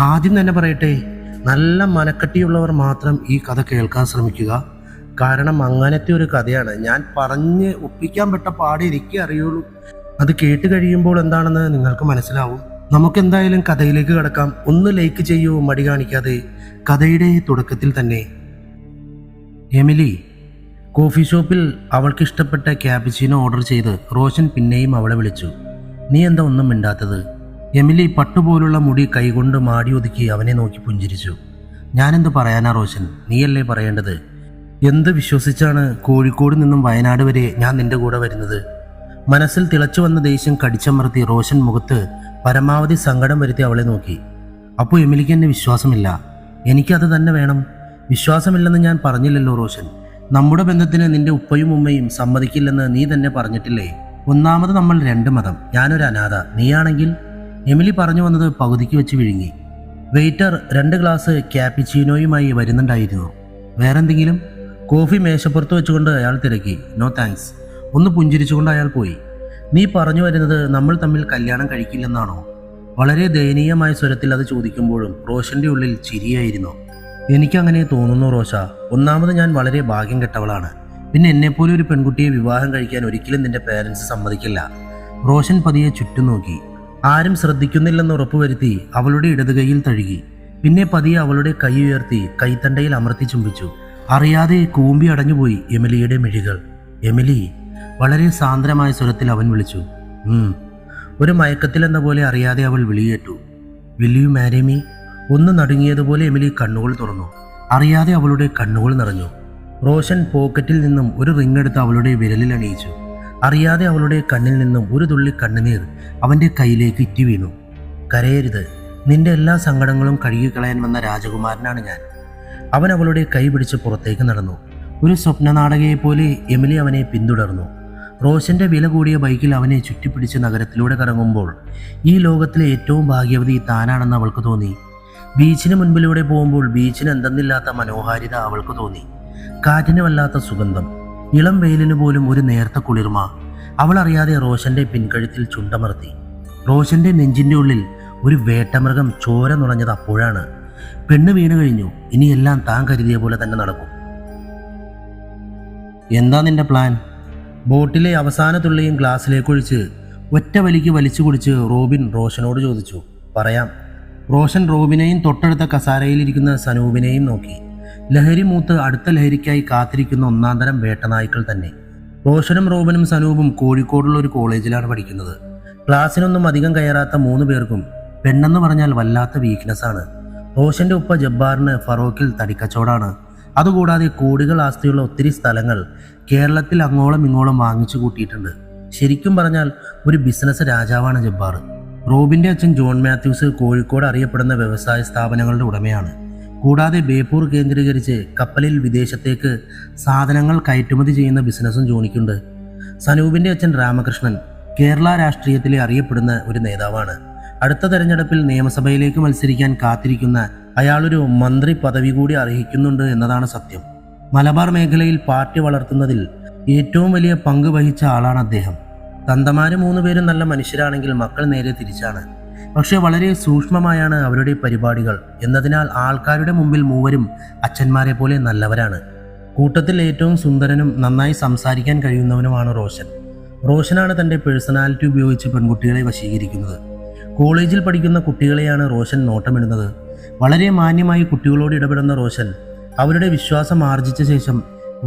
ആദ്യം തന്നെ പറയട്ടെ, നല്ല മനക്കട്ടിയുള്ളവർ മാത്രം ഈ കഥ കേൾക്കാൻ ശ്രമിക്കുക. കാരണം അങ്ങനത്തെ ഒരു കഥയാണ്. ഞാൻ പറഞ്ഞ് ഒപ്പിക്കാൻ പെട്ട പാടെ എനിക്ക് അറിയുള്ളൂ. അത് കേട്ട് കഴിയുമ്പോൾ എന്താണെന്ന് നിങ്ങൾക്ക് മനസ്സിലാവും. നമുക്കെന്തായാലും കഥയിലേക്ക് കടക്കാം. ഒന്ന് ലൈക്ക് ചെയ്യൂ, മടി കാണിക്കാതെ. കഥയുടെ തുടക്കത്തിൽ തന്നെ എമിലി കോഫി ഷോപ്പിൽ അവൾക്ക് ഇഷ്ടപ്പെട്ട ക്യാപിച്ചിനോ ഓർഡർ ചെയ്ത് റോഷൻ പിന്നെയും അവളെ വിളിച്ചു. നീ എന്താ ഒന്നും മിണ്ടാത്തത്? എമിലി പട്ടുപോലുള്ള മുടി കൈകൊണ്ട് മാടി ഒതുക്കി അവനെ നോക്കി പുഞ്ചിരിച്ചു. ഞാനെന്ത് പറയാനാ റോഷൻ, നീയല്ലേ പറയേണ്ടത്. എന്ത് വിശ്വസിച്ചാണ് കോഴിക്കോട് നിന്നും വയനാട് വരെ ഞാൻ നിന്റെ കൂടെ വരുന്നത്? മനസ്സിൽ തിളച്ചു വന്ന ദേഷ്യം കടിച്ചമർത്തി റോഷൻ മുഖത്ത് പരമാവധി സങ്കടം വരുത്തി അവളെ നോക്കി. അപ്പോൾ എമിലിക്ക് എന്നെ വിശ്വാസമില്ല. എനിക്കത് തന്നെ വേണം. വിശ്വാസമില്ലെന്ന് ഞാൻ പറഞ്ഞില്ലല്ലോ റോഷൻ. നമ്മുടെ ബന്ധത്തിന് നിന്റെ ഉപ്പയും ഉമ്മയും സമ്മതിക്കില്ലെന്ന് നീ തന്നെ പറഞ്ഞിട്ടില്ലേ? ഒന്നാമത് നമ്മൾ രണ്ട് മതം, ഞാനൊരു അനാഥ, നീയാണെങ്കിൽ. എമിലി പറഞ്ഞു വന്നത് പകുതിക്ക് വെച്ച് വിഴുങ്ങി. വെയിറ്റർ 2 ഗ്ലാസ് ക്യാപിച്ചീനോയുമായി വരുന്നുണ്ടായിരുന്നു. വേറെന്തെങ്കിലും? കോഫി മേശപ്പുറത്ത് വെച്ചുകൊണ്ട് അയാൾ തിരക്കി. No thanks. ഒന്ന് പുഞ്ചിരിച്ചുകൊണ്ട് അയാൾ പോയി. നീ പറഞ്ഞു വരുന്നത് നമ്മൾ തമ്മിൽ കല്യാണം കഴിക്കില്ലെന്നാണോ? വളരെ ദയനീയമായ സ്വരത്തിൽ അത് ചോദിക്കുമ്പോഴും റോഷന്റെ ഉള്ളിൽ ചിരിയായിരുന്നു. എനിക്കങ്ങനെ തോന്നുന്നു റോഷ. ഒന്നാമത് ഞാൻ വളരെ ഭാഗ്യം കെട്ടവളാണ്. പിന്നെ എന്നെപ്പോലെ ഒരു പെൺകുട്ടിയെ വിവാഹം കഴിക്കാൻ ഒരിക്കലും നിന്റെ പേരൻസ് സമ്മതിക്കില്ല. റോഷൻ പതിയെ ചുറ്റും നോക്കി. ആരും ശ്രദ്ധിക്കുന്നില്ലെന്ന് ഉറപ്പുവരുത്തി അവളുടെ ഇടതുകൈയിൽ തഴുകി. പിന്നെ പതിയെ അവളുടെ കൈ ഉയർത്തി കൈത്തണ്ടയിൽ അമർത്തി ചുംബിച്ചു. അറിയാതെ കൂമ്പി അടഞ്ഞുപോയി എമിലിയുടെ മിഴികൾ. എമിലി, വളരെ സാന്ദ്രമായ സ്വരത്തിൽ അവൻ വിളിച്ചു. ഒരു മയക്കത്തിലെന്ന പോലെ അറിയാതെ അവൾ വിളിയേറ്റു. Will you marry me? ഒന്ന് നടുങ്ങിയതുപോലെ എമിലി കണ്ണുകൾ തുറന്നു. അറിയാതെ അവളുടെ കണ്ണുകൾ നിറഞ്ഞു. റോഷൻ പോക്കറ്റിൽ നിന്നും ഒരു റിങ് എടുത്ത് അവളുടെ വിരലിൽ അണിയിച്ചു. അറിയാതെ അവളുടെ കണ്ണിൽ നിന്നും ഒരു തുള്ളി കണ്ണുനീർ അവൻ്റെ കയ്യിലേക്ക് ഇറ്റി വീണു. കരയരുത്, നിന്റെ എല്ലാ സങ്കടങ്ങളും കഴുകിക്കളയാൻ വന്ന രാജകുമാരനാണ് ഞാൻ. അവൻ അവളുടെ കൈ പിടിച്ച് പുറത്തേക്ക് നടന്നു. ഒരു സ്വപ്നനാടകയെപ്പോലെ എമിലി അവനെ പിന്തുടർന്നു. റോഷന്റെ വില കൂടിയ ബൈക്കിൽ അവനെ ചുറ്റിപ്പിടിച്ച് നഗരത്തിലൂടെ കറങ്ങുമ്പോൾ ഈ ലോകത്തിലെ ഏറ്റവും ഭാഗ്യവതി താനാണെന്ന് അവൾക്ക് തോന്നി. ബീച്ചിന് മുൻപിലൂടെ പോകുമ്പോൾ ബീച്ചിന് എന്തെന്നില്ലാത്ത മനോഹാരിത അവൾക്ക് തോന്നി. കാറ്റിന് വല്ലാത്ത സുഗന്ധം, ഇളം വെയിലിന് പോലും ഒരു നേർത്ത കുളിർമ. അവൾ അറിയാതെ റോഷന്റെ പിൻകഴുത്തിൽ ചുണ്ടമർത്തി. റോഷന്റെ നെഞ്ചിന്റെ ഉള്ളിൽ ഒരു വേട്ടമൃഗം ചോര നുണഞ്ഞത് അപ്പോഴാണ്. പെണ്ണ് വീണു കഴിഞ്ഞു, ഇനിയെല്ലാം താൻ കരുതിയ പോലെ തന്നെ നടക്കും. എന്താ നിന്റെ പ്ലാൻ? ബോട്ടിലെ അവസാന തുള്ളിയും ഗ്ലാസ്സിലേക്കൊഴിച്ച് ഒറ്റ വലിക്ക് വലിച്ചു കുടിച്ച് റോബിൻ റോഷനോട് ചോദിച്ചു. പറയാം. റോഷൻ റോബിനെയും തൊട്ടടുത്ത കസാരയിലിരിക്കുന്ന സനൂപിനെയും നോക്കി. ലഹരി മൂത്ത് അടുത്ത ലഹരിക്കായി കാത്തിരിക്കുന്ന ഒന്നാന്തരം വേട്ടനായ്ക്കൾ തന്നെ. റോഷനും റോബിനും സനൂപും കോഴിക്കോടുള്ള ഒരു കോളേജിലാണ് പഠിക്കുന്നത്. ക്ലാസ്സിനൊന്നും അധികം കയറാത്ത 3 പേർക്കും പെണ്ണെന്ന് പറഞ്ഞാൽ വല്ലാത്ത വീക്ക്നെസ്സാണ്. റോഷന്റെ ഉപ്പ ജബ്ബാറിന് ഫറോക്കിൽ തടിക്കച്ചവടാണ്. അതുകൂടാതെ കോടികൾ ആസ്തിയുള്ള ഒത്തിരി സ്ഥലങ്ങൾ കേരളത്തിൽ അങ്ങോളം ഇങ്ങോളം വാങ്ങിച്ചു കൂട്ടിയിട്ടുണ്ട്. ശരിക്കും പറഞ്ഞാൽ ഒരു ബിസിനസ് രാജാവാണ് ജബ്ബാർ. റോബിന്റെ അച്ഛൻ ജോൺ മാത്യൂസ് കോഴിക്കോട് അറിയപ്പെടുന്ന വ്യവസായ സ്ഥാപനങ്ങളുടെ ഉടമയാണ്. കൂടാതെ ബേപ്പൂർ കേന്ദ്രീകരിച്ച് കപ്പലിൽ വിദേശത്തേക്ക് സാധനങ്ങൾ കയറ്റുമതി ചെയ്യുന്ന ബിസിനസ്സും ജോണിക്കുണ്ട്. സനൂപിന്റെ അച്ഛൻ രാമകൃഷ്ണൻ കേരള രാഷ്ട്രീയത്തിലെ അറിയപ്പെടുന്ന ഒരു നേതാവാണ്. അടുത്ത തെരഞ്ഞെടുപ്പിൽ നിയമസഭയിലേക്ക് മത്സരിക്കാൻ കാത്തിരിക്കുന്ന അയാളൊരു മന്ത്രി പദവി കൂടി അർഹിക്കുന്നുണ്ട് എന്നതാണ് സത്യം. മലബാർ മേഖലയിൽ പാർട്ടി വളർത്തുന്നതിൽ ഏറ്റവും വലിയ പങ്ക് വഹിച്ച ആളാണ് അദ്ദേഹം. തന്തമാര് 3 പേരും നല്ല മനുഷ്യരാണെങ്കിൽ മക്കൾ നേരെ തിരിച്ചാണ്. പക്ഷെ വളരെ സൂക്ഷ്മമായാണ് അവരുടെ പരിപാടികൾ എന്നതിനാൽ ആൾക്കാരുടെ മുമ്പിൽ മൂവരും അച്ഛന്മാരെ പോലെ നല്ലവരാണ്. കൂട്ടത്തിൽ ഏറ്റവും സുന്ദരനും നന്നായി സംസാരിക്കാൻ കഴിയുന്നവനുമാണ് റോഷൻ. റോഷനാണ് തൻ്റെ പേഴ്സണാലിറ്റി ഉപയോഗിച്ച് പെൺകുട്ടികളെ വശീകരിക്കുന്നത്. കോളേജിൽ പഠിക്കുന്ന കുട്ടികളെയാണ് റോഷൻ നോട്ടമിടുന്നത്. വളരെ മാന്യമായി കുട്ടികളോട് ഇടപെടുന്ന റോഷൻ അവരുടെ വിശ്വാസം ആർജിച്ച ശേഷം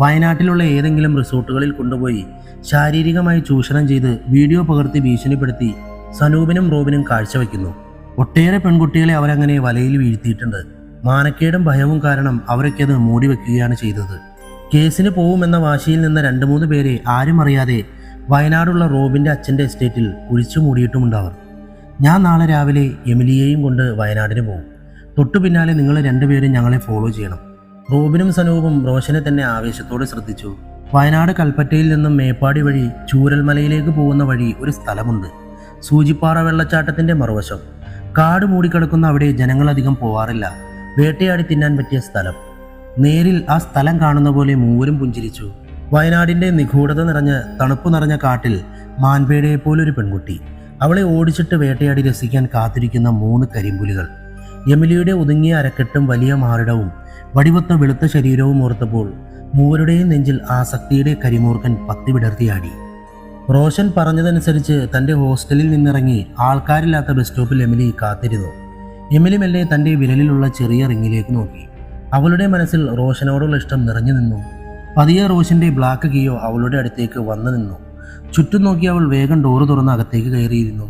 വയനാട്ടിലുള്ള ഏതെങ്കിലും റിസോർട്ടുകളിൽ കൊണ്ടുപോയി ശാരീരികമായി ചൂഷണം ചെയ്ത് വീഡിയോ പകർത്തി ഭീഷണിപ്പെടുത്തി സനൂപിനും റോബിനും കാഴ്ചവെക്കുന്നു. ഒട്ടേറെ പെൺകുട്ടികളെ അവരങ്ങനെ വലയിൽ വീഴ്ത്തിയിട്ടുണ്ട്. മാനക്കേടും ഭയവും കാരണം അവരൊക്കെ അത് മൂടി വെക്കുകയാണ് ചെയ്തത്. കേസിന് പോവുമെന്ന വാശിയിൽ നിന്ന് 2-3 പേരെ ആരും അറിയാതെ വയനാടുള്ള റോബിൻ്റെ അച്ഛൻ്റെ എസ്റ്റേറ്റിൽ കുഴിച്ചു മൂടിയിട്ടുമുണ്ടവർ. ഞാൻ നാളെ രാവിലെ എമിലിയെയും കൊണ്ട് വയനാടിന് പോകും. തൊട്ടു പിന്നാലെ നിങ്ങൾ 2 പേരും ഞങ്ങളെ ഫോളോ ചെയ്യണം. റോബിനും സനൂപും റോഷനെ തന്നെ ആവേശത്തോടെ ശ്രദ്ധിച്ചു. വയനാട് കൽപ്പറ്റയിൽ നിന്നും മേപ്പാടി വഴി ചൂരൽമലയിലേക്ക് പോകുന്ന വഴി ഒരു സ്ഥലമുണ്ട്. സൂചിപ്പാറ വെള്ളച്ചാട്ടത്തിന്റെ മറുവശം. കാട് മൂടിക്കിടക്കുന്ന അവിടെ ജനങ്ങളധികം പോവാറില്ല. വേട്ടയാടി തിന്നാൻ പറ്റിയ സ്ഥലം. നേരിൽ ആ സ്ഥലം കാണുന്ന പോലെ മൂവരും പുഞ്ചിരിച്ചു. വയനാടിന്റെ നിഗൂഢത നിറഞ്ഞ തണുപ്പ് നിറഞ്ഞ കാട്ടിൽ മാൻപേടയെ പോലൊരു പെൺകുട്ടി. അവളെ ഓടിച്ചിട്ട് വേട്ടയാടി രസിക്കാൻ കാത്തിരിക്കുന്ന 3 കരിമ്പുലികൾ. എമിലിയുടെ ഒതുങ്ങിയ അരക്കെട്ടും വലിയ മാറിടവും വടിവൊത്ത വെളുത്ത ശരീരവും ഓർത്തപ്പോൾ മൂവരുടെയും നെഞ്ചിൽ ആസക്തിയുടെ കരിമൂർക്കൻ പത്തി വിടർത്തിയാടി. റോഷൻ പറഞ്ഞതനുസരിച്ച് തൻ്റെ ഹോസ്റ്റലിൽ നിന്നിറങ്ങി ആൾക്കാരില്ലാത്ത ബസ് സ്റ്റോപ്പിൽ എമിലി കാത്തിരുന്നു. എമിലി മെല്ലെ തൻ്റെ വിരലിലുള്ള ചെറിയ റിങ്ങിലേക്ക് നോക്കി. അവളുടെ മനസ്സിൽ റോഷനോടുള്ള ഇഷ്ടം നിറഞ്ഞു നിന്നു. പതിയെ റോഷന്റെ ബ്ലാക്ക് കിയോ അവളുടെ അടുത്തേക്ക് വന്നു നിന്നു. ചുറ്റും നോക്കി അവൾ വേഗം ഡോറ് തുറന്ന് അകത്തേക്ക് കയറിയിരുന്നു.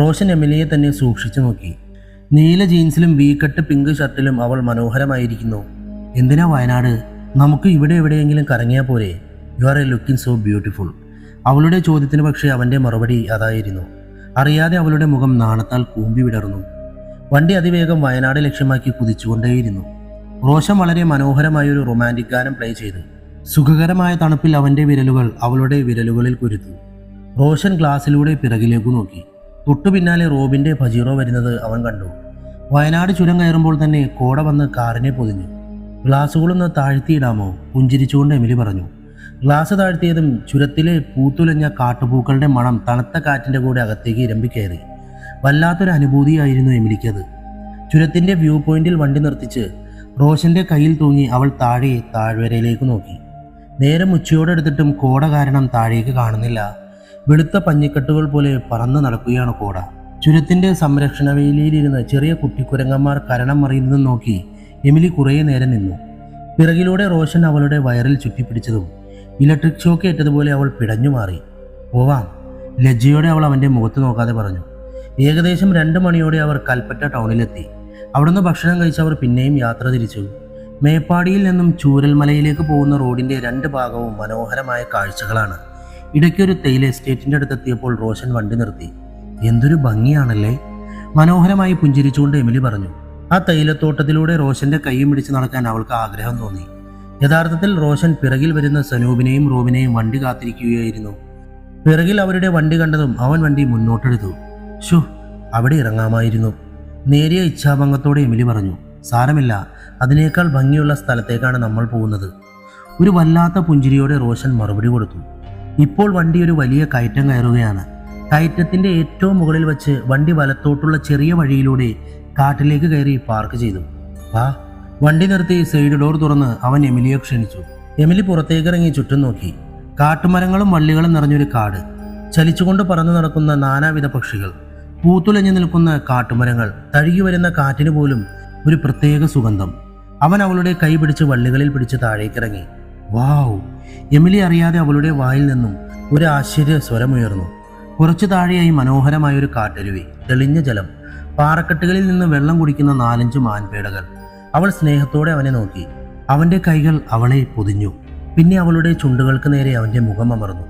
റോഷൻ എമിലിയെ തന്നെ സൂക്ഷിച്ചു നോക്കി. നീല ജീൻസിലും വീക്കട്ട് പിങ്ക് ഷർട്ടിലും അവൾ മനോഹരമായിരിക്കുന്നു. എന്തിനാ വയനാട്? നമുക്ക് ഇവിടെ എവിടെയെങ്കിലും കറങ്ങിയാൽ പോരെ? You are A looking so beautiful. അവളുടെ ചോദ്യത്തിന് പക്ഷേ അവൻ്റെ മറുപടി അതായിരുന്നു. അറിയാതെ അവളുടെ മുഖം നാണത്താൽ കൂമ്പി വിടർന്നു. വണ്ടി അതിവേഗം വയനാട് ലക്ഷ്യമാക്കി കുതിച്ചുകൊണ്ടേയിരുന്നു. റോഷൻ വളരെ മനോഹരമായൊരു റൊമാൻറ്റിക് ഗാനം പ്ലേ ചെയ്തു. സുഖകരമായ തണുപ്പിൽ അവൻ്റെ വിരലുകൾ അവളുടെ വിരലുകളിൽ കുരുത്തു. റോഷൻ ഗ്ലാസ്സിലൂടെ പിറകിലേക്ക് നോക്കി. തൊട്ടു പിന്നാലെ റോബിൻ്റെ പജീറോ വരുന്നത് അവൻ കണ്ടു. വയനാട് ചുരം കയറുമ്പോൾ തന്നെ കോട വന്ന് കാറിനെ പൊതിഞ്ഞു. ഗ്ലാസുകളൊന്ന് താഴ്ത്തിയിടാമോ? പുഞ്ചിരിച്ചുകൊണ്ട് എമിലി പറഞ്ഞു. ഗ്ലാസ് താഴ്ത്തിയതും ചുരത്തിലെ പൂത്തുലഞ്ഞ കാട്ടുപൂക്കളുടെ മണം തണുത്ത കാറ്റിൻ്റെ കൂടെ അകത്തേക്ക് ഇരമ്പിക്കയറി. വല്ലാത്തൊരു അനുഭൂതിയായിരുന്നു എമിലിക്കത്. ചുരത്തിൻ്റെ വ്യൂ പോയിന്റിൽ വണ്ടി നിർത്തിച്ച് റോഷന്റെ കയ്യിൽ തൂങ്ങി അവൾ താഴ്വരയിലേക്ക് നോക്കി. നേരം ഉച്ചയോടെടുത്തിട്ടും കോട കാരണം താഴേക്ക് കാണുന്നില്ല. വെളുത്ത പഞ്ഞിക്കെട്ടുകൾ പോലെ പറന്ന് നടക്കുകയാണ് കോട. ചുരത്തിന്റെ സംരക്ഷണ വേലിയിലിരുന്ന് ചെറിയ കുട്ടിക്കുരങ്ങന്മാർ കരണം മറിയുന്നതും നോക്കി എമിലി കുറേ നേരം നിന്നു. പിറകിലൂടെ റോഷൻ അവളുടെ വയറിൽ ചുറ്റിപ്പിടിച്ചതും ഇലക്ട്രിക് ഷോക്ക് ഏറ്റതുപോലെ അവൾ പിടഞ്ഞു മാറി. പോവാം, ലജ്ജയോടെ അവൾ അവൻ്റെ മുഖത്ത് നോക്കാതെ പറഞ്ഞു. ഏകദേശം 2 മണിയോടെ അവർ കൽപ്പറ്റ ടൗണിലെത്തി. അവിടുന്ന് ഭക്ഷണം കഴിച്ച് അവർ പിന്നെയും യാത്ര തിരിച്ചു. മേപ്പാടിയിൽ നിന്നും ചൂരൽമലയിലേക്ക് പോകുന്ന റോഡിന്റെ 2 ഭാഗവും മനോഹരമായ കാഴ്ചകളാണ്. ഇടയ്ക്കൊരു തേയില എസ്റ്റേറ്റിന്റെ അടുത്തെത്തിയപ്പോൾ റോഷൻ വണ്ടി നിർത്തി. എന്തൊരു ഭംഗിയാണല്ലേ? മനോഹരമായി പുഞ്ചിരിച്ചുകൊണ്ട് എമിലി പറഞ്ഞു. ആ തേയിലത്തോട്ടത്തിലൂടെ റോഷന്റെ കൈയും പിടിച്ച് നടക്കാൻ അവൾക്ക് ആഗ്രഹം തോന്നി. യഥാർത്ഥത്തിൽ റോഷൻ പിറകിൽ വരുന്ന സനൂപിനെയും റോബിനെയും വണ്ടി കാത്തിരിക്കുകയായിരുന്നു. പിറകിൽ അവരുടെ വണ്ടി കണ്ടതും അവൻ വണ്ടി മുന്നോട്ടെടുത്തു. ഷോ, അവിടെ ഇറങ്ങാമായിരുന്നു. നേരിയ ഇച്ഛാഭംഗത്തോടെ എമിലി പറഞ്ഞു. സാരമില്ല, അതിനേക്കാൾ ഭംഗിയുള്ള സ്ഥലത്തേക്കാണ് നമ്മൾ പോകുന്നത്. ഒരു വല്ലാത്ത പുഞ്ചിരിയോടെ റോഷൻ മറുപടി കൊടുത്തു. ഇപ്പോൾ വണ്ടി ഒരു വലിയ കയറ്റം കയറുകയാണ്. കയറ്റത്തിന്റെ ഏറ്റവും മുകളിൽ വെച്ച് വണ്ടി വലത്തോട്ടുള്ള ചെറിയ വഴിയിലൂടെ കാട്ടിലേക്ക് കയറി പാർക്ക് ചെയ്തു. വാ. വണ്ടി നിർത്തി സൈഡ് ഡോർ തുറന്ന് അവൻ എമിലിയെ ക്ഷണിച്ചു. എമിലി പുറത്തേക്കിറങ്ങി ചുറ്റും നോക്കി. കാട്ടുമരങ്ങളും വള്ളികളും നിറഞ്ഞൊരു കാട്, ചലിച്ചുകൊണ്ട് പറന്നു നടക്കുന്ന നാനാവിധ പക്ഷികൾ, പൂത്തുലഞ്ഞു നിൽക്കുന്ന കാട്ടുമരങ്ങൾ, തഴുകി വരുന്ന കാറ്റിന് പോലും ഒരു പ്രത്യേക സുഗന്ധം. അവൻ അവളുടെ കൈ പിടിച്ച് വള്ളികളിൽ പിടിച്ച് താഴേക്കിറങ്ങി. വാവ്! എമിലി അറിയാതെ അവളുടെ വായിൽ നിന്നും ഒരു ആശ്ചര്യ സ്വരമുയർന്നു. കുറച്ചു താഴെയായി മനോഹരമായൊരു കാട്ടരുവി, തെളിഞ്ഞ ജലം, പാറക്കെട്ടുകളിൽ നിന്ന് വെള്ളം കുടിക്കുന്ന 4-5 മാൻപേടകൾ. അവൾ സ്നേഹത്തോടെ അവനെ നോക്കി. അവൻ്റെ കൈകൾ അവളെ പൊതിഞ്ഞു. പിന്നെ അവളുടെ ചുണ്ടുകൾക്ക് നേരെ അവൻ്റെ മുഖം അമർന്നു.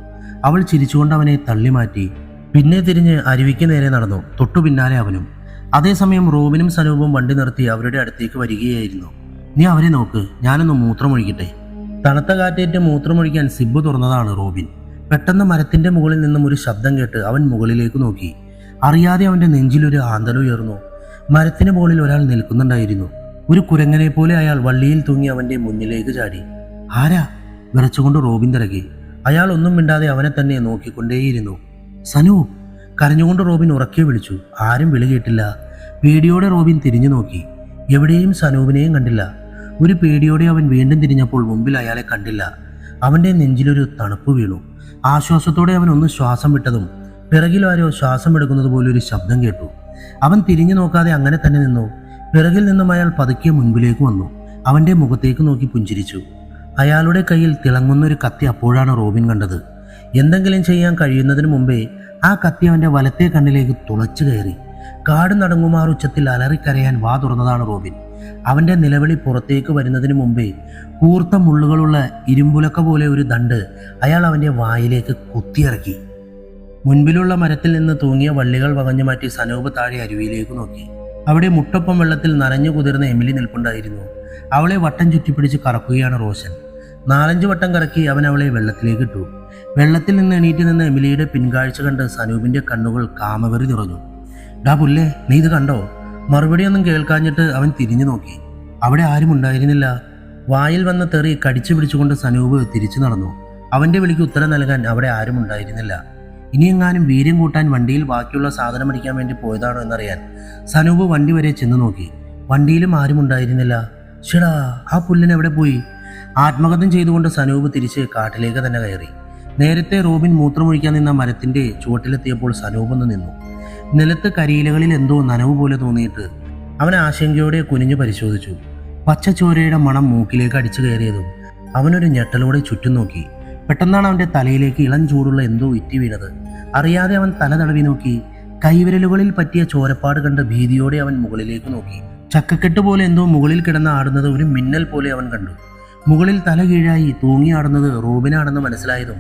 അവൾ ചിരിച്ചുകൊണ്ട് അവനെ തള്ളിമാറ്റി. പിന്നെ തിരിഞ്ഞ് അരുവിക്ക് നേരെ നടന്നു. തൊട്ടു പിന്നാലെ അവനും. അതേസമയം റോബിനും സനൂപും വണ്ടി നിർത്തി അവരുടെ അടുത്തേക്ക് വരികയായിരുന്നു. നീ അവരെ നോക്ക്, ഞാനൊന്ന് മൂത്രമൊഴിക്കട്ടെ. തണുത്ത കാറ്റേറ്റ് മൂത്രമൊഴിക്കാൻ സിബ്ബ് തുറന്നതാണ് റോബിൻ. പെട്ടെന്ന് മരത്തിന്റെ മുകളിൽ നിന്നും ഒരു ശബ്ദം കേട്ട് അവൻ മുകളിലേക്ക് നോക്കി. അറിയാതെ അവന്റെ നെഞ്ചിലൊരു ആന്തൽ ഉയർന്നു. മരത്തിന് മുകളിൽ ഒരാൾ നിൽക്കുന്നുണ്ടായിരുന്നു. ഒരു കുരങ്ങനെ പോലെ അയാൾ വള്ളിയിൽ തൂങ്ങി അവന്റെ മുന്നിലേക്ക് ചാടി. ആരാ? വിറച്ചുകൊണ്ട് റോബിൻ തിരക്കി. അയാൾ ഒന്നും മിണ്ടാതെ അവനെ തന്നെ നോക്കിക്കൊണ്ടേയിരുന്നു. സനൂപ്! കരഞ്ഞുകൊണ്ട് റോബിൻ ഉറക്കെ വിളിച്ചു. ആരും വിളി കേട്ടില്ല. പേടിയോടെ റോബിൻ തിരിഞ്ഞു നോക്കി. എവിടെയും സനൂപിനെയും കണ്ടില്ല. ഒരു പേടിയോടെ അവൻ വീണ്ടും തിരിഞ്ഞപ്പോൾ മുമ്പിൽ അയാളെ കണ്ടില്ല. അവന്റെ നെഞ്ചിലൊരു തണുപ്പ് വീണു. ആശ്വാസത്തോടെ അവൻ ഒന്ന് ശ്വാസം വിട്ടതും പിറകിലാരോ ശ്വാസം എടുക്കുന്നത് പോലെ ഒരു ശബ്ദം കേട്ടു. അവൻ തിരിഞ്ഞു നോക്കാതെ അങ്ങനെ തന്നെ നിന്നു. പിറകിൽ നിന്നും അയാൾ പതുക്കെ മുൻപിലേക്ക് വന്നു. അവന്റെ മുഖത്തേക്ക് നോക്കി പുഞ്ചിരിച്ചു. അയാളുടെ കയ്യിൽ തിളങ്ങുന്നൊരു കത്തി അപ്പോഴാണ് റോബിൻ കണ്ടത്. എന്തെങ്കിലും ചെയ്യാൻ കഴിയുന്നതിന് മുമ്പേ ആ കത്തി അവന്റെ വലത്തെ കണ്ണിലേക്ക് തുളച്ചു കയറി. കാട് നടുങ്ങുമാർ ഉച്ചത്തിൽ അലറിക്കരയാൻ വാ തുറന്നതാണ് റോബിൻ. അവന്റെ നിലവിളി പുറത്തേക്ക് വരുന്നതിന് മുമ്പേ കൂർത്ത മുള്ളുകളുള്ള ഇരുമ്പുലക്ക പോലെ ഒരു ദണ്ട് അയാൾ അവന്റെ വായിലേക്ക് കുത്തിയിറക്കി. മുൻപിലുള്ള മരത്തിൽ നിന്ന് തൂങ്ങിയ വള്ളികൾ വകഞ്ഞു മാറ്റി സനൂപ് താഴെ അരുവിയിലേക്ക് നോക്കി. അവിടെ മുട്ടൊപ്പം വെള്ളത്തിൽ നനഞ്ഞു കുതിർന്ന എമിലി നിൽപ്പുണ്ടായിരുന്നു. അവളെ വട്ടം ചുറ്റിപ്പിടിച്ച് കറക്കുകയാണ് റോഷൻ. 4-5 വട്ടം കറക്കി അവൻ അവളെ വെള്ളത്തിലേക്ക് ഇട്ടു. വെള്ളത്തിൽ നിന്ന് എണീറ്റ് നിന്ന് എമിലിയുടെ പിൻകാഴ്ച കണ്ട് സനൂപിന്റെ കണ്ണുകൾ കാമവെറി നിറഞ്ഞു. ഡാ പുല്ലേ, നീ ഇത് കണ്ടോ? മറുപടിയൊന്നും കേൾക്കാഞ്ഞിട്ട് അവൻ തിരിഞ്ഞു നോക്കി. അവിടെ ആരും ഉണ്ടായിരുന്നില്ല. വായിൽ വന്ന തെറി കടിച്ചു പിടിച്ചുകൊണ്ട് സനൂപ് തിരിച്ചു നടന്നു. അവന്റെ വിളിക്ക് ഉത്തരം നൽകാൻ അവിടെ ആരും ഉണ്ടായിരുന്നില്ല. ഇനിയെങ്ങാനും വീര്യം കൂട്ടാൻ വണ്ടിയിൽ ബാക്കിയുള്ള സാധനം അടിക്കാൻ വേണ്ടി പോയതാണോ എന്നറിയാൻ സനൂപ് വണ്ടി വരെ ചെന്ന് നോക്കി. വണ്ടിയിലും ആരും ഉണ്ടായിരുന്നില്ല. ഷെടാ, ആ പുല്ലൻ എവിടെ പോയി? ആത്മഹത്യം ചെയ്തുകൊണ്ട് സനൂപ് തിരിച്ച് കാട്ടിലേക്ക് തന്നെ കയറി. നേരത്തെ റോബിൻ മൂത്രമൊഴിക്കാൻ നിന്ന മരത്തിന്റെ ചുവട്ടിലെത്തിയപ്പോൾ സനൂപ് ഒന്ന് നിന്നു. നിലത്ത് കരിയിലകളിൽ എന്തോ നനവ് പോലെ തോന്നിയിട്ട് അവൻ ആശങ്കയോടെ കുനിഞ്ഞു പരിശോധിച്ചു. പച്ചച്ചോരയുടെ മണം മൂക്കിലേക്ക് അടിച്ചു കയറിയതും അവനൊരു ഞെട്ടലോടെ ചുറ്റും നോക്കി. പെട്ടെന്നാണ് അവന്റെ തലയിലേക്ക് ഇളം ചൂടുള്ള എന്തോ ഇറ്റി വീണത്. അറിയാതെ അവൻ തല തടവി നോക്കി. കൈവിരലുകളിൽ പറ്റിയ ചോരപ്പാട് കണ്ട് ഭീതിയോടെ അവൻ മുകളിലേക്ക് നോക്കി. ചക്കക്കെട്ട് പോലെ എന്തോ മുകളിൽ കിടന്ന് ആടുന്നത് ഒരു മിന്നൽ പോലെ അവൻ കണ്ടു. മുകളിൽ തല കീഴായി തൂങ്ങിയാടുന്നത് റോബിനാണെന്ന് മനസ്സിലായതും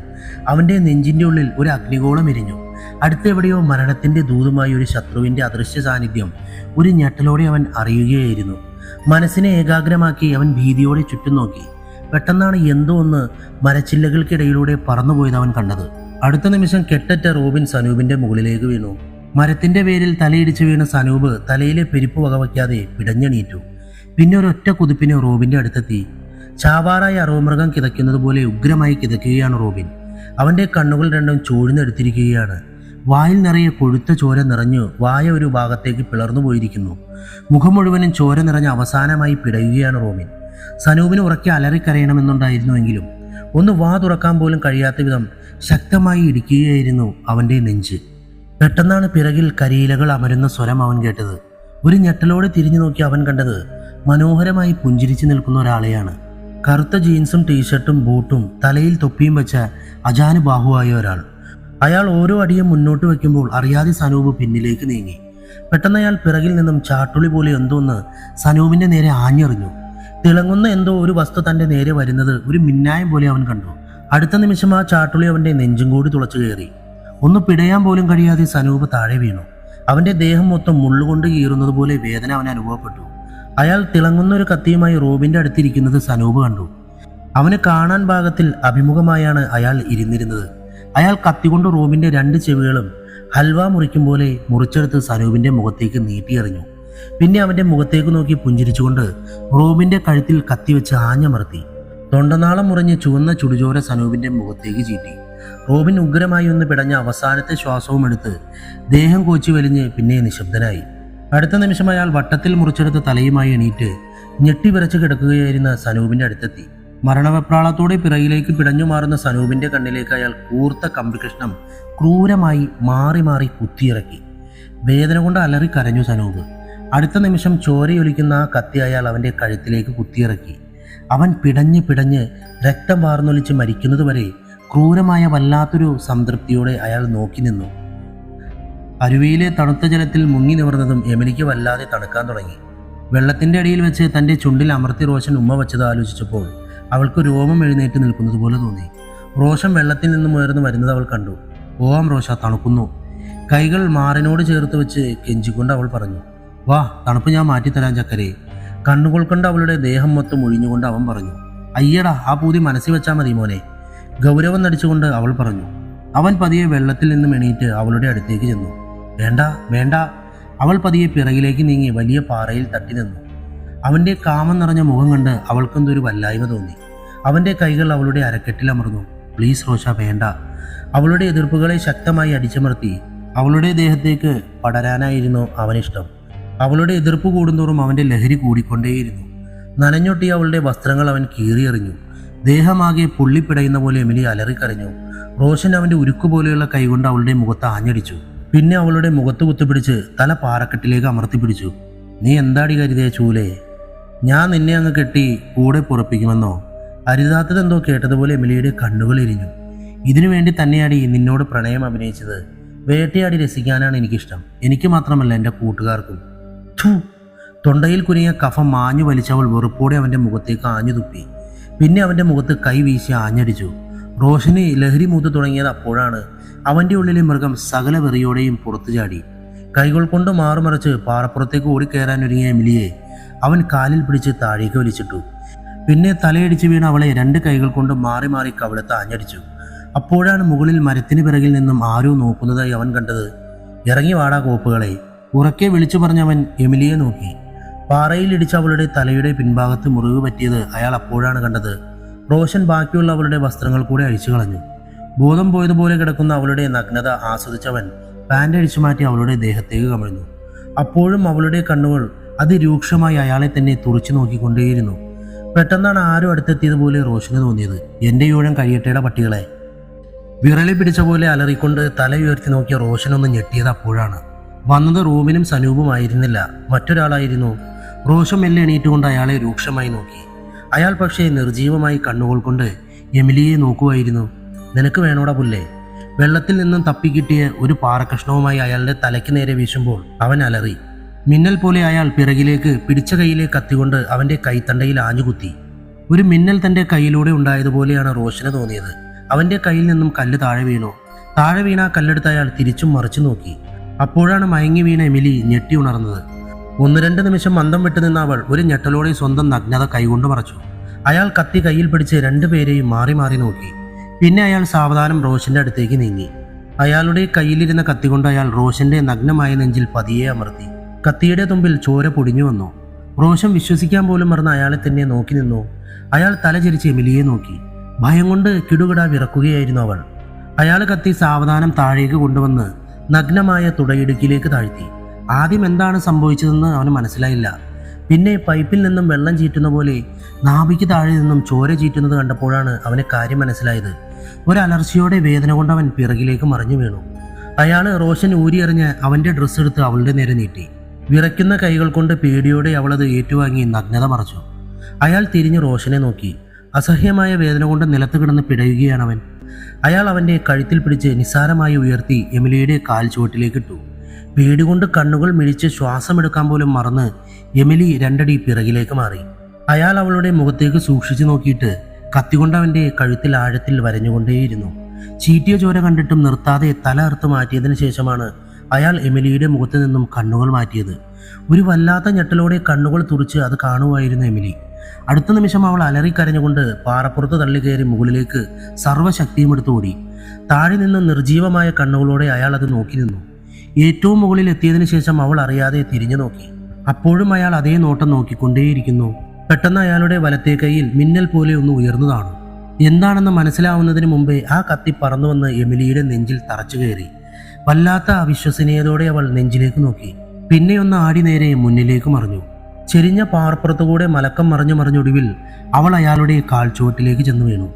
അവന്റെ നെഞ്ചിന്റെ ഉള്ളിൽ ഒരു അഗ്നിഗോളം എരിഞ്ഞു. അടുത്തെവിടെയോ മരണത്തിന്റെ ദൂതുമായി ഒരു ശത്രുവിന്റെ അദൃശ്യ സാന്നിധ്യം ഒരു ഞെട്ടലോടെ അവൻ അറിയുകയായിരുന്നു. മനസ്സിനെ ഏകാഗ്രമാക്കി അവൻ ഭീതിയോടെ ചുറ്റും നോക്കി. പെട്ടെന്നാണ് എന്തോ ഒന്ന് മരച്ചില്ലകൾക്കിടയിലൂടെ പറന്നുപോയത് അവൻ കണ്ടത്. അടുത്ത നിമിഷം കെട്ടറ്റ റോബിൻ സനൂപിന്റെ മുകളിലേക്ക് വീണു. മരത്തിന്റെ പേരിൽ തലയിടിച്ചു വീണ സനൂപ് തലയിലെ പെരുപ്പ് വകവയ്ക്കാതെ പിടഞ്ഞെണീറ്റു. പിന്നെ ഒരൊറ്റ കുതിപ്പിന് റോബിന്റെ അടുത്തെത്തി. ചാവാറായ അറവുമൃഗം കിതയ്ക്കുന്നത് പോലെ ഉഗ്രമായി കിതയ്ക്കുകയാണ് റോബിൻ. അവന്റെ കണ്ണുകൾ രണ്ടും ചൂഴ്ന്നെടുത്തിരിക്കുകയാണ്. വായിൽ നിറയെ കൊഴുത്ത ചോര നിറഞ്ഞു വായ ഒരു ഭാഗത്തേക്ക് പിളർന്നു പോയിരിക്കുന്നു. മുഖം മുഴുവനും ചോര നിറഞ്ഞ് അവസാനമായി പിടയുകയാണ് റോബിൻ. സനൂപിന് ഉറക്കെ അലറിക്കരയണമെന്നുണ്ടായിരുന്നുവെങ്കിലും ഒന്ന് വാ തുറക്കാൻ പോലും കഴിയാത്ത വിധം ശക്തമായി ഇടിക്കുകയായിരുന്നു അവന്റെ നെഞ്ച്. പെട്ടെന്നാണ് പിറകിൽ കരിയിലകൾ അമരുന്ന സ്വരം അവൻ കേട്ടത്. ഒരു ഞെട്ടലോടെ തിരിഞ്ഞു നോക്കി അവൻ കണ്ടത് മനോഹരമായി പുഞ്ചിരിച്ചു നിൽക്കുന്ന ഒരാളെയാണ്. കറുത്ത ജീൻസും ടീഷർട്ടും ബൂട്ടും തലയിൽ തൊപ്പിയും വെച്ച അജാനുബാഹുവായ ഒരാൾ. അയാൾ ഓരോ അടിയും മുന്നോട്ട് വയ്ക്കുമ്പോൾ അറിയാതെ സനൂപ് പിന്നിലേക്ക് നീങ്ങി. പെട്ടെന്ന് അയാൾ പിറകിൽ നിന്നും ചാട്ടുളി പോലെ എന്തോന്ന് സനൂപിന്റെ നേരെ ആഞ്ഞെറിഞ്ഞു. തിളങ്ങുന്ന എന്തോ ഒരു വസ്തു തന്റെ നേരെ വരുന്നത് ഒരു മിന്നായം പോലെ അവൻ കണ്ടു. അടുത്ത നിമിഷം ആ ചാട്ടുളി അവന്റെ നെഞ്ചും കൂടി തുളച്ചു കയറി. ഒന്ന് പിടയാൻ പോലും കഴിയാതെ സനൂപ് താഴെ വീണു. അവന്റെ ദേഹം മൊത്തം മുള്ളുകൊണ്ട് കീറുന്നത് പോലെ വേദന അവൻ അനുഭവപ്പെട്ടു. അയാൾ തിളങ്ങുന്ന ഒരു കത്തിയുമായി റോബിന്റെ അടുത്തിരിക്കുന്നത് സനൂപ് കണ്ടു. അവന് കാണാൻ പാകത്തിൽ അഭിമുഖമായാണ് അയാൾ ഇരുന്നിരുന്നത്. അയാൾ കത്തികൊണ്ട് റോബിന്റെ രണ്ട് ചെവികളും ഹൽവ മുറിക്കും പോലെ മുറിച്ചെടുത്ത് സനൂപിന്റെ മുഖത്തേക്ക് നീട്ടിയെറിഞ്ഞു. പിന്നെ അവന്റെ മുഖത്തേക്ക് നോക്കി പുഞ്ചിരിച്ചുകൊണ്ട് റോബിന്റെ കഴുത്തിൽ കത്തിവെച്ച് ആഞ്ഞമർത്തി. തൊണ്ടനാളം മുറിഞ്ഞ് ചുവന്ന ചുടുചോര സനൂപിന്റെ മുഖത്തേക്ക് ചീറ്റി. റോബിൻ ഉഗ്രമായി ഒന്ന് പിടഞ്ഞ അവസാനത്തെ ശ്വാസവും എടുത്ത് ദേഹം കോച്ചി വലിഞ്ഞ് പിന്നെ നിശബ്ദനായി. അടുത്ത നിമിഷം അയാൾ വട്ടത്തിൽ മുറിച്ചെടുത്ത തലയുമായി എണീറ്റ് ഞെട്ടിവിറച്ച് കിടക്കുകയായിരുന്ന സനൂപിന്റെ അടുത്തെത്തി. മരണവെപ്രാളത്തോടെ പിറകിലേക്ക് പിടഞ്ഞു മാറുന്ന സനൂപിന്റെ കണ്ണിലേക്ക് അയാൾ കൂർത്ത കമ്പികഷ്ണം ക്രൂരമായി മാറി മാറി കുത്തിയിറക്കി. വേദന കൊണ്ട് അലറി കരഞ്ഞു സനൂപ്. അടുത്ത നിമിഷം ചോരയൊലിക്കുന്ന ആ കത്തി അയാൾ അവന്റെ കഴുത്തിലേക്ക് കുത്തിയിറക്കി. അവൻ പിടഞ്ഞ് പിടഞ്ഞ് രക്തം വാർന്നൊലിച്ച് മരിക്കുന്നതുവരെ ക്രൂരമായ വല്ലാത്തൊരു സംതൃപ്തിയോടെ അയാൾ നോക്കി നിന്നു. അരുവിയിലെ തണുത്ത ജലത്തിൽ മുങ്ങി നിവർന്നതും എമിലിക്ക് വല്ലാതെ തണുക്കാൻ തുടങ്ങി. വെള്ളത്തിന്റെ അടിയിൽ വെച്ച് തന്റെ ചുണ്ടിൽ അമർത്തി റോഷൻ ഉമ്മ വെച്ചത് ആലോചിച്ചപ്പോൾ അവൾക്ക് രോമം എഴുന്നേറ്റ് നിൽക്കുന്നത് പോലെ തോന്നി. റോഷൻ വെള്ളത്തിൽ നിന്നും ഉയർന്നു വരുന്നത് അവൾ കണ്ടു. ഓം റോഷ, തണുക്കുന്നു. കൈകൾ മാറിനോട് ചേർത്ത് വെച്ച് കെഞ്ചിക്കൊണ്ട് അവൾ പറഞ്ഞു. വാ, തണുപ്പ് ഞാൻ മാറ്റിത്തരാൻ ചക്കരെ. കണ്ണുകൾ കൊണ്ട് അവളുടെ ദേഹം മൊത്തം ഒഴിഞ്ഞുകൊണ്ട് അവൻ പറഞ്ഞു. അയ്യടാ, ആ പൂതി മനസ്സിൽ വെച്ചാൽ മതി മോനെ. ഗൗരവം നടിച്ചുകൊണ്ട് അവൾ പറഞ്ഞു. അവൻ പതിയെ വെള്ളത്തിൽ നിന്നും എണീറ്റ് അവളുടെ അടുത്തേക്ക് ചെന്നു. വേണ്ട വേണ്ട. അവൾ പതിയെ പിറകിലേക്ക് നീങ്ങി വലിയ പാറയിൽ തട്ടി നിന്നു. അവന്റെ കാമം നിറഞ്ഞ മുഖം കണ്ട് അവൾക്കെന്തൊരു വല്ലായ്മ തോന്നി. അവന്റെ കൈകൾ അവളുടെ അരക്കെട്ടിലമർന്നു. പ്ലീസ് റോഷ, വേണ്ട. അവളുടെ എതിർപ്പുകളെ ശക്തമായി അടിച്ചമർത്തി അവളുടെ ദേഹത്തേക്ക് പടരാനായിരുന്നു അവനിഷ്ടം. അവളുടെ എതിർപ്പ് കൂടുന്തോറും അവന്റെ ലഹരി കൂടിക്കൊണ്ടേയിരുന്നു. നനഞ്ഞൊട്ടി അവളുടെ വസ്ത്രങ്ങൾ അവൻ കീറിയെറിഞ്ഞു. ദേഹമാകെ പൊള്ളിപ്പിടയുന്ന പോലെ എമിലി അലറിക്കരഞ്ഞു. റോഷൻ അവന്റെ ഉരുക്കുപോലെയുള്ള കൈകൊണ്ട് അവളുടെ മുഖത്ത് ആഞ്ഞടിച്ചു. പിന്നെ അവളുടെ മുഖത്ത് കുത്തിപ്പിടിച്ച് തല പാറക്കെട്ടിലേക്ക് അമർത്തിപ്പിടിച്ചു. നീ എന്താടി കരുതിയ ചൂലേ? ഞാൻ നിന്നെ അങ്ങ് കെട്ടി കൂടെ പുറപ്പിക്കുമെന്നോ? അരുതാത്തതെന്തോ കേട്ടതുപോലെ എമിലിയുടെ കണ്ണുകൾ എരിഞ്ഞു. ഇതിനു വേണ്ടി തന്നെയാടി നിന്നോട് പ്രണയം അഭിനയിച്ചത്. വേട്ടയാടി രസിക്കാനാണ് എനിക്കിഷ്ടം. എനിക്ക് മാത്രമല്ല, എൻ്റെ കൂട്ടുകാർക്കും. തൊണ്ടയിൽ കുനിയ കഫം മാഞ്ഞു വലിച്ചവൾ വെറുപ്പോടെ അവൻ്റെ മുഖത്തേക്ക് ആഞ്ഞു തുപ്പി. പിന്നെ അവൻ്റെ മുഖത്ത് കൈ വീശി ആഞ്ഞടിച്ചു. റോഷന് ലഹരി മൂത്ത് തുടങ്ങിയത് അപ്പോഴാണ്. അവൻ്റെ ഉള്ളിലെ മൃഗം സകല വെറിയോടെയും പുറത്തു ചാടി. കൈകൾ കൊണ്ട് മാറുമറച്ച് പാറപ്പുറത്തേക്ക് ഓടിക്കയറാനൊരുങ്ങിയ എമിലിയെ അവൻ കാലിൽ പിടിച്ച് താഴേക്ക് വലിച്ചിട്ടു. പിന്നെ തലയടിച്ച് വീണ് അവളെ രണ്ട് കൈകൾ കൊണ്ട് മാറി മാറി കവിളത്ത് ആഞ്ഞടിച്ചു. അപ്പോഴാണ് മുകളിൽ മരത്തിന് പിറകിൽ നിന്നും ആരോ നോക്കുന്നതായി അവൻ കണ്ടത്. ഇറങ്ങി വാടാ കോപ്പുകളെ, ഉറക്കെ വിളിച്ചു പറഞ്ഞവൻ എമിലിയെ നോക്കി. പാറയിൽ ഇടിച്ച് അവളുടെ തലയുടെ പിൻഭാഗത്ത് മുറിവ് പറ്റിയത് അയാൾ അപ്പോഴാണ് കണ്ടത്. റോഷൻ ബാക്കിയുള്ള അവളുടെ വസ്ത്രങ്ങൾ കൂടെ അഴിച്ചു കളഞ്ഞു. ബോധം പോയതുപോലെ കിടക്കുന്ന അവളുടെ നഗ്നത ആസ്വദിച്ചവൻ പാൻ്റ് അഴിച്ചു മാറ്റി അവളുടെ ദേഹത്തേക്ക് കമിഴ്ന്നു. അപ്പോഴും അവളുടെ കണ്ണുകൾ അതിരൂക്ഷമായി അയാളെ തന്നെ തുറച്ചു നോക്കിക്കൊണ്ടേയിരുന്നു. പെട്ടെന്നാണ് ആരും അടുത്തെത്തിയതുപോലെ റോഷന് തോന്നിയത്. എൻ്റെ യൂഴം കഴിയട്ടേടെ പട്ടികളെ. വിറളി പിടിച്ച പോലെ അലറിക്കൊണ്ട് തല ഉയർത്തി നോക്കിയ റോഷനൊന്ന് ഞെട്ടിയത് അപ്പോഴാണ്. വന്നത് റൂമിനും സനൂപുമായിരുന്നില്ല, മറ്റൊരാളായിരുന്നു. റോഷൻ മെല്ലെ എണീറ്റുകൊണ്ട് അയാളെ രൂക്ഷമായി നോക്കി. അയാൾ പക്ഷേ നിർജീവമായി കണ്ണുകൾ കൊണ്ട് എമിലിയെ നോക്കുമായിരുന്നു. നിനക്ക് വേണോടാ പുല്ലേ? വെള്ളത്തിൽ നിന്നും തപ്പിക്കിട്ടിയ ഒരു പാറക്കഷ്ണവുമായി അയാളുടെ തലയ്ക്ക് നേരെ വീശുമ്പോൾ അവൻ അലറി. മിന്നൽ പോലെ അയാൾ പിറകിലേക്ക് പിടിച്ച കൈയിലെ കത്തികൊണ്ട് അവൻ്റെ കൈത്തണ്ടയിൽ ആഞ്ഞുകുത്തി. ഒരു മിന്നൽ തൻ്റെ കയ്യിലൂടെ ഉണ്ടായതുപോലെയാണ് റോഷന് തോന്നിയത്. അവൻ്റെ കയ്യിൽ നിന്നും കല്ല് താഴെ വീണു. താഴെ വീണ ആ കല്ലെടുത്ത് അയാൾ തിരിച്ചും മറിച്ചു നോക്കി. അപ്പോഴാണ് മയങ്ങി വീണ എമിലി ഞെട്ടി ഉണർന്നത്. 1-2 നിമിഷം മന്ദം വിട്ടുനിന്ന അവൾ ഒരു ഞെട്ടലോടെ സ്വന്തം നഗ്നത കൈകൊണ്ട് മറച്ചു. അയാൾ കത്തി കയ്യിൽ പിടിച്ച് രണ്ടുപേരെയും മാറി മാറി നോക്കി. പിന്നെ അയാൾ സാവധാനം റോഷന്റെ അടുത്തേക്ക് നീങ്ങി. അയാളുടെ കയ്യിലിരുന്ന കത്തി കൊണ്ട് അയാൾ റോഷന്റെ നഗ്നമായ നെഞ്ചിൽ പതിയെ അമർത്തി. കത്തിയുടെ തുമ്പിൽ ചോര പൊടിഞ്ഞു വന്നു. റോഷൻ വിശ്വസിക്കാൻ പോലും മറന്ന് അയാളെ തന്നെ നോക്കി നിന്നു. അയാൾ തലചരിച്ച് എമിലിയെ നോക്കി. ഭയം കൊണ്ട് കിടുകിട വിറക്കുകയായിരുന്നു അവൾ. അയാൾ കത്തി സാവധാനം താഴേക്ക് കൊണ്ടുവന്ന് നഗ്നമായ തുടയിടുക്കിലേക്ക് താഴ്ത്തി. ആദ്യം എന്താണ് സംഭവിച്ചതെന്ന് അവന് മനസ്സിലായില്ല. പിന്നെ പൈപ്പിൽ നിന്നും വെള്ളം ചീറ്റുന്ന പോലെ നാഭിക്ക് താഴെ നിന്നും ചോര ചീറ്റുന്നത് കണ്ടപ്പോഴാണ് അവന് കാര്യം മനസ്സിലായത്. ഒരലർച്ചയോടെ വേദന കൊണ്ട് അവൻ പിറകിലേക്ക് മറിഞ്ഞു വീണു. അയാൾ റോഷൻ ഊരിയെറിഞ്ഞ് അവൻ്റെ ഡ്രസ്സ് എടുത്ത് അവളുടെ നേരെ നീട്ടി. വിറയ്ക്കുന്ന കൈകൾ കൊണ്ട് പേടിയോടെ അവളത് ഏറ്റുവാങ്ങി നഗ്നത മറച്ചു. അയാൾ തിരിഞ്ഞ് റോഷനെ നോക്കി. അസഹ്യമായ വേദന കൊണ്ട് നിലത്ത് കിടന്ന് പിടയുകയാണവൻ. അയാൾ അവൻ്റെ കഴുത്തിൽ പിടിച്ച് നിസ്സാരമായി ഉയർത്തി എമിലിയുടെ കാൽ ചുവട്ടിലേക്കിട്ടു. പേടികൊണ്ട് കണ്ണുകൾ മിഴിച്ച് ശ്വാസമെടുക്കാൻ പോലും മറന്ന് എമിലി 2 അടി പിറകിലേക്ക് മാറി. അയാൾ അവളുടെ മുഖത്തേക്ക് സൂക്ഷിച്ചു നോക്കിയിട്ട് കത്തികൊണ്ട് അവൻ്റെ കഴുത്തിൽ ആഴത്തിൽ വരഞ്ഞുകൊണ്ടേയിരുന്നു. ചീറ്റിയ ചോര കണ്ടിട്ടും നിർത്താതെ തല അറുത്ത് മാറ്റിയതിനു ശേഷമാണ് അയാൾ എമിലിയുടെ മുഖത്ത് നിന്നും കണ്ണുകൾ മാറ്റിയത്. ഒരു വല്ലാത്ത ഞെട്ടലോടെ കണ്ണുകൾ തുറിച്ച് അത് കാണുമായിരുന്നു എമിലി. അടുത്ത നിമിഷം അവൾ അലറിക്കരഞ്ഞുകൊണ്ട് പാറപ്പുറത്ത് തള്ളിക്കയറി മുകളിലേക്ക് സർവ്വശക്തിയും എടുത്ത് ഓടി. താഴെ നിന്ന് നിർജീവമായ കണ്ണുകളോടെ അയാൾ അത് നോക്കി നിന്നു. ഏറ്റവും മുകളിൽ എത്തിയതിനു ശേഷം അവൾ അറിയാതെ തിരിഞ്ഞു നോക്കി. അപ്പോഴും അയാൾ അതേ നോട്ടം നോക്കിക്കൊണ്ടേയിരിക്കുന്നു. പെട്ടെന്ന് അയാളുടെ വലത്തേ കൈയിൽ മിന്നൽ പോലെ ഒന്ന് ഉയർന്നതാണ്. എന്താണെന്ന് മനസ്സിലാവുന്നതിന് മുമ്പേ ആ കത്തി പറന്നു വന്ന് എമിലിയുടെ നെഞ്ചിൽ തറച്ചു കയറി. വല്ലാത്ത അവിശ്വസനീയതോടെ അവൾ നെഞ്ചിലേക്ക് നോക്കി. പിന്നെ ഒന്ന് ആടി നേരെ മുന്നിലേക്ക് മറിഞ്ഞു. ചെരിഞ്ഞ പാർപ്പുറത്തുകൂടെ മലക്കം മറിഞ്ഞൊടുവിൽ അവൾ അയാളുടെ കാൽച്ചുവട്ടിലേക്ക് ചെന്നു വീണു.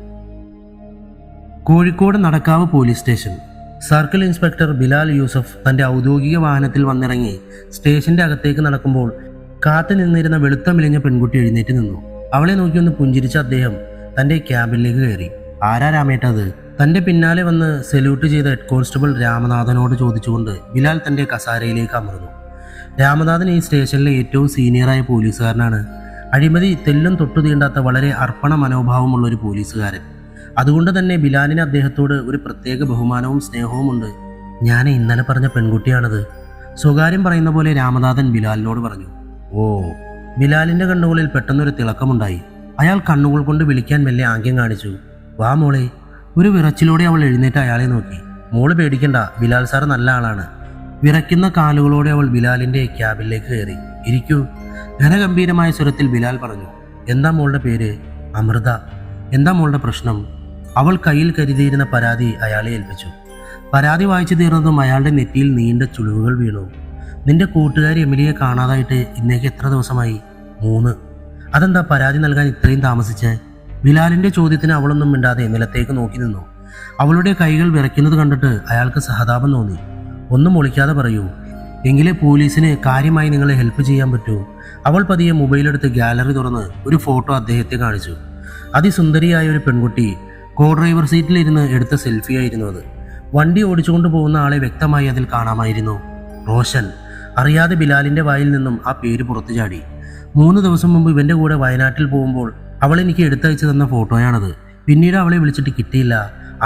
Kozhikode Nadakkavu police station. Circle inspector Bilal Yusuf തൻ്റെ ഔദ്യോഗിക വാഹനത്തിൽ വന്നിറങ്ങി സ്റ്റേഷന്റെ അകത്തേക്ക് നടക്കുമ്പോൾ കാത്തു നിന്നിരുന്ന വെളുത്ത മെലിഞ്ഞ പെൺകുട്ടി എഴുന്നേറ്റ് നിന്നു. അവളെ നോക്കി ഒന്ന് പുഞ്ചിരിച്ച അദ്ദേഹം തൻ്റെ ക്യാബിനിലേക്ക് കയറി. ആരാ രാമേട്ടത്? തൻ്റെ പിന്നാലെ വന്ന് സല്യൂട്ട് ചെയ്ത ഹെഡ് കോൺസ്റ്റബിൾ രാമനാഥനോട് ചോദിച്ചുകൊണ്ട് ബിലാൽ തൻ്റെ കസാരയിലേക്ക് അമർന്നു. രാമനാഥൻ ഈ സ്റ്റേഷനിലെ ഏറ്റവും സീനിയറായ പോലീസുകാരനാണ്. അഴിമതി തെല്ലും തൊട്ടു തീണ്ടാത്ത വളരെ അർപ്പണ മനോഭാവമുള്ള ഒരു പോലീസുകാരൻ. അതുകൊണ്ട് തന്നെ ബിലാലിന് അദ്ദേഹത്തോട് ഒരു പ്രത്യേക ബഹുമാനവും സ്നേഹവും ഉണ്ട്. ഞാൻ ഇന്നലെ പറഞ്ഞ പെൺകുട്ടിയാണത്. സ്വകാര്യം പറയുന്ന പോലെ രാമനാഥൻ ബിലാലിനോട് പറഞ്ഞു. ഓ. ബിലാലിന്റെ കണ്ണുകളിൽ പെട്ടെന്നൊരു തിളക്കമുണ്ടായി. അയാൾ കണ്ണുകൾ കൊണ്ട് വിളിക്കാൻ മെല്ലെ ആംഗ്യം കാണിച്ചു. വാ മോളെ. ഒരു വിറച്ചിലൂടെ അവൾ എഴുന്നേറ്റ് അയാളെ നോക്കി. മോള് പേടിക്കണ്ട, ബിലാൽ സാർ നല്ല ആളാണ്. വിറയ്ക്കുന്ന കാലുകളോടെ അവൾ ബിലാലിന്റെ ക്യാബിനിലേക്ക് കയറി. ഇരിക്കൂ. ഘനഗംഭീരമായ സ്വരത്തിൽ ബിലാൽ പറഞ്ഞു. എന്താ മോളുടെ പേര്? അമൃത. എന്താ മോളുടെ പ്രശ്നം? അവൾ കയ്യിൽ കരുതിയിരുന്ന പരാതി അയാളെ ഏൽപ്പിച്ചു. പരാതി വായിച്ചു തീർന്നതും അയാളുടെ നെറ്റിയിൽ നീണ്ട ചുളിവുകൾ വീണു. നിന്റെ കൂട്ടുകാരി എമിലിയെ കാണാതായിട്ട് ഇന്നേക്ക് എത്ര ദിവസമായി? 3. അതെന്താ പരാതി നൽകാൻ ഇത്രയും താമസിച്ചേ? ബിലാലിന്റെ ചോദ്യത്തിന് അവളൊന്നും മിണ്ടാതെ നിലത്തേക്ക് നോക്കി നിന്നു. അവളുടെ കൈകൾ വിറയ്ക്കുന്നത് കണ്ടിട്ട് അയാൾക്ക് സഹതാപം തോന്നി. ഒന്നും ഒളിക്കാതെ പറയൂ, എങ്കിലേ പോലീസിന് കാര്യമായി നിങ്ങളെ ഹെൽപ്പ് ചെയ്യാൻ പറ്റൂ. അവൾ പതിയെ മൊബൈലെടുത്ത് ഗാലറി തുറന്ന് ഒരു ഫോട്ടോ അദ്ദേഹത്തെ കാണിച്ചു. അതിസുന്ദരിയായ ഒരു പെൺകുട്ടി കോ ഡ്രൈവർ സീറ്റിലിരുന്ന് എടുത്ത സെൽഫി ആയിരുന്നു അത്. വണ്ടി ഓടിച്ചുകൊണ്ട് പോകുന്ന ആളെ വ്യക്തമായി അതിൽ കാണാമായിരുന്നു. റോഷൻ. അറിയാതെ ബിലാലിന്റെ വായിൽ നിന്നും ആ പേര് പുറത്തു ചാടി. 3 ദിവസം മുമ്പ് ഇവന്റെ കൂടെ വയനാട്ടിൽ പോകുമ്പോൾ അവൾ എനിക്ക് എടുത്തയച്ചു തന്ന ഫോട്ടോയാണത്. പിന്നീട് അവളെ വിളിച്ചിട്ട് കിട്ടിയില്ല.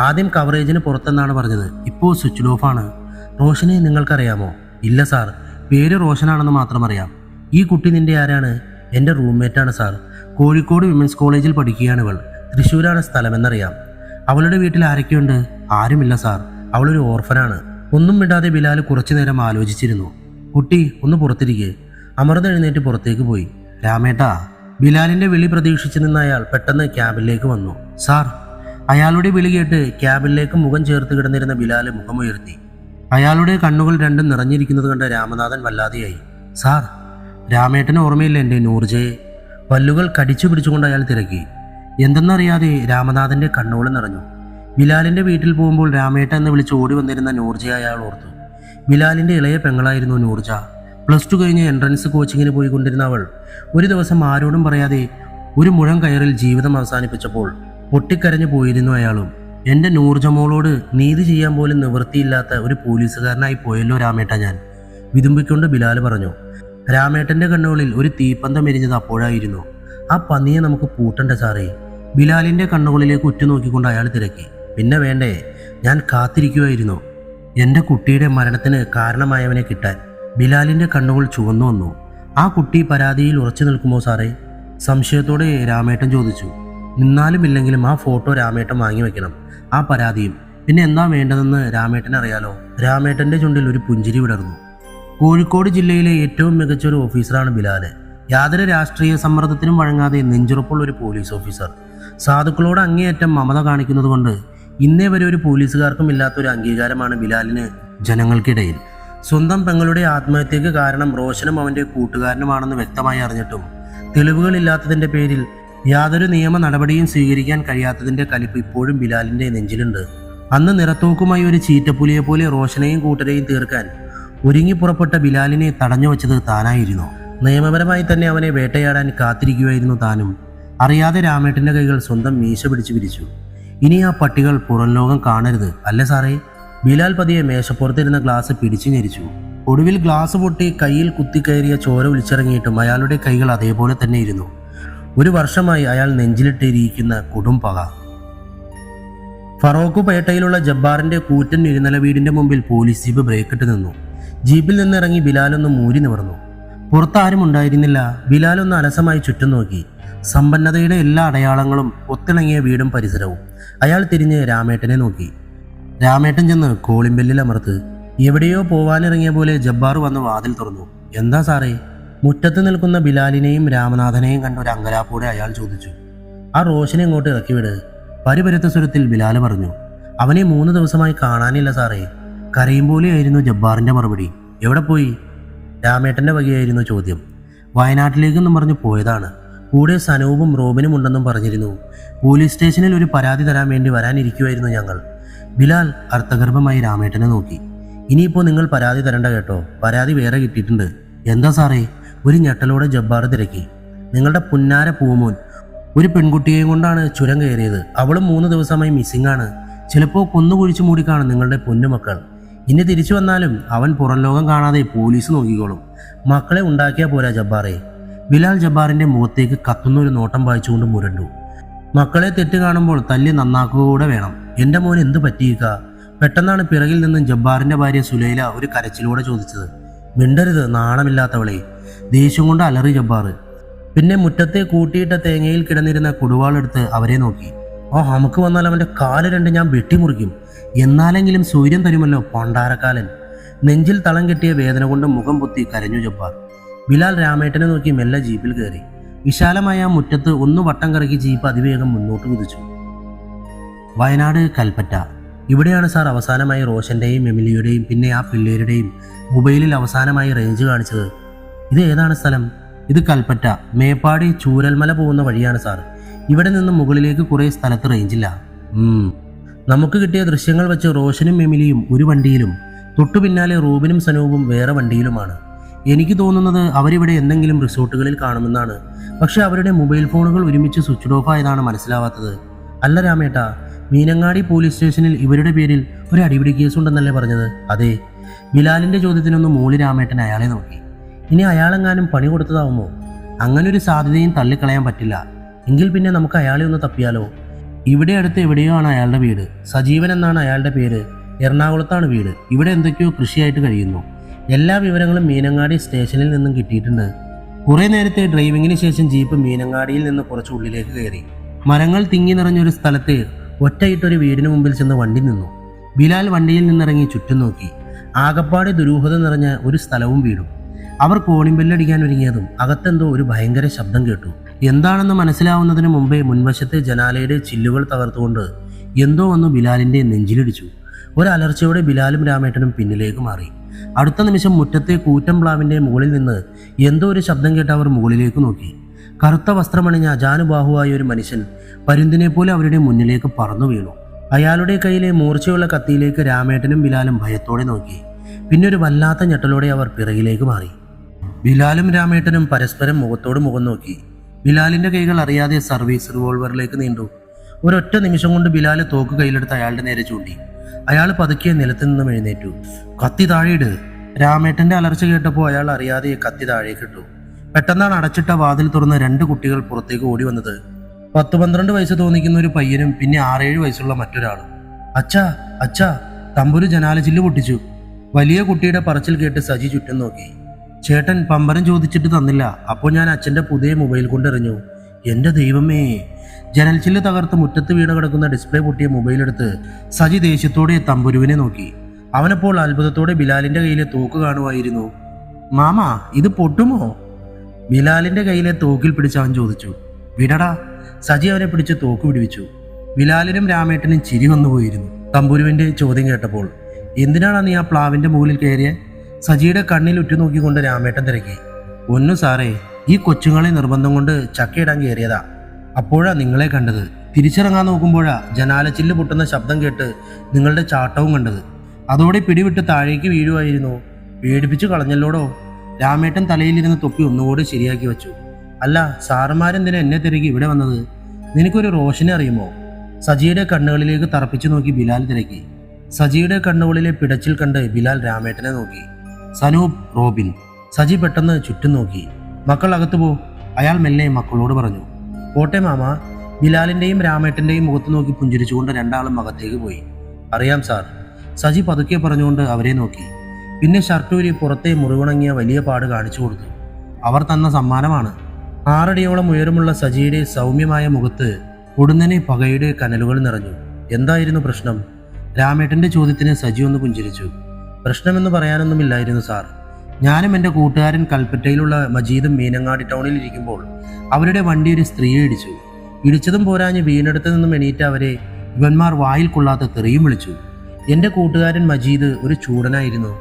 ആദ്യം കവറേജിന് പുറത്തെന്നാണ് പറഞ്ഞത്. ഇപ്പോൾ സ്വിച്ച് ഓഫ് ആണ്. റോഷനെ നിങ്ങൾക്കറിയാമോ? ഇല്ല സാർ, പേര് റോഷനാണെന്ന് മാത്രം അറിയാം. ഈ കുട്ടി നിന്റെ ആരാണ്? എൻ്റെ റൂംമേറ്റാണ് സാർ. കോഴിക്കോട് വിമൻസ് കോളേജിൽ പഠിക്കുകയാണ് ഇവൾ. തൃശ്ശൂരാണ് സ്ഥലമെന്നറിയാം. അവളുടെ വീട്ടിൽ ആരൊക്കെയുണ്ട്? ആരുമില്ല സാർ, അവളൊരു ഓർഫനാണ്. ഒന്നും വിടാതെ ബിലാൽ കുറച്ചു നേരം ആലോചിച്ചിരുന്നു. കുട്ടി ഒന്ന് പുറത്തിരിക്കെ. അമൃത എഴുന്നേറ്റ് പുറത്തേക്ക് പോയി. രാമേട്ടാ. ബിലാലിന്റെ വിളി പ്രതീക്ഷിച്ചു നിന്ന അയാൾ പെട്ടെന്ന് ക്യാബിനിലേക്ക് വന്നു. സാർ. അയാളുടെ വിളി കേട്ട് ക്യാബിനിലേക്ക് മുഖം ചേർത്ത് കിടന്നിരുന്ന ബിലാൽ മുഖമുയർത്തി. അയാളുടെ കണ്ണുകൾ രണ്ടും നിറഞ്ഞിരിക്കുന്നത് കണ്ട് രാമനാഥൻ വല്ലാതെയായി. സാർ. രാമേട്ടന് ഓർമ്മയില്ല എൻ്റെ നൂർജയെ? പല്ലുകൾ കടിച്ചു പിടിച്ചുകൊണ്ട് അയാൾ തിരക്കി. എന്തെന്നറിയാതെ രാമനാഥൻ്റെ കണ്ണുകൾ നിറഞ്ഞു. ബിലാലിൻ്റെ വീട്ടിൽ പോകുമ്പോൾ രാമേട്ട എന്ന് വിളിച്ച് ഓടി വന്നിരുന്ന നൂർജയെ അയാൾ ഓർത്തു. ബിലാലിൻ്റെ ഇളയ പെങ്ങളായിരുന്നു നൂർജ. +2 കഴിഞ്ഞ് എൻട്രൻസ് കോച്ചിങ്ങിന് പോയിക്കൊണ്ടിരുന്ന അവൾ ഒരു ദിവസം ആരോടും പറയാതെ ഒരു മുഴം കയറിൽ ജീവിതം അവസാനിപ്പിച്ചപ്പോൾ പൊട്ടിക്കരഞ്ഞു പോയിരുന്നു അയാളും. എൻ്റെ നൂർജമോളോട് നീതി ചെയ്യാൻ പോലും നിവൃത്തിയില്ലാത്ത ഒരു പോലീസുകാരനായി പോയല്ലോ രാമേട്ട ഞാൻ, വിതുമ്പിക്കൊണ്ട് ബിലാൽ പറഞ്ഞു. രാമേട്ടൻ്റെ കണ്ണുകളിൽ ഒരു തീപ്പന്തം എരിഞ്ഞത് അപ്പോഴായിരുന്നു. ആ പന്നിയെ നമുക്ക് പൂട്ടണ്ട സാറേ. ബിലാലിൻ്റെ കണ്ണുകളിലേക്ക് ഉറ്റുനോക്കിക്കൊണ്ട് അയാൾ തിരക്കി. പിന്നെ വേണ്ടേ, ഞാൻ കാത്തിരിക്കുമായിരുന്നു എൻ്റെ കുട്ടിയുടെ മരണത്തിന് കാരണമായവനെ കിട്ടാൻ. ബിലാലിൻ്റെ കണ്ണുകൾ ചുവന്നു വന്നു. ആ കുട്ടി പരാതിയിൽ ഉറച്ചു നിൽക്കുമോ സാറേ? സംശയത്തോടെ രാമേട്ടൻ ചോദിച്ചു. നിന്നാലും ഇല്ലെങ്കിലും ആ ഫോട്ടോ രാമേട്ടൻ വാങ്ങി വെക്കണം, ആ പരാതിയും. പിന്നെ എന്താ വേണ്ടതെന്ന് രാമേട്ടൻ അറിയാലോ. രാമേട്ടൻ്റെ ചുണ്ടിൽ ഒരു പുഞ്ചിരി വിടർന്നു. കോഴിക്കോട് ജില്ലയിലെ ഏറ്റവും മികച്ച ഒരു ഓഫീസറാണ് ബിലാല്. യാതൊരു രാഷ്ട്രീയ സമ്മർദ്ദത്തിനും വഴങ്ങാതെ നെഞ്ചുറപ്പുള്ള ഒരു പോലീസ് ഓഫീസർ. സാധുക്കളോട് അങ്ങേയറ്റം മമത കാണിക്കുന്നത് കൊണ്ട് ഇന്നേ വരെ ഒരു പോലീസുകാർക്കും ഇല്ലാത്തൊരു അംഗീകാരമാണ് ബിലാലിന് ജനങ്ങൾക്കിടയിൽ. സ്വന്തം പെങ്ങളുടെ ആത്മഹത്യക്ക് കാരണം റോഷനും അവൻ്റെ കൂട്ടുകാരനുമാണെന്ന് വ്യക്തമായി അറിഞ്ഞിട്ടും തെളിവുകളില്ലാത്തതിൻ്റെ പേരിൽ യാതൊരു നിയമ നടപടിയും സ്വീകരിക്കാൻ കഴിയാത്തതിൻ്റെ കലിപ്പ് ഇപ്പോഴും ബിലാലിൻ്റെ നെഞ്ചിലുണ്ട്. അന്ന് നിറത്തോക്കുമായി ഒരു ചീറ്റപ്പുലിയെ പോലെ റോഷനെയും കൂട്ടരെയും തീർക്കാൻ ഒരുങ്ങി പുറപ്പെട്ട ബിലാലിനെ തടഞ്ഞു വച്ചത് താനായിരുന്നു. നിയമപരമായി തന്നെ അവനെ വേട്ടയാടാൻ കാത്തിരിക്കുകയായിരുന്നു താനും. അറിയാതെ രാമേട്ടൻ്റെ കൈകൾ സ്വന്തം മീശ പിടിച്ചു പിരിച്ചു. ഇനി ആ പട്ടികൾ പുറം ലോകം കാണരുത് അല്ലേ സാറേ? ബിലാൽ പതിയെ മേശപ്പുറത്തിരുന്ന ഗ്ലാസ് പിടിച്ചു ഞെരിച്ചു. ഒടുവിൽ ഗ്ലാസ് പൊട്ടി കയ്യിൽ കുത്തിക്കയറിയ ചോര ഒലിച്ചിറങ്ങിയിട്ടും അയാളുടെ കൈകൾ അതേപോലെ തന്നെ ഇരുന്നു. 1 വർഷമായി അയാൾ നെഞ്ചിലിട്ടിരിക്കുന്ന കൊടും പക. ഫറോക്ക് പേട്ടയിലുള്ള ജബ്ബാറിന്റെ കൂറ്റൻ ഇരുനില വീടിന്റെ മുമ്പിൽ പോലീസ് ജീപ്പ് ബ്രേക്കിട്ട് നിന്നു. ജീപ്പിൽ നിന്നിറങ്ങി ബിലാലൊന്ന് മൂരി നിവർന്നു. പുറത്താരും ഉണ്ടായിരുന്നില്ല. ബിലാലൊന്ന് അലസമായി ചുറ്റും നോക്കി. സമ്പന്നതയുടെ എല്ലാ അടയാളങ്ങളും ഒത്തിണങ്ങിയ വീടും പരിസരവും. അയാൾ തിരിഞ്ഞ് രാമേട്ടനെ നോക്കി. രാമേട്ടൻ ചെന്ന് കോളിംബെല്ലിൽ അമർത്ത്. എവിടെയോ പോവാനിറങ്ങിയ പോലെ ജബ്ബാർ വന്ന് വാതിൽ തുറന്നു. എന്താ സാറേ? മുറ്റത്ത് നിൽക്കുന്ന ബിലാലിനെയും രാമനാഥനെയും കണ്ട ഒരു അങ്കലാപ്പോടെ അയാൾ ചോദിച്ചു. ആ റോഷനെ ഇങ്ങോട്ട് ഇറക്കിവിട്, പരിപരുത്ത സ്വരത്തിൽ ബിലാൽ പറഞ്ഞു. അവനെ 3 ദിവസമായി കാണാനില്ല സാറേ. കരയും പോലെയായിരുന്നു ജബ്ബാറിന്റെ മറുപടി. എവിടെ പോയി? രാമേട്ടന്റെ വകയായിരുന്നു ചോദ്യം. വയനാട്ടിലേക്കെന്നും പറഞ്ഞു പോയതാണ്. കൂടെ സനൂപും റോബിനും ഉണ്ടെന്നും പറഞ്ഞിരുന്നു. പോലീസ് സ്റ്റേഷനിൽ ഒരു പരാതി തരാൻ വേണ്ടി വരാനിരിക്കുമായിരുന്നു ഞങ്ങൾ. ബിലാൽ അർത്ഥഗർഭമായി രാമേട്ടനെ നോക്കി. ഇനിയിപ്പോൾ നിങ്ങൾ പരാതി തരണ്ട കേട്ടോ, പരാതി വേറെ കിട്ടിയിട്ടുണ്ട്. എന്താ സാറേ? ഒരു ഞെട്ടലോടെ ജബ്ബാർ തിരക്കി. നിങ്ങളുടെ പുന്നാര പൂമോൻ ഒരു പെൺകുട്ടിയെയും കൊണ്ടാണ് ചുരം കയറിയത്. അവളും 3 ദിവസമായി മിസ്സിംഗ് ആണ്. ചിലപ്പോൾ കൊന്നുകുഴിച്ചു മൂടിക്കാണും നിങ്ങളുടെ പൊന്നുമക്കൾ. ഇനി തിരിച്ചു വന്നാലും അവൻ പുറം ലോകം കാണാതെ പോലീസ് നോക്കിക്കോളും. മക്കളെ ഉണ്ടാക്കിയാൽ പോരാ ജബ്ബാറെ. ബിലാൽ ജബ്ബാറിന്റെ മുഖത്തേക്ക് കത്തുന്ന ഒരു നോട്ടം വായിച്ചുകൊണ്ട് മുരണ്ടു. മക്കളെ തെറ്റ് കാണുമ്പോൾ തല്ലി നന്നാക്കുക വേണം. എൻ്റെ മോൻ എന്ത് പറ്റിയിക്ക? പെട്ടെന്നാണ് പിറകിൽ നിന്നും ജബ്ബാറിന്റെ ഭാര്യ സുലൈല ഒരു കരച്ചിലൂടെ ചോദിച്ചത്. മിണ്ടരുത് നാണമില്ലാത്തവളെ, ദേഷ്യം കൊണ്ട് അലറി ജബ്ബാർ. പിന്നെ മുറ്റത്തെ കൂട്ടിയിട്ട തേങ്ങയിൽ കിടന്നിരുന്ന കുടുവാളെടുത്ത് അവരെ നോക്കി. ആ നമുക്ക് വന്നാൽ അവൻ്റെ കാല് 2 ഞാൻ വെട്ടിമുറിക്കും. എന്നാലെങ്കിലും സൂര്യൻ തരുമല്ലോ പണ്ടാരക്കാലൻ. നെഞ്ചിൽ തളം കെട്ടിയ വേദന കൊണ്ട് മുഖം പൊത്തി കരഞ്ഞു ജബ്ബാർ. ബിലാൽ രാമേട്ടനെ നോക്കി മെല്ലെ ജീപ്പിൽ കയറി. വിശാലമായ ആ മുറ്റത്ത് ഒന്ന് വട്ടം കറക്കി ജീപ്പ് അതിവേഗം മുന്നോട്ട് കുതിച്ചു. വയനാട് കൽപ്പറ്റ. ഇവിടെയാണ് സാർ അവസാനമായി റോഷന്റെയും എമിലിയുടെയും പിന്നെ ആ പിള്ളേരുടെയും മൊബൈലിൽ അവസാനമായി റേഞ്ച് കാണിച്ചത്. ഇത് ഏതാണ് സ്ഥലം? ഇത് കൽപ്പറ്റ, മേപ്പാടി ചൂരൽമല പോകുന്ന വഴിയാണ് സാർ. ഇവിടെ നിന്ന് മുകളിലേക്ക് കുറേ സ്ഥലത്ത് റേഞ്ചില്ല. നമുക്ക് കിട്ടിയ ദൃശ്യങ്ങൾ വെച്ച് റോഷനും എമിലിയും ഒരു വണ്ടിയിലും തൊട്ടു പിന്നാലെ റൂബിനും സനൂപും വേറെ വണ്ടിയിലുമാണ്. എനിക്ക് തോന്നുന്നത് അവരിവിടെ എന്തെങ്കിലും റിസോർട്ടുകളിൽ കാണുമെന്നാണ്. പക്ഷെ അവരുടെ മൊബൈൽ ഫോണുകൾ ഒരുമിച്ച് സ്വിച്ച് ഓഫ് ആയതാണ് മനസ്സിലാവാത്തത്. അല്ല രാമേട്ട, മീനങ്ങാടി പോലീസ് സ്റ്റേഷനിൽ ഇവരുടെ പേരിൽ ഒരു അടിപിടി കേസുണ്ടെന്നല്ലേ പറഞ്ഞത്? അതെ. ബിലാലിന്റെ ചോദ്യത്തിനൊന്ന് മൂളി രാമേട്ടൻ അയാളെ നോക്കി. ഇനി അയാളെങ്ങാനും പണി കൊടുത്തതാവുമോ? അങ്ങനൊരു സാധ്യതയും തള്ളിക്കളയാൻ പറ്റില്ല. എങ്കിൽ പിന്നെ നമുക്ക് അയാളെ ഒന്ന് തപ്പിയാലോ? ഇവിടെ അടുത്ത് എവിടെയോ ആണ് അയാളുടെ വീട്. സജീവൻ എന്നാണ് അയാളുടെ പേര്. എറണാകുളത്താണ് വീട്. ഇവിടെ എന്തൊക്കെയോ കൃഷിയായിട്ട് കഴിയുന്നു. എല്ലാ വിവരങ്ങളും മീനങ്ങാടി സ്റ്റേഷനിൽ നിന്നും കിട്ടിയിട്ടുണ്ട്. കുറെ നേരത്തെ ഡ്രൈവിങ്ങിന് ശേഷം ജീപ്പ് മീനങ്ങാടിയിൽ നിന്ന് കുറച്ച് ഉള്ളിലേക്ക് കയറി. മരങ്ങൾ തിങ്ങി നിറഞ്ഞൊരു സ്ഥലത്ത് ഒറ്റയിട്ടൊരു വീടിന് മുമ്പിൽ ചെന്ന് വണ്ടി നിന്നു. ബിലാൽ വണ്ടിയിൽ നിന്നിറങ്ങി ചുറ്റും നോക്കി. ആകപ്പാടെ ദുരൂഹത നിറഞ്ഞ ഒരു സ്ഥലവും വീടും. അവർ കോണിമ്പെല്ലടിക്കാൻ ഒരുങ്ങിയതും അകത്തെന്തോ ഒരു ഭയങ്കര ശബ്ദം കേട്ടു. എന്താണെന്ന് മനസ്സിലാവുന്നതിന് മുമ്പേ മുൻവശത്തെ ജനാലയുടെ ചില്ലുകൾ തകർത്തുകൊണ്ട് എന്തോ വന്നു ബിലാലിന്റെ നെഞ്ചിലിടിച്ചു. ഒരലർച്ചയോടെ ബിലാലും രാമേട്ടനും പിന്നിലേക്ക് മാറി. അടുത്ത നിമിഷം മുറ്റത്തെ കൂറ്റൻ പ്ലാവിൻ്റെ മുകളിൽ നിന്ന് എന്തോ ഒരു ശബ്ദം കേട്ട് അവർ മുകളിലേക്ക് നോക്കി. കറുത്ത വസ്ത്രമണിഞ്ഞ അജാനുബാഹുവായ ഒരു മനുഷ്യൻ പരുന്തിനെ പോലെ അവരുടെ മുന്നിലേക്ക് പറന്നു വീണു. അയാളുടെ കയ്യിലെ മൂർച്ചയുള്ള കത്തിയിലേക്ക് രാമേട്ടനും ബിലാലും ഭയത്തോടെ നോക്കി. പിന്നെ ഒരു വല്ലാത്ത ഞെട്ടലോടെ അവർ പിറകിലേക്ക് മാറി. ബിലാലും രാമേട്ടനും പരസ്പരം മുഖത്തോട് മുഖം നോക്കി. ബിലാലിന്റെ കൈകൾ അറിയാതെ സർവീസ് റിവോൾവറിലേക്ക് നീണ്ടു. ഒരൊറ്റ നിമിഷം കൊണ്ട് ബിലാൽ തോക്ക് കയ്യിലെടുത്ത് അയാളുടെ നേരെ ചൂണ്ടി. അയാൾ പതുക്കിയ നിലത്ത് നിന്നും എഴുന്നേറ്റു. കത്തി താഴെയിട്. രാമേട്ടന്റെ അലർച്ച കേട്ടപ്പോൾ അയാൾ അറിയാതെ കത്തി താഴേക്കിട്ടു. പെട്ടെന്നാണ് അടച്ചിട്ട വാതിൽ തുറന്ന് 2 കുട്ടികൾ പുറത്തേക്ക് ഓടി വന്നത്. 10-12 വയസ്സ് തോന്നിക്കുന്ന ഒരു പയ്യനും പിന്നെ 6-7 വയസ്സുള്ള മറ്റൊരാളും. അച്ഛാ അച്ഛാ, തമ്പുരു ജനാലച്ചില്ല് പൊട്ടിച്ചു. വലിയ കുട്ടിയുടെ പറച്ചിൽ കേട്ട് സജി ചുറ്റും നോക്കി. ചേട്ടൻ പമ്പരം ചോദിച്ചിട്ട് തന്നില്ല. അപ്പോൾ ഞാൻ അച്ഛൻ്റെ പുതിയ മൊബൈൽ കൊണ്ടെറിഞ്ഞു. എൻ്റെ ദൈവമേ! ജനൽച്ചില്ല് തകർത്ത് മുറ്റത്ത് വീണ് കിടക്കുന്ന ഡിസ്പ്ലേ പൊട്ടിയ മൊബൈലെടുത്ത് സജി ദേഷ്യത്തോടെ തമ്പുരുവിനെ നോക്കി. അവനപ്പോൾ അത്ഭുതത്തോടെ ബിലാലിൻ്റെ കയ്യിലെ തോക്ക് കാണുമായിരുന്നു. മാമ, ഇത് പൊട്ടുമോ? ബിലാലിൻ്റെ കയ്യിലെ തോക്കിൽ പിടിച്ച് അവൻ ചോദിച്ചു. വിടടാ. സജി അവനെ പിടിച്ച് തോക്ക് പിടിവിച്ചു. ബിലാലിനും രാമേട്ടനും ചിരി വന്നുപോയിരുന്നു തമ്പുരുവിൻ്റെ ചോദ്യം കേട്ടപ്പോൾ. എന്തിനാണ് നീ ആ പ്ലാവിൻ്റെ മുകളിൽ കയറിയ? സജിയുടെ കണ്ണിൽ ഉറ്റുനോക്കിക്കൊണ്ട് രാമേട്ടൻ തിരക്കി. ഒന്നു സാറേ, ഈ കൊച്ചുങ്ങളെ നിർബന്ധം കൊണ്ട് ചക്കയിടാൻ കയറിയതാ. അപ്പോഴാ നിങ്ങളെ കണ്ടത്. തിരിച്ചിറങ്ങാൻ നോക്കുമ്പോഴാ ജനാലച്ചില്ല് പൊട്ടുന്ന ശബ്ദം കേട്ട് നിങ്ങളുടെ ചാട്ടവും കണ്ടത്. അതോടെ പിടിവിട്ട് താഴേക്ക് വീഴുമായിരുന്നു. പേടിപ്പിച്ചു കളഞ്ഞല്ലോടോ. രാമേട്ടൻ തലയിലിരുന്ന് തൊപ്പി ഒന്നുകൂടി ശരിയാക്കി വെച്ചു. അല്ല, സാറുമാരെന്തിനാ എന്നെ തിരക്കി ഇവിടെ വന്നത്? നിനക്കൊരു റോഷനെ അറിയുമോ? സജിയുടെ കണ്ണുകളിലേക്ക് തറപ്പിച്ചു നോക്കി ബിലാൽ തിരക്കി. സജിയുടെ കണ്ണുകളിലെ പിടച്ചിൽ കണ്ട് ബിലാൽ രാമേട്ടനെ നോക്കി. സനൂപ്, റോബിൻ. സജി പെട്ടെന്ന് ചുറ്റും നോക്കി. മക്കൾ അകത്തു പോ, അയാൾ മെല്ലെ മക്കളോട് പറഞ്ഞു. പോട്ടെ മാമ. ബിലാലിൻ്റെയും രാമേട്ടൻ്റെയും മുഖത്ത് നോക്കി പുഞ്ചിരിച്ചുകൊണ്ട് 2 ആളും അകത്തേക്ക് പോയി. അറിയാം സാർ, സജി പതുക്കെ പറഞ്ഞുകൊണ്ട് അവരെ നോക്കി. പിന്നെ ഷർട്ടൂരി പുറത്തെ മുറിവുണങ്ങിയ വലിയ പാട് കാണിച്ചു കൊടുത്തു. അവർ തന്ന സമ്മാനമാണ്. 6 അടിയോളം ഉയരമുള്ള സജിയുടെ സൗമ്യമായ മുഖത്ത് ഉടനെ പകയുടെ കനലുകൾ നിറഞ്ഞു. എന്തായിരുന്നു പ്രശ്നം? രാമേട്ടൻ്റെ ചോദ്യത്തിന് സജി ഒന്ന് പുഞ്ചിരിച്ചു. പ്രശ്നമെന്ന് പറയാനൊന്നുമില്ലായിരുന്നു സാർ. ഞാനും എൻ്റെ കൂട്ടുകാരൻ കൽപ്പറ്റയിലുള്ള മജീദും മീനങ്ങാടി ടൗണിൽ ഇരിക്കുമ്പോൾ അവരുടെ വണ്ടി ഒരു സ്ത്രീയെ ഇടിച്ചു. ഇടിച്ചതും പോരാഞ്ഞ് വീണെടുത്ത് നിന്നും എണീറ്റ അവരെ ഇവന്മാർ വായിൽ കൊള്ളാത്ത തെറിയും വിളിച്ചു. എൻ്റെ കൂട്ടുകാരൻ മജീദ് ഒരു ചൂടനായിരുന്നു.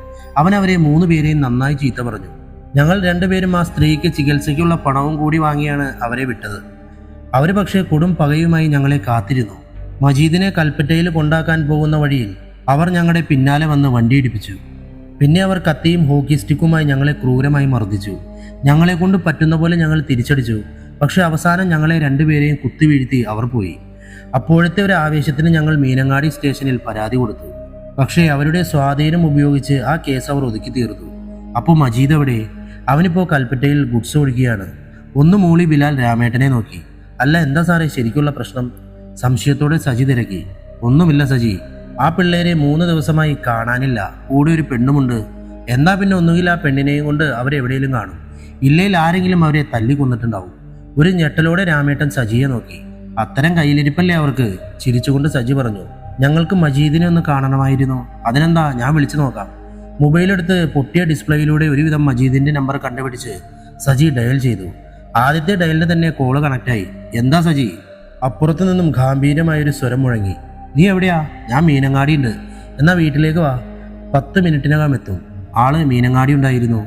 അവൻ അവരെ 3 പേരെയും നന്നായി ചീത്ത പറഞ്ഞു. ഞങ്ങൾ 2 പേരും ആ സ്ത്രീക്ക് ചികിത്സയ്ക്കുള്ള പണവും കൂടി വാങ്ങിയാണ് അവരെ വിട്ടത്. അവർ പക്ഷേ കൊടും പകയുമായി ഞങ്ങളെ കാത്തിരുന്നു. മജീദിനെ കൽപ്പറ്റയിൽ കൊണ്ടാക്കാൻ പോകുന്ന വഴിയിൽ അവർ ഞങ്ങളുടെ പിന്നാലെ വന്ന് വണ്ടി ഇടിപ്പിച്ചു. പിന്നെ അവർ കത്തിയും ഹോക്കി സ്റ്റിക്കുമായി ഞങ്ങളെ ക്രൂരമായി മർദ്ദിച്ചു. ഞങ്ങളെ കൊണ്ട് പറ്റുന്ന പോലെ ഞങ്ങൾ തിരിച്ചടിച്ചു. പക്ഷെ അവസാനം ഞങ്ങളെ 2 പേരെയും കുത്തിവീഴ്ത്തി അവർ പോയി. അപ്പോഴത്തെ ഒരു ആവേശത്തിന് ഞങ്ങൾ മീനങ്ങാടി സ്റ്റേഷനിൽ പരാതി കൊടുത്തു. പക്ഷേ അവരുടെ സ്വാധീനം ഉപയോഗിച്ച് ആ കേസ് അവർ ഒതുക്കി തീർത്തു. അപ്പോൾ മജീദ് എവിടെ? അവനിപ്പോൾ കൽപ്പറ്റയിൽ ഗുഡ്സ് ഒഴുകിയാണ്. ഒന്ന് മൂളി ബിലാൽ രാമേട്ടനെ നോക്കി. അല്ല, എന്താ സാറേ ശരിക്കുള്ള പ്രശ്നം? സംശയത്തോടെ സജി തിരക്കി. ഒന്നുമില്ല സജി, ആ പിള്ളേരെ 3 ദിവസമായി കാണാനില്ല. കൂടെ ഒരു പെണ്ണുമുണ്ട്. എന്നാ പിന്നെ ഒന്നുകിൽ ആ പെണ്ണിനെയും കൊണ്ട് അവരെവിടെയെങ്കിലും കാണും, ഇല്ലെങ്കിൽ ആരെങ്കിലും അവരെ തല്ലി കൊന്നിട്ടുണ്ടാവും. ഒരു ഞെട്ടലോടെ രാമേട്ടൻ സജിയെ നോക്കി. അത്തരം കയ്യിലിരിപ്പല്ലേ അവർക്ക്? ചിരിച്ചുകൊണ്ട് സജി പറഞ്ഞു. ഞങ്ങൾക്ക് മജീദിനെ ഒന്ന് കാണണമായിരുന്നു. അതിനെന്താ, ഞാൻ വിളിച്ചു നോക്കാം. മൊബൈലെടുത്ത് പൊട്ടിയ ഡിസ്പ്ലേയിലൂടെ ഒരുവിധം മജീദിന്റെ നമ്പർ കണ്ടുപിടിച്ച് സജി ഡയൽ ചെയ്തു. ആദ്യത്തെ ഡയലിന് തന്നെ കോള് കണക്റ്റായി. എന്താ സജി? അപ്പുറത്തു നിന്നും ഗാംഭീര്യമായൊരു സ്വരം മുഴങ്ങി. നീ എവിടെയാ? ഞാൻ മീനങ്ങാടി ഉണ്ട്. എന്നാ വീട്ടിലേക്ക് വാ, 10 മിനിറ്റിനകം എത്തും. ആള് മീനങ്ങാടി ഉണ്ടായിരുന്നു.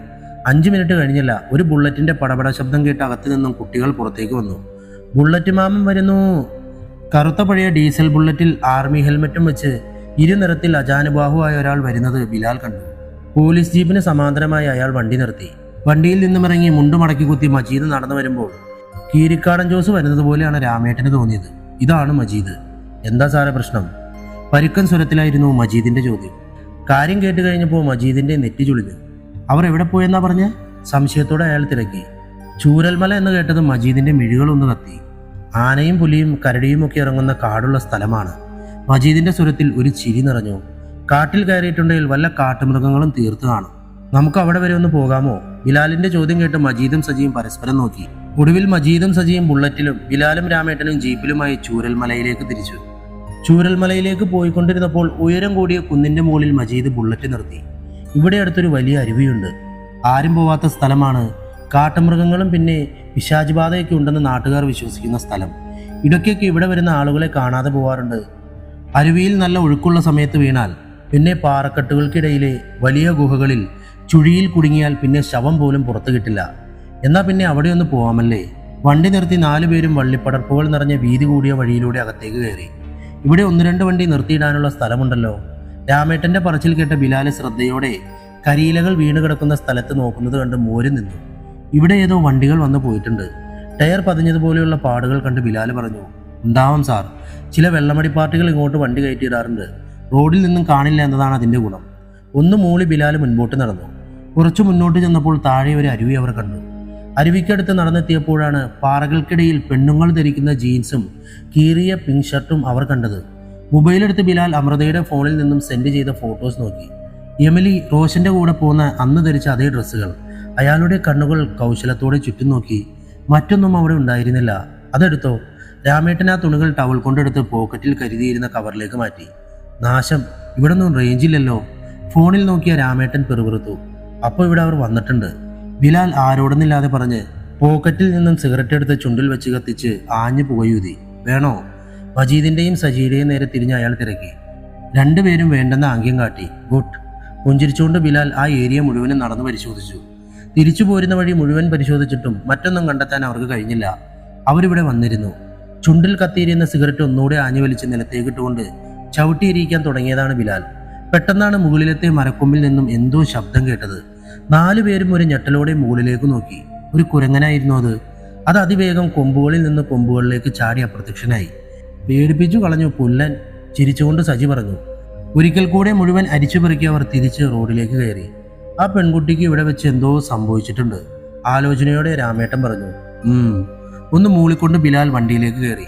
5 മിനിറ്റ് കഴിഞ്ഞില്ല, ഒരു ബുള്ളറ്റിന്റെ പടപട ശബ്ദം കേട്ട് അകത്തു നിന്നും കുട്ടികൾ പുറത്തേക്ക് വന്നു. ബുള്ളറ്റ് മാമൻ വരുന്നു. കറുത്ത പഴയ ഡീസൽ ബുള്ളറ്റിൽ ആർമി ഹെൽമറ്റും വെച്ച് ഇരുനിറത്തിൽ അജാനുബാഹുവായ ഒരാൾ വരുന്നത് ബിലാൽ കണ്ടു. പോലീസ് ജീപ്പിന് സമാന്തരമായി അയാൾ വണ്ടി നിർത്തി. വണ്ടിയിൽ നിന്നും ഇറങ്ങി മുണ്ട് മടക്കി കുത്തി മജീദ് നടന്നു വരുമ്പോൾ കീരിക്കാടൻ ജോസ് വരുന്നത് പോലെയാണ് രാമേട്ടന് തോന്നിയത്. ഇതാണ് മജീദ്. എന്താ സാറേ പ്രശ്നം? പരുക്കൻ സ്വരത്തിലായിരുന്നു മജീദിന്റെ ചോദ്യം. കാര്യം കേട്ട് കഴിഞ്ഞപ്പോൾ മജീദിന്റെ നെറ്റി ചുളിഞ്ഞു. അവർ എവിടെ പോയെന്നാ പറഞ്ഞ? സംശയത്തോടെ അയാൾ തിരക്കി. ചൂരൽമല എന്ന് കേട്ടത് മജീദിന്റെ മിഴികളൊന്ന് കത്തി. ആനയും പുലിയും കരടിയും ഒക്കെ ഇറങ്ങുന്ന കാടുള്ള സ്ഥലമാണ്. മജീദിന്റെ സ്വരത്തിൽ ഒരു ചിരി നിറഞ്ഞു. കാട്ടിൽ കയറിയിട്ടുണ്ടെങ്കിൽ വല്ല കാട്ടുമൃഗങ്ങളും തീർത്തു കാണും. നമുക്ക് അവിടെ വരെ ഒന്ന് പോകാമോ? ബിലാലിന്റെ ചോദ്യം കേട്ട് മജീദും സജിയും പരസ്പരം നോക്കി. ഒടുവിൽ മജീദും സജിയും ബുള്ളറ്റിലും ബിലാലും രാമേട്ടനും ജീപ്പിലുമായി ചൂരൽമലയിലേക്ക് തിരിച്ചു. ചൂരൽമലയിലേക്ക് പോയിക്കൊണ്ടിരുന്നപ്പോൾ ഉയരം കൂടിയ കുന്നിന്റെ മുകളിൽ മജീദ് ബുള്ളറ്റ് നിർത്തി. ഇവിടെ അടുത്തൊരു വലിയ അരുവിയുണ്ട്. ആരും പോവാത്ത സ്ഥലമാണ്. കാട്ടുമൃഗങ്ങളും പിന്നെ പിശാച് ബാധയൊക്കെ ഉണ്ടെന്ന് നാട്ടുകാർ വിശ്വസിക്കുന്ന സ്ഥലം. ഇടയ്ക്കൊക്കെ ഇവിടെ വരുന്ന ആളുകളെ കാണാതെ പോവാറുണ്ട്. അരുവിയിൽ നല്ല ഒഴുക്കുള്ള സമയത്ത് വീണാൽ പിന്നെ പാറക്കെട്ടുകൾക്കിടയിലെ വലിയ ഗുഹകളിൽ ചുഴിയിൽ കുടുങ്ങിയാൽ പിന്നെ ശവം പോലും പുറത്തു കിട്ടില്ല. എന്നാ പിന്നെ അവിടെ ഒന്ന് പോവാമല്ലേ? വണ്ടി നിർത്തി 4 പേരും വള്ളിപ്പടർപ്പുകൾ നിറഞ്ഞ വീതി കൂടിയ വഴിയിലൂടെ അകത്തേക്ക് കയറി. ഇവിടെ 1-2 വണ്ടി നിർത്തിയിടാനുള്ള സ്ഥലമുണ്ടല്ലോ. രാമേട്ടന്റെ പറച്ചിൽ കേട്ട ബിലാല് ശ്രദ്ധയോടെ കരിയിലകൾ വീണ് കിടക്കുന്ന സ്ഥലത്ത് നോക്കുന്നത് കണ്ട് മോര് നിന്നു. ഇവിടെ ഏതോ വണ്ടികൾ വന്നു പോയിട്ടുണ്ട്. ടയർ പതിഞ്ഞതുപോലെയുള്ള പാടുകൾ കണ്ട് ബിലാല് പറഞ്ഞു, ഉണ്ടാവാം സാർ, ചില വെള്ളമടി പാർട്ടികൾ ഇങ്ങോട്ട് വണ്ടി കയറ്റിയിടാറുണ്ട്. റോഡിൽ നിന്നും കാണില്ല എന്നതാണ് അതിൻ്റെ ഗുണം. ഒന്ന് മൂളി ബിലാല് മുൻപോട്ട് നടന്നു. കുറച്ചു മുന്നോട്ട് ചെന്നപ്പോൾ താഴെ ഒരു അരുവി അവർ കണ്ടു. അരുവിക്കടുത്ത് നടന്നെത്തിയപ്പോഴാണ് പാറകൾക്കിടയിൽ പെണ്ണുങ്ങൾ ധരിക്കുന്ന ജീൻസും കീറിയ പിങ്ക് ഷർട്ടും അവർ കണ്ടത്. മൊബൈലെടുത്ത് ബിലാൽ അമൃതയുടെ ഫോണിൽ നിന്നും സെൻഡ് ചെയ്ത ഫോട്ടോസ് നോക്കി. എമിലി റോഷന്റെ കൂടെ പോകുന്ന അന്ന് ധരിച്ച അതേ ഡ്രസ്സുകൾ. അയാളുടെ കണ്ണുകൾ കൗശലത്തോടെ ചുറ്റും നോക്കി. മറ്റൊന്നും അവിടെ ഉണ്ടായിരുന്നില്ല. അതെടുത്തോ. രാമേട്ടൻ ആ തുണികൾ ടവൽ കൊണ്ടെടുത്ത് പോക്കറ്റിൽ കരുതിയിരുന്ന കവറിലേക്ക് മാറ്റി. നാശം, ഇവിടെ ഒന്നും റേഞ്ചില്ലല്ലോ. ഫോണിൽ നോക്കിയ രാമേട്ടൻ പെറുപിറുത്തു. അപ്പോൾ ഇവിടെ അവർ വന്നിട്ടുണ്ട്. ബിലാൽ ആരോടൊന്നില്ലാതെ പറഞ്ഞ് പോക്കറ്റിൽ നിന്നും സിഗരറ്റ് എടുത്ത് ചുണ്ടിൽ വെച്ച് കത്തിച്ച് ആഞ്ഞു പുകയൂതി. വേണോ? മജീദിന്റെയും സജീയുടെയും നേരെ തിരിഞ്ഞ് അയാൾ തിരക്കി. 2 പേരും വേണ്ടെന്ന ആംഗ്യം കാട്ടി. ഗുഡ്. പുഞ്ചിരിച്ചുകൊണ്ട് ബിലാൽ ആ ഏരിയ മുഴുവനും നടന്നു പരിശോധിച്ചു. തിരിച്ചു പോരുന്ന വഴി മുഴുവൻ പരിശോധിച്ചിട്ടും മറ്റൊന്നും കണ്ടെത്താൻ അവർക്ക് കഴിഞ്ഞില്ല. അവരിവിടെ വന്നിരുന്നു. ചുണ്ടിൽ കത്തിയിരിക്കുന്ന സിഗരറ്റ് ഒന്നുകൂടെ ആഞ്ഞു വലിച്ച് നിലത്തേക്കിട്ടുകൊണ്ട് ചവിട്ടിയിരിക്കാൻ തുടങ്ങിയതാണ് ബിലാൽ. പെട്ടെന്നാണ് മുകളിലത്തെ മരക്കൊമ്പിൽ നിന്നും എന്തോ ശബ്ദം കേട്ടത്. 4 പേരും ഒരു ഞെട്ടലോടെ മുകളിലേക്ക് നോക്കി. ഒരു കുരങ്ങനായിരുന്നു അത്. അത് അതിവേഗം കൊമ്പുകളിൽ നിന്ന് കൊമ്പുകളിലേക്ക് ചാടി അപ്രത്യക്ഷനായി. പേടിപ്പിച്ചു കളഞ്ഞു പുല്ലൻ, ചിരിച്ചുകൊണ്ട് സജി പറഞ്ഞു. ഒരിക്കൽ കൂടെ മുഴുവൻ അരിച്ചുപെറുക്കി അവർ തിരിച്ച് റോഡിലേക്ക് കയറി. ആ പെൺകുട്ടിക്ക് ഇവിടെ വെച്ച് എന്തോ സംഭവിച്ചിട്ടുണ്ട്, ആലോചനയോടെ രാമേട്ടൻ പറഞ്ഞു. ഒന്ന് മൂളിക്കൊണ്ട് ബിലാൽ വണ്ടിയിലേക്ക് കയറി.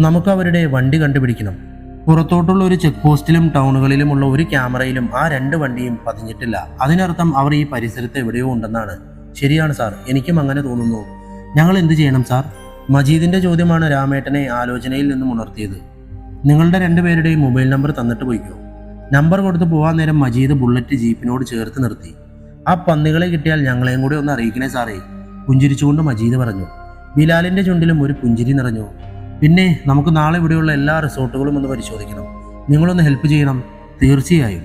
നമുക്ക് അവരുടെ വണ്ടി കണ്ടുപിടിക്കണം. പുറത്തോട്ടുള്ള ഒരു ചെക്ക് പോസ്റ്റിലും ടൗണുകളിലുമുള്ള ഒരു ക്യാമറയിലും ആ 2 വണ്ടിയും പതിഞ്ഞിട്ടില്ല. അതിനർത്ഥം അവർ ഈ പരിസരത്ത് എവിടെയോ ഉണ്ടെന്നാണ്. ശരിയാണ് സാർ, എനിക്കും അങ്ങനെ തോന്നുന്നു. ഞങ്ങൾ എന്ത് ചെയ്യണം സാർ? മജീദിന്റെ ചോദ്യമാണ് രാമേട്ടനെ ആലോചനയിൽ നിന്നും ഉണർത്തിയത്. നിങ്ങളുടെ 2 പേരുടെയും മൊബൈൽ നമ്പർ തന്നിട്ട് പോയിക്കോ. നമ്പർ കൊടുത്ത് പോകാൻ നേരം മജീദ് ബുള്ളറ്റ് ജീപ്പിനോട് ചേർത്ത് നിർത്തി. ആ പന്നികളെ കിട്ടിയാൽ ഞങ്ങളെയും കൂടെ ഒന്ന് അറിയിക്കണേ സാറേ, പുഞ്ചിരിച്ചുകൊണ്ട് മജീദ് പറഞ്ഞു. ബിലാലിന്റെ ചുണ്ടിലും ഒരു പുഞ്ചിരി നിറഞ്ഞു. പിന്നെ നമുക്ക് നാളെ ഇവിടെയുള്ള എല്ലാ റിസോർട്ടുകളും ഒന്ന് പരിശോധിക്കണം. നിങ്ങളൊന്ന് ഹെൽപ്പ് ചെയ്യണം. തീർച്ചയായും.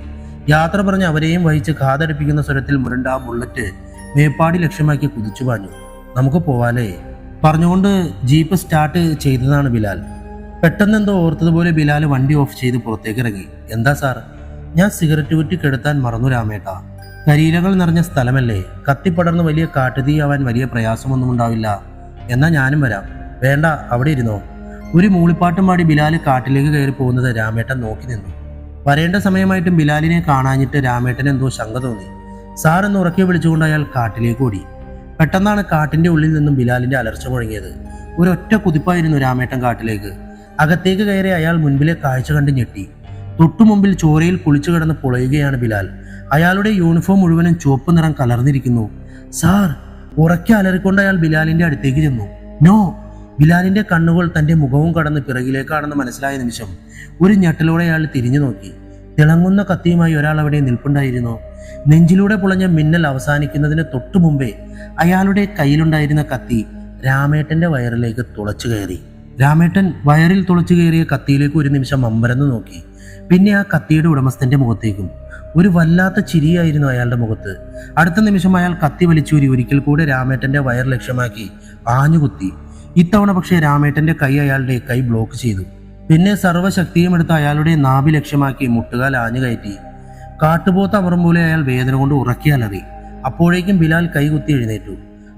യാത്ര പറഞ്ഞ് അവരെയും വഹിച്ച് കാതടുപ്പിക്കുന്ന സ്വരത്തിൽ മുരണ്ട ആ ബുള്ളറ്റ് മേപ്പാടി ലക്ഷ്യമാക്കി കുതിച്ചു പാഞ്ഞു. നമുക്ക് പോവാലേ പറഞ്ഞുകൊണ്ട് ജീപ്പ് സ്റ്റാർട്ട് ചെയ്തതാണ് ബിലാൽ. പെട്ടെന്നെന്തോ ഓർത്തതുപോലെ ബിലാൽ വണ്ടി ഓഫ് ചെയ്ത് പുറത്തേക്ക് ഇറങ്ങി. എന്താ സാർ? ഞാൻ സിഗരറ്റ് കുറ്റി കെടുത്താൻ മറന്നു രാമേട്ട. കരിയിലകൾ നിറഞ്ഞ സ്ഥലമല്ലേ, കത്തിപ്പടർന്ന് വലിയ കാട്ടുതീയാവാൻ വലിയ പ്രയാസമൊന്നും ഉണ്ടാവില്ല. എന്നാ ഞാനും വരാം. വേണ്ട, അവിടെ ഇരുന്നോ. ഒരു മൂളിപ്പാട്ടും പാടി ബിലാൽ കാട്ടിലേക്ക് കയറി പോകുന്നത് രാമേട്ടൻ നോക്കി നിന്നു. വരേണ്ട സമയമായിട്ടും ബിലാലിനെ കാണാഞ്ഞിട്ട് രാമേട്ടൻ എന്തോ ശങ്ക തോന്നി. സാർ എന്ന് ഉറക്കെ വിളിച്ചുകൊണ്ട് അയാൾ കാട്ടിലേക്ക് ഓടി. പെട്ടെന്നാണ് കാട്ടിന്റെ ഉള്ളിൽ നിന്നും ബിലാലിന്റെ അലർച്ച മുഴങ്ങിയത്. ഒരൊറ്റ കുതിപ്പായിരുന്നു രാമേട്ടൻ കാട്ടിലേക്ക്. അകത്തേക്ക് കയറി അയാൾ മുൻപിലെ കാഴ്ച കണ്ട് ഞെട്ടി. തൊട്ടുമുമ്പിൽ ചോരയിൽ കുളിച്ചു കിടന്ന് പൊളയുകയാണ് ബിലാൽ. അയാളുടെ യൂണിഫോം മുഴുവനും ചുവപ്പ് നിറം കലർന്നിരിക്കുന്നു. സാർ! ഉറക്കെ അലറിക്കൊണ്ട് അയാൾ ബിലാലിന്റെ അടുത്തേക്ക് ചെന്നു. നോ! ബിലാലിന്റെ കണ്ണുകൾ തന്റെ മുഖവും കടന്ന് പിറകിലേക്കാണെന്ന് മനസ്സിലായ നിമിഷം ഒരു ഞെട്ടലോടെ അയാൾ തിരിഞ്ഞു നോക്കി. തിളങ്ങുന്ന കത്തിയുമായി ഒരാൾ അവിടെ നിൽപ്പുണ്ടായിരുന്നു. നെഞ്ചിലൂടെ പുളഞ്ഞ മിന്നൽ അവസാനിക്കുന്നതിന് തൊട്ടു മുമ്പേ അയാളുടെ കയ്യിലുണ്ടായിരുന്ന കത്തി രാമേട്ടന്റെ വയറിലേക്ക് തുളച്ചു കയറി. രാമേട്ടൻ വയറിൽ തുളച്ചു കയറിയ കത്തിയിലേക്ക് ഒരു നിമിഷം അമ്പരന്ന് നോക്കി. പിന്നെ ആ കത്തിയുടെ ഉടമസ്ഥന്റെ മുഖത്തേക്കും. ഒരു വല്ലാത്ത ചിരിയായിരുന്നു അയാളുടെ മുഖത്ത്. അടുത്ത നിമിഷം അയാൾ കത്തി വലിച്ചൂരി ഒരിക്കൽ കൂടെ രാമേട്ടന്റെ വയർ ലക്ഷ്യമാക്കി ആഞ്ഞുകുത്തി. ഇത്തവണ പക്ഷേ രാമേട്ടന്റെ കൈ അയാളുടെ കൈ ബ്ലോക്ക് ചെയ്തു. പിന്നെ സർവ്വശക്തിയും എടുത്ത് അയാളുടെ നാഭി ലക്ഷ്യമാക്കി മുട്ടുകാൽ ആഞ്ഞു കയറ്റി. കാട്ടുപോത്ത് അമറും പോലെ അയാൾ വേദന കൊണ്ട് ഉറക്കി അലറി. അപ്പോഴേക്കും ബിലാൽ കൈകുത്തി എഴുന്നേറ്റു.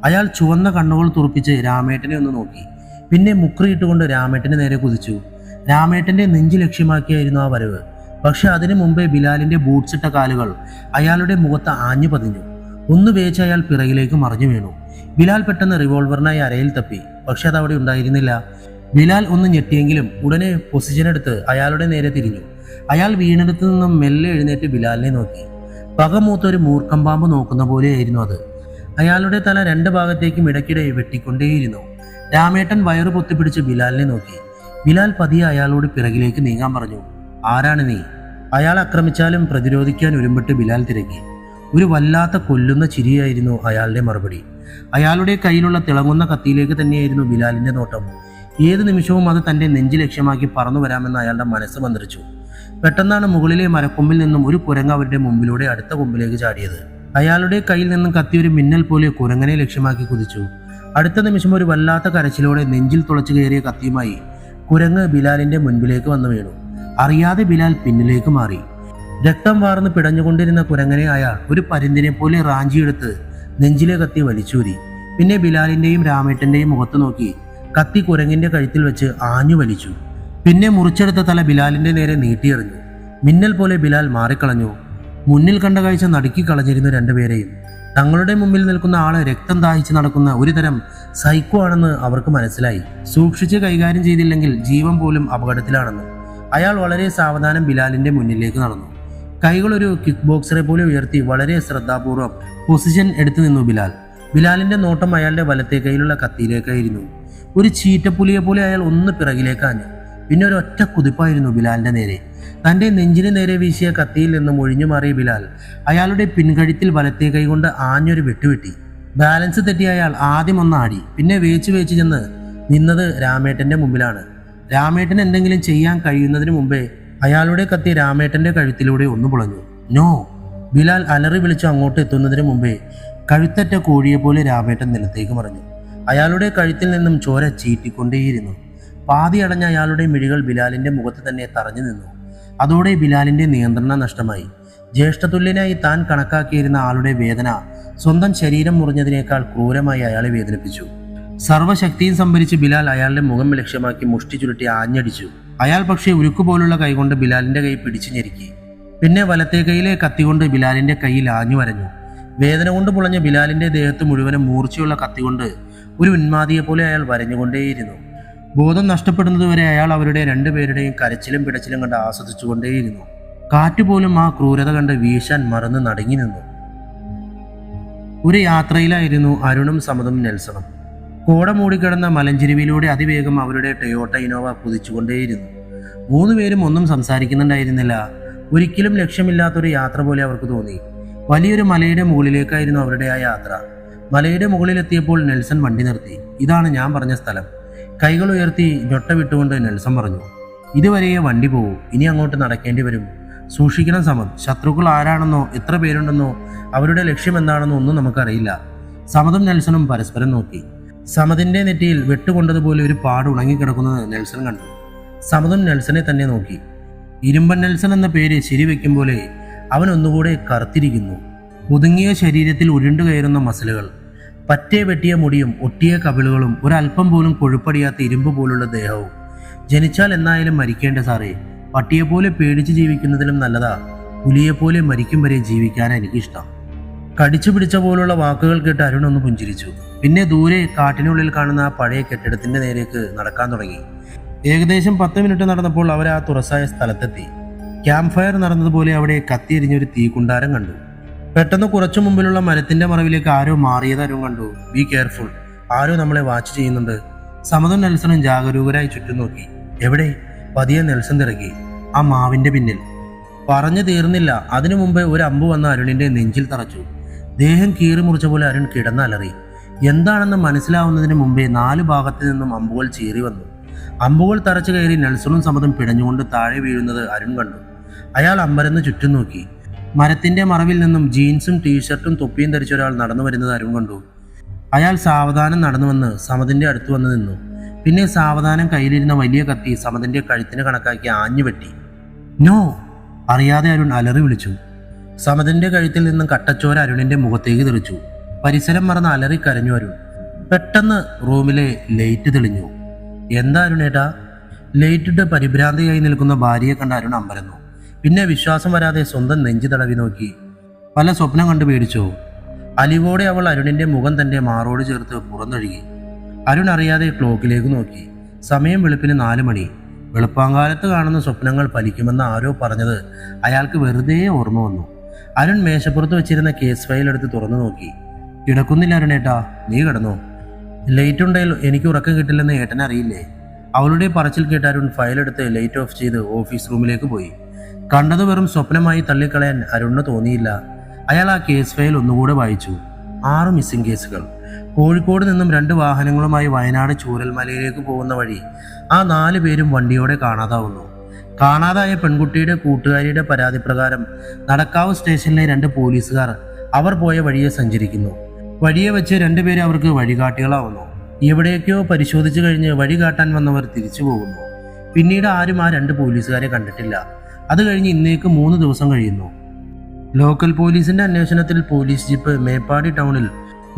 അയാൾ ചുവന്ന കണ്ണുകൾ തുറപ്പിച്ച് രാമേട്ടനെ ഒന്ന് നോക്കി. പിന്നെ മുക്രിയിട്ടുകൊണ്ട് രാമേട്ടന് നേരെ കുതിച്ചു. രാമേട്ടന്റെ നെഞ്ച് ലക്ഷ്യമാക്കിയായിരുന്നു ആ വരവ്. പക്ഷെ അതിനു മുമ്പേ ബിലാലിന്റെ ബൂട്ട്സ് ഇട്ട കാലുകൾ അയാളുടെ മുഖത്ത് ആഞ്ഞു പതിഞ്ഞു. ഒന്ന് വേച്ച് അയാൾ പിറകിലേക്ക് മറിഞ്ഞു വീണു. ബിലാൽ പെട്ടെന്ന് റിവോൾവറിനായി അരയിൽ തപ്പി. പക്ഷെ അതവിടെ ഉണ്ടായിരുന്നില്ല. ബിലാൽ ഒന്ന് ഞെട്ടിയെങ്കിലും ഉടനെ പൊസിഷൻ എടുത്ത് അയാളുടെ നേരെ തിരിഞ്ഞു. അയാൾ വീണെടുത്തു നിന്നും മെല്ലെ എഴുന്നേറ്റ് ബിലാലിനെ നോക്കി. പകമൂത്തൊരു മൂർഖം പാമ്പ് നോക്കുന്ന പോലെയായിരുന്നു അത്. അയാളുടെ തല 2 ഭാഗത്തേക്കും ഇടയ്ക്കിടെ വെട്ടിക്കൊണ്ടേയിരുന്നു. രാമേട്ടൻ വയറ് പൊത്തിപ്പിടിച്ച് ബിലാലിനെ നോക്കി. ബിലാൽ പതിയെ അയാളോട് പിറകിലേക്ക് നീങ്ങാൻ പറഞ്ഞു. ആരാണ് നീ? അയാൾ ആക്രമിച്ചാലും പ്രതിരോധിക്കാൻ ഒരുമ്പിട്ട് ബിലാൽ തിരക്കി. ഒരു വല്ലാത്ത കൊല്ലുന്ന ചിരിയായിരുന്നു അയാളുടെ മറുപടി. അയാളുടെ കയ്യിലുള്ള തിളങ്ങുന്ന കത്തിയിലേക്ക് തന്നെയായിരുന്നു ബിലാലിന്റെ നോട്ടം. ഏത് നിമിഷവും അത് തന്റെ നെഞ്ച് ലക്ഷ്യമാക്കി പറന്നു വരാമെന്ന് അയാളുടെ മനസ്സ് മന്ത്രിച്ചു. പെട്ടെന്നാണ് മുകളിലെ മരക്കൊമ്പിൽ നിന്നും ഒരു കുരങ്ങ് അവരുടെ മുമ്പിലൂടെ അടുത്ത കൊമ്പിലേക്ക് ചാടിയത്. അയാളുടെ കയ്യിൽ നിന്നും കത്തി ഒരു മിന്നൽ പോലെ കുരങ്ങനെ ലക്ഷ്യമാക്കി കുതിച്ചു. അടുത്ത നിമിഷം ഒരു വല്ലാത്ത കരച്ചിലോടെ നെഞ്ചിൽ തുളച്ചു കയറിയ കത്തിയുമായി കുരങ്ങ് ബിലാലിന്റെ മുൻപിലേക്ക് വന്നു വീണു. അറിയാതെ ബിലാൽ പിന്നിലേക്ക് മാറി. രക്തം വാർന്ന് പിടഞ്ഞുകൊണ്ടിരുന്ന കുരങ്ങനെ അയാൾ ഒരു പരുന്തിനെ പോലെ റാഞ്ചിയെടുത്ത് നെഞ്ചിലെ കത്തി വലിച്ചൂരി. പിന്നെ ബിലാലിന്റെയും രാമേട്ടന്റെയും മുഖത്ത് നോക്കി കത്തി കുരങ്ങിന്റെ കഴുത്തിൽ വെച്ച് ആഞ്ഞു വലിച്ചു. പിന്നെ മുറിച്ചെടുത്ത തല ബിലാലിന്റെ നേരെ നീട്ടിയെറിഞ്ഞു. മിന്നൽ പോലെ ബിലാൽ മാറിക്കളഞ്ഞു. മുന്നിൽ കണ്ട കാഴ്ച നടുക്കി കളഞ്ഞിരുന്നു രണ്ടുപേരെയും. തങ്ങളുടെ മുമ്പിൽ നിൽക്കുന്ന ആള് രക്തം ദാഹിച്ച് നടക്കുന്ന ഒരു തരം സൈക്കോ ആണെന്ന് അവർക്ക് മനസ്സിലായി. സൂക്ഷിച്ച് കൈകാര്യം ചെയ്തില്ലെങ്കിൽ ജീവൻ പോലും അപകടത്തിലാണെന്ന്. അയാൾ വളരെ സാവധാനം ബിലാലിന്റെ മുന്നിലേക്ക് നടന്നു. കൈകൾ ഒരു കിക്ക് ബോക്സറെ പോലെ ഉയർത്തി വളരെ ശ്രദ്ധാപൂർവം പൊസിഷൻ എടുത്തു നിന്നു ബിലാൽ. ബിലാലിന്റെ നോട്ടം അയാളുടെ വലത്തെ കൈയിലുള്ള കത്തിയിലേക്കായിരുന്നു. ഒരു ചീറ്റപ്പുലിയെ പോലെ അയാൾ ഒന്ന് പിറകിലേക്കാഞ്ഞു. പിന്നെ ഒരു ഒറ്റ കുതിപ്പായിരുന്നു ബിലാലിന്റെ നേരെ. തന്റെ നെഞ്ചിന് നേരെ വീശിയ കത്തിയിൽ നിന്നും ഒഴിഞ്ഞു മാറിയ ബിലാൽ അയാളുടെ പിൻകഴുത്തിൽ വലത്തെ കൈ കൊണ്ട് ആഞ്ഞൊരു വെട്ടുവെട്ടി. ബാലൻസ് തെറ്റിയ അയാൾ ആദ്യം ഒന്നാടി. പിന്നെ വേച്ച് ചെന്ന് നിന്നത് രാമേട്ടന്റെ മുമ്പിലാണ്. രാമേട്ടൻ എന്തെങ്കിലും ചെയ്യാൻ കഴിയുന്നതിന് മുമ്പേ അയാളുടെ കത്തി രാമേട്ടന്റെ കഴുത്തിലൂടെ ഒന്ന് പുളഞ്ഞു. നോ! ബിലാൽ അലറി വിളിച്ചു അങ്ങോട്ട് എത്തുന്നതിന് മുമ്പേ കഴുത്തറ്റ കോഴിയെ പോലെ രാമേട്ടൻ നിലത്തേക്ക് മറിഞ്ഞു. അയാളുടെ കഴുത്തിൽ നിന്നും ചോര ചീറ്റിക്കൊണ്ടേയിരുന്നു. പാതി അടഞ്ഞ അയാളുടെ മിഴികൾ ബിലാലിന്റെ മുഖത്ത് തന്നെ തറഞ്ഞു നിന്നു. അതോടെ ബിലാലിന്റെ നിയന്ത്രണം നഷ്ടമായി. ജ്യേഷ്ഠതുല്യനായി താൻ കണക്കാക്കിയിരുന്ന ആളുടെ വേദന സ്വന്തം ശരീരം മുറിഞ്ഞതിനേക്കാൾ ക്രൂരമായി അയാളെ വേദനിപ്പിച്ചു. സർവ്വശക്തിയും സംഭരിച്ച് ബിലാൽ അയാളുടെ മുഖം ലക്ഷ്യമാക്കി മുഷ്ടി ചുരുട്ടി ആഞ്ഞടിച്ചു. അയാൾ പക്ഷേ ഉരുക്കുപോലുള്ള കൈകൊണ്ട് ബിലാലിന്റെ കൈ പിടിച്ചു ഞെരുക്കി. പിന്നെ വലത്തെ കൈയിലെ കത്തികൊണ്ട് ബിലാലിന്റെ കൈയിൽ ആഞ്ഞു വരഞ്ഞു. വേദന കൊണ്ട് പുളഞ്ഞ ബിലാലിന്റെ ദേഹത്ത് മുഴുവനും മൂർച്ചയുള്ള കത്തികൊണ്ട് ഒരു ഉന്മാദിയെ പോലെ അയാൾ വരഞ്ഞുകൊണ്ടേയിരുന്നു. ബോധം നഷ്ടപ്പെടുന്നതുവരെ അയാൾ അവരുടെ രണ്ടുപേരുടെയും കരച്ചിലും പിടച്ചിലും കണ്ട് ആസ്വദിച്ചുകൊണ്ടേയിരുന്നു. കാറ്റുപോലും ആ ക്രൂരത കണ്ട് വീശാൻ മറന്ന് നടുങ്ങി നിന്നു. ഒരു യാത്രയിലായിരുന്നു അരുണും സമതും നെൽസണും. കോട മൂടിക്കിടന്ന മലഞ്ചെരുവിലൂടെ അതിവേഗം അവരുടെ ടൊയോട്ട ഇനോവ കുതിച്ചുകൊണ്ടേയിരുന്നു. മൂന്നുപേരും ഒന്നും സംസാരിക്കുന്നുണ്ടായിരുന്നില്ല. ഒരിക്കലും ലക്ഷ്യമില്ലാത്തൊരു യാത്ര പോലെ അവർക്ക് തോന്നി. വലിയൊരു മലയുടെ മുകളിലേക്കായിരുന്നു അവരുടെ ആ യാത്ര. മലയുടെ മുകളിലെത്തിയപ്പോൾ നെൽസൺ വണ്ടി നിർത്തി. ഇതാണ് ഞാൻ പറഞ്ഞ സ്ഥലം. കൈകൾ ഉയർത്തി ഞൊട്ട വിട്ടുകൊണ്ട് നെൽസൺ പറഞ്ഞു. ഇതുവരെയേ വണ്ടി പോകൂ, ഇനി അങ്ങോട്ട് നടക്കേണ്ടി വരും. സൂക്ഷിക്കണം സമത്. ശത്രുക്കൾ ആരാണെന്നോ എത്ര പേരുണ്ടെന്നോ അവരുടെ ലക്ഷ്യം എന്താണെന്നോ ഒന്നും നമുക്കറിയില്ല. സമതും നെൽസണും പരസ്പരം നോക്കി. സമതിന്റെ നെറ്റിയിൽ വെട്ടുകൊണ്ടതുപോലെ ഒരു പാട് ഉണങ്ങിക്കിടക്കുന്നത് നെൽസൺ കണ്ടു. സമതും നെൽസനെ തന്നെ നോക്കി. ഇരുമ്പൻ നെൽസൺ എന്ന പേര് ശരിവെക്കും പോലെ അവൻ ഒന്നുകൂടെ കറുത്തിരിക്കുന്നു. ഒതുങ്ങിയ ശരീരത്തിൽ ഉരുണ്ടു കയറുന്ന മസിലുകൾ, പറ്റേ വെട്ടിയ മുടിയും ഒട്ടിയ കവിളുകളും ഒരല്പം പോലും കൊഴുപ്പടിയാത്ത ഇരുമ്പ് പോലുള്ള ദേഹവും. ജനിച്ചാൽ എന്നായാലും മരിക്കേണ്ട സാറേ. പട്ടിയെപ്പോലെ പേടിച്ച് ജീവിക്കുന്നതിലും നല്ലതാ പുലിയെപ്പോലെ മരിക്കും വരെ ജീവിക്കാനാണ് എനിക്കിഷ്ടം. കടിച്ചു പിടിച്ച പോലുള്ള വാക്കുകൾ കേട്ട് അരുൺ ഒന്ന് പുഞ്ചിരിച്ചു. പിന്നെ ദൂരെ കാട്ടിനുള്ളിൽ കാണുന്ന ആ പഴയ കെട്ടിടത്തിന്റെ നേരേക്ക് നടക്കാൻ തുടങ്ങി. ഏകദേശം 10 മിനിറ്റ് നടന്നപ്പോൾ അവർ ആ തുറസായ സ്ഥലത്തെത്തി. ക്യാമ്പ് ഫയർ നടന്നതുപോലെ അവിടെ കത്തിയെരിഞ്ഞൊരു തീക്കുണ്ടാരം കണ്ടു. പെട്ടെന്ന് കുറച്ചു മുമ്പിലുള്ള മരത്തിന്റെ മറവിലേക്ക് ആരോ മാറിയത് അരുൺ കണ്ടു. ബി കെയർഫുൾ, ആരോ നമ്മളെ വാച്ച് ചെയ്യുന്നുണ്ട്. സമതും നെൽസണും ജാഗരൂകരായി ചുറ്റും നോക്കി. എവിടെ? പതിയെ നെൽസൺ തിറക്കി. ആ മാവിന്റെ പിന്നിൽ. പറഞ്ഞു തീർന്നില്ല. അതിനു മുമ്പ് ഒരു അമ്പ് വന്ന അരുണിന്റെ നെഞ്ചിൽ തറച്ചു. ദേഹം കീറി മുറിച്ച പോലെ അരുൺ കിടന്നലറി. എന്താണെന്ന് മനസ്സിലാവുന്നതിന് മുമ്പേ 4 ഭാഗത്തു നിന്നും അമ്പുകൾ ചീറി വന്നു. അമ്പുകൾ തറച്ചു കയറി നെൽസണും സമതും പിടഞ്ഞുകൊണ്ട് താഴെ വീഴുന്നത് അരുൺ കണ്ടു. അയാൾ അമ്പരന്ന് ചുറ്റും നോക്കി. മരത്തിന്റെ മറവിൽ നിന്നും ജീൻസും ടീഷർട്ടും തൊപ്പിയും ധരിച്ച ഒരാൾ നടന്നു വരുന്നത് അരുൺ കണ്ടു. അയാൾ സാവധാനം നടന്നു വന്ന് സമതിന്റെ അടുത്ത് വന്ന് നിന്നു. പിന്നെ സാവധാനം കയ്യിലിരുന്ന വലിയ കത്തി സമതിന്റെ കഴുത്തിന് കണക്കാക്കി ആഞ്ഞു വെട്ടി. നോ! അറിയാതെ അരുൺ അലറി വിളിച്ചു. സമതിന്റെ കഴുത്തിൽ നിന്നും കട്ടച്ചോര അരുണിന്റെ മുഖത്തേക്ക് തെറിച്ചു. പരിസരം മറന്ന് അലറി കരഞ്ഞു അരുൺ. പെട്ടെന്ന് റൂമിലെ ലൈറ്റ് തെളിഞ്ഞു. എന്താ അരുണേട്ടാ? ലൈറ്റിട്ട് പരിഭ്രാന്തിയായി നിൽക്കുന്ന ഭാര്യയെ കണ്ട അരുൺ അമ്പരന്നു. പിന്നെ വിശ്വാസം വരാതെ സ്വന്തം നെഞ്ചു തടവി നോക്കി. പല സ്വപ്നം കണ്ടു പേടിച്ചോ? അലിവോടെ അവൾ അരുണിന്റെ മുഖം തന്റെ മാറോട് ചേർത്ത് പുറന്നൊഴുകി. അരുൺ അറിയാതെ ക്ലോക്കിലേക്ക് നോക്കി. സമയം വെളുപ്പിന് 4 മണി. വെളുപ്പാങ്കാലത്ത് കാണുന്ന സ്വപ്നങ്ങൾ ഫലിക്കുമെന്ന് ആരോ പറഞ്ഞത് അയാൾക്ക് വെറുതെ ഓർമ്മ വന്നു. അരുൺ മേശപ്പുറത്ത് വെച്ചിരുന്ന കേസ് ഫയൽ എടുത്ത് തുറന്നു നോക്കി. കിടക്കുന്നില്ല അരുണേട്ടാ, നീ കിടന്നോ? ലൈറ്റ് ഉണ്ടെങ്കിൽ എനിക്ക് ഉറക്കം കിട്ടില്ലെന്ന് ഏട്ടൻ അറിയില്ലേ? അവളുടെ പറച്ചിൽ കേട്ട് അരുൺ ഫയലെടുത്ത് ലൈറ്റ് ഓഫ് ചെയ്ത് ഓഫീസ് റൂമിലേക്ക് പോയി. കണ്ടത് വെറും സ്വപ്നമായി തള്ളിക്കളയാൻ അരുണിന് തോന്നിയില്ല. അയാൾ ആ കേസ് ഫയൽ ഒന്നുകൂടെ വായിച്ചു. 6 മിസ്സിംഗ് കേസുകൾ. കോഴിക്കോട് നിന്നും 2 വാഹനങ്ങളുമായി വയനാട് ചൂരൽമലയിലേക്ക് പോകുന്ന വഴി ആ 4 പേരും വണ്ടിയോടെ കാണാതാവുന്നു. കാണാതായ പെൺകുട്ടിയുടെ കൂട്ടുകാരിയുടെ പരാതി പ്രകാരം നടക്കാവ് സ്റ്റേഷനിലെ 2 പോലീസുകാർ അവർ പോയ വഴിയെ സഞ്ചരിക്കുന്നു. വഴിയെ വെച്ച് 2 പേര് അവർക്ക് വഴികാട്ടികളാവുന്നു. എവിടെയൊക്കെയോ പരിശോധിച്ചു കഴിഞ്ഞ് വഴി കാട്ടാൻ വന്നവർ തിരിച്ചു പോകുന്നു. പിന്നീട് ആരും ആ 2 പോലീസുകാരെ കണ്ടിട്ടില്ല. അത് കഴിഞ്ഞ് ഇന്നേക്ക് 3 ദിവസം കഴിയുന്നു. ലോക്കൽ പോലീസിന്റെ അന്വേഷണത്തിൽ പോലീസ് ജീപ്പ് മേപ്പാടി ടൗണിൽ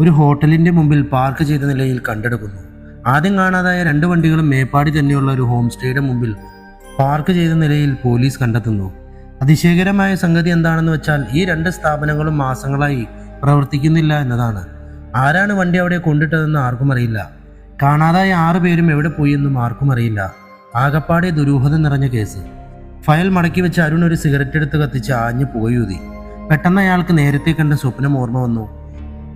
ഒരു ഹോട്ടലിന്റെ മുമ്പിൽ പാർക്ക് ചെയ്ത നിലയിൽ കണ്ടെടുക്കുന്നു. ആദ്യം കാണാതായ 2 വണ്ടികളും മേപ്പാടി തന്നെയുള്ള ഒരു ഹോം സ്റ്റേയുടെ മുമ്പിൽ പാർക്ക് ചെയ്ത നിലയിൽ പോലീസ് കണ്ടെത്തുന്നു. അതിശയകരമായ സംഗതി എന്താണെന്ന് വെച്ചാൽ ഈ 2 സ്ഥാപനങ്ങളും മാസങ്ങളായി പ്രവർത്തിക്കുന്നില്ല എന്നതാണ്. ആരാണ് വണ്ടി അവിടെ കൊണ്ടിട്ടതെന്ന് ആർക്കും അറിയില്ല. കാണാതായ 6 പേരും എവിടെ പോയി എന്നും ആർക്കും അറിയില്ല. ആകപ്പാടെ ദുരൂഹത നിറഞ്ഞ കേസ്. ഫയൽ മടക്കി വെച്ച് അരുൺ ഒരു സിഗരറ്റ് എടുത്ത് കത്തിച്ച് ആഞ്ഞു പുകയൂതി. പെട്ടെന്ന് അയാൾക്ക് നേരത്തെ കണ്ട സ്വപ്നം ഓർമ്മ വന്നു.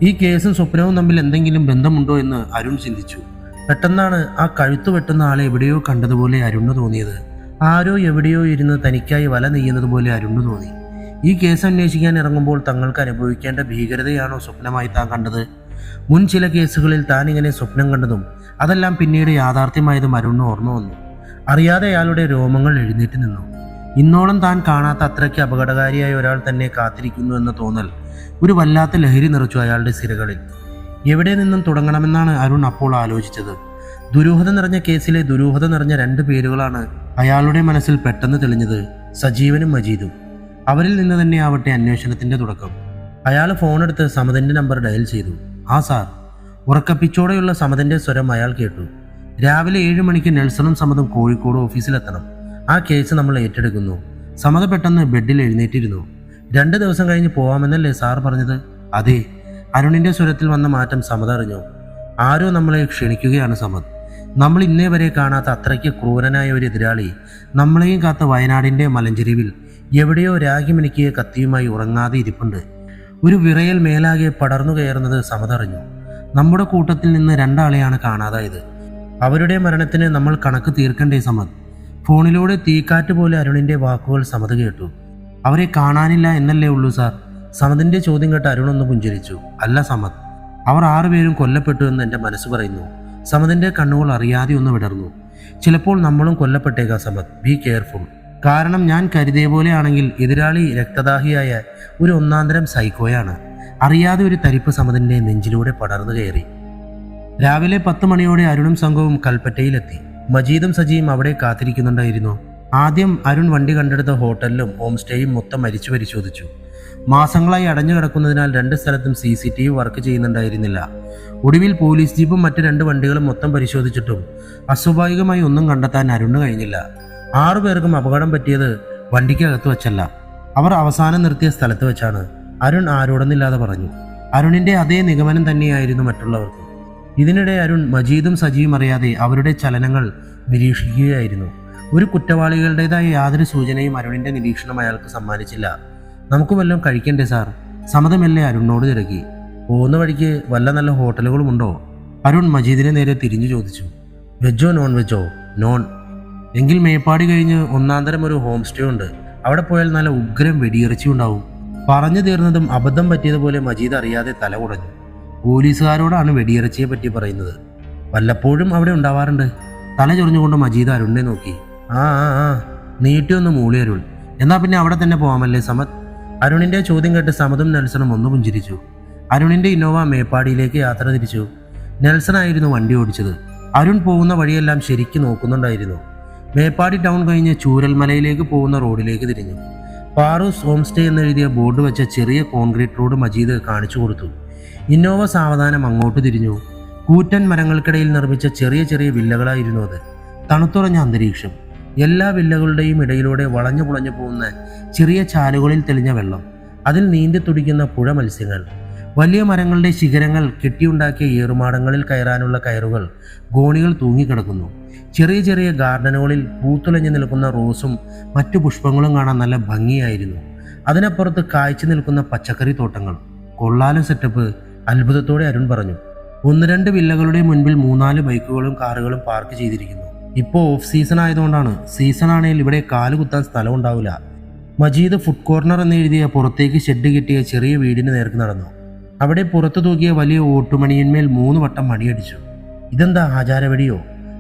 ഈ കേസും സ്വപ്നവും തമ്മിൽ എന്തെങ്കിലും ബന്ധമുണ്ടോ എന്ന് അരുൺ ചിന്തിച്ചു. പെട്ടെന്നാണ് ആ കഴുത്തു വെട്ടുന്ന ആളെ എവിടെയോ കണ്ടതുപോലെ അരുണിന് തോന്നിയത്. ആരോ എവിടെയോ ഇരുന്ന് തനിക്കായി വല നെയ്യുന്നത് പോലെ അരുണിന് തോന്നി. ഈ കേസ് അന്വേഷിക്കാൻ ഇറങ്ങുമ്പോൾ തങ്ങൾക്ക് അനുഭവിക്കേണ്ട ഭീകരതയാണോ സ്വപ്നമായി താൻ കണ്ടത്? മുൻ ചില കേസുകളിൽ താൻ ഇങ്ങനെ സ്വപ്നം കണ്ടതും അതെല്ലാം പിന്നീട് യാഥാർത്ഥ്യമായതും അരുണിന് ഓർമ്മ വന്നു. അറിയാതെ അയാളുടെ രോമങ്ങൾ എഴുന്നേറ്റ് നിന്നു. ഇന്നോളം താൻ കാണാത്ത അത്രയ്ക്ക് അപകടകാരിയായ ഒരാൾ തന്നെ കാത്തിരിക്കുന്നു എന്ന തോന്നൽ ഒരു വല്ലാത്ത ലഹരി നിറച്ചു അയാളുടെ സിരകളിൽ. എവിടെ നിന്നും തുടങ്ങണമെന്നാണ് അരുൺ അപ്പോൾ ആലോചിച്ചത്. ദുരൂഹത നിറഞ്ഞ കേസിലെ ദുരൂഹത നിറഞ്ഞ 2 പേരുകളാണ് അയാളുടെ മനസ്സിൽ പെട്ടെന്ന് തെളിഞ്ഞത്: സജീവനും മജീദും. അവരിൽ നിന്ന് തന്നെ ആവട്ടെ അന്വേഷണത്തിന്റെ തുടക്കം. അയാൾ ഫോണെടുത്ത് സമതിന്റെ നമ്പർ ഡയൽ ചെയ്തു. ആ സാർ. ഉറക്കപ്പിച്ചോടെയുള്ള സമതിന്റെ സ്വരം അയാൾ കേട്ടു. രാവിലെ 7 മണിക്ക് നെൽസണും സമതും കോഴിക്കോട് ഓഫീസിലെത്തണം. ആ കേസ് നമ്മൾ ഏറ്റെടുക്കുന്നു. സമത പെട്ടെന്ന് ബെഡിൽ എഴുന്നേറ്റിരുന്നു. 2 ദിവസം കഴിഞ്ഞ് പോവാമെന്നല്ലേ സാർ പറഞ്ഞത്? അതെ. അരുണിന്റെ സ്വരത്തിൽ വന്ന മാറ്റം സമത അറിഞ്ഞു. ആരോ നമ്മളെ ക്ഷണിക്കുകയാണ് സമത്. നമ്മൾ ഇന്നേ വരെ കാണാത്ത അത്രയ്ക്ക് ക്രൂരനായ ഒരു എതിരാളി നമ്മളെയും കാത്ത വയനാടിന്റെ മലഞ്ചെരിവിൽ എവിടെയോ രാഗിമിനിക്കിയ കത്തിയുമായി ഉറങ്ങാതെ ഇരിപ്പുണ്ട്. ഒരു വിറയൽ മേലാകെ പടർന്നു കയറുന്നത് സമത അറിഞ്ഞു. നമ്മുടെ കൂട്ടത്തിൽ നിന്ന് 2 ആളെയാണ് കാണാതായത്. അവരുടെ മരണത്തിന് നമ്മൾ കണക്ക് തീർക്കണ്ടേ സമത്? ഫോണിലൂടെ തീക്കാറ്റ് പോലെ അരുണിന്റെ വാക്കുകൾ സമത കേട്ടു. അവരെ കാണാനില്ല എന്നല്ലേ ഉള്ളൂ സാർ? സമതിന്റെ ചോദ്യം കേട്ട് അരുൺ ഒന്ന് പുഞ്ചിരിച്ചു. അല്ല സമത്, അവർ 6 പേരും കൊല്ലപ്പെട്ടു എന്ന് എൻ്റെ മനസ്സ് പറയുന്നു. സമതിന്റെ കണ്ണുകൾ അറിയാതെ ഒന്ന് വിടർന്നു. ചിലപ്പോൾ നമ്മളും കൊല്ലപ്പെട്ടേക്കാം സമത്. Be careful. കാരണം ഞാൻ കരുതിയ പോലെയാണെങ്കിൽ എതിരാളി രക്തദാഹിയായ ഒരു ഒന്നാന്തരം സൈക്കോയാണ്. അറിയാതെ ഒരു തരിപ്പ് സമതിന്റെ നെഞ്ചിലൂടെ പടർന്നു കയറി. രാവിലെ 10 മണിയോടെ അരുണും സംഘവും കൽപ്പറ്റയിലെത്തി. മജീദും സജിയും അവിടെ കാത്തിരിക്കുന്നുണ്ടായിരുന്നു. ആദ്യം അരുൺ വണ്ടി കണ്ടെടുത്ത ഹോട്ടലിലും ഹോം സ്റ്റേയും മൊത്തം മരിച്ചു പരിശോധിച്ചു. മാസങ്ങളായി അടഞ്ഞു കിടക്കുന്നതിനാൽ 2 സ്ഥലത്തും CCTV വർക്ക് ചെയ്യുന്നുണ്ടായിരുന്നില്ല. ഒടുവിൽ പോലീസ് ജീപ്പും മറ്റ് 2 വണ്ടികളും മൊത്തം പരിശോധിച്ചിട്ടും അസ്വാഭാവികമായി ഒന്നും കണ്ടെത്താൻ അരുണിന് കഴിഞ്ഞില്ല. 6 പേർക്കും അപകടം പറ്റിയത് വണ്ടിക്കകത്ത് വെച്ചല്ല, അവർ അവസാനം നിർത്തിയ സ്ഥലത്ത് വെച്ചാണ്. അരുൺ ആരോടൊന്നില്ലാതെ പറഞ്ഞു. അരുണിന്റെ അതേ നിഗമനം തന്നെയായിരുന്നു മറ്റുള്ളവർക്കും. ഇതിനിടെ അരുൺ മജീദും സജിയും അറിയാതെ അവരുടെ ചലനങ്ങൾ നിരീക്ഷിക്കുകയായിരുന്നു. ഒരു കുറ്റവാളികളുടേതായ യാതൊരു സൂചനയും അരുണിന്റെ നിരീക്ഷണം അയാൾക്ക് സമ്മാനിച്ചില്ല. നമുക്ക് വല്ലതും കഴിക്കണ്ടേ സാർ? സമതമല്ലേ അരുണിനോട് തിരക്കി. പോകുന്ന വഴിക്ക് വല്ല നല്ല ഹോട്ടലുകളും ഉണ്ടോ? അരുൺ മജീദിനെ നേരെ തിരിഞ്ഞു ചോദിച്ചു. വെജോ നോൺ വെജോ? നോൺ. എങ്കിൽ മേപ്പാടി കഴിഞ്ഞ് ഒന്നാന്തരം ഒരു ഹോം സ്റ്റേ ഉണ്ട്. അവിടെ പോയാൽ നല്ല ഉഗ്രം വെടിയിറച്ചി ഉണ്ടാവും. പറഞ്ഞു തീർന്നതും അബദ്ധം പറ്റിയതുപോലെ മജീദ് അറിയാതെ തല കുടഞ്ഞു. പോലീസുകാരോടാണ് വെടിയിറച്ചിയെ പറ്റി പറയുന്നത്. വല്ലപ്പോഴും അവിടെ ഉണ്ടാവാറുണ്ട്. തല ചൊറിഞ്ഞുകൊണ്ട് മജീദ് അരുണിനെ നോക്കി. ആ ആ ആ നീട്ടിയൊന്ന് മൂളി അരുൺ. എന്നാ പിന്നെ അവിടെ തന്നെ പോവാമല്ലേ സമത്? അരുണിന്റെ ചോദ്യം കേട്ട് സമതും നെൽസണും ഒന്ന് പുഞ്ചിരിച്ചു. അരുണിന്റെ ഇന്നോവ മേപ്പാടിയിലേക്ക് യാത്ര തിരിച്ചു. നെൽസൺ ആയിരുന്നു വണ്ടി ഓടിച്ചത്. അരുൺ പോകുന്ന വഴിയെല്ലാം ശരിക്കും നോക്കുന്നുണ്ടായിരുന്നു. മേപ്പാടി ടൗൺ കഴിഞ്ഞ് ചൂരൽമലയിലേക്ക് പോകുന്ന റോഡിലേക്ക് തിരിഞ്ഞു. പാറൂസ് ഹോം സ്റ്റേ എന്നെഴുതിയ ബോർഡ് വെച്ച ചെറിയ കോൺക്രീറ്റ് റോഡ് മജീദ് കാണിച്ചു കൊടുത്തു. ഇന്നോവ സാവധാനം അങ്ങോട്ട് തിരിഞ്ഞു. കൂറ്റൻ മരങ്ങൾക്കിടയിൽ നിർമ്മിച്ച ചെറിയ ചെറിയ വില്ലകളായിരുന്നു അത്. തണുത്തുറഞ്ഞ അന്തരീക്ഷം. എല്ലാ വില്ലകളുടെയും ഇടയിലൂടെ വളഞ്ഞു പുളഞ്ഞു പോകുന്ന ചെറിയ ചാലുകളിൽ തെളിഞ്ഞ വെള്ളം, അതിൽ നീന്തി തുടിക്കുന്ന പുഴ മത്സ്യങ്ങൾ, വലിയ മരങ്ങളുടെ ശിഖരങ്ങൾ, കെട്ടിയുണ്ടാക്കിയ ഏറുമാടങ്ങളിൽ കയറാനുള്ള കയറുകൾ, ഗോണികൾ തൂങ്ങിക്കിടക്കുന്നു. ചെറിയ ചെറിയ ഗാർഡനുകളിൽ പൂത്തുലഞ്ഞു നിൽക്കുന്ന റോസും മറ്റു പുഷ്പങ്ങളും കാണാൻ നല്ല ഭംഗിയായിരുന്നു. അതിനപ്പുറത്ത് കായ്ച്ചു നിൽക്കുന്ന പച്ചക്കറി തോട്ടങ്ങൾ. കൊള്ളാലോ സെറ്റപ്പ്, അത്ഭുതത്തോടെ അരുൺ പറഞ്ഞു. 1-2 വില്ലകളുടെ മുൻപിൽ 3-4 ബൈക്കുകളും കാറുകളും പാർക്ക് ചെയ്തിരിക്കുന്നു. ഇപ്പോൾ ഓഫ് സീസൺ ആയതുകൊണ്ടാണ്. സീസൺ ആണെങ്കിൽ ഇവിടെ കാല് കുത്താൻ സ്ഥലം ഉണ്ടാവില്ല. മജീദ് ഫുഡ് കോർണർ എന്നെഴുതിയ പുറത്തേക്ക് ഷെഡ് കിട്ടിയ ചെറിയ വീടിന് നേർക്ക് നടന്നു. അവിടെ പുറത്തു തൂക്കിയ വലിയ ഓട്ടുമണിയിന്മേൽ 3 വട്ടം മണിയടിച്ചു. ഇതെന്താ ആചാരവെടിയോ?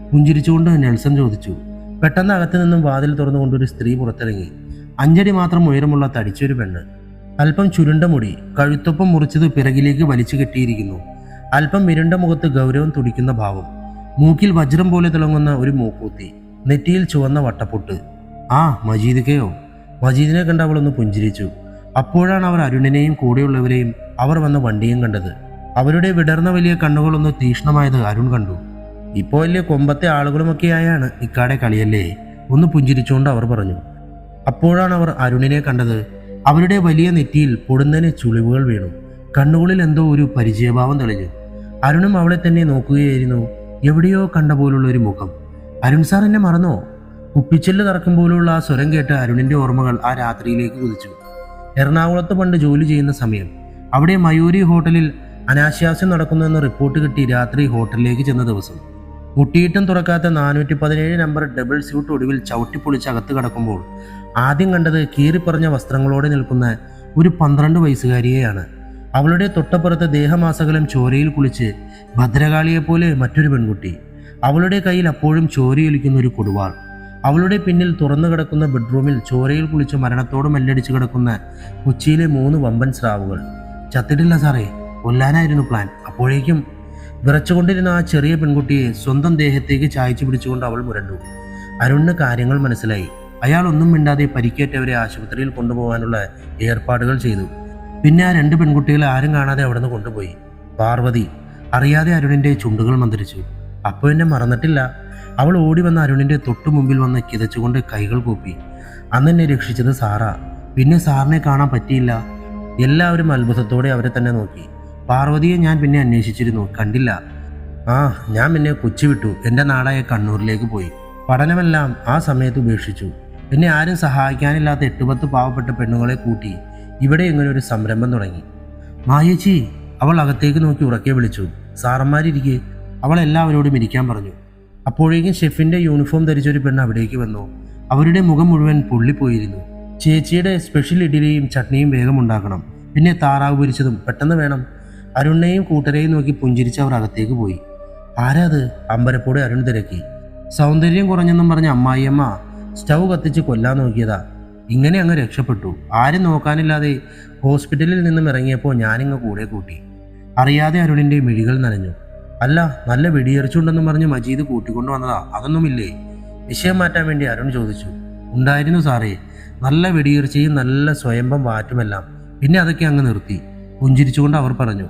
പുഞ്ചിരിച്ചുകൊണ്ട് നെൽസൺ ചോദിച്ചു. പെട്ടെന്ന് അകത്തു നിന്നും വാതിൽ തുറന്നുകൊണ്ടൊരു സ്ത്രീ പുറത്തിറങ്ങി. 5 അടി മാത്രം ഉയരമുള്ള തടിച്ചൊരു പെണ്ണ്. അല്പം ചുരുണ്ട മുടി, കഴുത്തൊപ്പം മുറിച്ചത് പിറകിലേക്ക് വലിച്ചു കെട്ടിയിരിക്കുന്നു. അല്പം ഇരുണ്ട മുഖത്ത് ഗൗരവം തുടിക്കുന്ന ഭാവം, മൂക്കിൽ വജ്രം പോലെ തിളങ്ങുന്ന ഒരു മൂക്കൂത്തി, നെറ്റിയിൽ ചുവന്ന വട്ടപ്പൊട്ട്. ആ മജീദിക്കയോ? മജീദിനെ കണ്ട് അവളൊന്ന് പുഞ്ചിരിച്ചു. അപ്പോഴാണ് അവർ അരുണിനെയും കൂടെയുള്ളവരെയും അവർ വന്ന വണ്ടിയും കണ്ടത്. അവരുടെ വിടർന്ന വലിയ കണ്ണുകളൊന്ന് തീക്ഷ്ണമായത് അരുൺ കണ്ടു. ഇപ്പോൾ വലിയ കൊമ്പത്തെ ആളുകളുമൊക്കെയായാണ് ഇക്കാടെ കളിയല്ലേ, ഒന്ന് പുഞ്ചിരിച്ചുകൊണ്ട് അവർ പറഞ്ഞു. അപ്പോഴാണ് അവർ അരുണിനെ കണ്ടത്. അവരുടെ വലിയ നെറ്റിയിൽ പൊടുന്നനെ ചുളിവുകൾ വീണു. കണ്ണുകളിൽ എന്തോ ഒരു പരിചയഭാവം തെളിഞ്ഞു. അരുണും അവളെ തന്നെ നോക്കുകയായിരുന്നു. എവിടെയോ കണ്ട പോലുള്ള ഒരു മുഖം. അരുൺ സാർ എന്നെ മറന്നോ? കുപ്പിച്ചെല്ല് തറക്കും പോലുള്ള ആ സ്വരം കേട്ട് അരുണിന്റെ ഓർമ്മകൾ ആ രാത്രിയിലേക്ക് കുതിച്ചു. എറണാകുളത്ത് പണ്ട് ജോലി ചെയ്യുന്ന സമയം അവിടെ മയൂരി ഹോട്ടലിൽ അനാശാസ്യം നടക്കുന്നുവെന്ന് റിപ്പോർട്ട് കിട്ടി രാത്രി ഹോട്ടലിലേക്ക് ചെന്ന ദിവസം. മുട്ടിയിട്ടും തുറക്കാത്ത 417 നമ്പർ ഡബിൾ സ്യൂട്ട് ഒടുവിൽ ചവിട്ടിപ്പൊളിച്ച് അകത്ത് കടക്കുമ്പോൾ ആദ്യം കണ്ടത് കീറിപ്പറഞ്ഞ വസ്ത്രങ്ങളോടെ നിൽക്കുന്ന ഒരു 12 വയസ്സുകാരിയെയാണ്. അവളുടെ തൊട്ടപ്പുറത്ത് ദേഹമാസകലം ചോരയിൽ കുളിച്ച് ഭദ്രകാളിയെപ്പോലെ മറ്റൊരു പെൺകുട്ടി. അവളുടെ കയ്യിൽ അപ്പോഴും ചോരയൊലിക്കുന്ന ഒരു കൊടുവാൾ. അവളുടെ പിന്നിൽ തുറന്നു കിടക്കുന്ന ബെഡ്റൂമിൽ ചോരയിൽ കുളിച്ച് മരണത്തോട് മല്ലടിച്ച് കിടക്കുന്ന കൊച്ചിയിലെ 3 വമ്പൻ സ്രാവുകൾ. ചത്തിട്ടില്ല സാറേ, കൊല്ലാനായിരുന്നു പ്ലാൻ. അപ്പോഴേക്കും വിറച്ചുകൊണ്ടിരുന്ന ആ ചെറിയ പെൺകുട്ടിയെ സ്വന്തം ദേഹത്തേക്ക് ചായച്ചു പിടിച്ചുകൊണ്ട് അവൾ മുരണ്ടു. അരുണിന് കാര്യങ്ങൾ മനസ്സിലായി. അയാൾ ഒന്നും മിണ്ടാതെ പരിക്കേറ്റവരെ ആശുപത്രിയിൽ കൊണ്ടുപോകാനുള്ള ഏർപ്പാടുകൾ ചെയ്തു. പിന്നെ ആ 2 പെൺകുട്ടികളെ ആരും കാണാതെ അവിടുന്ന് കൊണ്ടുപോയി. പാർവതി അറിയാതെ അരുണിന്റെ ചുണ്ടുകൾ മന്ത്രിച്ചു. അപ്പോൾ എന്നെ മറന്നിട്ടില്ല. അവൾ ഓടി വന്ന അരുണിന്റെ തൊട്ടു മുമ്പിൽ വന്ന് കിതച്ചുകൊണ്ട് കൈകൾ കൂപ്പി. അന്ന് എന്നെ രക്ഷിച്ചത് സാറാ. പിന്നെ സാറിനെ കാണാൻ പറ്റിയില്ല. എല്ലാവരും അത്ഭുതത്തോടെ അവരെ തന്നെ നോക്കി. പാർവതിയെ ഞാൻ പിന്നെ അന്വേഷിച്ചിരുന്നു, കണ്ടില്ല. ഞാൻ പിന്നെ കൊച്ചി വിട്ടു, എൻ്റെ നാടായ കണ്ണൂരിലേക്ക് പോയി. പഠനമെല്ലാം ആ സമയത്ത് ഉപേക്ഷിച്ചു. എന്നെ ആരും സഹായിക്കാനില്ലാത്ത 8-10 പാവപ്പെട്ട പെണ്ണുങ്ങളെ കൂട്ടി ഇവിടെ ഇങ്ങനെ ഒരു സംരംഭം തുടങ്ങി. മായേച്ചി, അവൾ അകത്തേക്ക് നോക്കി ഉറക്കെ വിളിച്ചു. സാറന്മാരിരിക്കെ. അവൾ എല്ലാവരോടും ഇരിക്കാൻ പറഞ്ഞു. അപ്പോഴേക്കും ഷെഫിന്റെ യൂണിഫോം ധരിച്ചൊരു പെണ്ണ് അവിടേക്ക് വന്നു. അവരുടെ മുഖം മുഴുവൻ പൊള്ളിപ്പോയിരുന്നു. ചേച്ചിയുടെ സ്പെഷ്യൽ ഇഡ്ഡലിയും ചട്നിയും വേഗം ഉണ്ടാക്കണം, പിന്നെ താറാവ് പൊരിച്ചതും പെട്ടെന്ന് വേണം. അരുണിനെയും കൂട്ടരെയും നോക്കി പുഞ്ചിരിച്ച് അവർ അകത്തേക്ക് പോയി. ആരാത്? അമ്പരപ്പോടെ അരുൺ തിരക്കി. സൗന്ദര്യം കുറഞ്ഞെന്നും പറഞ്ഞ അമ്മായിയമ്മ സ്റ്റൗ കത്തിച്ച് കൊല്ലാൻ നോക്കിയതാ. ഇങ്ങനെ അങ്ങ് രക്ഷപ്പെട്ടു. ആരും നോക്കാനില്ലാതെ ഹോസ്പിറ്റലിൽ നിന്നും ഇറങ്ങിയപ്പോൾ ഞാനിങ്ങ് കൂടെ കൂട്ടി. അറിയാതെ അരുണിന്റെ മിഴികൾ നനഞ്ഞു. അല്ല, നല്ല വെടിയേർച്ചുണ്ടെന്നും പറഞ്ഞ് മജീദ് കൂട്ടിക്കൊണ്ടു വന്നതാ, അതൊന്നുമില്ലേ? വിഷയം മാറ്റാൻ വേണ്ടി അരുൺ ചോദിച്ചു. ഉണ്ടായിരുന്നു സാറേ, നല്ല വെടിയേർച്ചയും നല്ല സ്വയംഭം വാറ്റുമെല്ലാം. പിന്നെ അതൊക്കെ അങ്ങ് നിർത്തി. പുഞ്ചിരിച്ചുകൊണ്ട് അവർ പറഞ്ഞു.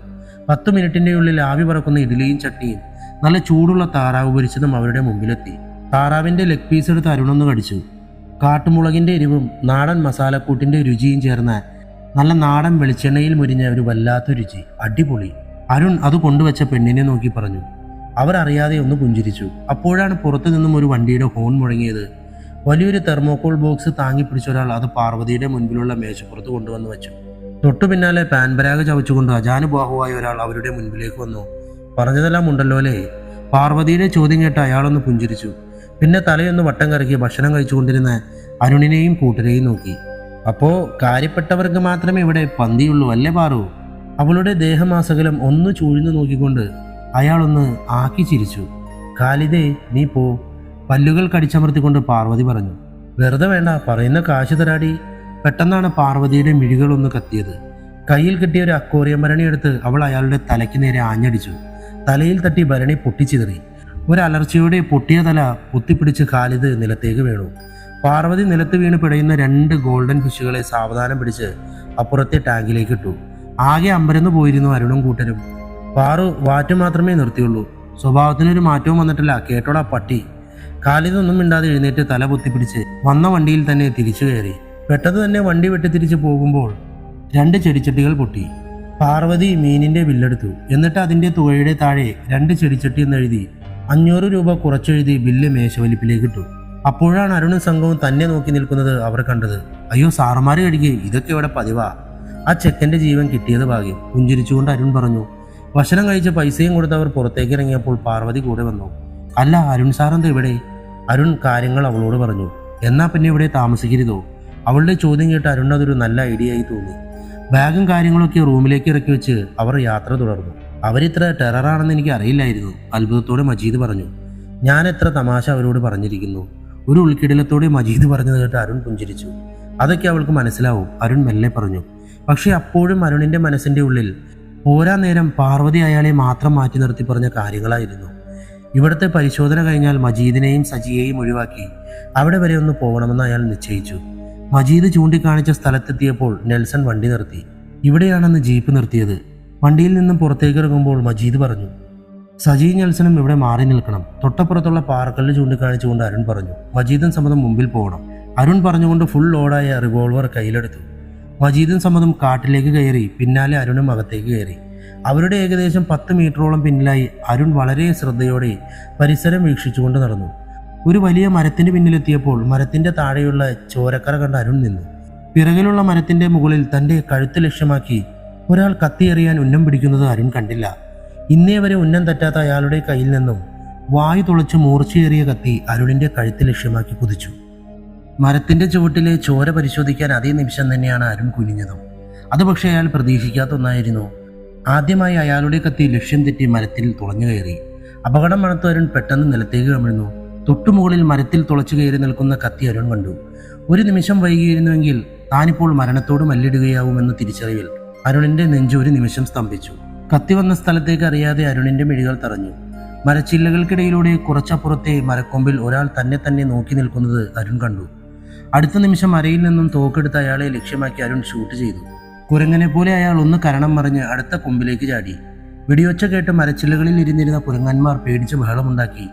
10 മിനിറ്റിന്റെ ഉള്ളിൽ ആവി പറക്കുന്ന ഇഡ്ഡലിയും ചട്നിയും നല്ല ചൂടുള്ള താറാവ് പൊരിച്ചതും അവരുടെ മുമ്പിലെത്തി. താറാവിന്റെ ലെഗ് പീസ് എടുത്ത് അരുണൊന്ന് കടിച്ചു. കാട്ടുമുളകിന്റെ എരിവും നാടൻ മസാലക്കൂട്ടിന്റെ രുചിയും ചേർന്ന നല്ല നാടൻ വെളിച്ചെണ്ണയിൽ മുരിഞ്ഞ ഒരു വല്ലാത്ത രുചി. അടിപൊളി. അരുൺ അത് കൊണ്ടുവച്ച പെണ്ണിനെ നോക്കി പറഞ്ഞു. അവർ അറിയാതെ ഒന്ന് പുഞ്ചിരിച്ചു. അപ്പോഴാണ് പുറത്തു നിന്നും ഒരു വണ്ടിയുടെ ഹോൺ മുഴങ്ങിയത്. വലിയൊരു തെർമോക്കോൾ ബോക്സ് താങ്ങി പിടിച്ച ഒരാൾ അത് പാർവതിയുടെ മുൻപിലുള്ള മേശപ്പുറത്ത് കൊണ്ടുവന്ന് വെച്ചു. തൊട്ടു പിന്നാലെ പാൻപരാഗ് ചവച്ചുകൊണ്ട് അജാനുബാഹുവായ ഒരാൾ അവരുടെ മുൻപിലേക്ക് വന്നു. പറഞ്ഞതെല്ലാം ഉണ്ടല്ലോ അല്ലേ? പാർവതിയുടെ ചോദ്യം കേട്ട് അയാളൊന്ന് പുഞ്ചിരിച്ചു. പിന്നെ തലയൊന്ന് വട്ടം കറക്കി ഭക്ഷണം കഴിച്ചുകൊണ്ടിരുന്ന അരുണിനെയും കൂട്ടരെയും നോക്കി. അപ്പോ കാര്യപ്പെട്ടവർക്ക് മാത്രമേ ഇവിടെ പന്തിയുള്ളൂ അല്ലേ പാറു? അവളുടെ ദേഹമാസകലം ഒന്ന് ചൂഴ്ന്നു നോക്കിക്കൊണ്ട് അയാളൊന്ന് ആക്കി ചിരിച്ചു. ഖാലിദേ, നീ പോ, പല്ലുകൾ കടിച്ചമർത്തിക്കൊണ്ട് പാർവതി പറഞ്ഞു. വെറുതെ വേണ്ട, പറയുന്ന കാശ് തരാടി. പെട്ടെന്നാണ് പാർവതിയുടെ മിഴികളൊന്ന് കത്തിയത്. കയ്യിൽ കിട്ടിയ ഒരു അക്വേറിയം ഭരണി എടുത്ത് അവൾ അയാളുടെ തലയ്ക്ക് നേരെ ആഞ്ഞടിച്ചു. തലയിൽ തട്ടി ഭരണി പൊട്ടിച്ചിതറി. ഒരലർച്ചയോടെ പൊട്ടിയ തല പൊത്തിപ്പിടിച്ച് ഖാലിദ് നിലത്തേക്ക് വീണു. പാർവതി നിലത്ത് വീണ് പിടയുന്ന 2 ഗോൾഡൻ ഫിഷുകളെ സാവധാനം പിടിച്ച് അപ്പുറത്തെ ടാങ്കിലേക്ക് ഇട്ടു. ആകെ അമ്പരന്ന് പോയിരുന്നു അരുണും കൂട്ടരും. പാറു വാറ്റ് മാത്രമേ നിർത്തിയുള്ളൂ. സ്വഭാവത്തിനൊരു മാറ്റവും വന്നിട്ടില്ല, കേട്ടോടാ പട്ടി. ഖാലിദ് ഒന്നും മിണ്ടാതെ എഴുന്നേറ്റ് തല പൊത്തിപ്പിടിച്ച് വന്ന വണ്ടിയിൽ തന്നെ തിരിച്ചു കയറി. പെട്ടെന്ന് തന്നെ വണ്ടി വെട്ടി തിരിച്ചു പോകുമ്പോൾ 2 ചെടിച്ചട്ടികൾ പൊട്ടി. പാർവതി മീനിന്റെ ബില്ലെടുത്തു. എന്നിട്ട് അതിന്റെ തുകയുടെ താഴെ 2 ചെടിച്ചട്ടി എന്നെഴുതി 500 രൂപ കുറച്ചെഴുതി ബില്ല് മേശവലിപ്പിലേക്ക് ഇട്ടു. അപ്പോഴാണ് അരുണും സംഘവും തന്നെ നോക്കി നിൽക്കുന്നത് അവർ കണ്ടത്. അയ്യോ സാറന്മാര് കഴിക്കേ, ഇതൊക്കെ ഇവിടെ പതിവാ. ആ ചെക്കൻ്റെ ജീവൻ കിട്ടിയത് ഭാഗ്യം. പുഞ്ചിരിച്ചുകൊണ്ട് അരുൺ പറഞ്ഞു. ഭക്ഷണം കഴിച്ച് പൈസയും കൊടുത്ത് അവർ പുറത്തേക്ക് ഇറങ്ങിയപ്പോൾ പാർവതി കൂടെ വന്നു. അല്ല, അരുൺ സാറെന്താ ഇവിടെ? അരുൺ കാര്യങ്ങൾ അവളോട് പറഞ്ഞു. എന്നാ പിന്നെ ഇവിടെ താമസിക്കരുതോ? അവളുടെ ചോദ്യം കേട്ട് അരുൺ അതൊരു നല്ല ഐഡിയ ആയി തോന്നി. ബാഗും കാര്യങ്ങളൊക്കെ റൂമിലേക്ക് ഇറക്കി വെച്ച് അവർ യാത്ര തുടർന്നു. അവരിത്ര ടെററാണെന്ന് എനിക്ക് അറിയില്ലായിരുന്നു, അത്ഭുതത്തോടെ മജീദ് പറഞ്ഞു. ഞാൻ എത്ര തമാശ അവരോട് പറഞ്ഞിരിക്കുന്നു. ഒരു ഉൾക്കിടലത്തോടെ മജീദ് പറഞ്ഞത് കേട്ട് അരുൺ പുഞ്ചിരിച്ചു. അതൊക്കെ അവൾക്ക് മനസ്സിലാവും, അരുൺ മെല്ലെ പറഞ്ഞു. പക്ഷെ അപ്പോഴും അരുണിന്റെ മനസ്സിന്റെ ഉള്ളിൽ പോരാ നേരം പാർവതി അയാളെ മാത്രം മാറ്റി നിർത്തി പറഞ്ഞ കാര്യങ്ങളായിരുന്നു. ഇവിടുത്തെ പരിശോധന കഴിഞ്ഞാൽ മജീദിനെയും സജിയെയും ഒഴിവാക്കി അവിടെ വരെ ഒന്ന് പോകണമെന്ന് അയാൾ നിശ്ചയിച്ചു. മജീദ് ചൂണ്ടിക്കാണിച്ച സ്ഥലത്തെത്തിയപ്പോൾ നെൽസൺ വണ്ടി നിർത്തി. ഇവിടെയാണെന്ന് ജീപ്പ് നിർത്തിയത്. വണ്ടിയിൽ നിന്നും പുറത്തേക്ക് ഇറങ്ങുമ്പോൾ മജീദ് പറഞ്ഞു, സജി നെൽസണും ഇവിടെ മാറി നിൽക്കണം. തൊട്ടപ്പുറത്തുള്ള പാറക്കല്ല് ചൂണ്ടിക്കാണിച്ചുകൊണ്ട് അരുൺ പറഞ്ഞു. മജീദും സമ്മതം മുമ്പിൽ പോകണം. അരുൺ പറഞ്ഞുകൊണ്ട് ഫുൾ ലോഡായ റിവോൾവർ കയ്യിലെടുത്തു. മജീദും സമ്മതം കാട്ടിലേക്ക് കയറി. പിന്നാലെ അരുണും അകത്തേക്ക് കയറി. അവരുടെ ഏകദേശം 10 മീറ്ററോളം പിന്നിലായി അരുൺ വളരെ ശ്രദ്ധയോടെ പരിസരം വീക്ഷിച്ചുകൊണ്ട് നടന്നു. ഒരു വലിയ മരത്തിന് പിന്നിലെത്തിയപ്പോൾ മരത്തിന്റെ താഴെയുള്ള ചോരക്കറ കണ്ട് അരുൺ നിന്നു. പിറകിലുള്ള മരത്തിന്റെ മുകളിൽ തന്റെ കഴുത്ത് ലക്ഷ്യമാക്കി ഒരാൾ കത്തിയെറിയാൻ ഉന്നം പിടിക്കുന്നത് അരുൺ കണ്ടില്ല. ഇന്നേ വരെ ഉന്നം തെറ്റാത്ത അയാളുടെ കയ്യിൽ നിന്നും വായു തുളച്ച് മൂർച്ചയേറിയ കത്തി അരുണിന്റെ കഴുത്ത് ലക്ഷ്യമാക്കി കുതിച്ചു. മരത്തിന്റെ ചുവട്ടിലെ ചോര പരിശോധിക്കാൻ അതേ നിമിഷം തന്നെയാണ് അരുൺ കുനിഞ്ഞതും. അത് പക്ഷേ അയാൾ പ്രതീക്ഷിക്കാത്ത ഒന്നായിരുന്നു. ആദ്യമായി അയാളുടെ കത്തി ലക്ഷ്യം തെറ്റി മരത്തിൽ തുളഞ്ഞു കയറി. അപകടം മണത്ത് അരുൺ പെട്ടെന്ന് നിലത്തേക്ക് കമിഴ്ന്നു. തൊട്ടുമുകളിൽ മരത്തിൽ തുളച്ചു കയറി നിൽക്കുന്ന കത്തി അരുൺ കണ്ടു. ഒരു നിമിഷം വൈകിയിരുന്നുവെങ്കിൽ താനിപ്പോൾ മരണത്തോട് മല്ലിടുകയാവുമെന്ന തിരിച്ചറിവിൽ അരുണിന്റെ നെഞ്ച് ഒരു നിമിഷം സ്തംഭിച്ചു. കത്തി വന്ന സ്ഥലത്തേക്ക് അറിയാതെ അരുണിന്റെ മിഴികൾ തറഞ്ഞു. മരച്ചില്ലകൾക്കിടയിലൂടെ കുറച്ചപ്പുറത്തെ മരക്കൊമ്പിൽ ഒരാൾ തന്നെ നോക്കി നിൽക്കുന്നത് അരുൺ കണ്ടു. അടുത്ത നിമിഷം അരയിൽ നിന്നും തോക്കെടുത്ത് അയാളെ ലക്ഷ്യമാക്കി അരുൺ ഷൂട്ട് ചെയ്തു. കുരങ്ങനെ പോലെ അയാൾ ഒന്ന് കരണം മറിഞ്ഞ് അടുത്ത കൊമ്പിലേക്ക് ചാടി. വെടിയൊച്ച കേട്ട് മരച്ചില്ലകളിൽ ഇരുന്നിരുന്ന കുരങ്ങന്മാർ പേടിച്ച് ബഹളമുണ്ടാക്കി.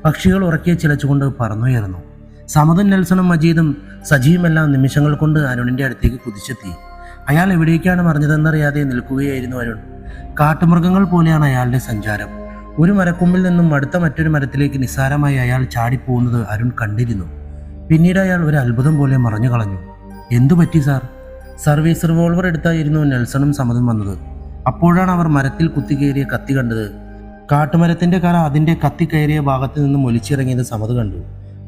പക്ഷികൾ ഉറക്കെ ചിലച്ചുകൊണ്ട് പറന്നുയർന്നു. സമതും നെൽസണും മജീദും സജിയുമെല്ലാം നിമിഷങ്ങൾ കൊണ്ട് അരുണിന്റെ അടുത്തേക്ക് കുതിച്ചെത്തി. അയാൾ എവിടേക്കാണ് മറിഞ്ഞതെന്നറിയാതെ നിൽക്കുകയായിരുന്നു അരുൺ. കാട്ടുമൃഗങ്ങൾ പോലെയാണ് അയാളുടെ സഞ്ചാരം. ഒരു മരക്കൊമ്പിൽ നിന്നും അടുത്ത മറ്റൊരു മരത്തിലേക്ക് നിസ്സാരമായി അയാൾ ചാടിപ്പോകുന്നത് അരുൺ കണ്ടിരുന്നു. പിന്നീട് അയാൾ ഒരു അത്ഭുതം പോലെ മറഞ്ഞു കളഞ്ഞു. എന്തു പറ്റി സാർ? സർവീസ് റിവോൾവർ എടുത്തായിരുന്നു നെൽസണും സമതും വന്നത്. അപ്പോഴാണ് അവർ മരത്തിൽ കുത്തിക്കയറിയ കത്തി കണ്ടത്. കാട്ടുമരത്തിന്റെ കറ അതിന്റെ കത്തി കയറിയ ഭാഗത്ത് നിന്നും ഒലിച്ചിറങ്ങിയത് സമത് കണ്ടു.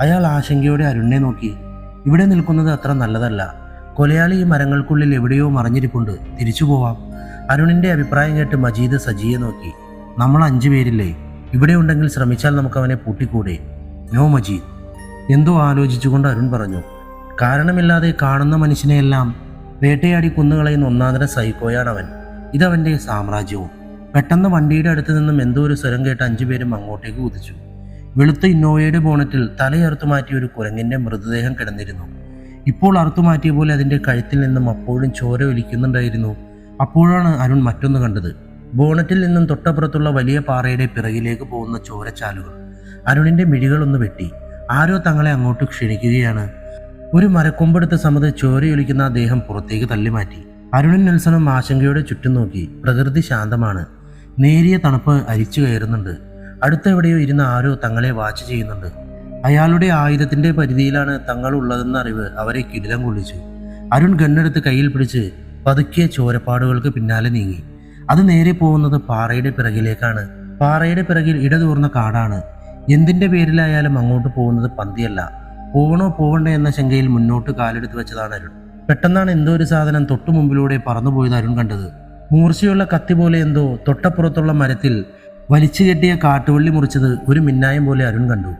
അയാൾ ആശങ്കയോടെ അരുണിനെ നോക്കി. ഇവിടെ നിൽക്കുന്നത് അത്ര നല്ലതല്ല. കൊലയാളി ഈ മരങ്ങൾക്കുള്ളിൽ എവിടെയോ മറിഞ്ഞിരിപ്പുണ്ട്. തിരിച്ചു പോവാം. അരുണിന്റെ അഭിപ്രായം കേട്ട് മജീദ് സജിയെ നോക്കി. നമ്മൾ 5 പേരില്ലേ? ഇവിടെ ഉണ്ടെങ്കിൽ ശ്രമിച്ചാൽ നമുക്ക് അവനെ പൂട്ടിക്കൂടെ? നോ മജീദ്. എന്തോ ആലോചിച്ചുകൊണ്ട് അരുൺ പറഞ്ഞു. കാരണമില്ലാതെ കാണുന്ന മനുഷ്യനെയെല്ലാം വേട്ടയാടി കുന്നുകളയുന്ന ഒന്നാന്തര സൈക്കോയാണവൻ. ഇതവന്റെ സാമ്രാജ്യവും. പെട്ടെന്ന് വണ്ടിയുടെ അടുത്ത് നിന്നും എന്തോ ഒരു സ്വരം കേട്ട് 5 പേരും അങ്ങോട്ടേക്ക് കുതിച്ചു. വെളുത്ത ഇന്നോവയുടെ ബോണറ്റിൽ തലയറുത്തു മാറ്റിയ ഒരു കുരങ്ങിന്റെ മൃതദേഹം കിടന്നിരുന്നു. ഇപ്പോൾ അറുത്തുമാറ്റിയ പോലെ അതിന്റെ കഴുത്തിൽ നിന്നും അപ്പോഴും ചോര ഒലിക്കുന്നുണ്ടായിരുന്നു. അപ്പോഴാണ് അരുൺ മറ്റൊന്ന് കണ്ടത്. ബോണറ്റിൽ നിന്നും തൊട്ടപ്പുറത്തുള്ള വലിയ പാറയുടെ പിറകിലേക്ക് പോകുന്ന ചോരച്ചാലുകൾ. അരുണിന്റെ മിഴികളൊന്ന് വെട്ടി. ആരോ തങ്ങളെ അങ്ങോട്ട് ക്ഷണിക്കുകയാണ്. ഒരു മരക്കൊമ്പെടുത്ത സമത് ചോരയൊലിക്കുന്ന ആ ദേഹം പുറത്തേക്ക് തള്ളിമാറ്റി. അരുണും നെൽസണും ആശങ്കയോടെ ചുറ്റും നോക്കി. പ്രകൃതി ശാന്തമാണ്. നേരിയ തണുപ്പ് അരിച്ചു കയറുന്നുണ്ട്. അടുത്തെവിടെയോ ഇരുന്ന ആരോ തങ്ങളെ വാച്ച് ചെയ്യുന്നുണ്ട്. അയാളുടെ ആയുധത്തിന്റെ പരിധിയിലാണ് തങ്ങൾ ഉള്ളതെന്ന അറിവ് അവരെ കിടിലം കൊള്ളിച്ചു. അരുൺ ഗണ്ണെടുത്ത് കയ്യിൽ പിടിച്ച് പതുക്കിയ ചോരപ്പാടുകൾക്ക് പിന്നാലെ നീങ്ങി. അത് നേരെ പോകുന്നത് പാറയുടെ പിറകിലേക്കാണ്. പാറയുടെ പിറകിൽ ഇടതൂർന്ന കാടാണ്. എന്തിന്റെ പേരിലായാലും അങ്ങോട്ട് പോകുന്നത് പന്തിയല്ല. പോകണോ പോകണ്ടേ എന്ന ശങ്കയിൽ മുന്നോട്ട് കാലെടുത്ത് വെച്ചതാണ് അരുൺ. പെട്ടെന്നാണ് എന്തോ ഒരു സാധനം തൊട്ടു മുമ്പിലൂടെ പറന്നുപോയത് അരുൺ കണ്ടത്. മൂർച്ചയുള്ള കത്തി പോലെ എന്തോ തൊട്ടപ്പുറത്തുള്ള മരത്തിൽ വലിച്ചു കെട്ടിയ കാട്ടുവള്ളി മുറിച്ചത് ഒരു മിന്നായം പോലെ അരുൺ കണ്ടു.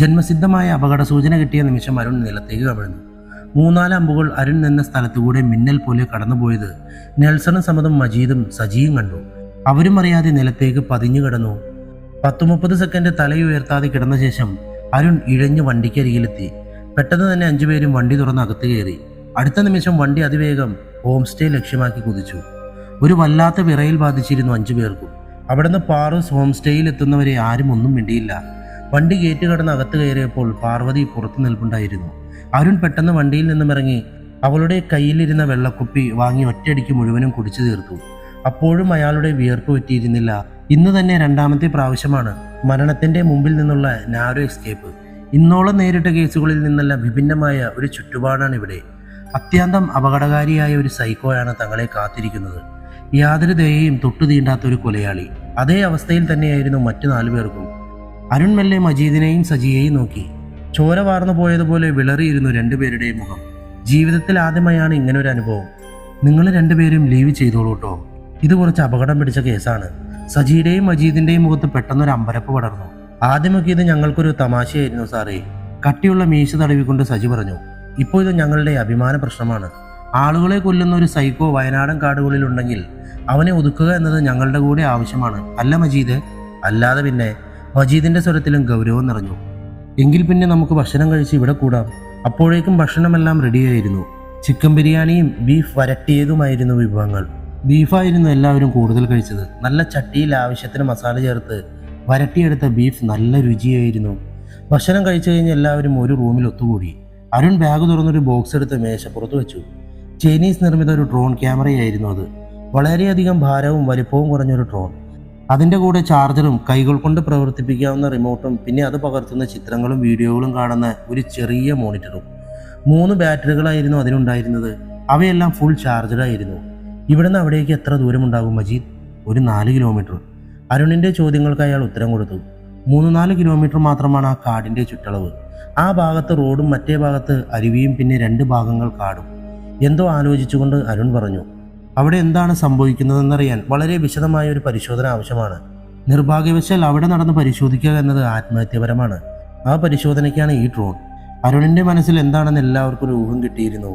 ജന്മസിദ്ധമായ അപകട സൂചന കിട്ടിയ നിമിഷം അരുൺ നിലത്തേക്ക് കമിഴ്ന്നു. 3-4 അമ്പുകൾ അരുൺ നിന്ന സ്ഥലത്തുകൂടെ മിന്നൽ പോലെ കടന്നുപോയത് നെൽസണും സമതും മജീദും സജിയും കണ്ടു. അവരും അറിയാതെ നിലത്തേക്ക് പതിഞ്ഞു കിടന്നു. 10-30 സെക്കൻഡ് തലയുയർത്താതെ കിടന്ന ശേഷം അരുൺ ഇഴഞ്ഞു വണ്ടിക്കരികിലെത്തി. പെട്ടെന്ന് തന്നെ 5 പേരും വണ്ടി തുറന്ന് അകത്ത് കയറി. അടുത്ത നിമിഷം വണ്ടി അതിവേഗം ഹോം സ്റ്റേ ലക്ഷ്യമാക്കി കുതിച്ചു. ഒരു വല്ലാത്ത വിറയിൽ ബാധിച്ചിരുന്നു 5 പേർക്കും. അവിടുന്ന് പാറൂസ് ഹോം സ്റ്റേയിൽ എത്തുന്നവരെ ആരും ഒന്നും മിണ്ടിയില്ല. വണ്ടി ഗേറ്റ് കടന്ന് അകത്ത് കയറിയപ്പോൾ പാർവതി പുറത്തു നിൽപ്പുണ്ടായിരുന്നു. അരുൺ പെട്ടെന്ന് വണ്ടിയിൽ നിന്നും ഇറങ്ങി അവളുടെ കയ്യിലിരുന്ന വെള്ളക്കുപ്പി വാങ്ങി ഒറ്റയടിക്ക് മുഴുവനും കുടിച്ചു തീർത്തു. അപ്പോഴും അയാളുടെ വിയർപ്പ് പറ്റിയിരുന്നില്ല. ഇന്ന് തന്നെ 2ാമത്തെ പ്രാവശ്യമാണ് മരണത്തിന്റെ മുമ്പിൽ നിന്നുള്ള നാരോ എസ്കേപ്പ്. ഇന്നോളം നേരിട്ട കേസുകളിൽ നിന്നെല്ലാം വിഭിന്നമായ ഒരു ചുറ്റുപാടാണ് ഇവിടെ. അത്യന്തം അപകടകാരിയായ ഒരു സൈക്കോയാണ് തങ്ങളെ കാത്തിരിക്കുന്നത്. യാതൊരു ദയയും തൊട്ടു തീണ്ടാത്ത ഒരു കൊലയാളി. അതേ അവസ്ഥയിൽ തന്നെയായിരുന്നു മറ്റു 4 പേർക്കും. അരുൺ മെല്ലെ മജീദിനെയും സജിയെയും നോക്കി. ചോര വാർന്നു പോയതുപോലെ വിളറിയിരുന്നു 2 പേരുടെയും മുഖം. ജീവിതത്തിൽ ആദ്യമായാണ് ഇങ്ങനൊരു അനുഭവം. നിങ്ങൾ 2 പേരും ലീവ് ചെയ്തോളൂ കേട്ടോ. ഇത് കുറച്ച് അപകടം പിടിച്ച കേസാണ്. സജിയുടെയും മജീദിന്റെയും മുഖത്ത് പെട്ടെന്നൊരു അമ്പരപ്പ് പടർന്നു. ആദ്യമൊക്കെ ഇത് ഞങ്ങൾക്കൊരു തമാശയായിരുന്നു സാറേ. കട്ടിയുള്ള മീശ തടവിക്കൊണ്ട് സജി പറഞ്ഞു. ഇപ്പോൾ ഇത് ഞങ്ങളുടെ അഭിമാന പ്രശ്നമാണ്. ആളുകളെ കൊല്ലുന്ന ഒരു സൈക്കോ വയനാടൻ കാടുകളിലുണ്ടെങ്കിൽ അവനെ ഒതുക്കുക എന്നത് ഞങ്ങളുടെ കൂടെ ആവശ്യമാണ്. അല്ല മജീദ്? അല്ലാതെ പിന്നെ. മജീദിന്റെ സ്വരത്തിലും ഗൗരവം നിറഞ്ഞു. എങ്കിൽ പിന്നെ നമുക്ക് ഭക്ഷണം കഴിച്ച് ഇവിടെ കൂടാം. അപ്പോഴേക്കും ഭക്ഷണമെല്ലാം റെഡിയായിരുന്നു. ചിക്കൻ ബിരിയാണിയും ബീഫ് വരട്ടിയതുമായിരുന്നു വിഭവങ്ങൾ. ബീഫായിരുന്നു എല്ലാവരും കൂടുതൽ കഴിച്ചത്. നല്ല ചട്ടിയിൽ ആവശ്യത്തിന് മസാല ചേർത്ത് വരട്ടിയെടുത്ത ബീഫ് നല്ല രുചിയായിരുന്നു. ഭക്ഷണം കഴിച്ചു കഴിഞ്ഞ് എല്ലാവരും ഒരു റൂമിൽ ഒത്തുകൂടി. അരുൺ ബാഗ് തുറന്നൊരു ബോക്സ് എടുത്ത് മേശപ്പുറത്ത് വെച്ചു. ചൈനീസ് നിർമ്മിത ഒരു ഡ്രോൺ ക്യാമറയായിരുന്നു അത്. വളരെയധികം ഭാരവും വലിപ്പവും കുറഞ്ഞൊരു ഡ്രോൺ. അതിൻ്റെ കൂടെ ചാർജറും കൈകൾ കൊണ്ട് പ്രവർത്തിപ്പിക്കാവുന്ന റിമോട്ടും പിന്നെ അത് പകർത്തുന്ന ചിത്രങ്ങളും വീഡിയോകളും കാണുന്ന ഒരു ചെറിയ മോണിറ്ററും. 3 ബാറ്ററികളായിരുന്നു അതിനുണ്ടായിരുന്നത്. അവയെല്ലാം ഫുൾ ചാർജറായിരുന്നു. ഇവിടുന്ന് അവിടേക്ക് എത്ര ദൂരമുണ്ടാകും മജീദ്? ഒരു 4 കിലോമീറ്റർ. അരുണിൻ്റെ ചോദ്യങ്ങൾക്ക് അയാൾ ഉത്തരം കൊടുത്തു. 3-4 കിലോമീറ്റർ മാത്രമാണ് ആ കാടിൻ്റെ ചുറ്റളവ്. ആ ഭാഗത്ത് റോഡും മറ്റേ ഭാഗത്ത് അരുവിയും പിന്നെ 2 ഭാഗങ്ങൾ കാടും. എന്തോ ആലോചിച്ചുകൊണ്ട് അരുൺ പറഞ്ഞു, അവിടെ എന്താണ് സംഭവിക്കുന്നതെന്നറിയാൻ വളരെ വിശദമായ ഒരു പരിശോധന ആവശ്യമാണ്. നിർഭാഗ്യവശാൽ അവിടെ നടന്ന് പരിശോധിക്കുക എന്നത് ആത്മഹത്യപരമാണ്. ആ പരിശോധനയ്ക്കാണ് ഈ ഡ്രോൺ. അരുണിൻ്റെ മനസ്സിൽ എന്താണെന്ന് എല്ലാവർക്കും ഒരു ഊഹം കിട്ടിയിരുന്നു.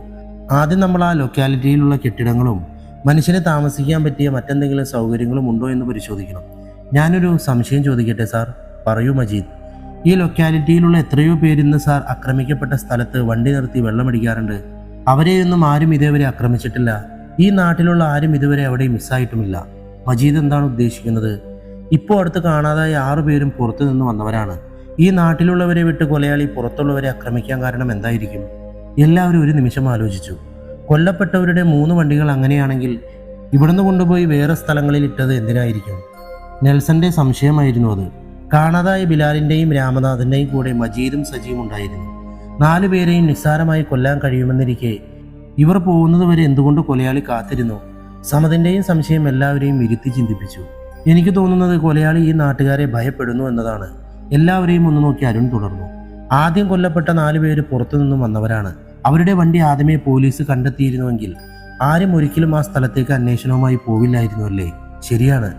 ആദ്യം നമ്മൾ ആ ലൊക്കാലിറ്റിയിലുള്ള കെട്ടിടങ്ങളും മനുഷ്യന് താമസിക്കാൻ പറ്റിയ മറ്റെന്തെങ്കിലും സൗകര്യങ്ങളും ഉണ്ടോ എന്ന് പരിശോധിക്കണം. ഞാനൊരു സംശയം ചോദിക്കട്ടെ സാർ? പറയൂ മജീദ്. ഈ ലൊക്കാലിറ്റിയിലുള്ള എത്രയോ പേരിന്ന് സാർ ആക്രമിക്കപ്പെട്ട സ്ഥലത്ത് വണ്ടി നിർത്തി വെള്ളമടിക്കാറുണ്ട്. അവരെയൊന്നും ആരും ഇതേവരെ ആക്രമിച്ചിട്ടില്ല. ഈ നാട്ടിലുള്ള ആരും ഇതുവരെ അവിടെ മിസ്സായിട്ടുമില്ല. മജീദ് എന്താണ് ഉദ്ദേശിക്കുന്നത്? ഇപ്പോൾ അടുത്ത് കാണാതായ 6 പേരും പുറത്തു നിന്ന് വന്നവരാണ്. ഈ നാട്ടിലുള്ളവരെ വിട്ട് കൊലയാളി പുറത്തുള്ളവരെ ആക്രമിക്കാൻ കാരണം എന്തായിരിക്കും? എല്ലാവരും ഒരു നിമിഷം ആലോചിച്ചു. കൊല്ലപ്പെട്ടവരുടെ 3 വണ്ടികൾ അങ്ങനെയാണെങ്കിൽ ഇവിടുന്ന് കൊണ്ടുപോയി വേറെ സ്ഥലങ്ങളിൽ ഇട്ടത് എന്തിനായിരിക്കും? നെൽസന്റെ സംശയമായിരുന്നു അത്. കാണാതായ ബിലാലിൻ്റെയും രാമനാഥൻ്റെയും കൂടെ മജീദും സജിയും ഉണ്ടായിരുന്നു. 4 പേരെയും നിസ്സാരമായി കൊല്ലാൻ കഴിയുമെന്നിരിക്കെ ഇവർ പോകുന്നതുവരെ എന്തുകൊണ്ട് കൊലയാളി കാത്തിരുന്നു? സമതിൻ്റെയും സംശയം എല്ലാവരെയും ഇരുത്തി ചിന്തിപ്പിച്ചു. എനിക്ക് തോന്നുന്നത് കൊലയാളി ഈ നാട്ടുകാരെ ഭയപ്പെടുന്നു എന്നതാണ്. എല്ലാവരെയും ഒന്ന് നോക്കി അരുൺ തുടർന്നു. ആദ്യം കൊല്ലപ്പെട്ട 4 പേര് പുറത്തുനിന്നും വന്നവരാണ്. അവരുടെ വണ്ടി ആദ്യമേ പോലീസ് കണ്ടെത്തിയിരുന്നുവെങ്കിൽ ആരും ഒരിക്കലും ആ സ്ഥലത്തേക്ക് അന്വേഷണവുമായി പോവില്ലായിരുന്നു അല്ലേ? ശരിയാണ്,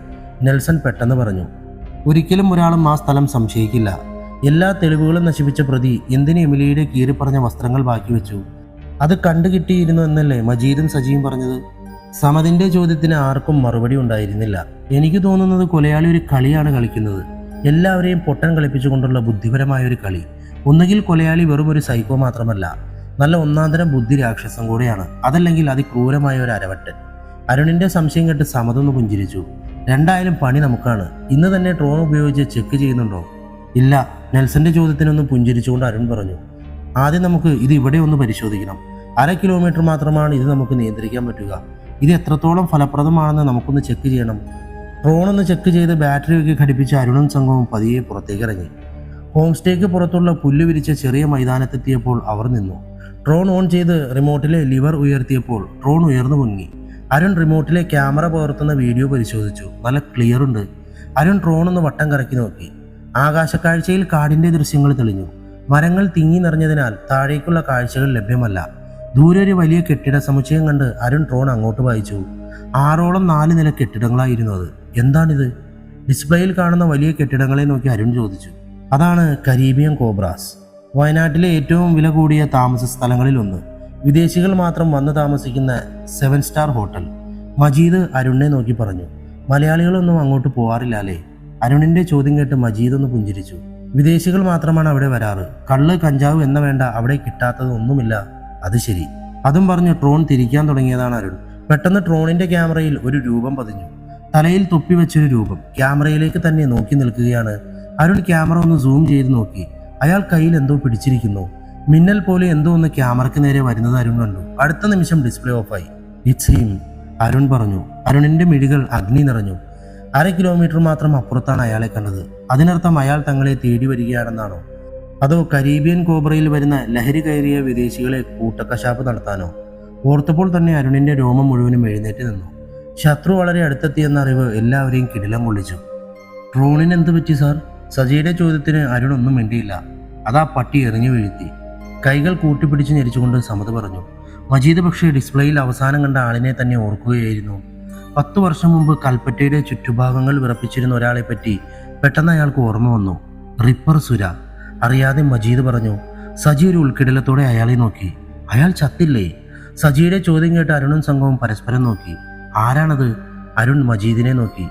നെൽസൺ പെട്ടെന്ന് പറഞ്ഞു. ഒരിക്കലും ഒരാളും ആ സ്ഥലം സംശയിക്കില്ല. എല്ലാ തെളിവുകളും നശിപ്പിച്ച പ്രതി എന്തിന് എമിലിയുടെ കീറിപ്പറഞ്ഞ വസ്ത്രങ്ങൾ ബാക്കി വെച്ചു? അത് കണ്ടുകിട്ടിയിരുന്നു എന്നല്ലേ മജീദും സജിയും പറഞ്ഞത്? സമതിൻ്റെ ചോദ്യത്തിന് ആർക്കും മറുപടി ഉണ്ടായിരുന്നില്ല. എനിക്ക് തോന്നുന്നത് കൊലയാളി ഒരു കളിയാണ് കളിക്കുന്നത്. എല്ലാവരെയും പൊട്ടൻ കളിപ്പിച്ചുകൊണ്ടുള്ള ബുദ്ധിപരമായ ഒരു കളി. ഒന്നുകിൽ കൊലയാളി വെറും ഒരു സൈക്കോ മാത്രമല്ല, നല്ല ഒന്നാന്തരം ബുദ്ധി രാക്ഷസം കൂടെയാണ്. അതല്ലെങ്കിൽ അതിക്രൂരമായ ഒരു അരവട്ടൻ. അരുണിന്റെ സംശയം കേട്ട് സമതൊന്ന് പുഞ്ചിരിച്ചു. രണ്ടായാലും പണി നമുക്കാണ്. ഇന്ന് തന്നെ ഡ്രോൺ ഉപയോഗിച്ച് ചെക്ക് ചെയ്യുന്നുണ്ടോ? ഇല്ല. നെൽസന്റെ ചോദ്യത്തിനൊന്ന് പുഞ്ചിരിച്ചുകൊണ്ട് അരുൺ പറഞ്ഞു. ആദ്യം നമുക്ക് ഇത് ഇവിടെ ഒന്ന് പരിശോധിക്കണം. 1/2 കിലോമീറ്റർ മാത്രമാണ് ഇത് നമുക്ക് നിയന്ത്രിക്കാൻ പറ്റുക. ഇത് എത്രത്തോളം ഫലപ്രദമാണെന്ന് നമുക്കൊന്ന് ചെക്ക് ചെയ്യണം. ഡ്രോൺ ഒന്ന് ചെക്ക് ചെയ്ത് ബാറ്ററിയൊക്കെ ഘടിപ്പിച്ച അരുണും സംഘവും പതിയെ പുറത്തേക്ക് ഇറങ്ങി. ഹോം സ്റ്റേക്ക് പുറത്തുള്ള പുല്ല് വിരിച്ച ചെറിയ മൈതാനത്തെത്തിയപ്പോൾ അവർ നിന്നു. ഡ്രോൺ ഓൺ ചെയ്ത് റിമോട്ടിലെ ലിവർ ഉയർത്തിയപ്പോൾ ഡ്രോൺ ഉയർന്നു പൊങ്ങി. അരുൺ റിമോട്ടിലെ ക്യാമറ പകർത്തുന്ന വീഡിയോ പരിശോധിച്ചു. നല്ല ക്ലിയർ ഉണ്ട്. അരുൺ ഡ്രോൺ ഒന്ന് വട്ടം കറക്കി നോക്കി. ആകാശക്കാഴ്ചയിൽ കാടിന്റെ ദൃശ്യങ്ങൾ തെളിഞ്ഞു. മരങ്ങൾ തിങ്ങി നിറഞ്ഞതിനാൽ താഴേക്കുള്ള കാഴ്ചകൾ ലഭ്യമല്ല. ദൂരെ ഒരു വലിയ കെട്ടിട സമുച്ചയം കണ്ട് അരുൺ ഡ്രോൺ അങ്ങോട്ട് വായിച്ചു. 6ഓളം 4 നില കെട്ടിടങ്ങളായിരുന്നു അത്. എന്താണിത്? ഡിസ്പ്ലേയിൽ കാണുന്ന വലിയ കെട്ടിടങ്ങളെ നോക്കി അരുൺ ചോദിച്ചു. അതാണ് കരീബിയൻ കോബ്രാസ്, വയനാട്ടിലെ ഏറ്റവും വില കൂടിയ താമസ സ്ഥലങ്ങളിൽ ഒന്ന്. വിദേശികൾ മാത്രം വന്ന് താമസിക്കുന്ന 7 സ്റ്റാർ ഹോട്ടൽ. മജീദ് അരുണിനെ നോക്കി പറഞ്ഞു. മലയാളികളൊന്നും അങ്ങോട്ട് പോവാറില്ല അല്ലേ? അരുണിന്റെ ചോദ്യം കേട്ട് മജീദ് ഒന്ന് പുഞ്ചിരിച്ചു. വിദേശികൾ മാത്രമാണ് അവിടെ വരാറ്. കള്ള് കഞ്ചാവ് എന്ന വേണ്ട അവിടെ കിട്ടാത്തത് ഒന്നുമില്ല. അത് ശരി. അതും പറഞ്ഞ് ഡ്രോൺ തിരിക്കാൻ തുടങ്ങിയതാണ് അരുൺ. പെട്ടെന്ന് ഡ്രോണിന്റെ ക്യാമറയിൽ ഒരു രൂപം പതിഞ്ഞു. തലയിൽ തൊപ്പി വെച്ചൊരു രൂപം ക്യാമറയിലേക്ക് തന്നെ നോക്കി നിൽക്കുകയാണ്. അരുൺ ക്യാമറ ഒന്ന് സൂം ചെയ്ത് നോക്കി. അയാൾ കയ്യിൽ എന്തോ പിടിച്ചിരിക്കുന്നു. മിന്നൽ പോലെ എന്തോ ഒന്ന് ക്യാമറയ്ക്ക് നേരെ വരുന്നത് അരുൺ കണ്ടു. അടുത്ത നിമിഷം ഡിസ്പ്ലേ ഓഫായി. ഇറ്റ്സ് ഹിം, അരുൺ പറഞ്ഞു. അരുണിന്റെ മിഴികൾ അഗ്നി നിറഞ്ഞു. 1/2 കിലോമീറ്റർ മാത്രം അപ്പുറത്താണ് അയാളെ കണ്ടത്. അതിനർത്ഥം അയാൾ തങ്ങളെ തേടി വരികയാണെന്നാണോ? അതോ കരീബിയൻ കോബ്രയിൽ വരുന്ന ലഹരി കയറിയ വിദേശികളെ കൂട്ടക്കശാപ്പ് നടത്താനോ? ഓർത്തപ്പോൾ തന്നെ അരുണിന്റെ രോമം മുഴുവനും എഴുന്നേറ്റ് നിന്നു. ശത്രു വളരെ അടുത്തെത്തിയെന്ന അറിവ് എല്ലാവരെയും കിടിലം കൊള്ളിച്ചു. ഡ്രോണിന് എന്ത് പറ്റി സാർ? സജിയുടെ ചോദ്യത്തിന് അരുൺ ഒന്നും മിണ്ടിയില്ല. അതാ പട്ടി എറിഞ്ഞു വീഴ്ത്തി. കൈകൾ കൂട്ടിപ്പിടിച്ച് ഞെരിച്ചുകൊണ്ട് സമത് പറഞ്ഞു. മജീദ് പക്ഷേ ഡിസ്പ്ലേയിൽ അവസാനം കണ്ട ആളിനെ തന്നെ ഓർക്കുകയായിരുന്നു. 10 വർഷം മുമ്പ് കൽപ്പറ്റയുടെ ചുറ്റുഭാഗങ്ങൾ വിറപ്പിച്ചിരുന്ന ഒരാളെ പറ്റി പെട്ടെന്ന് അയാൾക്ക് ഓർമ്മ വന്നു. റിപ്പർ സുര. അറിയാതെ മജീദ് പറഞ്ഞു. സജി ഒരു ഉൾക്കിടലത്തോടെ അയാളെ നോക്കി. അയാൾ ചത്തില്ലേ? സജിയുടെ ചോദ്യം കേട്ട് അരുണും സംഘവും പരസ്പരം നോക്കി. ആരാണത്? അരുൺ മജീദിനെ നോക്കി.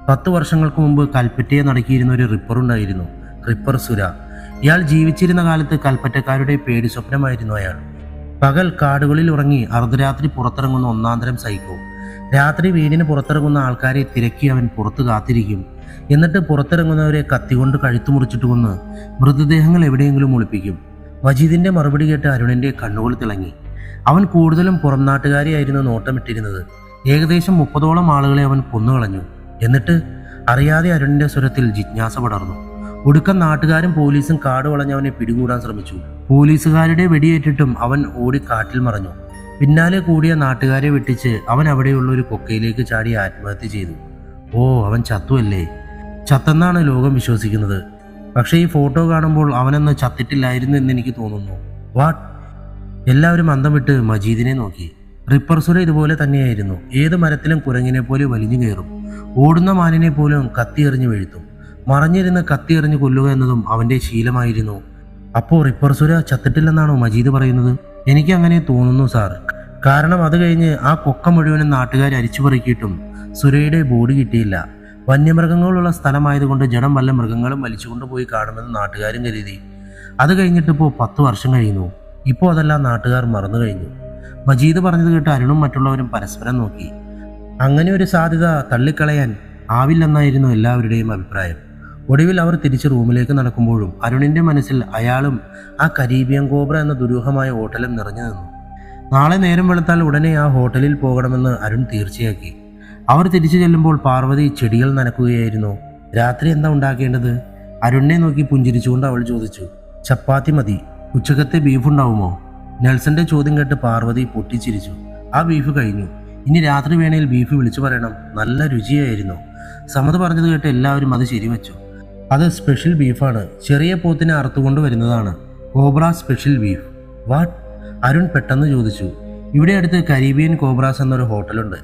10 വർഷങ്ങൾക്ക് മുമ്പ് കൽപ്പറ്റയെ നടക്കിയിരുന്ന ഒരു റിപ്പറുണ്ടായിരുന്നു, റിപ്പർ സുര. ഇയാൾ ജീവിച്ചിരുന്ന കാലത്ത് കൽപ്പറ്റക്കാരുടെ പേടി സ്വപ്നമായിരുന്നു അയാൾ. പകൽ കാടുകളിൽ ഉറങ്ങി അർദ്ധരാത്രി പുറത്തിറങ്ങുന്ന ഒന്നാന്തരം സൈക്കോ. രാത്രി വീടിന് പുറത്തിറങ്ങുന്ന ആൾക്കാരെ തിരക്കി അവൻ പുറത്ത് കാത്തിരിക്കും. എന്നിട്ട് പുറത്തിറങ്ങുന്നവരെ കത്തികൊണ്ട് കഴുത്തു മുറിച്ചിട്ട് കൊന്ന് മൃതദേഹങ്ങൾ എവിടെയെങ്കിലും ഒളിപ്പിക്കും. മജീദിന്റെ മറുപടി കേട്ട് അരുണിന്റെ കണ്ണുകൾ തിളങ്ങി. അവൻ കൂടുതലും പുറം നാട്ടുകാരെയായിരുന്നു നോട്ടമിട്ടിരുന്നത്. ഏകദേശം 30ഓളം ആളുകളെ അവൻ കൊന്നുകളഞ്ഞു. എന്നിട്ട് അറിയാതെ അരുണിന്റെ സ്വരത്തിൽ ജിജ്ഞാസ പടർന്നു. ഒടുക്കം നാട്ടുകാരും പോലീസും കാട് വളഞ്ഞവനെ പിടികൂടാൻ ശ്രമിച്ചു. പോലീസുകാരുടെ വെടിയേറ്റിട്ടും അവൻ ഓടി കാട്ടിൽ മറഞ്ഞു. പിന്നാലെ കൂടിയ നാട്ടുകാരെ വെട്ടിച്ച് അവൻ അവിടെയുള്ള ഒരു കൊക്കയിലേക്ക് ചാടി ആത്മഹത്യ ചെയ്തു. ഓ, അവൻ ചത്തുവല്ലേ? ചത്തെന്നാണ് ലോകം വിശ്വസിക്കുന്നത്. പക്ഷേ ഈ ഫോട്ടോ കാണുമ്പോൾ അവനൊന്ന് ചത്തിട്ടില്ലായിരുന്നു എന്ന് എനിക്ക് തോന്നുന്നു. വാട്ട്? എല്ലാവരും അന്തം വിട്ട് മജീദിനെ നോക്കി. റിപ്പർ സുര ഇതുപോലെ തന്നെയായിരുന്നു. ഏത് മരത്തിലും കുരങ്ങിനെ പോലെ വലിഞ്ഞു കയറും. ഓടുന്ന മാനിനെ പോലും കത്തിയെറിഞ്ഞ് വീഴ്ത്തും. മറഞ്ഞിരുന്ന് കത്തിയെറിഞ്ഞ് കൊല്ലുക എന്നതും അവന്റെ ശീലമായിരുന്നു. അപ്പോൾ റിപ്പർ സുര ചത്തിട്ടില്ലെന്നാണോ മജീദ് പറയുന്നത്? എനിക്ക് അങ്ങനെ തോന്നുന്നു സാർ. കാരണം അത് കഴിഞ്ഞ് ആ കൊക്ക മുഴുവനും നാട്ടുകാർ അരിച്ചുപറിക്കിയിട്ടും സുരയുടെ ബോഡി കിട്ടിയില്ല. വന്യമൃഗങ്ങളുള്ള സ്ഥലമായതുകൊണ്ട് ജനം വല്ല മൃഗങ്ങളും വലിച്ചുകൊണ്ട് പോയി കാണുമെന്ന് നാട്ടുകാരും കരുതി. അത് കഴിഞ്ഞിട്ടിപ്പോൾ 10 വർഷം കഴിയുന്നു. ഇപ്പോൾ അതെല്ലാം നാട്ടുകാർ മറന്നു കഴിഞ്ഞു. മജീദ് പറഞ്ഞത് കേട്ട് അരുണും മറ്റുള്ളവരും പരസ്പരം നോക്കി. അങ്ങനെ ഒരു സാധ്യത തള്ളിക്കളയാൻ ആവില്ലെന്നായിരുന്നു എല്ലാവരുടെയും അഭിപ്രായം. ഒടുവിൽ അവർ തിരിച്ച് റൂമിലേക്ക് നടക്കുമ്പോഴും അരുണിന്റെ മനസ്സിൽ അയാളും ആ കരീബിയൻ കോബ്ര എന്ന ദുരൂഹമായ ഹോട്ടലും നിറഞ്ഞു നിന്നു. നാളെ നേരം വെളുത്താൽ ഉടനെ ആ ഹോട്ടലിൽ പോകണമെന്ന് അരുൺ തീർച്ചയാക്കി. അവർ തിരിച്ചു ചെല്ലുമ്പോൾ പാർവതി ചെടികൾ നനക്കുകയായിരുന്നു. രാത്രി എന്താ ഉണ്ടാക്കേണ്ടത്? അരുണിനെ നോക്കി പുഞ്ചിരിച്ചുകൊണ്ട് അവൾ ചോദിച്ചു. ചപ്പാത്തി മതി. ഉച്ചക്കത്തെ ബീഫ് ഉണ്ടാവുമോ? നെൽസന്റെ ചോദ്യം കേട്ട് പാർവതി പൊട്ടിച്ചിരിച്ചു. ആ ബീഫ് കഴിഞ്ഞു. ഇനി രാത്രി വേണേൽ ബീഫ് വിളിച്ചു പറയണം. നല്ല രുചിയായിരുന്നു. സമത് പറഞ്ഞത് കേട്ട് എല്ലാവരും അത് ശരിവച്ചു. അത് സ്പെഷ്യൽ ബീഫാണ്. ചെറിയ പോത്തിനെ അറുത്തുകൊണ്ട് വരുന്നതാണ്. Cobra special beef. What? Arun പെട്ടെന്ന് ചോദിച്ചു. ഇവിടെ അടുത്ത് കരീബിയൻ കോബ്രാസ് എന്നൊരു ഹോട്ടലുണ്ട്.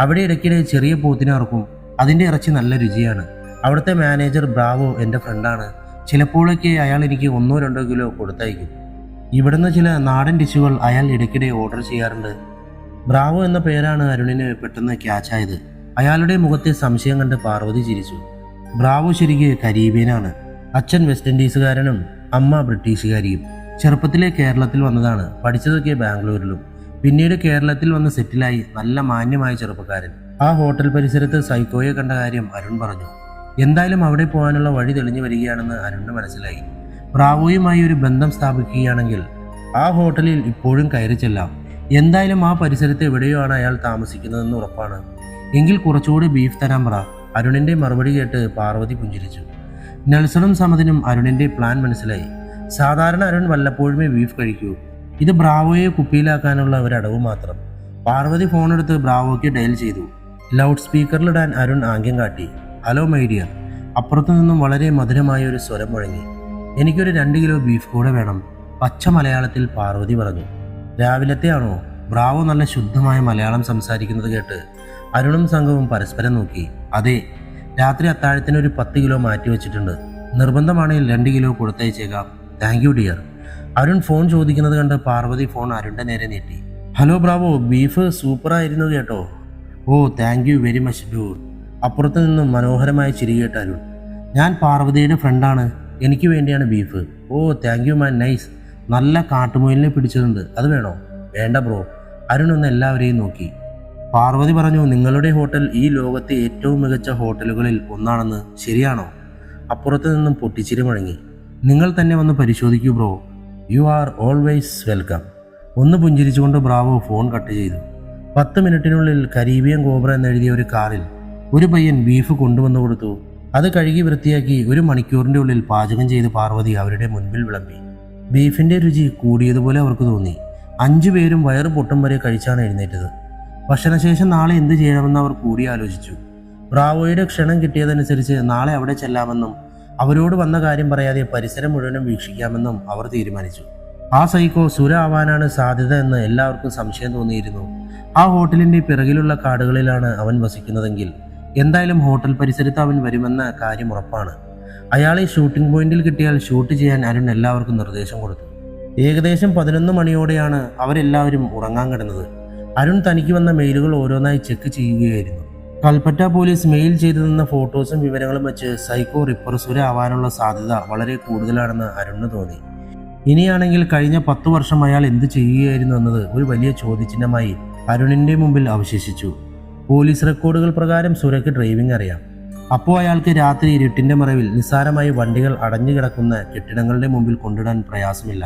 അവിടെ ഇടയ്ക്കിടെ ചെറിയ പോത്തിനെ അറുക്കും. അതിൻ്റെ ഇറച്ചി നല്ല രുചിയാണ്. അവിടുത്തെ മാനേജർ ബ്രാവോ എൻ്റെ ഫ്രണ്ടാണ്. ചിലപ്പോഴൊക്കെ അയാൾ എനിക്ക് 1-2 കിലോ കൊടുത്തയക്കും. ഇവിടുന്ന് ചില നാടൻ ഡിഷുകൾ അയാൾ ഇടയ്ക്കിടെ ഓർഡർ ചെയ്യാറുണ്ട്. ബ്രാവോ എന്ന പേരാണ് അരുണിന് പെട്ടെന്ന് ക്യാച്ചായത്. അയാളുടെ മുഖത്തെ സംശയം കണ്ട് പാർവതി ചിരിച്ചു. ബ്രാവോ ശരിക്ക് കരീബിയനാണ്. അച്ഛൻ വെസ്റ്റ് ഇൻഡീസുകാരനും അമ്മ ബ്രിട്ടീഷുകാരിയും. ചെറുപ്പത്തിലെ കേരളത്തിൽ വന്നതാണ്. പഠിച്ചതൊക്കെ ബാംഗ്ലൂരിലും. പിന്നീട് കേരളത്തിൽ വന്ന് സെറ്റിലായി. നല്ല മാന്യമായ ചെറുപ്പക്കാരൻ. ആ ഹോട്ടൽ പരിസരത്ത് സൈക്കോയെ കണ്ട കാര്യം അരുൺ പറഞ്ഞു. എന്തായാലും അവിടെ പോകാനുള്ള വഴി തെളിഞ്ഞു വരികയാണെന്ന് അരുണിന് മനസ്സിലായി. ബ്രാവോയുമായി ഒരു ബന്ധം സ്ഥാപിക്കുകയാണെങ്കിൽ ആ ഹോട്ടലിൽ ഇപ്പോഴും കയറി ചെല്ലാം. എന്തായാലും ആ പരിസരത്ത് എവിടെയോ ആണ് അയാൾ താമസിക്കുന്നതെന്ന് ഉറപ്പാണ്. എങ്കിൽ കുറച്ചുകൂടി ബീഫ് തരാൻ പറ. അരുണിന്റെ മറുപടി കേട്ട് പാർവതി പുഞ്ചിരിച്ചു. നെൽസണും സമതിനും അരുണിന്റെ പ്ലാൻ മനസ്സിലായി. സാധാരണ അരുൺ വല്ലപ്പോഴുമേ ബീഫ് കഴിക്കൂ. ഇത് ബ്രാവോയെ കുപ്പിയിലാക്കാനുള്ള ഒരടവ് മാത്രം. പാർവതി ഫോണെടുത്ത് ബ്രാവോയ്ക്ക് ഡയൽ ചെയ്തു. ലൗഡ് സ്പീക്കറിലിടാൻ അരുൺ ആംഗ്യം കാട്ടി. Hello my dear. അപ്പുറത്തു നിന്നും വളരെ മധുരമായ ഒരു സ്വരം മുഴങ്ങി. എനിക്കൊരു 2 കിലോ ബീഫ് കൂടെ വേണം. പച്ച മലയാളത്തിൽ പാർവതി പറഞ്ഞു. രാവിലത്തെ ആണോ? ബ്രാവോ നല്ല ശുദ്ധമായ മലയാളം സംസാരിക്കുന്നത് കേട്ട് അരുണും സംഘവും പരസ്പരം നോക്കി. അതെ, രാത്രി അത്താഴത്തിന് ഒരു 10 കിലോ മാറ്റി വെച്ചിട്ടുണ്ട്. നിർബന്ധമാണെങ്കിൽ 2 കിലോ കൊടുത്തയച്ചേക്കാം. Thank you dear. Arun phone ചോദിക്കുന്നത് കണ്ട് പാർവതി ഫോൺ അരുണിന്റെ നേരെ നീട്ടി. ഹലോ ബ്രാവോ, ബീഫ് സൂപ്പറായിരുന്നു കേട്ടോ. ഓ, താങ്ക് യു വെരി മച്ച് ഡൂർ. അപ്പുറത്ത് നിന്നും മനോഹരമായ ചിരി കേട്ട അരുൺ. ഞാൻ പാർവതിയുടെ ഫ്രണ്ടാണ്. എനിക്ക് വേണ്ടിയാണ് beef. Oh, thank you man, nice. നല്ല കാട്ടുമുയലിനെ പിടിച്ചിട്ടുണ്ട്. അത് വേണോ? വേണ്ട ബ്രോ. അരുൺ ഒന്ന് എല്ലാവരെയും നോക്കി. പാർവതി പറഞ്ഞു, നിങ്ങളുടെ ഹോട്ടൽ ഈ ലോകത്തെ ഏറ്റവും മികച്ച ഹോട്ടലുകളിൽ ഒന്നാണെന്ന്. ശരിയാണോ? അപ്പുറത്ത് നിന്നും പൊട്ടിച്ചിരി മുഴങ്ങി. നിങ്ങൾ തന്നെ വന്ന് പരിശോധിക്കൂ bro. You are always welcome. ഒന്ന് പുഞ്ചിരിച്ചുകൊണ്ട് ബ്രാവോ ഫോൺ കട്ട് ചെയ്തു. 10 മിനിറ്റിനുള്ളിൽ കരീബിയൻ കോബ്ര എന്നെഴുതിയ ഒരു കാറിൽ ഒരു പയ്യൻ ബീഫ് കൊണ്ടുവന്നു കൊടുത്തു. അത് കഴുകി വൃത്തിയാക്കി 1 മണിക്കൂറിൻ്റെ ഉള്ളിൽ പാചകം ചെയ്ത് പാർവതി അവരുടെ മുൻപിൽ വിളമ്പി. ബീഫിൻ്റെ രുചി കൂടിയതുപോലെ അവർക്ക് തോന്നി. 5 പേരും വയറ് പൊട്ടും വരെ കഴിച്ചാണ് എഴുന്നേറ്റത്. ഭക്ഷണശേഷം നാളെ എന്ത് ചെയ്യണമെന്ന് അവർ കൂടി ആലോചിച്ചു. ബ്രാവോയുടെ ക്ഷണം കിട്ടിയതനുസരിച്ച് നാളെ അവിടെ ചെല്ലാമെന്നും അവരോട് വന്ന കാര്യം പറയാതെ പരിസരം മുഴുവനും വീക്ഷിക്കാമെന്നും അവർ തീരുമാനിച്ചു. ആ സൈക്കോ സുര ആവാനാണ് സാധ്യത എന്ന് എല്ലാവർക്കും സംശയം തോന്നിയിരുന്നു. ആ ഹോട്ടലിന്റെ പിറകിലുള്ള കാടുകളിലാണ് അവൻ വസിക്കുന്നതെങ്കിൽ എന്തായാലും ഹോട്ടൽ പരിസരത്ത് അവൻ വരുമെന്ന കാര്യം ഉറപ്പാണ്. അയാളെ ഷൂട്ടിംഗ് പോയിന്റിൽ കിട്ടിയാൽ ഷൂട്ട് ചെയ്യാൻ അരുൺ എല്ലാവർക്കും നിർദ്ദേശം കൊടുത്തു. ഏകദേശം 11 മണിയോടെയാണ് അവരെല്ലാവരും ഉറങ്ങാൻ കിടന്നത്. അരുൺ തനിക്ക് വന്ന മെയിലുകൾ ഓരോന്നായി ചെക്ക് ചെയ്യുകയായിരുന്നു. കൽപ്പറ്റ പോലീസ് മെയിൽ ചെയ്തു തന്ന ഫോട്ടോസും വിവരങ്ങളും വെച്ച് സൈക്കോ റിപ്പർ സുര ആവാനുള്ള സാധ്യത വളരെ കൂടുതലാണെന്ന് അരുണിന് തോന്നി. ഇനിയാണെങ്കിൽ കഴിഞ്ഞ 10 വർഷം അയാൾ എന്ത് ചെയ്യുകയായിരുന്നു എന്നത് ഒരു വലിയ ചോദ്യചിഹ്നമായി അരുണിൻ്റെ മുമ്പിൽ അവശേഷിച്ചു. പോലീസ് റെക്കോർഡുകൾ പ്രകാരം സുരയ്ക്ക് ഡ്രൈവിംഗ് അറിയാം. അപ്പോൾ അയാൾക്ക് രാത്രി ഇരുട്ടിൻ്റെ മറവിൽ നിസ്സാരമായി വണ്ടികൾ അടഞ്ഞു കിടക്കുന്ന കെട്ടിടങ്ങളുടെ മുമ്പിൽ കൊണ്ടിടാൻ പ്രയാസമില്ല.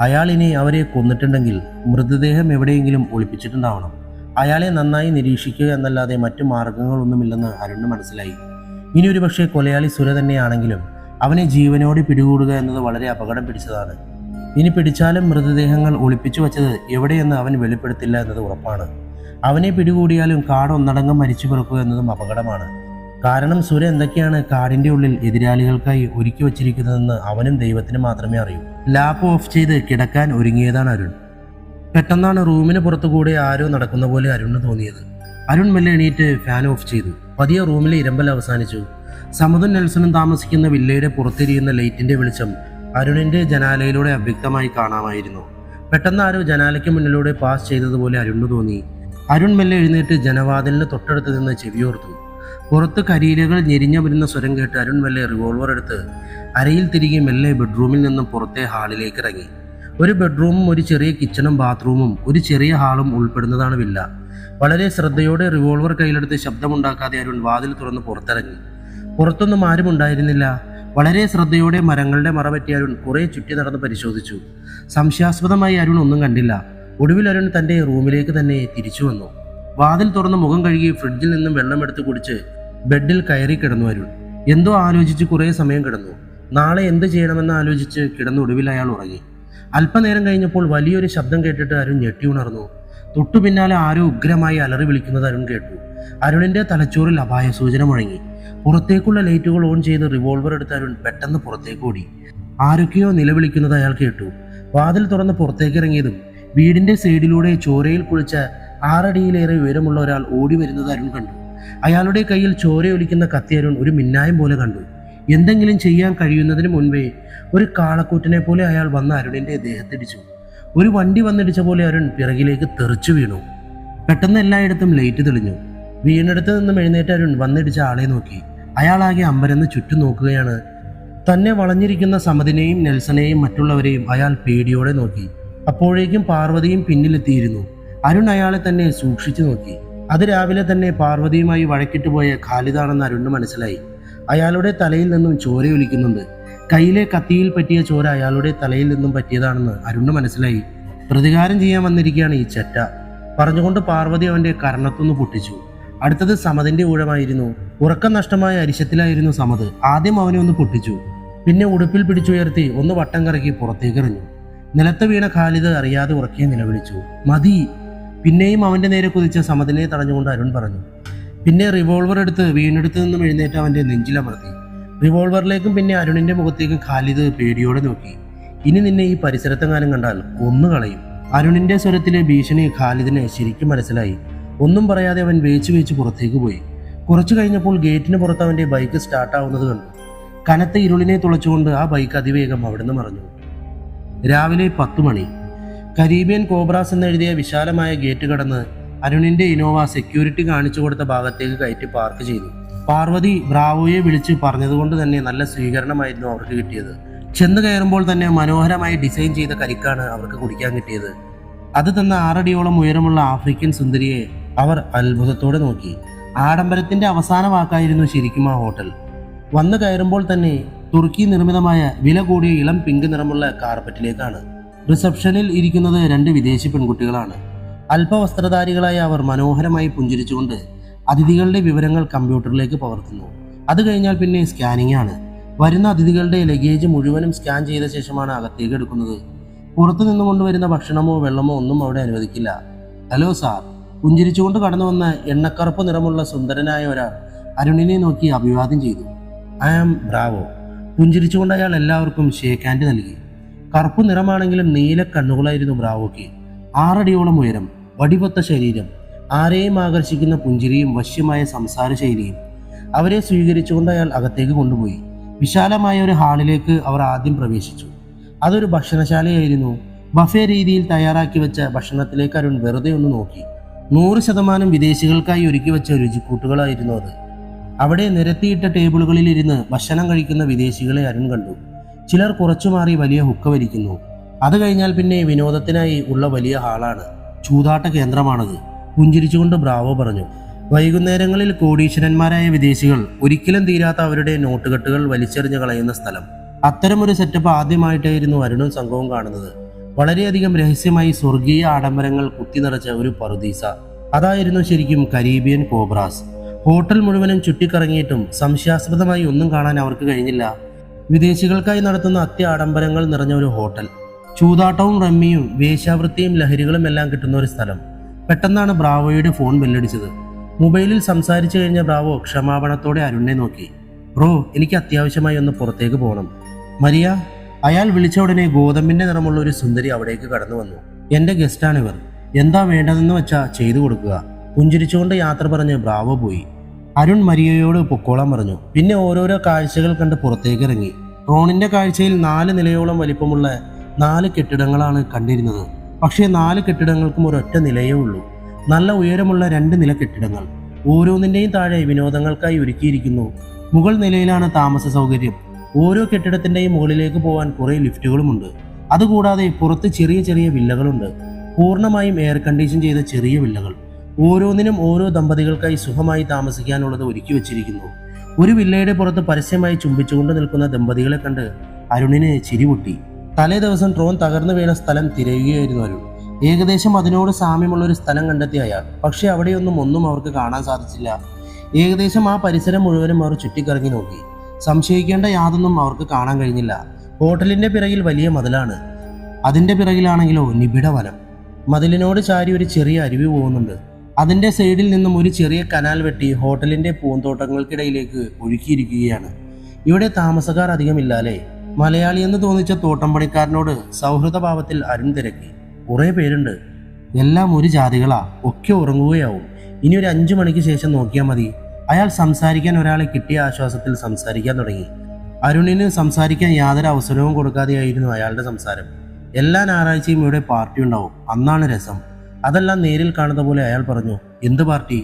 അയാൾ ഇനി അവരെ കൊന്നിട്ടുണ്ടെങ്കിൽ മൃതദേഹം എവിടെയെങ്കിലും ഒളിപ്പിച്ചിട്ടുണ്ടാവണം. അയാളെ നന്നായി നിരീക്ഷിക്കുക എന്നല്ലാതെ മറ്റു മാർഗങ്ങളൊന്നുമില്ലെന്ന് അരുണിന് മനസ്സിലായി. ഇനി ഒരു പക്ഷേ കൊലയാളി സുര തന്നെയാണെങ്കിലും അവനെ ജീവനോടെ പിടികൂടുക എന്നത് വളരെ അപകടം പിടിച്ചതാണ്. ഇനി പിടിച്ചാലും മൃതദേഹങ്ങൾ ഒളിപ്പിച്ചു വച്ചത് എവിടെയെന്ന് അവൻ വെളിപ്പെടുത്തില്ല എന്നത് ഉറപ്പാണ്. അവനെ പിടികൂടിയാലും കാട് ഒന്നടങ്കം മരിച്ചു പിറക്കുക എന്നതും അപകടമാണ്. കാരണം സുര എന്തൊക്കെയാണ് കാടിൻ്റെ ഉള്ളിൽ എതിരാളികൾക്കായി ഒരുക്കി വച്ചിരിക്കുന്നതെന്ന് അവനും ദൈവത്തിന് മാത്രമേ അറിയൂ. ലാപ്പ് ഓഫ് ചെയ്ത് കിടക്കാൻ ഒരുങ്ങിയതാണ് അരുൺ. പെട്ടെന്നാണ് റൂമിന് പുറത്തുകൂടെ ആരോ നടക്കുന്ന പോലെ അരുണിന് തോന്നിയത്. അരുൺ മെല്ലെ എണീറ്റ് ഫാൻ ഓഫ് ചെയ്തു. പതിയെ റൂമിലെ ഇരമ്പൽ അവസാനിച്ചു. സമതും നെൽസണും താമസിക്കുന്ന വില്ലയുടെ പുറത്തിരിയുന്ന ലൈറ്റിന്റെ വെളിച്ചം അരുണിന്റെ ജനാലയിലൂടെ അവ്യക്തമായി കാണാമായിരുന്നു. പെട്ടെന്ന് ആരോ ജനാലയ്ക്ക് മുന്നിലൂടെ പാസ് ചെയ്തതുപോലെ അരുണിന് തോന്നി. അരുൺ മെല്ലെ എഴുന്നേറ്റ് ജനവാതിലിന് തൊട്ടടുത്ത് നിന്ന് ചെവിയോർത്തു. പുറത്ത് കരിയിലകൾ ഞെരിഞ്ഞ വരുന്ന സ്വരം കേട്ട് അരുൺ മെല്ലെ റിവോൾവർ എടുത്ത് അരയിൽ തിരികെ മെല്ലെ ബെഡ്റൂമിൽ നിന്നും പുറത്തെ ഹാളിലേക്ക് ഇറങ്ങി. ഒരു ബെഡ്റൂമും ഒരു ചെറിയ കിച്ചണും ബാത്റൂമും ഒരു ചെറിയ ഹാളും ഉൾപ്പെടുന്നതാണ് വില്ല. വളരെ ശ്രദ്ധയോടെ റിവോൾവർ കയ്യിലെടുത്ത് ശബ്ദമുണ്ടാക്കാതെ അരുൺ വാതിൽ തുറന്ന് പുറത്തിറങ്ങി. പുറത്തൊന്നും ആരും ഉണ്ടായിരുന്നില്ല. വളരെ ശ്രദ്ധയോടെ മരങ്ങളുടെ മറപറ്റി അരുൺ കുറെ ചുറ്റി നടന്ന് പരിശോധിച്ചു. സംശയാസ്പദമായി അരുൺ ഒന്നും കണ്ടില്ല. ഒടുവിൽ അരുൺ തൻ്റെ റൂമിലേക്ക് തന്നെ തിരിച്ചു വന്നു. വാതിൽ തുറന്ന് മുഖം കഴുകി ഫ്രിഡ്ജിൽ നിന്നും വെള്ളമെടുത്ത് കുടിച്ച് ബെഡിൽ കയറി കിടന്നു അരുൺ. എന്തോ ആലോചിച്ച് കുറേ സമയം കിടന്നു. നാളെ എന്ത് ചെയ്യണമെന്ന് ആലോചിച്ച് കിടന്ന് ഒടുവിൽ അയാൾ ഉറങ്ങി. അല്പനേരം കഴിഞ്ഞപ്പോൾ വലിയൊരു ശബ്ദം കേട്ടിട്ട് അരുൺ ഞെട്ടി ഉണർന്നു. തൊട്ടു പിന്നാലെ ആരോ ഉഗ്രമായി അലറി വിളിക്കുന്നത് അരുൺ കേട്ടു. അരുണിന്റെ തലച്ചോറിൽ അപായ സൂചന മുഴങ്ങി. പുറത്തേക്കുള്ള ലൈറ്റുകൾ ഓൺ ചെയ്ത് റിവോൾവർ എടുത്ത് അരുൺ പെട്ടെന്ന് പുറത്തേക്ക് ഓടി. ആരൊക്കെയോ നിലവിളിക്കുന്നത് അയാൾ കേട്ടു. വാതിൽ തുറന്ന് പുറത്തേക്ക് ഇറങ്ങിയതും വീടിന്റെ സൈഡിലൂടെ ചോരയിൽ കുളിച്ച 6 അടിയിലേറെ ഉയരമുള്ള ഒരാൾ ഓടി വരുന്നത് അരുൺ കണ്ടു. അയാളുടെ കയ്യിൽ ചോരയൊലിക്കുന്ന കത്തി അരുൺ ഒരു മിന്നായം പോലെ കണ്ടു. എന്തെങ്കിലും ചെയ്യാൻ കഴിയുന്നതിന് മുൻപേ ഒരു കാളക്കൂറ്റിനെ പോലെ അയാൾ വന്ന് അരുണിന്റെ ദേഹത്തിടിച്ചു. ഒരു വണ്ടി വന്നിടിച്ച പോലെ അരുൺ പിറകിലേക്ക് തെറിച്ചു വീണു. പെട്ടെന്ന് എല്ലായിടത്തും ലൈറ്റ് തെളിഞ്ഞു. വീണെടുത്ത് നിന്നും എഴുന്നേറ്റ് അരുൺ വന്നിടിച്ച ആളെ നോക്കി. അയാളാകെ അമ്പരന്ന് ചുറ്റും നോക്കുകയാണ്. തന്നെ വളഞ്ഞിരിക്കുന്ന സമതിനെയും നെൽസനെയും മറ്റുള്ളവരെയും അയാൾ പേടിയോടെ നോക്കി. അപ്പോഴേക്കും പാർവതിയും പിന്നിലെത്തിയിരുന്നു. അരുൺ അയാളെ തന്നെ സൂക്ഷിച്ചു നോക്കി. അത് രാവിലെ തന്നെ പാർവതിയുമായി വഴക്കിട്ട് പോയ ഖാലിദാണെന്ന് അരുണിന് മനസ്സിലായി. അയാളുടെ തലയിൽ നിന്നും ചോരയൊലിക്കുന്നുണ്ട്. കയ്യിലെ കത്തിയിൽ പറ്റിയ ചോര അയാളുടെ തലയിൽ നിന്നും പറ്റിയതാണെന്ന് അരുണിന് മനസ്സിലായി. പ്രതികാരം ചെയ്യാൻ വന്നിരിക്കുകയാണ് ഈ ചെറ്റ പറഞ്ഞുകൊണ്ട് പാർവതി അവന്റെ കർണത്തൊന്ന് പൊട്ടിച്ചു. അടുത്തത് സമതിന്റെ ഊഴമായിരുന്നു. ഉറക്കം നഷ്ടമായ അരിശത്തിലായിരുന്നു സമത്. ആദ്യം അവനെ ഒന്ന് പൊട്ടിച്ചു. പിന്നെ ഉടുപ്പിൽ പിടിച്ചുയർത്തി ഒന്ന് വട്ടം കറക്കി പുറത്തേക്കെറിഞ്ഞു. നിലത്ത് വീണ ഖാലിദ് അറിയാതെ ഉറക്കെ നിലവിളിച്ചു, മതി. പിന്നെയും അവന്റെ നേരെ കുതിച്ച സമതിനെ തടഞ്ഞുകൊണ്ട് അരുൺ പറഞ്ഞു. പിന്നെ റിവോൾവർ എടുത്ത് വീണെടുത്ത് നിന്നും എഴുന്നേറ്റ് അവന്റെ നെഞ്ചിലമർത്തി. റിവോൾവറിലേക്കും പിന്നെ അരുണിന്റെ മുഖത്തേക്കും ഖാലിദ് പേടിയോടെ നോക്കി. ഇനി നിന്നെ ഈ പരിസരത്തെങ്ങാനും കണ്ടാൽ കൊന്നുകളയും. അരുണിന്റെ സ്വരത്തിലെ ഭീഷണി ഖാലിദിനെ ശരിക്കും മനസ്സിലായി. ഒന്നും പറയാതെ അവൻ വേച്ച് പുറത്തേക്ക് പോയി. കുറച്ചു കഴിഞ്ഞപ്പോൾ ഗേറ്റിന് പുറത്ത് അവന്റെ ബൈക്ക് സ്റ്റാർട്ടാവുന്നത് കണ്ടു. കനത്ത ഇരുളിനെ തുളച്ചുകൊണ്ട് ആ ബൈക്ക് അതിവേഗം അവിടുന്ന് മറഞ്ഞു. രാവിലെ 10 മണി. കരീബിയൻ കോബ്രാസ് എന്നെഴുതിയ വിശാലമായ ഗേറ്റ് കടന്ന് അരുണിന്റെ ഇനോവ സെക്യൂരിറ്റി കാണിച്ചു കൊടുത്ത ഭാഗത്തേക്ക് കയറ്റി പാർക്ക് ചെയ്തു. പാർവതി ബ്രാവോയെ വിളിച്ച് പറഞ്ഞതുകൊണ്ട് തന്നെ നല്ല സ്വീകരണമായിരുന്നു അവർക്ക് കിട്ടിയത്. ചെന്ന് കയറുമ്പോൾ തന്നെ മനോഹരമായി ഡിസൈൻ ചെയ്ത കരിക്കാണ് അവർക്ക് കുടിക്കാൻ കിട്ടിയത്. അത് തന്ന 6 അടിയോളം ഉയരമുള്ള ആഫ്രിക്കൻ സുന്ദരിയെ അവർ അത്ഭുതത്തോടെ നോക്കി. ആഡംബരത്തിന്റെ അവസാന വാക്കായിരുന്നു ശരിക്കും ആ ഹോട്ടൽ. വന്നു കയറുമ്പോൾ തന്നെ തുർക്കി നിർമ്മിതമായ വില കൂടിയ ഇളം പിങ്ക് നിറമുള്ള കാർപ്പറ്റിലേക്കാണ്. റിസപ്ഷനിൽ ഇരിക്കുന്നത് 2 വിദേശി പെൺകുട്ടികളാണ്. അല്പവസ്ത്രധാരികളായ അവർ മനോഹരമായി പുഞ്ചിരിച്ചുകൊണ്ട് അതിഥികളുടെ വിവരങ്ങൾ കമ്പ്യൂട്ടറിലേക്ക് പകർത്തുന്നു. അത് കഴിഞ്ഞാൽ പിന്നെ സ്കാനിംഗ് ആണ്. വരുന്ന അതിഥികളുടെ ലഗേജ് മുഴുവനും സ്കാൻ ചെയ്ത ശേഷമാണ് അകത്തേക്ക് എടുക്കുന്നത്. പുറത്തു നിന്നും കൊണ്ടുവരുന്ന ഭക്ഷണമോ വെള്ളമോ ഒന്നും അവിടെ അനുവദിക്കില്ല. Hello sir. പുഞ്ചിരിച്ചുകൊണ്ട് കടന്നു വന്ന എണ്ണക്കറുപ്പ് നിറമുള്ള സുന്ദരനായ ഒരാൾ അരുണിനെ നോക്കി അഭിവാദ്യം ചെയ്തു. I am Bravo. പുഞ്ചിരിച്ചുകൊണ്ട് അയാൾ എല്ലാവർക്കും ഷേക്ക് ഹാൻഡ് നൽകി. കറുപ്പ് നിറമാണെങ്കിലും നീല കണ്ണുകളായിരുന്നു ബ്രാവോയ്ക്ക്. 6 അടിയോളം ഉയരം, വടിവൊത്ത ശരീരം, ആരെയും ആകർഷിക്കുന്ന പുഞ്ചിരിയും വശ്യമായ സംസാര ശൈലിയും. അവരെ സ്വീകരിച്ചുകൊണ്ട് അയാൾ അകത്തേക്ക് കൊണ്ടുപോയി. വിശാലമായ ഒരു ഹാളിലേക്ക് അവർ ആദ്യം പ്രവേശിച്ചു. അതൊരു ഭക്ഷണശാലയായിരുന്നു. ബഫേ രീതിയിൽ തയ്യാറാക്കി വെച്ച ഭക്ഷണത്തിലേക്ക് അരുൺ വെറുതെ ഒന്ന് നോക്കി. 100% വിദേശികൾക്കായി ഒരുക്കി വെച്ച രുചിക്കൂട്ടുകളായിരുന്നു അത്. അവിടെ നിരത്തിയിട്ട ടേബിളുകളിൽ ഇരുന്ന് ഭക്ഷണം കഴിക്കുന്ന വിദേശികളെ അരുൺ കണ്ടു. ചിലർ കുറച്ചു മാറി വലിയ ഹുക്ക വലിക്കുന്നു. അത് കഴിഞ്ഞാൽ പിന്നെ വിനോദത്തിനായി ഉള്ള വലിയ ഹാളാണ്. ചൂതാട്ട കേന്ദ്രമാണത്. പുഞ്ചിരിച്ചുകൊണ്ട് ബ്രാവോ പറഞ്ഞു. വൈകുന്നേരങ്ങളിൽ കോടീശ്വരന്മാരായ വിദേശികൾ ഒരിക്കലും തീരാത്ത അവരുടെ നോട്ടുകെട്ടുകൾ വലിച്ചെറിഞ്ഞു കളയുന്ന സ്ഥലം. അത്തരമൊരു സെറ്റപ്പ് ആദ്യമായിട്ടായിരുന്നു അരുണും സംഘവും കാണുന്നത്. വളരെയധികം രഹസ്യമായി സ്വർഗീയ ആഡംബരങ്ങൾ കുത്തി നിറച്ച ഒരു പറുദീസ. അതായിരുന്നു ശരിക്കും കരീബിയൻ കോബ്രാസ്. ഹോട്ടൽ മുഴുവനും ചുറ്റിക്കറങ്ങിയിട്ടും സംശയാസ്പദമായി ഒന്നും കാണാൻ അവർക്ക് കഴിഞ്ഞില്ല. വിദേശികൾക്കായി നടത്തുന്ന അത്യാഡംബരങ്ങൾ നിറഞ്ഞ ഒരു ഹോട്ടൽ, ചൂതാട്ടവും റമ്മിയും വേശ്യാവൃത്തിയും ലഹരികളും എല്ലാം കിട്ടുന്ന ഒരു സ്ഥലം. പെട്ടെന്നാണ് ബ്രാവോയുടെ ഫോൺ ബെല്ലടിച്ചത്. മൊബൈലിൽ സംസാരിച്ചു കഴിഞ്ഞ ബ്രാവോ ക്ഷമാപണത്തോടെ അരുണിനെ നോക്കി. ബ്രോ, എനിക്ക് അത്യാവശ്യമായി ഒന്ന് പുറത്തേക്ക് പോകണം. മരിയ? അയാൾ വിളിച്ച ഉടനെ ഗോതമ്പിന്റെ നിറമുള്ള ഒരു സുന്ദരി അവിടേക്ക് കടന്നു വന്നു. എന്റെ ഗസ്റ്റാണിവർ, എന്താ വേണ്ടതെന്ന് വെച്ചാ ചെയ്തു കൊടുക്കുക. പുഞ്ചിരിച്ചുകൊണ്ട് യാത്ര പറഞ്ഞ് ബ്രാവോ പോയി. അരുൺ മരിയയോട് പൊക്കോളാൻ പറഞ്ഞു. പിന്നെ ഓരോരോ കാഴ്ചകൾ കണ്ട് പുറത്തേക്ക് ഇറങ്ങി. റോണിന്റെ കാഴ്ചയിൽ 4 നിലയോളം വലിപ്പമുള്ള 4 കെട്ടിടങ്ങളാണ് കണ്ടിരുന്നത്. പക്ഷേ 4 കെട്ടിടങ്ങൾക്കും ഒരൊറ്റ നിലയേ ഉള്ളൂ. നല്ല ഉയരമുള്ള 2 നില കെട്ടിടങ്ങൾ. ഓരോന്നിന്റെയും താഴെ വിനോദങ്ങൾക്കായി ഒരുക്കിയിരിക്കുന്നു. മുകൾ നിലയിലാണ് താമസ സൗകര്യം. ഓരോ കെട്ടിടത്തിന്റെയും മുകളിലേക്ക് പോകാൻ കുറെ ലിഫ്റ്റുകളുമുണ്ട്. അതുകൂടാതെ പുറത്ത് ചെറിയ ചെറിയ വില്ലകളുണ്ട്. പൂർണ്ണമായും എയർ കണ്ടീഷൻ ചെയ്ത ചെറിയ വില്ലകൾ. ഓരോന്നിനും ഓരോ ദമ്പതികൾക്കായി സുഖമായി താമസിക്കാനുള്ളത് ഒരുക്കി വെച്ചിരിക്കുന്നു. ഒരു വില്ലയുടെ പുറത്ത് പരസ്യമായി ചുംബിച്ചുകൊണ്ട് നിൽക്കുന്ന ദമ്പതികളെ കണ്ട് അരുണിന് ചിരിപൊട്ടി. തലേ ദിവസം ട്രോൺ തകർന്നു വീണ സ്ഥലം തിരയുകയായിരുന്നു അരുൺ. ഏകദേശം അതിനോട് സാമ്യമുള്ള ഒരു സ്ഥലം കണ്ടെത്തിയ അയാൾ. പക്ഷെ ഒന്നും അവർക്ക് കാണാൻ സാധിച്ചില്ല. ഏകദേശം ആ പരിസരം മുഴുവനും അവർ ചുറ്റിക്കറങ്ങി നോക്കി. സംശയിക്കേണ്ട യാതൊന്നും അവർക്ക് കാണാൻ കഴിഞ്ഞില്ല. ഹോട്ടലിന്റെ പിറകിൽ വലിയ മതിലാണ്. അതിന്റെ പിറകിലാണെങ്കിലോ നിബിഡ വനം. മതിലിനോട് ചാരി ഒരു ചെറിയ അരുവി പോകുന്നുണ്ട്. അതിന്റെ സൈഡിൽ നിന്നും ഒരു ചെറിയ കനാൽ വെട്ടി ഹോട്ടലിന്റെ പൂന്തോട്ടങ്ങൾക്കിടയിലേക്ക് ഒഴുക്കിയിരിക്കുകയാണ്. ഇവിടെ താമസക്കാർ അധികമില്ലാലേ? മലയാളി എന്ന് തോന്നിച്ച തോട്ടം പണിക്കാരനോട് സൗഹൃദഭാവത്തിൽ അരുൺ തിരക്കി. കുറെ പേരുണ്ട്, എല്ലാം ഒരു ജാതികളാ, ഒക്കെ ഉറങ്ങുകയാവും. ഇനി ഒരു 5 മണിക്ക് ശേഷം നോക്കിയാൽ മതി. അയാൾ സംസാരിക്കാൻ ഒരാളെ കിട്ടിയ ആശ്വാസത്തിൽ സംസാരിക്കാൻ തുടങ്ങി. അരുണിന് സംസാരിക്കാൻ യാതൊരു അവസരവും കൊടുക്കാതെയായിരുന്നു അയാളുടെ സംസാരം. എല്ലാ ഞായറാഴ്ചയും ഇവിടെ പാർട്ടി ഉണ്ടാവും, അന്നാണ് രസം. അതെല്ലാം നേരിൽ കാണുന്ന പോലെ അയാൾ പറഞ്ഞു. എന്ത് പാർട്ടി?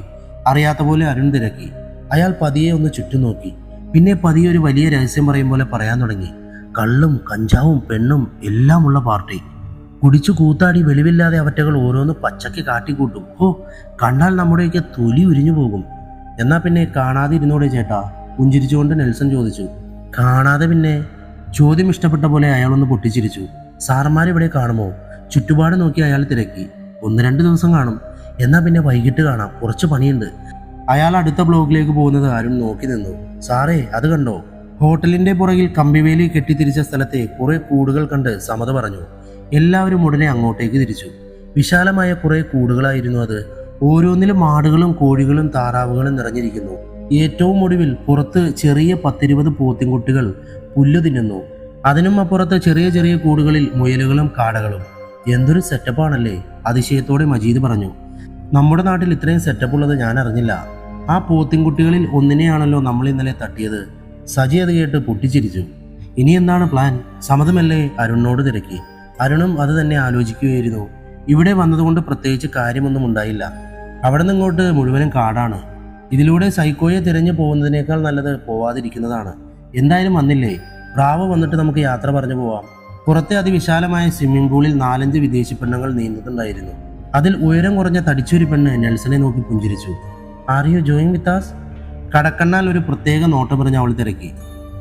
അറിയാത്ത പോലെ അരുൺ തിരക്കി. അയാൾ പതിയെ ഒന്ന് ചുറ്റും നോക്കി. പിന്നെ പതിയെ ഒരു വലിയ രഹസ്യം പറയും പോലെ പറയാൻ തുടങ്ങി. കള്ളും കഞ്ചാവും പെണ്ണും എല്ലാമുള്ള പാർട്ടി. കുടിച്ചു കൂത്താടി വെളിവില്ലാതെ അവറ്റകൾ ഓരോന്ന് പച്ചയ്ക്ക് കാട്ടിക്കൂട്ടും. ഓ, കണ്ടാൽ നമ്മുടെയൊക്കെ തൊലി ഉരിഞ്ഞു പോകും. എന്നാ പിന്നെ കാണാതെ ഇരുന്നോടെ ചേട്ടാ? പുഞ്ചിരിച്ചുകൊണ്ട് നെൽസൺ ചോദിച്ചു. കാണാതെ പിന്നെ? ചോദ്യം ഇഷ്ടപ്പെട്ട പോലെ അയാളൊന്ന് പൊട്ടിച്ചിരിച്ചു. സാറന്മാരിവിടെ കാണുമോ? ചുറ്റുപാട് നോക്കി അയാൾ തിരക്കി. 1-2 ദിവസം കാണും. എന്നാ പിന്നെ വൈകിട്ട് കാണാം, കുറച്ച് പണിയുണ്ട്. അയാൾ അടുത്ത ബ്ലോക്കിലേക്ക് പോകുന്നത് അരുൺ നോക്കി നിന്നു. സാറേ, അത് കണ്ടോ? ഹോട്ടലിന്റെ പുറകിൽ കമ്പിവേലി കെട്ടിത്തിരിച്ച സ്ഥലത്തെ കുറെ കൂടുകൾ കണ്ട് സമത പറഞ്ഞു. എല്ലാവരും ഉടനെ അങ്ങോട്ടേക്ക് തിരിച്ചു. വിശാലമായ കുറെ കൂടുകളായിരുന്നു അത്. ഓരോന്നിലും ആടുകളും കോഴികളും താറാവുകളും നിറഞ്ഞിരിക്കുന്നു. ഏറ്റവും ഒടുവിൽ പുറത്ത് ചെറിയ 10-20 പോത്തിൻകുട്ടികൾ പുല്ല് തിന്നുന്നു. അതിനും അപ്പുറത്ത് ചെറിയ ചെറിയ കൂടുകളിൽ മുയലുകളും കാടകളും. എന്തൊരു സെറ്റപ്പാണല്ലേ? അതിശയത്തോടെ മജീദ് പറഞ്ഞു. നമ്മുടെ നാട്ടിൽ ഇത്രയും സെറ്റപ്പ് ഉള്ളത് ഞാൻ അറിഞ്ഞില്ല. ആ പോത്തിൻകുട്ടികളിൽ ഒന്നിനെയാണല്ലോ നമ്മൾ ഇന്നലെ തട്ടിയത്. സജി അത് കേട്ട് പൊട്ടിച്ചിരിച്ചു. ഇനി എന്താണ് പ്ലാൻ? സമതമല്ലേ അരുണിനോട് തിരക്കി. അരുണും അത് തന്നെ ആലോചിക്കുകയായിരുന്നു. ഇവിടെ വന്നതുകൊണ്ട് പ്രത്യേകിച്ച് കാര്യമൊന്നും ഉണ്ടായില്ല. അവിടെ നിന്നിങ്ങോട്ട് മുഴുവനും കാടാണ്. ഇതിലൂടെ സൈക്കോയെ തിരഞ്ഞു പോകുന്നതിനേക്കാൾ നല്ലത് പോവാതിരിക്കുന്നതാണ്. എന്തായാലും വന്നില്ലേ, ബ്രാവോ വന്നിട്ട് നമുക്ക് യാത്ര പറഞ്ഞു പോവാം. പുറത്തെ അതിവിശാലമായ സ്വിമ്മിംഗ് പൂളിൽ 4-5 വിദേശി പെണ്ണുങ്ങൾ നീന്തുന്നുണ്ടായിരുന്നു. അതിൽ ഉയരം കുറഞ്ഞ തടിച്ചൊരു പെണ്ണ് നെൽസനെ നോക്കി പുഞ്ചിരിച്ചു. Are you ജോയിങ് with us? കടക്കണ്ണാൽ ഒരു പ്രത്യേക നോട്ടം പറഞ്ഞ് അവൾ തിരക്കി.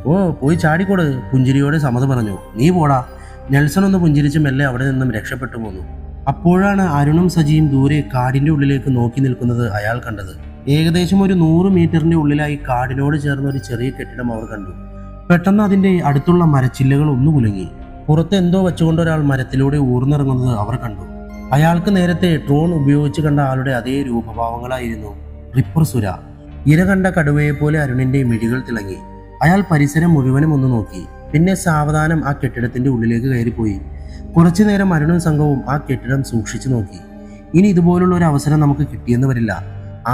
ഓ, പോയി ചാടിക്കോട്, പുഞ്ചിരിയോടെ സമത പറഞ്ഞു. നീ പോടാ. നെൽസൺ ഒന്ന് പുഞ്ചിരിച്ച് മെല്ലെ അവിടെ നിന്നും രക്ഷപ്പെട്ടു പോന്നു. അപ്പോഴാണ് അരുണും സജിയും ദൂരെ കാടിന്റെ ഉള്ളിലേക്ക് നോക്കി നിൽക്കുന്നത് അയാൾ കണ്ടത്. ഏകദേശം ഒരു 100 മീറ്ററിന്റെ ഉള്ളിലായി കാടിനോട് ചേർന്ന ഒരു ചെറിയ കെട്ടിടം അവർ കണ്ടു. പെട്ടെന്ന് അതിന്റെ അടുത്തുള്ള മരച്ചില്ലകൾ ഒന്നു കുലുങ്ങി. പുറത്ത് എന്തോ വെച്ചുകൊണ്ട് ഒരാൾ മരത്തിലൂടെ ഊർന്നിറങ്ങുന്നത് അവർ കണ്ടു. അയാൾക്ക് നേരത്തെ ഡ്രോൺ ഉപയോഗിച്ച് കണ്ട ആളുടെ അതേ രൂപഭാവങ്ങളായിരുന്നു. റിപ്പർ സുര. ഇര കണ്ട കടുവയെപ്പോലെ അരുണിന്റെ മിഴികൾ തിളങ്ങി. അയാൾ പരിസരം മുഴുവനും ഒന്ന് നോക്കി. പിന്നെ സാവധാനം ആ കെട്ടിടത്തിന്റെ ഉള്ളിലേക്ക് കയറിപ്പോയി. കുറച്ചു നേരം അരുണും സംഘവും ആ കെട്ടിടം സൂക്ഷിച്ചു നോക്കി. ഇനി ഇതുപോലുള്ള ഒരു അവസരം നമുക്ക് കിട്ടിയെന്ന് വരില്ല.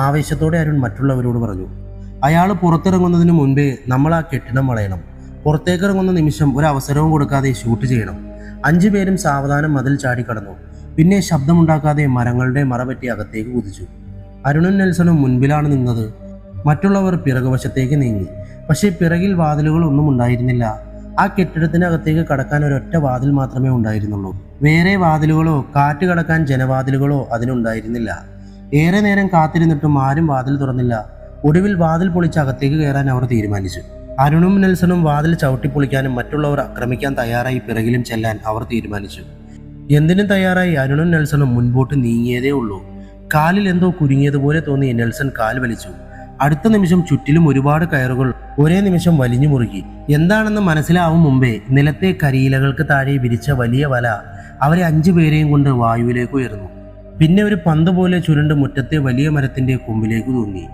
ആവേശത്തോടെ അരുൺ മറ്റുള്ളവരോട് പറഞ്ഞു. അയാൾ പുറത്തിറങ്ങുന്നതിന് മുൻപേ നമ്മൾ ആ കെട്ടിടം വളയണം. പുറത്തേക്ക് ഇറങ്ങുന്ന നിമിഷം ഒരു അവസരവും കൊടുക്കാതെ ഷൂട്ട് ചെയ്യണം. 5 പേരും സാവധാനം മതിൽ ചാടിക്കടന്നു. പിന്നെ ശബ്ദമുണ്ടാക്കാതെ മരങ്ങളുടെ മറപറ്റി അകത്തേക്ക് കുതിച്ചു. അരുണും നെൽസണും മുൻപിലാണ് നിന്നത്. മറ്റുള്ളവർ പിറകുവശത്തേക്ക് നീങ്ങി. പക്ഷേ പിറകിൽ വാതിലുകളൊന്നും ഉണ്ടായിരുന്നില്ല. ആ കെട്ടിടത്തിനകത്തേക്ക് കടക്കാൻ ഒരൊറ്റ വാതിൽ മാത്രമേ ഉണ്ടായിരുന്നുള്ളൂ. വേറെ വാതിലുകളോ കാറ്റ് കടക്കാൻ ജനവാതിലുകളോ അതിനുണ്ടായിരുന്നില്ല. ഏറെ നേരം കാത്തിരുന്നിട്ടും ആരും വാതിൽ തുറന്നില്ല. ഒടുവിൽ വാതിൽ പൊളിച്ച് അകത്തേക്ക് കയറാൻ അവർ തീരുമാനിച്ചു. അരുണും നെൽസണും വാതിൽ ചവിട്ടിപ്പൊളിക്കാനും മറ്റുള്ളവർ ആക്രമിക്കാൻ തയ്യാറായി പിറകിലും ചെല്ലാൻ അവർ തീരുമാനിച്ചു. എന്തിനും തയ്യാറായി അരുണും നെൽസണും മുൻപോട്ട് നീങ്ങിയതേ ഉള്ളൂ. കാലിൽ എന്തോ കുരുങ്ങിയതുപോലെ തോന്നി നെൽസൺ കാൽ വലിച്ചു. അടുത്ത നിമിഷം ചുറ്റിലും ഒരുപാട് കയറുകൾ ഒരേ നിമിഷം വലിഞ്ഞു മുറുകി. എന്താണെന്ന് മനസ്സിലാവും മുമ്പേ നിലത്തെ കരിയിലകൾക്ക് താഴെ വിരിച്ച വലിയ വല അവരെ 5 പേരെയും കൊണ്ട് വായുവിലേക്ക് ഉയർന്നു. പിന്നെ ഒരു പന്ത് പോലെ ചുരുണ്ട് മുറ്റത്തെ വലിയ മരത്തിന്റെ കൊമ്പിലേക്ക് തൂങ്ങി.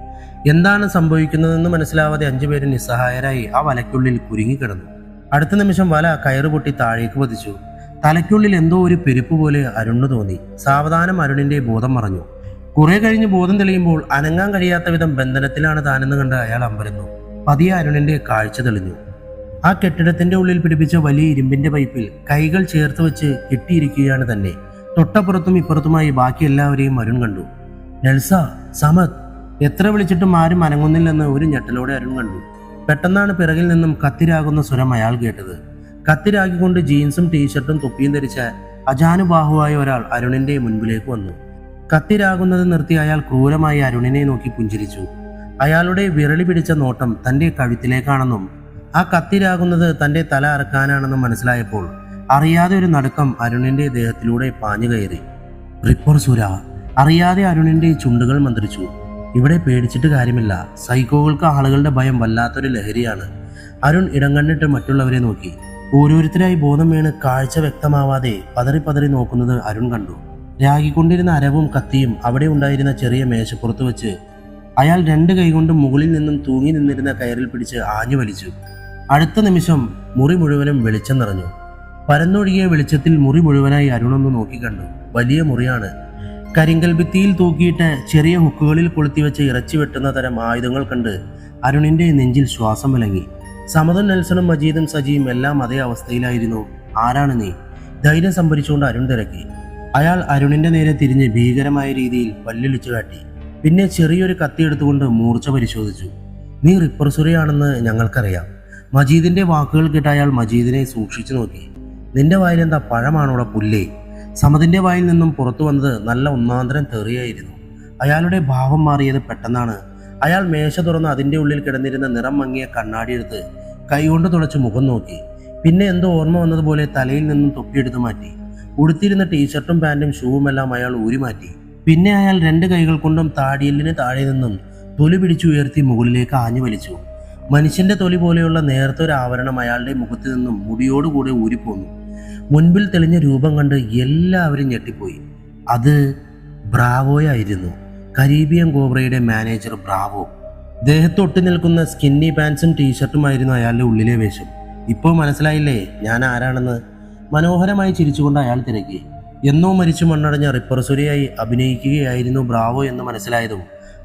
എന്താണ് സംഭവിക്കുന്നതെന്ന് മനസ്സിലാവാതെ 5 പേരും നിസ്സഹായരായി ആ വലയ്ക്കുള്ളിൽ കുരുങ്ങിക്കിടന്നു. അടുത്ത നിമിഷം വല കയറുപൊട്ടി താഴേക്ക് പതിച്ചു. തലയ്ക്കുള്ളിൽ എന്തോ ഒരു പെരുപ്പ് പോലെ അരുണിന് തോന്നി. സാവധാനം അരുണിന്റെ ബോധം മറഞ്ഞു. കുറെ കഴിഞ്ഞ് ബോധം തെളിയുമ്പോൾ അനങ്ങാൻ കഴിയാത്ത വിധം ബന്ധനത്തിലാണ് താനെന്ന് കണ്ട് അയാൾ അമ്പരന്നു. പതിയെ അരുണിന്റെ കാഴ്ച തെളിഞ്ഞു. ആ കെട്ടിടത്തിന്റെ ഉള്ളിൽ പിടിപ്പിച്ച വലിയ ഇരുമ്പിന്റെ പൈപ്പിൽ കൈകൾ ചേർത്ത് വെച്ച് കെട്ടിയിരിക്കുകയാണ് തന്നെ. തൊട്ടപ്പുറത്തും ഇപ്പുറത്തുമായി ബാക്കി എല്ലാവരെയും അരുൺ കണ്ടു. നെൽസ, സമത്, എത്ര വിളിച്ചിട്ടും ആരും അനങ്ങുന്നില്ലെന്ന് ഒരു ഞെട്ടലോടെ അരുൺ കണ്ടു. പെട്ടെന്നാണ് പിറകിൽ നിന്നും കത്തിരാകുന്ന സ്വരം അയാൾ കേട്ടത്. കത്തിരാക്കിക്കൊണ്ട് ജീൻസും ടീഷർട്ടും തൊപ്പിയും ധരിച്ച അജാനുബാഹുവായ ഒരാൾ അരുണിന്റെ മുൻപിലേക്ക് വന്നു. കത്തിരാകുന്നത് നിർത്തി അയാൾ ക്രൂരമായി അരുണിനെ നോക്കി പുഞ്ചിരിച്ചു. അയാളുടെ വിരളി പിടിച്ച നോട്ടം തന്റെ കഴുത്തിലേക്കാണെന്നും ആ കത്തിരാകുന്നത് തന്റെ തല അറക്കാനാണെന്നും മനസ്സിലായപ്പോൾ അറിയാതെ ഒരു നടുക്കം അരുണിന്റെ ദേഹത്തിലൂടെ പാഞ്ഞു കയറി. റിപ്പർ സുര! അറിയാതെ അരുണിന്റെ ചുണ്ടുകൾ മന്ത്രിച്ചു. ഇവിടെ പേടിച്ചിട്ട് കാര്യമില്ല. സൈക്കോകൾക്ക് ആളുകളുടെ ഭയം വല്ലാത്തൊരു ലഹരിയാണ്. അരുൺ ഇടം കണ്ടിട്ട് മറ്റുള്ളവരെ നോക്കി. ഓരോരുത്തരായി ബോധം വീണ് കാഴ്ച വ്യക്തമാവാതെ പതറി നോക്കുന്നത് അരുൺ കണ്ടു. രാഗിക്കൊണ്ടിരുന്ന അരവും കത്തിയും അവിടെ ഉണ്ടായിരുന്ന ചെറിയ മേശപ്പുറത്ത് വെച്ച് അയാൾ 2 കൈകൊണ്ടും മുകളിൽ നിന്നും തൂങ്ങി നിന്നിരുന്ന കയറിൽ പിടിച്ച് ആഞ്ഞു വലിച്ചു. അടുത്ത നിമിഷം മുറി മുഴുവനും വെളിച്ചം നിറഞ്ഞു. പരന്നൊഴുകിയ വെളിച്ചത്തിൽ മുറി മുഴുവനായി അരുണൊന്ന് നോക്കിക്കണ്ടു. വലിയ മുറിയാണ്. കരിങ്കൽ ഭിത്തിയിൽ തൂക്കിയിട്ട് ചെറിയ ഹുക്കുകളിൽ കൊളുത്തിവെച്ച് ഇറച്ചി വെട്ടുന്ന തരം ആയുധങ്ങൾ കണ്ട് അരുണിന്റെ നെഞ്ചിൽ ശ്വാസം വിലങ്ങി. സമതും നെൽസണും മജീദും സജിയും എല്ലാം അതേ അവസ്ഥയിലായിരുന്നു. ആരാണ് നീ? ധൈര്യം സംഭരിച്ചുകൊണ്ട് അരുൺ തിരക്കി. അയാൾ അരുണിന്റെ നേരെ തിരിഞ്ഞ് ഭീകരമായ രീതിയിൽ പല്ലിളിച്ചു കാട്ടി. പിന്നെ ചെറിയൊരു കത്തി എടുത്തുകൊണ്ട് മൂർച്ച പരിശോധിച്ചു. നീ റിപ്പർ സുരയാണെന്ന് ഞങ്ങൾക്കറിയാം. മജീദിന്റെ വാക്കുകൾ കേട്ട അയാൾ മജീദിനെ സൂക്ഷിച്ചു നോക്കി. നിന്റെ വായിലെന്താ പഴമാണോടെ പുല്ലേ? സമതിന്റെ വായിൽ നിന്നും പുറത്തു വന്നത് നല്ല ഒന്നാന്തരം തെറിയായിരുന്നു. അയാളുടെ ഭാവം മാറിയത് പെട്ടെന്നാണ്. അയാൾ മേശ തുറന്ന് അതിന്റെ ഉള്ളിൽ കിടന്നിരുന്ന നിറം മങ്ങിയ കണ്ണാടി എടുത്ത് കൈകൊണ്ട് തുടച്ച് മുഖം നോക്കി. പിന്നെ എന്തോ ഓർമ്മ വന്നതുപോലെ തലയിൽ നിന്നും തൊപ്പിയെടുത്ത് മാറ്റി. ഉടുത്തിരുന്ന ടീഷർട്ടും പാൻറ്റും ഷൂവും എല്ലാം അയാൾ ഊരിമാറ്റി. പിന്നെ അയാൾ 2 കൈകൾ കൊണ്ടും താടിയെല്ലിന് താഴെ നിന്നും തൊലി പിടിച്ചു ഉയർത്തി മുകളിലേക്ക് ആഞ്ഞു വലിച്ചു. മനുഷ്യന്റെ തൊലി പോലെയുള്ള നേർത്തൊരു ആവരണം അയാളുടെ മുഖത്ത് നിന്നും മുടിയോടുകൂടെ ഊരിപ്പോന്നു. മുൻപിൽ തെളിഞ്ഞ രൂപം കണ്ട് എല്ലാവരും ഞെട്ടിപ്പോയി. അത് ബ്രാവോയായിരുന്നു. കരീബിയൻ കോബ്രയുടെ മാനേജർ ബ്രാവോ. ദേഹത്തൊട്ടി നിൽക്കുന്ന സ്കിന്നി പാൻസും ടീഷർട്ടുമായിരുന്നു അയാളുടെ ഉള്ളിലെ വേഷം. ഇപ്പോൾ മനസ്സിലായില്ലേ ഞാൻ ആരാണെന്ന്? മനോഹരമായി ചിരിച്ചുകൊണ്ട് അയാൾ തിരക്കി. എന്നോ മരിച്ചു മണ്ണടഞ്ഞ റിപ്പർ സുരയായി അഭിനയിക്കുകയായിരുന്നു ബ്രാവോ എന്ന് മനസ്സിലായതും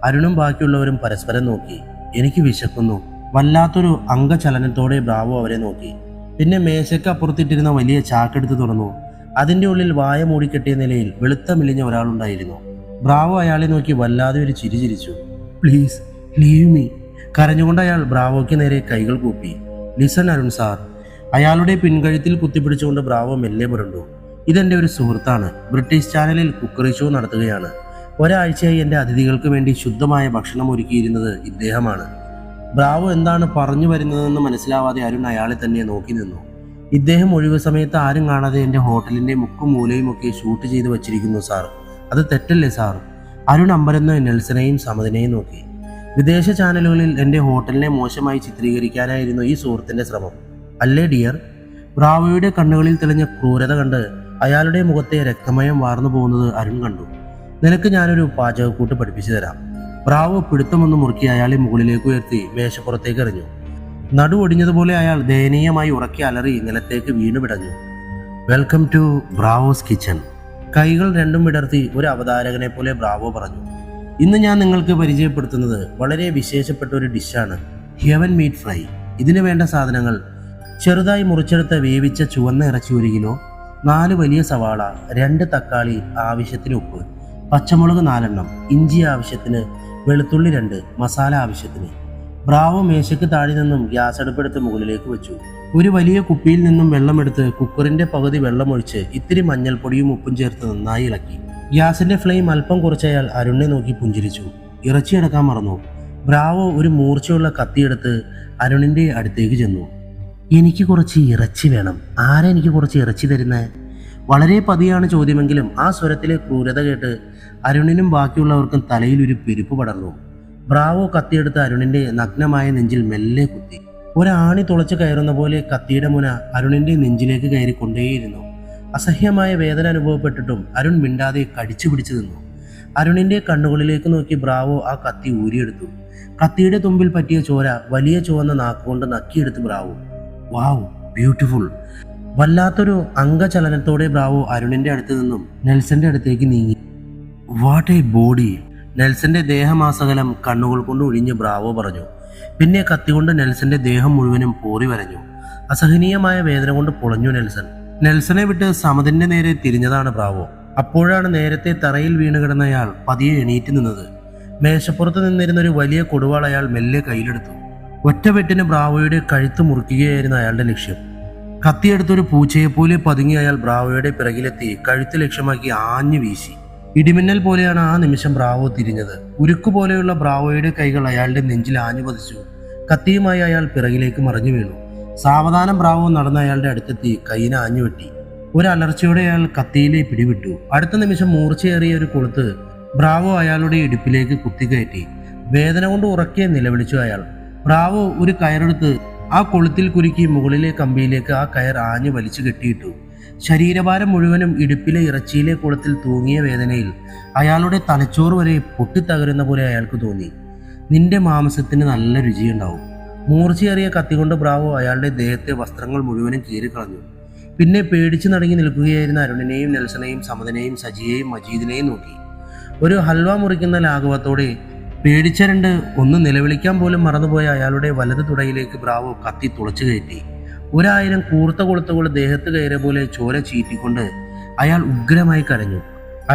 അരുണും ബാക്കിയുള്ളവരും പരസ്പരം നോക്കി. എനിക്ക് വിശക്കുന്നു. വല്ലാത്തൊരു അംഗചലനത്തോടെ ബ്രാവോ അവരെ നോക്കി. പിന്നെ മേശയ്ക്ക് അപ്പുറത്തിട്ടിരുന്ന വലിയ ചാക്കെടുത്ത് തുറന്നു. അതിൻ്റെ ഉള്ളിൽ വായ മൂടിക്കെട്ടിയ നിലയിൽ വെളുത്ത മെലിഞ്ഞ ഒരാളുണ്ടായിരുന്നു. ബ്രാവോ അയാളെ നോക്കി വല്ലാതെ ഒരു ചിരി ചിരിച്ചു. Please leave me. കരഞ്ഞുകൊണ്ട് അയാൾ ബ്രാവോയ്ക്ക് നേരെ കൈകൾ കൂപ്പി. Listen Arun sir. അയാളുടെ പിൻകഴുത്തിൽ കുത്തിപ്പിടിച്ചുകൊണ്ട് ബ്രാവോ മെല്ലെ പുരണ്ടു. ഇതെൻ്റെ ഒരു സുഹൃത്താണ്. ബ്രിട്ടീഷ് ചാനലിൽ കുക്കറി ഷോ നടത്തുകയാണ്. ഒരാഴ്ചയായി എൻ്റെ അതിഥികൾക്ക് വേണ്ടി ശുദ്ധമായ ഭക്ഷണം ഒരുക്കിയിരുന്നത് ഇദ്ദേഹമാണ്. ബ്രാവോ എന്താണ് പറഞ്ഞു വരുന്നതെന്ന് മനസ്സിലാവാതെ അരുൺ അയാളെ തന്നെ നോക്കി നിന്നു. ഇദ്ദേഹം ഒഴിവ് സമയത്ത് ആരും കാണാതെ എൻ്റെ ഹോട്ടലിൻ്റെ മുക്കും മൂലയും ഒക്കെ ഷൂട്ട് ചെയ്ത് വച്ചിരിക്കുന്നു സാർ. അത് തെറ്റല്ലേ സാർ? അരുൺ അമ്പരന്ന് നെൽസനെയും സമതിനെയും നോക്കി. വിദേശ ചാനലുകളിൽ എൻ്റെ ഹോട്ടലിനെ മോശമായി ചിത്രീകരിക്കാനായിരുന്നു ഈ സുഹൃത്തിൻ്റെ ശ്രമം അല്ലേ ഡിയർ? ബ്രാവോയുടെ കണ്ണുകളിൽ തെളിഞ്ഞ ക്രൂരത കണ്ട് അയാളുടെ മുഖത്തെ രക്തമയം വാർന്നു പോകുന്നത് അരുൺ കണ്ടു. നിനക്ക് ഞാനൊരു പാചകക്കൂട്ട് പഠിപ്പിച്ചു തരാം. ബ്രാവോ പിടുത്തമൊന്ന് മുറുക്കി അയാളെ മുകളിലേക്ക് ഉയർത്തി മേശപ്പുറത്തേക്ക് എറിഞ്ഞു. നടു ഒടിഞ്ഞതുപോലെ അയാൾ ദയനീയമായി ഉറക്കി അലറി നിലത്തേക്ക് വീണു പിടഞ്ഞു. Welcome to Bravo's kitchen. കൈകൾ രണ്ടും വിടർത്തി ഒരു അവതാരകനെ പോലെ ബ്രാവോ പറഞ്ഞു. ഇന്ന് ഞാൻ നിങ്ങൾക്ക് പരിചയപ്പെടുത്തുന്നത് വളരെ വിശേഷപ്പെട്ട ഒരു ഡിഷാണ്, ഹെവൻ മീറ്റ് ഫ്രൈ. ഇതിന് വേണ്ട സാധനങ്ങൾ: ചെറുതായി മുറിച്ചെടുത്ത വേവിച്ച ചുവന്ന ഇറച്ചി 1 കിലോ, 4 വലിയ സവാള, 2 തക്കാളി, ആവശ്യത്തിന് ഉപ്പ്, പച്ചമുളക് 4 എണ്ണം, ഇഞ്ചി ആവശ്യത്തിന്, വെളുത്തുള്ളി 2, മസാല ആവശ്യത്തിന്. ബ്രാവോ മേശയ്ക്ക് താഴെ നിന്നും ഗ്യാസ് അടുപ്പെടുത്ത് മുകളിലേക്ക് വെച്ചു. ഒരു വലിയ കുപ്പിയിൽ നിന്നും വെള്ളമെടുത്ത് കുക്കറിന്റെ പകുതി വെള്ളമൊഴിച്ച് ഇത്തിരി മഞ്ഞൾപ്പൊടിയും ഉപ്പും ചേർത്ത് നന്നായി ഇളക്കി. ഗ്യാസിന്റെ ഫ്ലെയിം അല്പം കുറച്ചയാൾ അരുണിനെ നോക്കി പുഞ്ചിരിച്ചു. ഇറച്ചി എടുക്കാൻ മറന്നു. ബ്രാവോ ഒരു മൂർച്ചയുള്ള കത്തിയെടുത്ത് അരുണിന്റെ അടുത്തേക്ക് ചെന്നു. എനിക്ക് കുറച്ച് ഇറച്ചി വേണം. ആരാ എനിക്ക് കുറച്ച് ഇറച്ചി തരുന്നേ? വളരെ പതിയാണ് ചോദ്യമെങ്കിലും ആ സ്വരത്തിലെ ക്രൂരത കേട്ട് അരുണിനും ബാക്കിയുള്ളവർക്കും തലയിൽ ഒരു പെരുപ്പ് പടർന്നു. ബ്രാവോ കത്തിയെടുത്ത് അരുണിന്റെ നഗ്നമായ നെഞ്ചിൽ മെല്ലെ കുത്തി. ഒരാണി തുളച്ചു കയറുന്ന പോലെ കത്തിയുടെ മുന അരുണിന്റെ നെഞ്ചിലേക്ക് കയറി കൊണ്ടേയിരുന്നു. അസഹ്യമായ വേദന അനുഭവപ്പെട്ടിട്ടും അരുൺ മിണ്ടാതെ കടിച്ചു പിടിച്ചു നിന്നു. അരുണിന്റെ കണ്ണുകളിലേക്ക് നോക്കി ബ്രാവോ ആ കത്തി ഊരിയെടുത്തു. കത്തിയുടെ തുമ്പിൽ പറ്റിയ ചോര വലിയ ചുവന്ന നാക്കുകൊണ്ട് നക്കിയെടുത്ത് ബ്രാവോ. വാവ്, ബ്യൂട്ടിഫുൾ. വല്ലാത്തൊരു അംഗചലനത്തോടെ ബ്രാവോ അരുണിന്റെ അടുത്ത് നിന്നും നെൽസന്റെ അടുത്തേക്ക് നീങ്ങി. What a body! നെൽസന്റെ ദേഹമാസകലം കണ്ണുകൾ കൊണ്ട് ഒഴിഞ്ഞ് ബ്രാവോ പറഞ്ഞു. പിന്നെ കത്തികൊണ്ട് നെൽസന്റെ ദേഹം മുഴുവനും പോറി വരഞ്ഞു. അസഹനീയമായ വേദന കൊണ്ട് പൊളഞ്ഞു നെൽസൺ. നെൽസനെ വിട്ട് സമതിന്റെ നേരെ തിരിഞ്ഞതാണ് ബ്രാവോ. അപ്പോഴാണ് നേരത്തെ തറയിൽ വീണ് കിടന്നയാൾ പതിയെ എണീറ്റ് നിന്നത്. മേശപ്പുറത്ത് നിന്നിരുന്ന ഒരു വലിയ കൊടുവാൾ അയാൾ മെല്ലെ കയ്യിലെടുത്തു. ഒറ്റവെട്ടിന് ബ്രാവോയുടെ കഴുത്ത് മുറിക്കുകയായിരുന്നു അയാളുടെ ലക്ഷ്യം. കത്തിയെടുത്തൊരു പൂച്ചയെപ്പോലെ പതുങ്ങി അയാൾ ബ്രാവോയുടെ പിറകിലെത്തി കഴുത്ത് ലക്ഷ്യമാക്കി ആഞ്ഞു വീശി. ഇടിമിന്നൽ പോലെയാണ് ആ നിമിഷം ബ്രാവോ തിരിഞ്ഞത്. ഉരുക്കുപോലെയുള്ള ബ്രാവോയുടെ കൈകൾ അയാളുടെ നെഞ്ചിൽ ആഞ്ഞു പതിച്ചു. കത്തിയുമായി അയാൾ പിറകിലേക്ക് മറിഞ്ഞു വീണു. സാവധാനം ബ്രാവോ നടന്ന അയാളുടെ അടുത്തെത്തി കൈയിന് ആഞ്ഞു വെട്ടി. ഒരു അലർച്ചയോടെ അയാൾ കത്തിയിലെ പിടിവിട്ടു. അടുത്ത നിമിഷം മൂർച്ചയേറിയ ഒരു കൊളുത്ത് ബ്രാവോ അയാളുടെ ഇടുപ്പിലേക്ക് കുത്തിക്കയറ്റി. വേദന കൊണ്ട് ഉറക്കെ നിലവിളിച്ചു അയാൾ. ബ്രാവോ ഒരു കയറെടുത്ത് ആ കൊളുത്തിൽ കുരുക്കി മുകളിലെ കമ്പിയിലേക്ക് ആ കയർ ആഞ്ഞു വലിച്ചു കെട്ടിയിട്ടു. ശരീരഭാരം മുഴുവനും ഇടുപ്പിലെ ഇറച്ചിയിലെ കുളത്തിൽ തൂങ്ങിയ വേദനയിൽ അയാളുടെ തലച്ചോറ് വരെ പൊട്ടിത്തകരുന്ന പോലെ അയാൾക്ക് തോന്നി. നിന്റെ മാംസത്തിന് നല്ല രുചിയുണ്ടാവും. മൂർച്ചയേറിയ കത്തികൊണ്ട് ബ്രാവോ അയാളുടെ ദേഹത്തെ വസ്ത്രങ്ങൾ മുഴുവനും കീറിക്കളഞ്ഞു. പിന്നെ പേടിച്ചു നടുങ്ങി നിൽക്കുകയായിരുന്ന അരുണിനെയും നെൽസനെയും സമതനെയും സജിയെയും മജീദിനെയും നോക്കി. ഒരു ഹൽവ മുറിക്കുന്ന ലാഘവത്തോടെ പേടിച്ചരണ്ട് ഒന്ന് നിലവിളിക്കാൻ പോലും മറന്നുപോയ അയാളുടെ വലത് തുടയിലേക്ക് ബ്രാവോ കത്തി തുളച്ചു കയറ്റി. 1000 കൂർത്ത കൊളുത്തുകൾ ദേഹത്ത് കയറിയ പോലെ ചോര ചീറ്റിക്കൊണ്ട് അയാൾ ഉഗ്രമായി കരഞ്ഞു.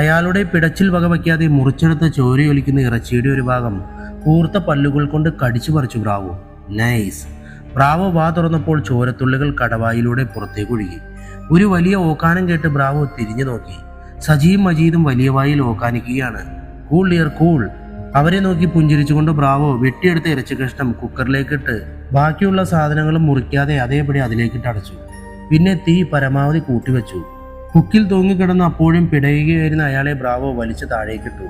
അയാളുടെ പിടച്ചിൽ വകവയ്ക്കാതെ മുറിച്ചെടുത്ത് ചോരയൊലിക്കുന്ന ഇറച്ചിയുടെ ഒരു ഭാഗം കൂർത്ത പല്ലുകൾ കൊണ്ട് കടിച്ചു പറിച്ചു ബ്രാവോ. നൈസ്! ബ്രാവോ വാ തുറന്നപ്പോൾ ചോരത്തുള്ളികൾ കടവായിലൂടെ പുറത്തേക്ക് ഒഴുകി. ഒരു വലിയ ഓക്കാനം കേട്ട് ബ്രാവോ തിരിഞ്ഞു നോക്കി. സജിയും മജീദും വലിയ വായിൽ ഓക്കാനിക്കുകയാണ്. Cool dear cool! അവരെ നോക്കി പുഞ്ചിരിച്ചുകൊണ്ട് ബ്രാവോ വെട്ടിയെടുത്ത ഇറച്ചി കഷ്ണം കുക്കറിലേക്കിട്ട് ബാക്കിയുള്ള സാധനങ്ങളും മുറിക്കാതെ അതേപടി അതിലേക്കിട്ട് അടച്ചു. പിന്നെ തീ പരമാവധി കൂട്ടിവെച്ചു. കുക്കിൽ തൂങ്ങിക്കിടന്ന് അപ്പോഴും പിടയുകയായിരുന്ന അയാളെ ബ്രാവോ വലിച്ചു താഴേക്കിട്ടു.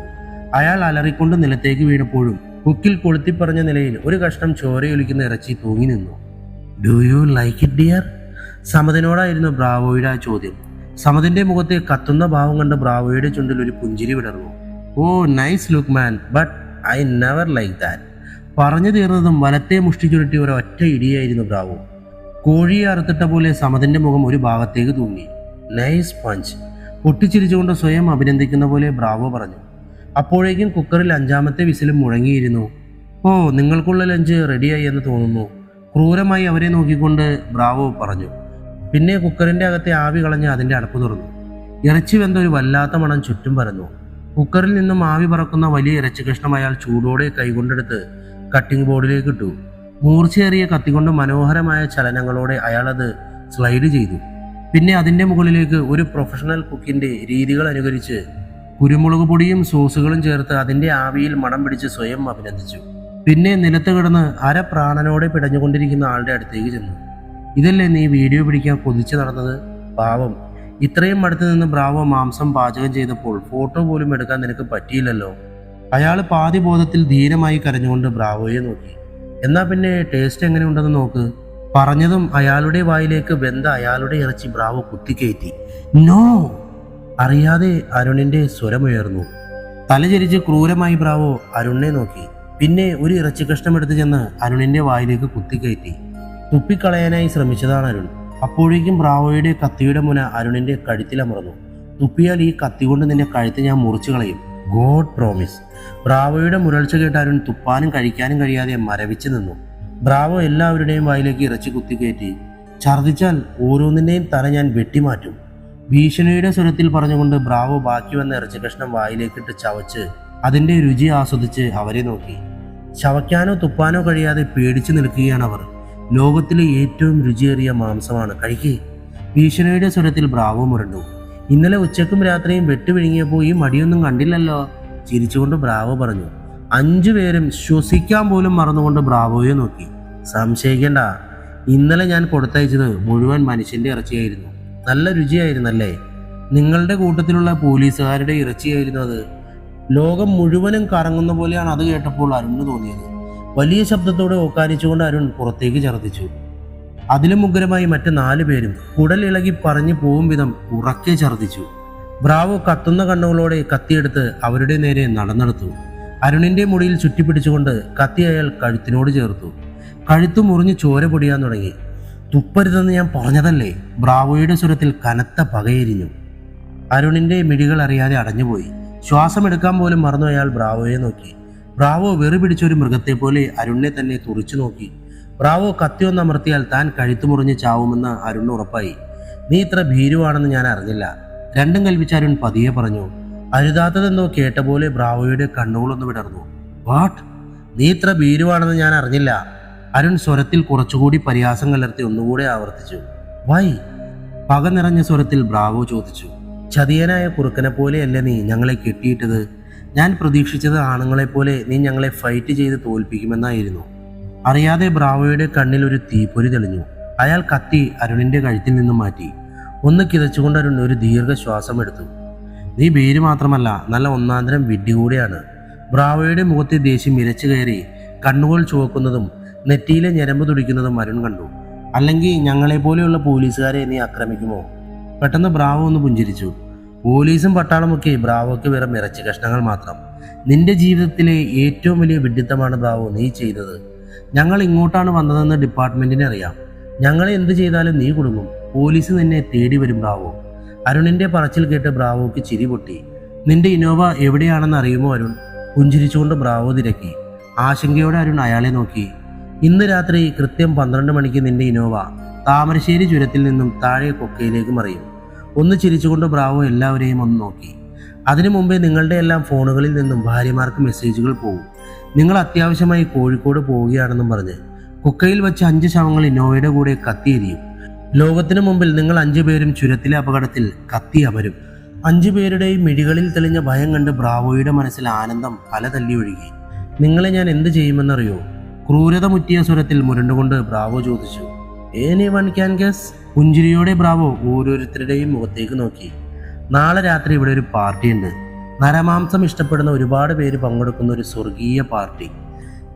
അയാൾ അലറിക്കൊണ്ട് നിലത്തേക്ക് വീണപ്പോഴും കുക്കിൽ കൊളുത്തിപ്പറഞ്ഞ നിലയിൽ ഒരു കഷ്ണം ചോരയൊലിക്കുന്ന ഇറച്ചി തൂങ്ങി നിന്നു. Do you like it dear? സമതിനോടായിരുന്നു ബ്രാവോയുടെ ആ ചോദ്യം. സമതിന്റെ മുഖത്തെ കത്തുന്ന ഭാവം കണ്ട് ബ്രാവോയുടെ ചുണ്ടിൽ ഒരു പുഞ്ചിരി വിടർന്നു. Oh nice look man, but I never like that. പറഞ്ഞു തീർന്നതും വലത്തെ മുഷ്ടി ചുരുട്ടി ഒരൊറ്റ ഇടിയായിരുന്നു ബ്രാവോ. കോഴിയെ അറുത്തിട്ട പോലെ സമതിന്റെ മുഖം ഒരു ഭാഗത്തേക്ക് തൂങ്ങി. Nice punch! പൊട്ടിച്ചിരിച്ചുകൊണ്ട് സ്വയം അഭിനന്ദിക്കുന്ന പോലെ ബ്രാവോ പറഞ്ഞു. അപ്പോഴേക്കും കുക്കറിൽ 5ാമത്തെ വിസിലും മുഴങ്ങിയിരുന്നു. ഓ, നിങ്ങൾക്കുള്ള ലഞ്ച് റെഡിയായി എന്ന് തോന്നുന്നു, ക്രൂരമായി അവരെ നോക്കിക്കൊണ്ട് ബ്രാവോ പറഞ്ഞു. പിന്നെ കുക്കറിന്റെ അകത്തെ ആവി കളഞ്ഞ് അതിന്റെ അടപ്പ് തുറന്നു. ഇറച്ചി വെന്ത ഒരു വല്ലാത്ത മണം ചുറ്റും പരന്നു. കുക്കറിൽ നിന്നും ആവി പറക്കുന്ന വലിയ ഇറച്ചി കഷ്ണം അയാൾ ചൂടോടെ കൈകൊണ്ടെടുത്ത് കട്ടിംഗ് ബോർഡിലേക്ക് ഇട്ടു. മൂർച്ചയേറിയ കത്തികൊണ്ട് മനോഹരമായ ചലനങ്ങളോടെ അയാൾ അത് സ്ലൈഡ് ചെയ്തു. പിന്നെ അതിൻ്റെ മുകളിലേക്ക് ഒരു പ്രൊഫഷണൽ കുക്കിൻ്റെ രീതികൾ അനുകരിച്ച് കുരുമുളക് പൊടിയും സോസുകളും ചേർത്ത് അതിൻ്റെ ആവിയിൽ മണം പിടിച്ച് സ്വയം അഭിനന്ദിച്ചു. പിന്നെ നിലത്ത് കിടന്ന് അരപ്രാണനോടെ പിടഞ്ഞുകൊണ്ടിരിക്കുന്ന ആളുടെ അടുത്തേക്ക് ചെന്നു. ഇതല്ലേ നീ വീഡിയോ പിടിക്കാൻ കൊതിച്ച് നടന്നത്? പാവം, ഇത്രയും അടുത്ത് നിന്ന് ബ്രാവോ മാംസം പാചകം ചെയ്തപ്പോൾ ഫോട്ടോ പോലും എടുക്കാൻ നിനക്ക് പറ്റിയില്ലല്ലോ. അയാൾ പാതി ബോധത്തിൽ ധീരമായി കരഞ്ഞുകൊണ്ട് ബ്രാവോയെ നോക്കി. എന്നാ പിന്നെ ടേസ്റ്റ് എങ്ങനെയുണ്ടെന്ന് നോക്ക്. പറഞ്ഞതും അയാളുടെ വായിലേക്ക് വെന്ത അയാളുടെ ഇറച്ചി ബ്രാവോ കുത്തിക്കയറ്റി. നോ! അറിയാതെ അരുണിന്റെ സ്വരമുയർന്നു. തലചരിച്ച് ക്രൂരമായി ബ്രാവോ അരുണിനെ നോക്കി. പിന്നെ ഒരു ഇറച്ചി കഷ്ണം എടുത്ത് ചെന്ന് അരുണിന്റെ വായിലേക്ക് കുത്തിക്കയറ്റി. തുപ്പിക്കളയാനായി ശ്രമിച്ചതാണ് അരുൺ. അപ്പോഴേക്കും ബ്രാവോയുടെ കത്തിയുടെ മുന അരുണിന്റെ കഴുത്തിലമർന്നു. തുപ്പിയാൽ ഈ കത്തി കൊണ്ട് നിന്റെ കഴുത്ത് ഞാൻ മുറിച്ചു കളയും. God promise. ബ്രാവോയുടെ മുരൾച്ച കേട്ട് അരുൺ തുപ്പാനും കഴിക്കാനും കഴിയാതെ മരവിച്ചു നിന്നു. ബ്രാവോ എല്ലാവരുടെയും വായിലേക്ക് ഇറച്ചി കുത്തിക്കയറ്റി. ഛർദിച്ചാൽ ഓരോന്നിൻ്റെയും തല ഞാൻ വെട്ടിമാറ്റും. ഭീഷണിയുടെ സ്വരത്തിൽ പറഞ്ഞുകൊണ്ട് ബ്രാവോ ബാക്കി വന്ന ഇറച്ചി കഷ്ണം വായിലേക്കിട്ട് ചവച്ച് അതിൻ്റെ രുചി ആസ്വദിച്ച് അവരെ നോക്കി. ചവയ്ക്കാനോ തുപ്പാനോ കഴിയാതെ പേടിച്ചു നിൽക്കുകയാണ് അവർ. ലോകത്തിലെ ഏറ്റവും രുചിയേറിയ മാംസമാണ്, കഴിക്കേ. ഭീഷണിയുടെ സ്വരത്തിൽ ബ്രാവോ മുരണ്ടു. ഇന്നലെ ഉച്ചക്കും രാത്രിയും വെട്ടുവിഴുങ്ങിയപ്പോൾ ഈ മടിയൊന്നും കണ്ടില്ലല്ലോ. ചിരിച്ചുകൊണ്ട് ബ്രാവോ പറഞ്ഞു. 5 പേരും ശ്വസിക്കാൻ പോലും മറന്നുകൊണ്ട് ബ്രാവോയെ നോക്കി. സംശയിക്കേണ്ട, ഇന്നലെ ഞാൻ കൊടുത്തയച്ചത് മുഴുവൻ മനുഷ്യന്റെ ഇറച്ചിയായിരുന്നു. നല്ല രുചിയായിരുന്നല്ലേ? നിങ്ങളുടെ കൂട്ടത്തിലുള്ള പോലീസുകാരുടെ ഇറച്ചിയായിരുന്നു അത്. ലോകം മുഴുവനും കറങ്ങുന്ന പോലെയാണ് അത് കേട്ടപ്പോൾ അരുണിന് തോന്നിയത്. വലിയ ശബ്ദത്തോടെ ഓക്കാനിച്ചുകൊണ്ട് അരുൺ പുറത്തേക്ക് ഛർദ്ദിച്ചു. അതിലും ഉഗ്രമായി മറ്റ് 4 പേരും കുടൽ ഇളകി പറഞ്ഞു പോവും വിധം ഉറക്കെ ഛർദ്ദിച്ചു. ബ്രാവോ കത്തുന്ന കണ്ണുകളോടെ കത്തിയെടുത്ത് അവരുടെ നേരെ നടന്നെടുത്തു. അരുണിന്റെ മുടിയിൽ ചുറ്റിപ്പിടിച്ചുകൊണ്ട് കത്തി അയാൾ കഴുത്തിനോട് ചേർത്തു. കഴുത്തു മുറിഞ്ഞ് ചോര പൊടിയാൻ തുടങ്ങി. തുപ്പരുതെന്ന് ഞാൻ പറഞ്ഞതല്ലേ? ബ്രാവോയുടെ സ്വരത്തിൽ കനത്ത പകയെരിഞ്ഞു. അരുണിന്റെ മിഴികൾ അറിയാതെ അടഞ്ഞുപോയി. ശ്വാസമെടുക്കാൻ പോലും മറന്നു അയാൾ ബ്രാവോയെ നോക്കി. ബ്രാവോ വെറി പിടിച്ചൊരു മൃഗത്തെ പോലെ അരുണിനെ തന്നെ തുറിച്ചു നോക്കി. ബ്രാവോ കത്തിയൊന്നമർത്തിയാൽ താൻ കഴുത്തു മുറിഞ്ഞ് ചാവുമെന്ന് അരുണിന് ഉറപ്പായി. നീ ഇത്ര ഭീരുവാണെന്ന് ഞാൻ അറിഞ്ഞില്ല. രണ്ടും കൽപ്പിച്ച അരുൺ പതിയെ പറഞ്ഞു. അരുതാത്തതെന്തോ കേട്ട പോലെ ബ്രാവോയുടെ കണ്ണുകളൊന്ന് വിടർന്നു. വാട്ട്? നീ ഇത്ര ഭീരുവാണെന്ന് ഞാൻ അറിഞ്ഞില്ല. അരുൺ സ്വരത്തിൽ കുറച്ചുകൂടി പരിഹാസം കലർത്തി ഒന്നുകൂടെ ആവർത്തിച്ചു. വൈ? പക നിറഞ്ഞ സ്വരത്തിൽ ബ്രാവോ ചോദിച്ചു. ചതിയനായ കുറുക്കനെ പോലെയല്ലേ നീ ഞങ്ങളെ കെട്ടിയിട്ടത്? ഞാൻ പ്രതീക്ഷിച്ചത് ആണുങ്ങളെപ്പോലെ നീ ഞങ്ങളെ ഫൈറ്റ് ചെയ്ത് തോൽപ്പിക്കുമെന്നായിരുന്നു. അറിയാതെ ബ്രാവോയുടെ കണ്ണിൽ ഒരു തീപ്പൊരി തെളിഞ്ഞു. അയാൾ കത്തി അരുണിന്റെ കഴുത്തിൽ നിന്നും മാറ്റി. ഒന്ന് കിതച്ചുകൊണ്ട് അരുൺ ഒരു ദീർഘശ്വാസം എടുത്തു. നീ ഭീരു മാത്രമല്ല, നല്ല ഒന്നാന്തരം വിഡ്ഢി കൂടെയാണ്. ബ്രാവോയുടെ മുഖത്തെ ദേഷ്യം ഇരച്ചു കയറി കണ്ണുകൾ ചുവക്കുന്നതും നെറ്റിയിലെ ഞരമ്പ് തുടിക്കുന്നതും അരുൺ കണ്ടു. അല്ലെങ്കിൽ ഞങ്ങളെപ്പോലെയുള്ള പോലീസുകാരെ നീ ആക്രമിക്കുമോ? പെട്ടെന്ന് ബ്രാവോ ഒന്ന് പുഞ്ചിരിച്ചു. പോലീസും പട്ടാളമൊക്കെ ബ്രാവോക്ക് വെറും ഇറച്ചി കഷ്ണങ്ങൾ മാത്രം. നിന്റെ ജീവിതത്തിലെ ഏറ്റവും വലിയ വിഡ്ഢിത്തമാണ് ബ്രാവോ നീ ചെയ്തത്. ഞങ്ങൾ ഇങ്ങോട്ടാണ് വന്നതെന്ന് ഡിപ്പാർട്ട്മെന്റിനെ അറിയാം. ഞങ്ങളെ എന്ത് ചെയ്താലും നീ കുടുങ്ങും. പോലീസ് നിന്നെ തേടി വരും ബ്രാവോ. അരുണിന്റെ പറച്ചിൽ കേട്ട് ബ്രാവോക്ക് ചിരി പൊട്ടി. നിന്റെ ഇന്നോവ എവിടെയാണെന്ന് അറിയുമോ അരുൺ? പുഞ്ചിരിച്ചുകൊണ്ട് ബ്രാവോ തിരക്കി. ആശങ്കയോടെ അരുൺ അയാളെ നോക്കി. ഇന്ന് രാത്രി കൃത്യം 12 മണിക്ക് നിന്റെ ഇന്നോവ താമരശ്ശേരി ചുരത്തിൽ നിന്നും താഴെ കൊക്കയിലേക്ക് മറിയും. ഒന്ന് ചിരിച്ചുകൊണ്ട് ബ്രാവോ എല്ലാവരെയും ഒന്ന് നോക്കി. അതിനു മുമ്പേ നിങ്ങളുടെ എല്ലാം ഫോണുകളിൽ നിന്നും ഭാര്യമാർക്ക് മെസ്സേജുകൾ പോകും. നിങ്ങൾ അത്യാവശ്യമായി കോഴിക്കോട് പോവുകയാണെന്നും പറഞ്ഞ് കൊക്കയിൽ വെച്ച് 5 ശവങ്ങൾ ഇന്നോവയുടെ കൂടെ കത്തിയെരിയും. ലോകത്തിനു മുമ്പിൽ നിങ്ങൾ 5 പേരും ചുരത്തിലെ അപകടത്തിൽ കത്തി അമരും. 5 പേരുടെയും മിഴികളിൽ തെളിഞ്ഞ ഭയം കണ്ട് ബ്രാവോയുടെ മനസ്സിൽ ആനന്ദം പല തല്ലി ഒഴുകി. നിങ്ങളെ ഞാൻ എന്ത് ചെയ്യുമെന്നറിയോ? ക്രൂരത മുറ്റിയ സ്വരത്തിൽ മുരണ്ടുകൊണ്ട് ബ്രാവോ ചോദിച്ചു. Anyone can guess? പുഞ്ചിരിയോടെ ബ്രാവോ ഓരോരുത്തരുടെയും മുഖത്തേക്ക് നോക്കി. നാളെ രാത്രി ഇവിടെ ഒരു പാർട്ടിയുണ്ട്. നരമാംസം ഇഷ്ടപ്പെടുന്ന ഒരുപാട് പേര് പങ്കെടുക്കുന്ന ഒരു സ്വർഗീയ പാർട്ടി.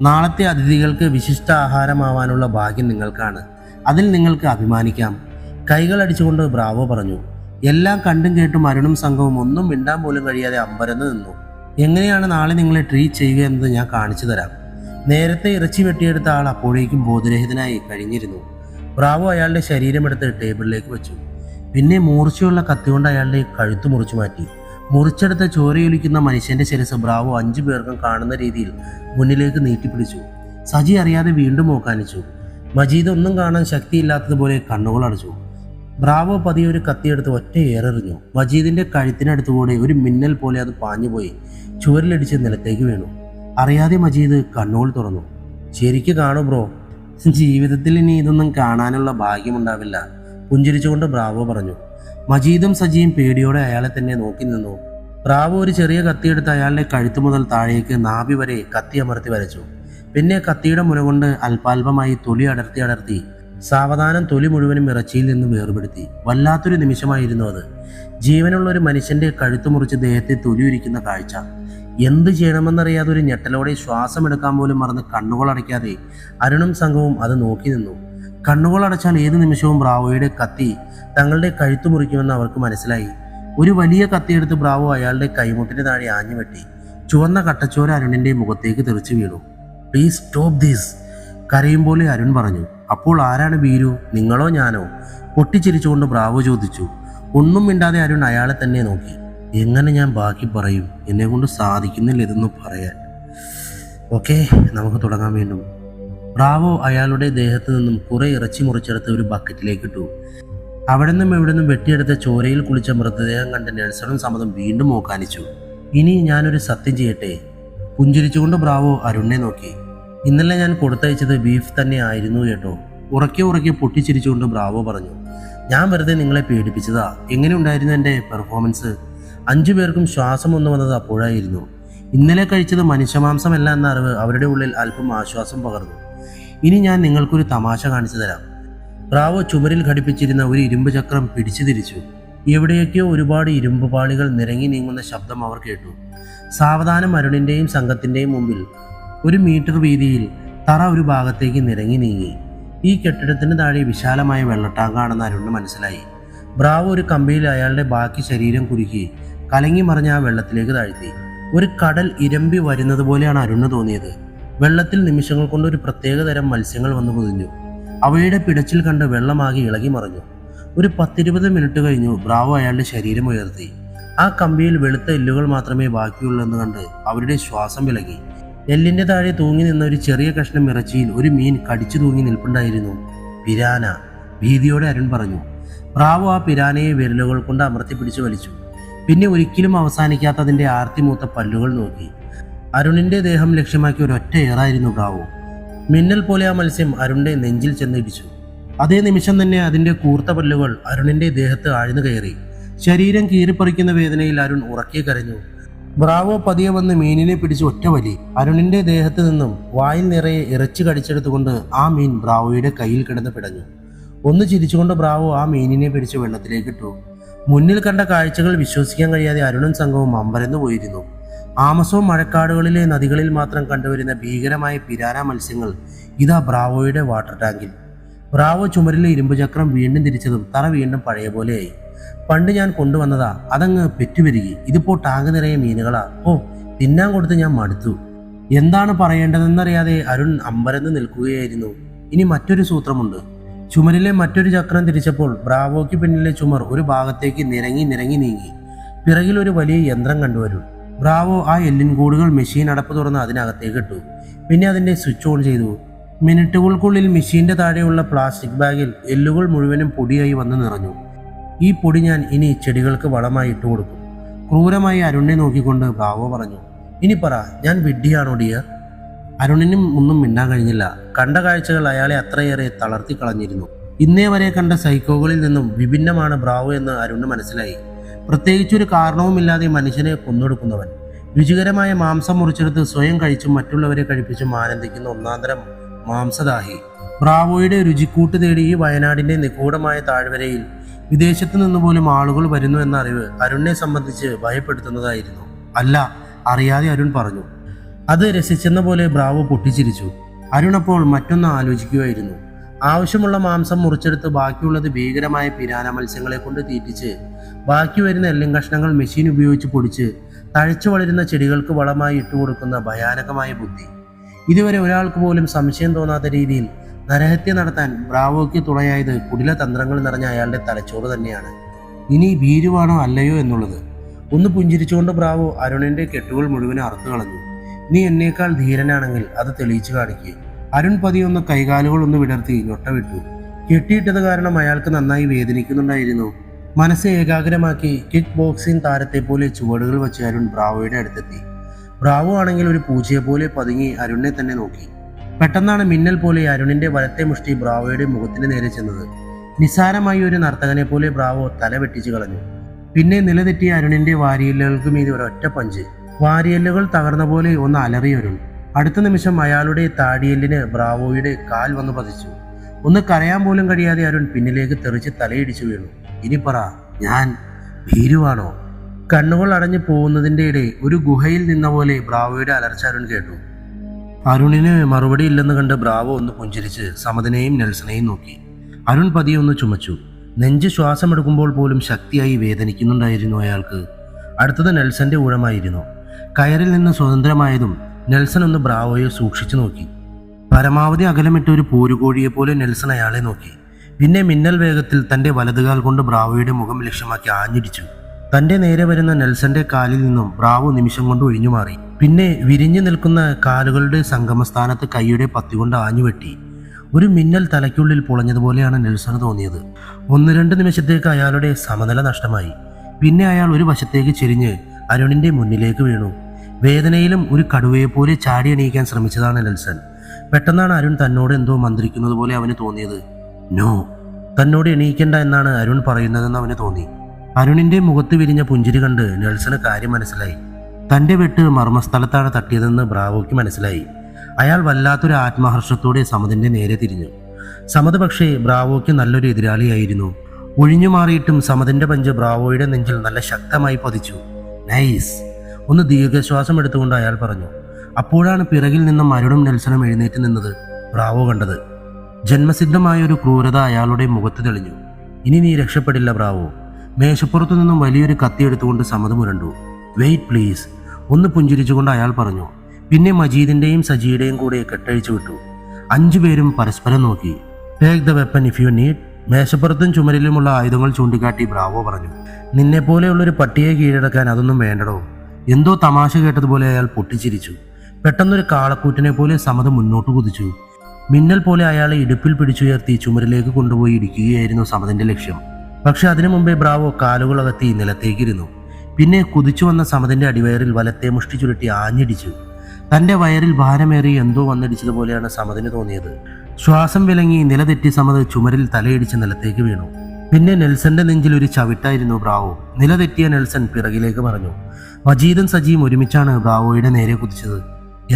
നാളത്തെ അതിഥികൾക്ക് വിശിഷ്ട ആഹാരമാവാനുള്ള ഭാഗ്യം നിങ്ങൾക്കാണ്. അതിൽ നിങ്ങൾക്ക് അഭിമാനിക്കാം. കൈകൾ അടിച്ചുകൊണ്ട് ബ്രാവോ പറഞ്ഞു. എല്ലാം കണ്ടും കേട്ടും അരുണും സംഘവും ഒന്നും മിണ്ടാൻ പോലും കഴിയാതെ അമ്പരന്ന് നിന്നു. എങ്ങനെയാണ് നാളെ നിങ്ങളെ ട്രീറ്റ് ചെയ്യുക എന്നത് ഞാൻ കാണിച്ചു തരാം. നേരത്തെ ഇറച്ചി വെട്ടിയെടുത്ത ആൾ അപ്പോഴേക്കും ബോധരഹിതനായി കഴിഞ്ഞിരുന്നു. ബ്രാവോ അയാളുടെ ശരീരമെടുത്ത് ടേബിളിലേക്ക് വെച്ചു. പിന്നെ മൂർച്ചയുള്ള കത്തി കൊണ്ട് അയാളുടെ കഴുത്ത് മുറിച്ചു മാറ്റി. മുറിച്ചെടുത്ത് ചോരയൊലിക്കുന്ന മനുഷ്യന്റെ ശിരസ് ബ്രാവോ 5 പേർക്കും കാണുന്ന രീതിയിൽ മുന്നിലേക്ക് നീട്ടിപ്പിടിച്ചു. സജി അറിയാതെ വീണ്ടും ഓക്കാനിച്ചു. മജീദ് ഒന്നും കാണാൻ ശക്തിയില്ലാത്തതുപോലെ കണ്ണുകൾ അടച്ചു. ബ്രാവോ പതിയെ ഒരു കത്തിയെടുത്ത് ഒറ്റ ഏറെറിഞ്ഞു. മജീദിന്റെ കഴുത്തിനടുത്തുകൂടെ ഒരു മിന്നൽ പോലെ അത് പാഞ്ഞുപോയി ചുവരിലടിച്ച് നിലത്തേക്ക് വീണു. അറിയാതെ മജീദ് കണ്ണുകൾ തുറന്നു. ശരിക്ക് കാണൂ ബ്രോ, ജീവിതത്തിൽ ഇനി ഇതൊന്നും കാണാനുള്ള ഭാഗ്യമുണ്ടാവില്ല, പുഞ്ചിരിച്ചുകൊണ്ട് ബ്രാവോ പറഞ്ഞു. മജീദും സജിയും പേടിയോടെ അയാളെ തന്നെ നോക്കി നിന്നു. ബ്രാവോ ഒരു ചെറിയ കത്തിയെടുത്ത് അയാളുടെ കഴുത്തു മുതൽ താഴേക്ക് നാഭി വരെ കത്തി അമർത്തി വരച്ചു. പിന്നെ കത്തിയുടെ മുന കൊണ്ട് അല്പാൽപമായി തൊലി അടർത്തി സാവധാനം തൊലി മുഴുവനും ഇറച്ചിയിൽ നിന്ന് വേർപെടുത്തി. വല്ലാത്തൊരു നിമിഷമായിരുന്നു അത്. ജീവനുള്ള ഒരു മനുഷ്യന്റെ കഴുത്തു മുറിച്ച് ദേഹത്തെ തൊലിയൊരിക്കുന്ന കാഴ്ച. എന്ത് ചെയ്യണമെന്നറിയാതെ ഒരു ഞെട്ടലോടെ ശ്വാസമെടുക്കാൻ പോലും മറന്ന് കണ്ണുകൾ അടയ്ക്കാതെ അരുണും സംഘവും അത് നോക്കി നിന്നു. കണ്ണുകൾ അടച്ചാൽ ഏത് നിമിഷവും ബ്രാവോയുടെ കത്തി തങ്ങളുടെ കഴുത്തു മുറിക്കുമെന്ന് അവർക്ക് മനസ്സിലായി. ഒരു വലിയ കത്തിയെടുത്ത് ബ്രാവോ അയാളുടെ കൈമുട്ടിന് താഴെ ആഞ്ഞു വെട്ടി. ചുവന്ന കട്ടച്ചോര അരുണിന്റെ മുഖത്തേക്ക് തെറിച്ചു വീണു. പ്ലീസ് സ്റ്റോപ്പ് ദിസ്, കരയും പോലെ അരുൺ പറഞ്ഞു. അപ്പോൾ ആരാണ് ഭീരു, നിങ്ങളോ ഞാനോ? പൊട്ടിച്ചിരിച്ചുകൊണ്ട് ബ്രാവോ ചോദിച്ചു. ഒന്നും മിണ്ടാതെ അരുൺ അയാളെ തന്നെ നോക്കി. എങ്ങനെ ഞാൻ ബാക്കി പറയും? എന്നെ കൊണ്ട് സാധിക്കുന്നില്ല ഇതൊന്നും പറയാൻ. ഓക്കെ, നമുക്ക് തുടങ്ങാൻ വീണ്ടും. ബ്രാവോ അയാളുടെ ദേഹത്ത് നിന്നും കുറെ ഇറച്ചി മുറിച്ചെടുത്ത് ഒരു ബക്കറ്റിലേക്ക് ഇട്ടു. അവിടെ നിന്നും എവിടെ നിന്നും വെട്ടിയെടുത്ത ചോരയിൽ കുളിച്ച മൃതദേഹം കണ്ട നെൽസണും സമ്മതം വീണ്ടും ഓക്കാനിച്ചു. ഇനി ഞാനൊരു സത്യം ചെയ്യട്ടെ? പുഞ്ചിരിച്ചുകൊണ്ട് ബ്രാവോ അരുണിനെ നോക്കി. ഇന്നലെ ഞാൻ കൊടുത്തയച്ചത് ബീഫ് തന്നെ ആയിരുന്നു കേട്ടോ. ഉറക്കെ പൊട്ടിച്ചിരിച്ചുകൊണ്ട് ബ്രാവോ പറഞ്ഞു. ഞാൻ വെറുതെ നിങ്ങളെ പേടിപ്പിച്ചതാ. എങ്ങനെ ഉണ്ടായിരുന്നു എൻ്റെ പെർഫോമൻസ്? 5 പേർക്കും ശ്വാസം ഒന്ന് വന്നത് അപ്പോഴായിരുന്നു. ഇന്നലെ കഴിച്ചത് മനുഷ്യമാംസമല്ല എന്ന അറിവ് അവരുടെ ഉള്ളിൽ അല്പം ആശ്വാസം പകർന്നു. ഇനി ഞാൻ നിങ്ങൾക്കൊരു തമാശ കാണിച്ചു തരാം. ബ്രാവോ ചുമരിൽ ഘടിപ്പിച്ചിരുന്ന ഒരു ഇരുമ്പ് ചക്രം പിടിച്ചു തിരിച്ചു. എവിടെയൊക്കെയോ ഒരുപാട് ഇരുമ്പ് പാളികൾ നിരങ്ങി നീങ്ങുന്ന ശബ്ദം അവർ കേട്ടു. സാവധാനം അരുണിൻ്റെയും സംഘത്തിൻ്റെയും മുമ്പിൽ 1 മീറ്റർ വീതിയിൽ തറ ഒരു ഭാഗത്തേക്ക് നിരങ്ങി നീങ്ങി. ഈ കെട്ടിടത്തിന് താഴെ വിശാലമായ വെള്ളട്ടാങ്കാണെന്ന് അരുണിന് മനസ്സിലായി. ബ്രാവോ ഒരു കമ്പിയിൽ അയാളുടെ ബാക്കി ശരീരം കുരുക്കി കലങ്ങി മറിഞ്ഞ ആ വെള്ളത്തിലേക്ക് താഴ്ത്തി. ഒരു കടൽ ഇരമ്പി വരുന്നത് പോലെയാണ് അരുണിന് തോന്നിയത്. വെള്ളത്തിൽ നിമിഷങ്ങൾ കൊണ്ട് ഒരു പ്രത്യേക തരം മത്സ്യങ്ങൾ വന്നു പൊതിഞ്ഞു. അവയുടെ പിടച്ചിൽ കണ്ട് വെള്ളമാകെ ഇളകി മറിഞ്ഞു. ഒരു 10-20 മിനിറ്റ് കഴിഞ്ഞു ബ്രാവോ അയാളുടെ ശരീരം ഉയർത്തി. ആ കമ്പിയിൽ വെളുത്ത എല്ലുകൾ മാത്രമേ ബാക്കിയുള്ളൂ എന്ന് കണ്ട് അവരുടെ ശ്വാസം വിലകി. എല്ലിന്റെ താഴെ തൂങ്ങി നിന്ന ഒരു ചെറിയ കഷ്ണം ഇറച്ചിയിൽ ഒരു മീൻ കടിച്ചു തൂങ്ങി നിൽപ്പുണ്ടായിരുന്നു. പിരാന. ഭീതിയോടെ അരുൺ പറഞ്ഞു. ബ്രാവോ ആ പിരാനയെ വിരലുകൾ കൊണ്ട് അമർത്തി പിടിച്ചു വലിച്ചു. പിന്നെ ഒരിക്കലും അവസാനിക്കാത്തതിൻ്റെ ആർത്തിമൂത്ത പല്ലുകൾ നോക്കി. അരുണിന്റെ ദേഹം ലക്ഷ്യമാക്കി ഒരൊറ്റ ഏറായിരുന്നു ബ്രാവോ. മിന്നൽ പോലെ ആ മത്സ്യം അരുണിന്റെ നെഞ്ചിൽ ചെന്നിടിച്ചു. അതേ നിമിഷം തന്നെ അതിന്റെ കൂർത്ത പല്ലുകൾ അരുണിന്റെ ദേഹത്ത് ആഴ്ന്നു കയറി. ശരീരം കീറിപ്പറിക്കുന്ന വേദനയിൽ അരുൺ ഉറക്കെ കരഞ്ഞു. ബ്രാവോ പതിയെ വന്ന് മീനിനെ പിടിച്ച് ഒറ്റ വലി. അരുണിന്റെ ദേഹത്ത് നിന്നും വായിൽ നിറയെ ഇറച്ചി കടിച്ചെടുത്തുകൊണ്ട് ആ മീൻ ബ്രാവോയുടെ കയ്യിൽ കിടന്ന് പിടഞ്ഞു. ഒന്ന് ചിരിച്ചുകൊണ്ട് ബ്രാവോ ആ മീനിനെ പിടിച്ച് വെള്ളത്തിലേക്ക് ഇട്ടു. മുന്നിൽ കണ്ട കാഴ്ചകൾ വിശ്വസിക്കാൻ കഴിയാതെ അരുണും സംഘവും അമ്പരന്നു പോയിരുന്നു. ആമസോൺ മഴക്കാടുകളിലെ നദികളിൽ മാത്രം കണ്ടുവരുന്ന ഭീകരമായ പിരാന മത്സ്യങ്ങൾ ഇതാ ബ്രാവോയുടെ വാട്ടർ ടാങ്കിൽ. ബ്രാവോ ചുമരിലെ ഇരുമ്പ് ചക്രം വീണ്ടും തിരിച്ചതും തറ വീണ്ടും പഴയ പോലെയായി. പണ്ട് ഞാൻ കൊണ്ടുവന്നതാ, അതങ്ങ് പെറ്റുപെരുകി. ഇതിപ്പോ ടാങ്ക് നിറയെ മീനുകളാ. ഓ, തിന്നാൻ കൊടുത്ത് ഞാൻ മടുത്തു. എന്താണ് പറയേണ്ടതെന്നറിയാതെ അരുൺ അമ്പരന്ന് നിൽക്കുകയായിരുന്നു. ഇനി മറ്റൊരു സൂത്രമുണ്ട്. ചുമരിലെ മറ്റൊരു ചക്രം തിരിച്ചപ്പോൾ ബ്രാവോയ്ക്ക് പിന്നിലെ ചുമർ ഒരു ഭാഗത്തേക്ക് നിരങ്ങി നീങ്ങി. പിറകിൽ ഒരു വലിയ യന്ത്രം കണ്ടുവരും. ബ്രാവോ ആ എല്ലിൻ കൂടുകൾ മെഷീൻ അടപ്പ് തുറന്ന് അതിനകത്തേക്ക് ഇട്ടു. പിന്നെ അതിന്റെ സ്വിച്ച് ഓൺ ചെയ്തു. മിനിറ്റുകൾക്കുള്ളിൽ മെഷീന്റെ താഴെയുള്ള പ്ലാസ്റ്റിക് ബാഗിൽ എല്ലുകൾ മുഴുവനും പൊടിയായി വന്ന് നിറഞ്ഞു. ഈ പൊടി ഞാൻ ഇനി ചെടികൾക്ക് വളമായി ഇട്ടു കൊടുക്കും. ക്രൂരമായി അരുണിനെ നോക്കിക്കൊണ്ട് ബ്രാവോ പറഞ്ഞു. ഇനി പറ, ഞാൻ വിഡ്ഢിയാണോ ഡിയർ? അരുണിനും ഒന്നും മിണ്ടാൻ കഴിഞ്ഞില്ല. കണ്ട കാഴ്ചകൾ അയാളെ അത്രയേറെ തളർത്തി കളഞ്ഞിരുന്നു. ഇന്നേ വരെ കണ്ട സൈക്കോകളിൽ നിന്നും വിഭിന്നമാണ് ബ്രാവോ എന്ന് അരുണിന് മനസ്സിലായി. പ്രത്യേകിച്ചൊരു കാരണവുമില്ലാതെ മനുഷ്യനെ കൊന്നൊടുക്കുന്നവൻ. രുചികരമായ മാംസം മുറിച്ചെടുത്ത് സ്വയം കഴിച്ചും മറ്റുള്ളവരെ കഴിപ്പിച്ചും ആനന്ദിക്കുന്ന ഒന്നാന്തരം മാംസദാഹി. ബ്രാവോയുടെ രുചിക്കൂട്ട് തേടി ഈ വയനാടിന്റെ നിഗൂഢമായ താഴ്വരയിൽ വിദേശത്തു നിന്നുപോലും ആളുകൾ വരുന്നു എന്ന അറിവ് അരുണിനെ സംബന്ധിച്ച് ഭയപ്പെടുത്തുന്നതായിരുന്നു. അല്ല, അറിയാതെ അരുൺ പറഞ്ഞു. അത് രസിച്ചെന്ന പോലെ ബ്രാവോ പൊട്ടിച്ചിരിച്ചു. അരുൺ അപ്പോൾ മറ്റൊന്ന് ആലോചിക്കുകയായിരുന്നു. ആവശ്യമുള്ള മാംസം മുറിച്ചെടുത്ത് ബാക്കിയുള്ളത് ഭീകരമായ പിരാന മത്സ്യങ്ങളെ കൊണ്ട് തീറ്റിച്ച് ബാക്കി വരുന്ന എല്ലും കഷ്ണങ്ങൾ മെഷീൻ ഉപയോഗിച്ച് പൊടിച്ച് തഴച്ചു വളരുന്ന ചെടികൾക്ക് വളമായി ഇട്ടുകൊടുക്കുന്ന ഭയാനകമായ ബുദ്ധി. ഇതുവരെ ഒരാൾക്ക് പോലും സംശയം തോന്നാത്ത രീതിയിൽ നരഹത്യ നടത്താൻ ബ്രാവോയ്ക്ക് തുണയായത് കുടില തന്ത്രങ്ങൾ നിറഞ്ഞ അയാളുടെ തലച്ചോറ് തന്നെയാണ്. ഇനി ഭീരുവാണോ അല്ലയോ എന്നുള്ളത്. ഒന്ന് പുഞ്ചിരിച്ചുകൊണ്ട് ബ്രാവോ അരുണിന്റെ കെട്ടുകൾ മുഴുവൻ അറുത്തു കളഞ്ഞു. നീ എന്നേക്കാൾ ധീരനാണെങ്കിൽ അത് തെളിയിച്ചു കാണിക്കുക. അരുൺ പതിയൊന്ന് കൈകാലുകൾ ഒന്ന് വിടർത്തി ഞൊട്ട വിട്ടു. കെട്ടിയിട്ടത് കാരണം അയാൾക്ക് നന്നായി വേദനിക്കുന്നുണ്ടായിരുന്നു. മനസ്സ് ഏകാഗ്രമാക്കി കിക്ക് ബോക്സിംഗ് താരത്തെ പോലെ ചുവടുകൾ വെച്ച് അരുൺ ബ്രാവോയുടെ അടുത്തെത്തി. ബ്രാവോ ആണെങ്കിൽ ഒരു പൂച്ചയെ പോലെ പതുങ്ങി അരുണിനെ തന്നെ നോക്കി. പെട്ടെന്നാണ് മിന്നൽ പോലെ അരുണിന്റെ വലത്തെ മുഷ്ടി ബ്രാവോയുടെ മുഖത്തിന് നേരെ ചെന്നത്. നിസ്സാരമായി ഒരു നർത്തകനെ പോലെ ബ്രാവോ തല വെട്ടിച്ചു കളഞ്ഞു. പിന്നെ നിലതെറ്റിയ അരുണിന്റെ വാരിയെല്ലുകൾക്ക് മീതി ഒരൊറ്റ പഞ്ച്. വാരിയെല്ലുകൾ തകർന്ന പോലെ ഒന്ന് അലറി അരുൺ. അടുത്ത നിമിഷം അയാളുടെ താടിയെല്ലിന് ബ്രാവോയുടെ കാൽ വന്ന് പതിച്ചു. ഒന്ന് കരയാൻ പോലും കഴിയാതെ അരുൺ പിന്നിലേക്ക് തെറിച്ച് തലയിടിച്ചു വീണു. ഇനി പറ, ഞാൻ ഭീരുവാണോ? കണ്ണുകൾ അടഞ്ഞു പോകുന്നതിൻ്റെ ഇടെ ഒരു ഗുഹയിൽ നിന്ന പോലെ ബ്രാവോയുടെ അലർച്ച അരുൺ കേട്ടു. അരുണിന് മറുപടി ഇല്ലെന്ന് കണ്ട് ബ്രാവോ ഒന്ന് പുഞ്ചിരിച്ച് സമതിനെയും നെൽസനെയും നോക്കി. അരുൺ പതിയെ ഒന്ന് ചുമച്ചു. നെഞ്ച് ശ്വാസമെടുക്കുമ്പോൾ പോലും ശക്തിയായി വേദനിക്കുന്നുണ്ടായിരുന്നു അയാൾക്ക്. അടുത്തത് നെൽസന്റെ ഊഴമായിരുന്നു. കയറിൽ നിന്ന് സ്വതന്ത്രമായതും നെൽസൺ ഒന്ന് ബ്രാവോയെ സൂക്ഷിച്ചു നോക്കി. പരമാവധി അകലമിട്ട് ഒരു പോരുകോഴിയെ പോലെ നെൽസൺ അയാളെ നോക്കി. പിന്നെ മിന്നൽ വേഗത്തിൽ തന്റെ വലതുകാൽ കൊണ്ട് ബ്രാവോയുടെ മുഖം ലക്ഷ്യമാക്കി ആഞ്ഞിടിച്ചു. തന്റെ നേരെ വരുന്ന നെൽസന്റെ കാലിൽ നിന്നും ബ്രാവോ നിമിഷം കൊണ്ട് ഒഴിഞ്ഞു മാറി. പിന്നെ വിരിഞ്ഞു നിൽക്കുന്ന കാലുകളുടെ സംഗമസ്ഥാനത്ത് കൈയുടെ പത്തി കൊണ്ട് ആഞ്ഞുവെട്ടി. ഒരു മിന്നൽ തലയ്ക്കുള്ളിൽ പൊളഞ്ഞതുപോലെയാണ് നെൽസന് തോന്നിയത്. 1-2 നിമിഷത്തേക്ക് അയാളുടെ സമനില നഷ്ടമായി. പിന്നെ അയാൾ ഒരു വശത്തേക്ക് ചെരിഞ്ഞ് അരുണിന്റെ മുന്നിലേക്ക് വീണു. വേദനയിലും ഒരു കടുവയെപ്പോലെ ചാടി എണീക്കാൻ ശ്രമിച്ചതാണ് നെൽസൺ. പെട്ടെന്നാണ് അരുൺ തന്നോട് എന്തോ മന്ത്രിക്കുന്നത് പോലെ അവന് തോന്നിയത്. നോ, തന്നോട് എണീക്കണ്ട എന്നാണ് അരുൺ പറയുന്നതെന്ന് അവന് തോന്നി. അരുണിന്റെ മുഖത്ത് വിരിഞ്ഞ പുഞ്ചിരി കണ്ട് നെൽസന് കാര്യം മനസ്സിലായി. തന്റെ വെട്ട് മർമ്മസ്ഥലത്താണ് തട്ടിയതെന്ന് ബ്രാവോയ്ക്ക് മനസ്സിലായി. അയാൾ വല്ലാത്തൊരു ആത്മഹർഷത്തോടെ സമദിന്റെ നേരെ തിരിഞ്ഞു. സമദ് പക്ഷേ ബ്രാവോയ്ക്ക് നല്ലൊരു എതിരാളിയായിരുന്നു. ഒഴിഞ്ഞു മാറിയിട്ടും സമദിന്റെ പഞ്ച് ബ്രാവോയുടെ നെഞ്ചിൽ നല്ല ശക്തമായി പതിച്ചു. നൈസ്, ഒന്ന് ദീർഘശ്വാസം എടുത്തുകൊണ്ട് അയാൾ പറഞ്ഞു. അപ്പോഴാണ് പിറകിൽ നിന്നും അരുണും നെൽസണും എഴുന്നേറ്റ് നിന്നത് ബ്രാവോ കണ്ടത്. ജന്മസിദ്ധമായ ഒരു ക്രൂരത അയാളുടെ മുഖത്ത് തെളിഞ്ഞു. ഇനി നീ രക്ഷപ്പെടില്ല ബ്രാവോ. മേശപ്പുറത്തു നിന്നും വലിയൊരു കത്തി എടുത്തുകൊണ്ട് സമദ് മുരണ്ടു. വെയിറ്റ് പ്ലീസ്, ഒന്ന് പുഞ്ചിരിച്ചുകൊണ്ട് അയാൾ പറഞ്ഞു. പിന്നെ മജീദിന്റെയും സജിയുടെയും കൂടെ കെട്ടഴിച്ചു വിട്ടു. 5 പേരും പരസ്പരം നോക്കി. Take the weapon if you need. മേശപ്പുറത്തും ചുമരിലുമുള്ള ആയുധങ്ങൾ ചൂണ്ടിക്കാട്ടി ബ്രാവോ പറഞ്ഞു. നിന്നെപ്പോലെയുള്ളൊരു പട്ടിയെ കീഴടക്കാൻ അതൊന്നും വേണ്ടടോ. എന്തോ തമാശ കേട്ടതുപോലെ അയാൾ പൊട്ടിച്ചിരിച്ചു. പെട്ടെന്നൊരു കാളക്കൂറ്റിനെ പോലെ സമദ് മുന്നോട്ട് കുതിച്ചു. മിന്നൽ പോലെ അയാളെ ഇടുപ്പിൽ പിടിച്ചുയർത്തി ചുമരിലേക്ക് കൊണ്ടുപോയി ഇടിക്കുകയായിരുന്നു സമദിന്റെ ലക്ഷ്യം. പക്ഷെ അതിനു മുമ്പേ ബ്രാവോ കാലുകൾ അകത്തി നിലത്തേക്കിരുന്നു. പിന്നെ കുതിച്ചു വന്ന സമദിന്റെ അടിവയറിൽ വലത്തെ മുഷ്ടി ചുരുട്ടി ആഞ്ഞിടിച്ചു. തന്റെ വയറിൽ ഭാരമേറി എന്തോ വന്നിടിച്ചതുപോലെയാണ് സമദിന് തോന്നിയത്. ശ്വാസം വിലങ്ങി നിലതെറ്റി സമദ് ചുമരിൽ തലയിടിച്ച് നിലത്തേക്ക് വീണു. പിന്നെ നെൽസന്റെ നെഞ്ചിൽ ഒരു ചവിട്ടായിരുന്നു ബ്രാവോ. നിലതെറ്റിയ നെൽസൺ പിറകിലേക്ക് മറിഞ്ഞു. മജീദും സജിയും ഒരുമിച്ചാണ് ബ്രാവോയുടെ നേരെ കുതിച്ചത്.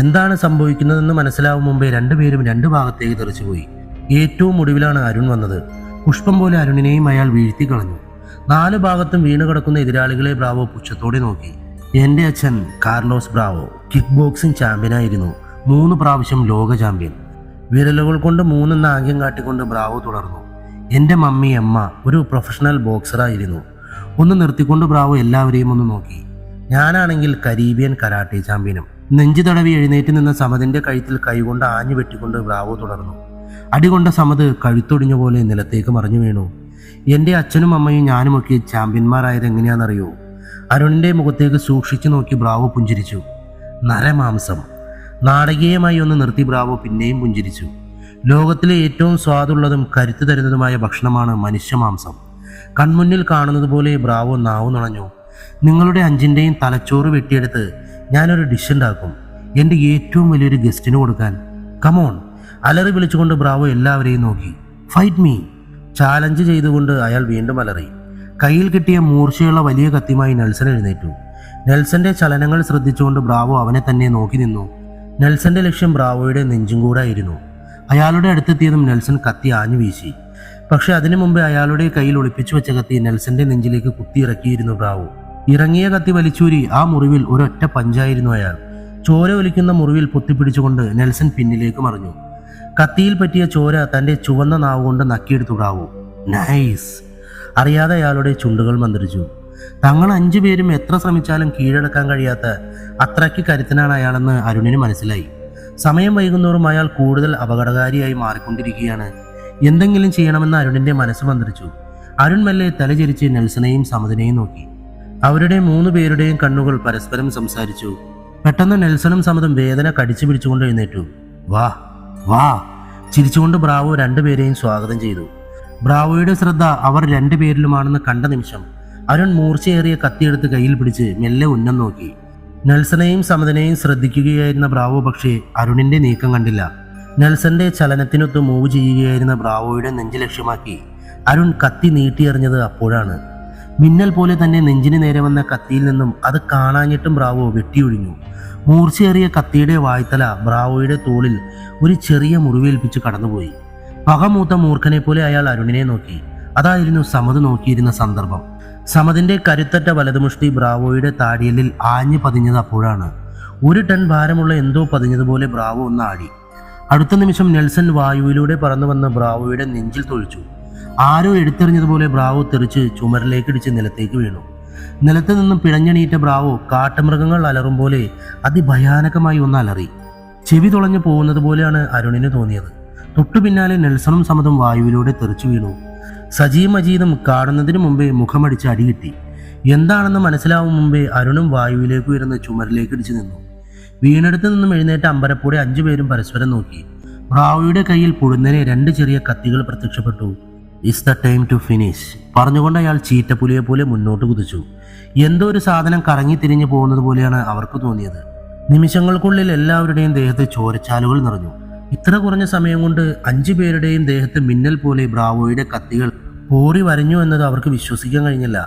എന്താണ് സംഭവിക്കുന്നതെന്ന് മനസ്സിലാവും മുമ്പേ രണ്ടുപേരും 2 ഭാഗത്തേക്ക് തെറിച്ചുപോയി. ഏറ്റവും ഒടുവിലാണ് അരുൺ വന്നത്. പുഷ്പം പോലെ അരുണിനെയും അയാൾ വീഴ്ത്തി കളഞ്ഞു. 4 ഭാഗത്തും വീണ് കിടക്കുന്ന എതിരാളികളെ ബ്രാവോ പുച്ഛത്തോടെ നോക്കി. എന്റെ അച്ഛൻ കാർലോസ് ബ്രാവോ കിക്ക് ബോക്സിംഗ് ചാമ്പ്യനായിരുന്നു. 3 പ്രാവശ്യം ലോക ചാമ്പ്യൻ. വിരലുകൾ കൊണ്ട് 3 എന്ന ആംഗ്യം കാട്ടിക്കൊണ്ട് ബ്രാവോ തുടർന്നു. എന്റെ മമ്മി അമ്മ ഒരു പ്രൊഫഷണൽ ബോക്സറായിരുന്നു. ഒന്ന് നിർത്തിക്കൊണ്ട് ബ്രാവോ എല്ലാവരെയും ഒന്ന് നോക്കി. ഞാനാണെങ്കിൽ കരീബിയൻ കരാട്ടെ ചാമ്പ്യനും. നെഞ്ചു തടവി എഴുന്നേറ്റ് നിന്ന സമദിന്റെ കഴുത്തിൽ കൈകൊണ്ട് ആഞ്ഞു വെട്ടിക്കൊണ്ട് ബ്രാവോ തുടർന്നു. അടികൊണ്ട സമദ് കഴുത്തൊടിഞ്ഞ പോലെ നിലത്തേക്ക് മറിഞ്ഞു വീണു. എന്റെ അച്ഛനും അമ്മയും ഞാനുമൊക്കെ ചാമ്പ്യന്മാരായത് എങ്ങനെയാണെന്നറിയോ? അരുണിന്റെ മുഖത്തേക്ക് സൂക്ഷിച്ചു നോക്കി ബ്രാവോ പുഞ്ചിരിച്ചു. നരമാംസം. നാടകീയമായി ഒന്ന് നിർത്തി ബ്രാവോ പിന്നെയും പുഞ്ചിരിച്ചു. ലോകത്തിലെ ഏറ്റവും സ്വാദുള്ളതും കരുത്തു തരുന്നതുമായ ഭക്ഷണമാണ് മനുഷ്യമാംസം. കൺമുന്നിൽ കാണുന്നത് പോലെ ബ്രാവോ നാവ് നുണഞ്ഞു. നിങ്ങളുടെ 5ന്റെയും തലച്ചോറ് വെട്ടിയെടുത്ത് ഞാനൊരു ഡിഷ് ഉണ്ടാക്കും, എൻ്റെ ഏറ്റവും വലിയൊരു ഗസ്റ്റിന് കൊടുക്കാൻ. കമോൺ. അലറി വിളിച്ചുകൊണ്ട് ബ്രാവോ എല്ലാവരെയും നോക്കി. Fight me. ചാലഞ്ച് ചെയ്തുകൊണ്ട് അയാൾ വീണ്ടും അലറി. കയ്യിൽ കിട്ടിയ മൂർച്ചയുള്ള വലിയ കത്തിയുമായി നെൽസൺ എഴുന്നേറ്റു. നെൽസന്റെ ചലനങ്ങൾ ശ്രദ്ധിച്ചുകൊണ്ട് ബ്രാവോ അവനെ തന്നെ നോക്കി നിന്നു. നെൽസന്റെ ലക്ഷ്യം ബ്രാവോയുടെ നെഞ്ചും കൂടായിരുന്നു. അയാളുടെ അടുത്തെത്തിയതും നെൽസൺ കത്തി ആഞ്ഞു വീശി. പക്ഷെ അതിനു മുമ്പ് അയാളുടെ കയ്യിൽ ഒളിപ്പിച്ചു വെച്ച കത്തി നെൽസന്റെ നെഞ്ചിലേക്ക് കുത്തിയിറക്കിയിരുന്നു ബ്രാവോ. ഇറങ്ങിയ കത്തി വലിച്ചൂരി ആ മുറിവിൽ ഒരൊറ്റ പഞ്ചായിരുന്നു അയാൾ. ചോര ഒലിക്കുന്ന മുറിവിൽ പൊത്തിപ്പിടിച്ചുകൊണ്ട് നെൽസൺ പിന്നിലേക്ക് മറിഞ്ഞു. കത്തിയിൽ പറ്റിയ ചോര തന്റെ ചുവന്ന നാവ് കൊണ്ട് നക്കിയെടുത്തു ബ്രാവോ. നൈസ്. അറിയാതെ അയാളുടെ ചുണ്ടുകൾ മന്ത്രിച്ചു. തങ്ങൾ 5 പേരും എത്ര ശ്രമിച്ചാലും കീഴടക്കാൻ കഴിയാത്ത അത്രയ്ക്ക് കരുത്തനാണ് അയാളെന്ന് അരുണിന് മനസ്സിലായി. സമയം വൈകുന്നോറും അയാൾ കൂടുതൽ അപകടകാരിയായി മാറിക്കൊണ്ടിരിക്കുകയാണ്. എന്തെങ്കിലും ചെയ്യണമെന്ന് അരുണിന്റെ മനസ്സ് മന്ത്രിച്ചു. അരുൺ മെല്ലെ തലചരിച്ച് നെൽസനെയും സമദിനെയും നോക്കി. അവരുടെ 3 പേരുടെയും കണ്ണുകൾ പരസ്പരം സംസാരിച്ചു. പെട്ടെന്ന് നെൽസണും സമദും വേദന കടിച്ചു പിടിച്ചുകൊണ്ട് എഴുന്നേറ്റു. വാ വാ. ചിരിച്ചുകൊണ്ട് ബ്രാവോ 2 പേരെയും സ്വാഗതം ചെയ്തു. ബ്രാവോയുടെ ശ്രദ്ധ അവർ 2 പേരിലുമാണെന്ന് കണ്ട നിമിഷം അരുൺ മൂർച്ചയേറിയ കത്തിയെടുത്ത് കയ്യിൽ പിടിച്ച് മെല്ലെ ഉന്നം നോക്കി. നെൽസനെയും സമദിനെയും ശ്രദ്ധിക്കുകയായിരുന്ന ബ്രാവോ പക്ഷേ അരുണിന്റെ നീക്കം കണ്ടില്ല. നെൽസന്റെ ചലനത്തിനൊത്ത് മൂവ് ചെയ്യുകയായിരുന്ന ബ്രാവോയുടെ നെഞ്ച് ലക്ഷ്യമാക്കി അരുൺ കത്തി നീട്ടിയെറിഞ്ഞത് അപ്പോഴാണ്. മിന്നൽ പോലെ തന്നെ നെഞ്ചിന് നേരെ വന്ന കത്തിയിൽ നിന്നും അത് കാണാഞ്ഞിട്ടും ബ്രാവോ വെട്ടിയൊഴിഞ്ഞു. മൂർച്ചയേറിയ കത്തിയുടെ വായ്ത്തല ബ്രാവോയുടെ തോളിൽ ഒരു ചെറിയ മുറിവേൽപ്പിച്ച് കടന്നുപോയി. പകമൂത്ത മൂർഖനെ പോലെ അയാൾ അരുണിനെ നോക്കി. അതായിരുന്നു സമദ് നോക്കിയിരുന്ന സന്ദർഭം. സമദിന്റെ കരുത്തറ്റ വലതുമുഷ്ടി ബ്രാവോയുടെ താടിയലിൽ ആഞ്ഞു പതിഞ്ഞത് അപ്പോഴാണ്. 1 ടൺ ഭാരമുള്ള എന്തോ പതിഞ്ഞതുപോലെ ബ്രാവോ ഒന്ന് ആടി. അടുത്ത നിമിഷം നെൽസൺ വായുവിലൂടെ പറന്നു വന്ന് ബ്രാവോയുടെ നെഞ്ചിൽ തൊഴിച്ചു. ആരോ എടുത്തെറിഞ്ഞതുപോലെ ബ്രാവോ തെറിച്ച് ചുമരിലേക്കിടിച്ച് നിലത്തേക്ക് വീണു. നിലത്ത് നിന്നും പിഴഞ്ഞെണീറ്റ ബ്രാവോ കാട്ടുമൃഗങ്ങൾ അലറും പോലെ അതിഭയാനകമായി ഒന്ന് അലറി. ചെവി തുളഞ്ഞു പോകുന്നത് പോലെയാണ് അരുണിന് തോന്നിയത്. തൊട്ടു പിന്നാലെ നെൽസണും സമദും വായുവിലൂടെ തെറിച്ചു വീണു. സജിയും മജീദും കാണുന്നതിന് മുമ്പേ മുഖമടിച്ച് അടികിട്ടി. എന്താണെന്ന് മനസ്സിലാവും മുമ്പേ അരുണും വായുവിലേക്ക് ഉയർന്ന് ചുമരിലേക്ക് ഇടിച്ചു നിന്നു. വീണെടുത്ത് നിന്നും എഴുന്നേറ്റ അമ്പരപ്പോടെ 5 പേരും പരസ്പരം നോക്കി. ബ്രാവോയുടെ കയ്യിൽ പൊടുന്നനെ 2 ചെറിയ കത്തികൾ പ്രത്യക്ഷപ്പെട്ടു. It's the time to finish പറഞ്ഞുകൊണ്ട് അയാൾ ചീറ്റപ്പുലിയെ പോലെ മുന്നോട്ട് കുതിച്ചു. എന്തോ ഒരു സാധനം കറങ്ങി തിരിഞ്ഞു പോകുന്നത് പോലെയാണ് അവർക്ക് തോന്നിയത്. നിമിഷങ്ങൾക്കുള്ളിൽ എല്ലാവരുടെയും ദേഹത്ത് ചോരച്ചാലുകൾ നിറഞ്ഞു. ഇത്ര കുറഞ്ഞ സമയം കൊണ്ട് 5 പേരുടെയും ദേഹത്ത് മിന്നൽ പോലെ ബ്രാവോയുടെ കത്തികൾ പോറി വരഞ്ഞു എന്നത് അവർക്ക് വിശ്വസിക്കാൻ കഴിഞ്ഞില്ല.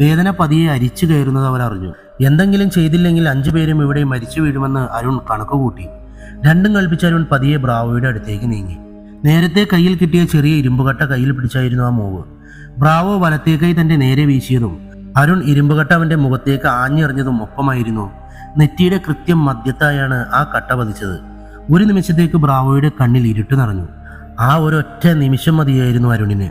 വേദന പതിയെ അരിച്ചു കയറുന്നത് അവർ അറിഞ്ഞു. എന്തെങ്കിലും ചെയ്തില്ലെങ്കിൽ 5 പേരും ഇവിടെ മരിച്ചു വീഴുമെന്ന് അരുൺ കണക്ക് കൂട്ടി. രണ്ടും കൽപ്പിച്ച അരുൺ പതിയെ ബ്രാവോയുടെ അടുത്തേക്ക് നീങ്ങി. നേരത്തെ കയ്യിൽ കിട്ടിയ ചെറിയ ഇരുമ്പുകട്ട കയ്യിൽ പിടിച്ചായിരുന്നു ആ മൂവ്. ബ്രാവോ വലത്തേ കൈ തന്റെ നേരെ വീശിയതും അരുൺ ഇരുമ്പുകട്ട അവന്റെ മുഖത്തേക്ക് ആഞ്ഞെറിഞ്ഞതും ഒപ്പമായിരുന്നു. നെറ്റിയുടെ കൃത്യം മധ്യത്തായാണ് ആ കട്ട പതിച്ചത്. ഒരു നിമിഷത്തേക്ക് ബ്രാവോയുടെ കണ്ണിൽ ഇരുട്ട് നിറഞ്ഞു. ആ ഒരൊറ്റ നിമിഷം മതിയായിരുന്നു അരുണിന്.